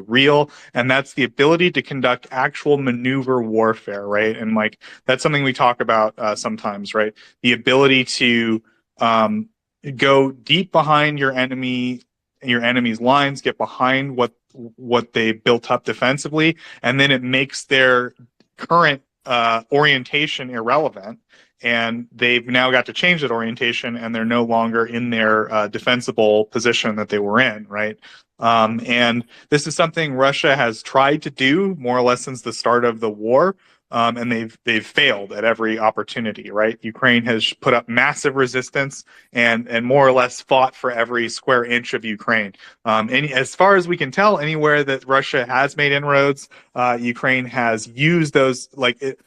and that's the ability to conduct actual maneuver warfare, right? And that's something we talk about sometimes, right? The ability to go deep behind your enemy's lines, get behind what they built up defensively, and then it makes their current orientation irrelevant, and they've now got to change that orientation, and they're no longer in their defensible position that they were in, right? And this is something Russia has tried to do more or less since the start of the war. And they've failed at every opportunity, right? Ukraine has put up massive resistance and more or less fought for every square inch of Ukraine. And as far as we can tell, anywhere that Russia has made inroads, Ukraine has used those.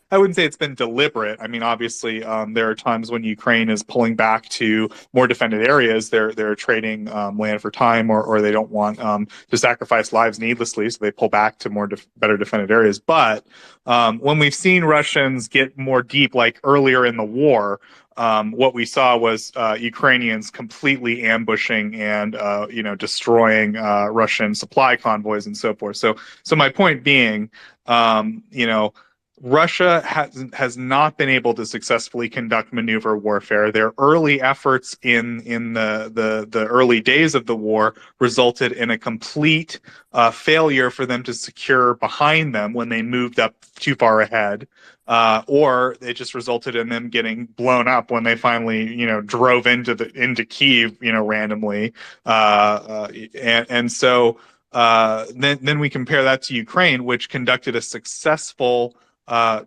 I wouldn't say it's been deliberate. I mean, obviously, there are times when Ukraine is pulling back to more defended areas. They're trading land for time, or they don't want to sacrifice lives needlessly, so they pull back to more better defended areas. But when we've seen Russians get more deep, like earlier in the war, what we saw was Ukrainians completely ambushing and destroying Russian supply convoys and so forth. So my point being, Russia has not been able to successfully conduct maneuver warfare. Their early efforts in the early days of the war resulted in a complete failure for them to secure behind them when they moved up too far ahead, or it just resulted in them getting blown up when they finally, drove into Kyiv, randomly, and so. Then we compare that to Ukraine, which conducted a successful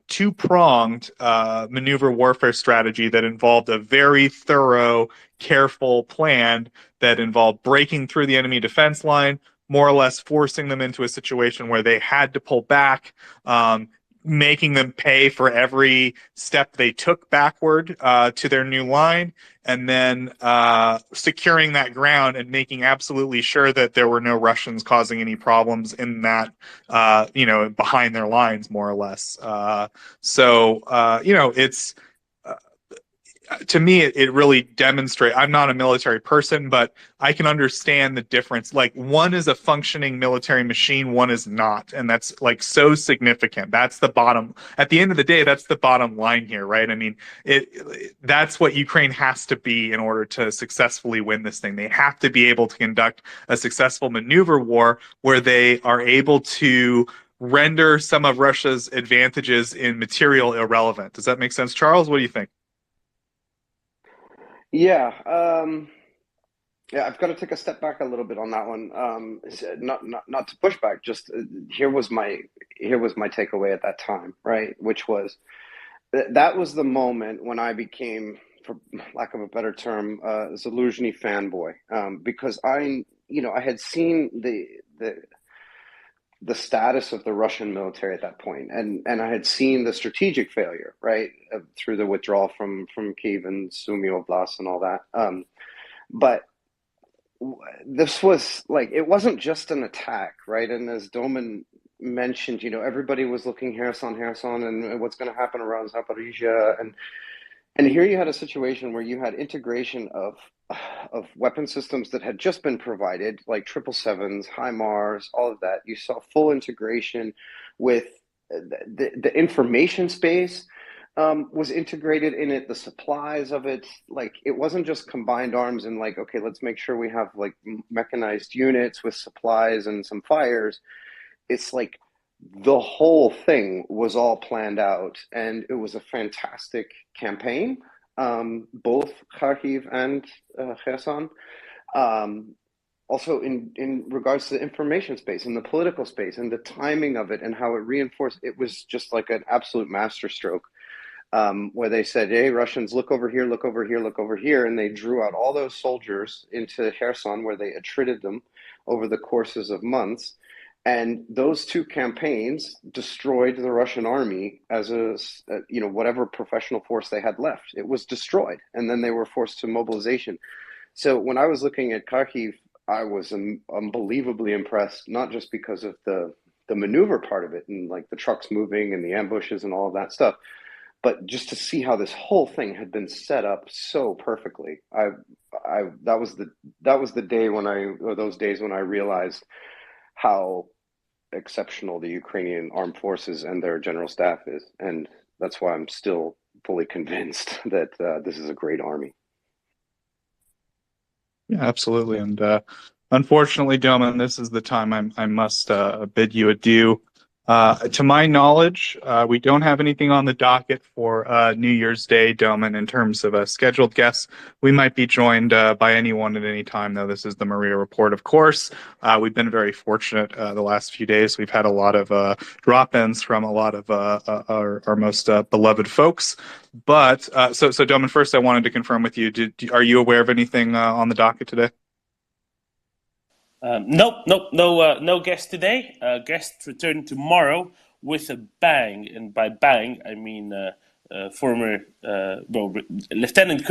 two-pronged maneuver warfare strategy that involved a very thorough, careful plan that involved breaking through the enemy defense line, more or less forcing them into a situation where they had to pull back, making them pay for every step they took backward to their new line, and then securing that ground and making absolutely sure that there were no Russians causing any problems in that, behind their lines, more or less. It's to me, it really demonstrates. I'm not a military person, but I can understand the difference. Like, one is a functioning military machine, one is not, and that's like so significant. That's the bottom. At the end of the day, that's the bottom line here, right? I mean, that's what Ukraine has to be in order to successfully win this thing. They have to be able to conduct a successful maneuver war where they are able to render some of Russia's advantages in material irrelevant. Does that make sense, Charles? What do you think? Yeah, I've got to take a step back a little bit on that one. Not to push back. Just here was my takeaway at that time, right? Which was that was the moment when I became, for lack of a better term, Zaluzhny fanboy, because I had seen the status of the Russian military at that point, and I had seen the strategic failure, right, through the withdrawal from Kyiv and Sumy Oblast and all that. But this was like, it wasn't just an attack, right? And as Doman mentioned, everybody was looking Kherson, and what's going to happen around Zaporizhia, and here you had a situation where you had integration of weapon systems that had just been provided, like 777s, HIMARS, all of that. You saw full integration with the information space was integrated in it, the supplies of it. Like, it wasn't just combined arms and like, okay, let's make sure we have like mechanized units with supplies and some fires. It's like the whole thing was all planned out, and it was a fantastic campaign, both Kharkiv and Kherson. Also in regards to the information space and the political space and the timing of it and how it reinforced, it was just like an absolute masterstroke, where they said, hey, Russians, look over here, look over here, look over here. And they drew out all those soldiers into Kherson, where they attrited them over the courses of months. And those two campaigns destroyed the Russian army as whatever professional force they had left. It was destroyed, and then they were forced to mobilization. So when I was looking at Kharkiv, I was unbelievably impressed, not just because of the maneuver part of it and like the trucks moving and the ambushes and all of that stuff, but just to see how this whole thing had been set up so perfectly. That was the day those days when I realized how exceptional the Ukrainian armed forces and their general staff is. And that's why I'm still fully convinced that this is a great army. Yeah, absolutely. And unfortunately, Doman, this is the time I must bid you adieu. To my knowledge, we don't have anything on the docket for New Year's Day, Doman, in terms of scheduled guests. We might be joined by anyone at any time, though. This is the Maria Report, of course. We've been very fortunate the last few days. We've had a lot of drop-ins from a lot of our most beloved folks. But so Doman, first I wanted to confirm with you, are you aware of anything on the docket today? No guest today. Guest return tomorrow with a bang, and by bang I mean former Lieutenant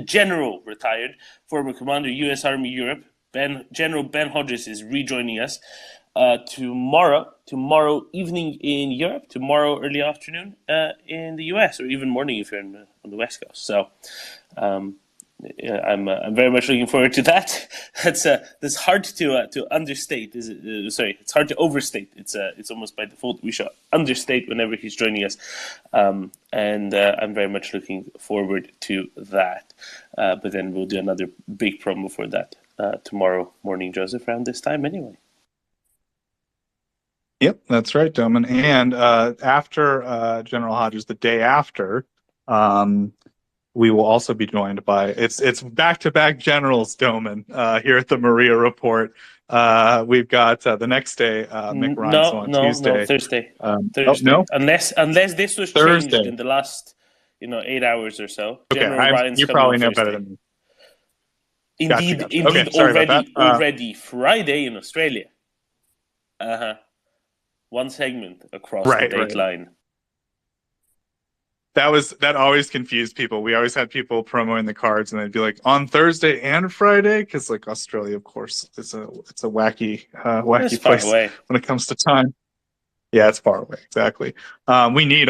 General retired, former Commander U.S. Army Europe, General Ben Hodges is rejoining us tomorrow evening in Europe, tomorrow early afternoon in the U.S., or even morning if you're on the West Coast. So I'm very much looking forward to that. That's hard to understate. Sorry, it's hard to overstate. It's almost by default we should understate whenever he's joining us, and I'm very much looking forward to that. But then we'll do another big promo for that tomorrow morning, Joseph, around this time anyway. Yep, that's right, Doman. And after General Hodges, the day after, we will also be joined by it's back-to-back generals, Doman, here at the Maria Report. We've got the next day, Mick Ryan on Tuesday. No, Thursday. Thursday. No? Unless this was changed in the last 8 hours or so. Okay, you probably know better than me. Indeed, Gotcha. indeed, Okay, already Friday in Australia. One segment across the date line. That always confused people. We always had people promoting the cards, and they'd be like, on Thursday and Friday, because like Australia, of course, it's a wacky place when it comes to time. Yeah, it's far away. Exactly. We need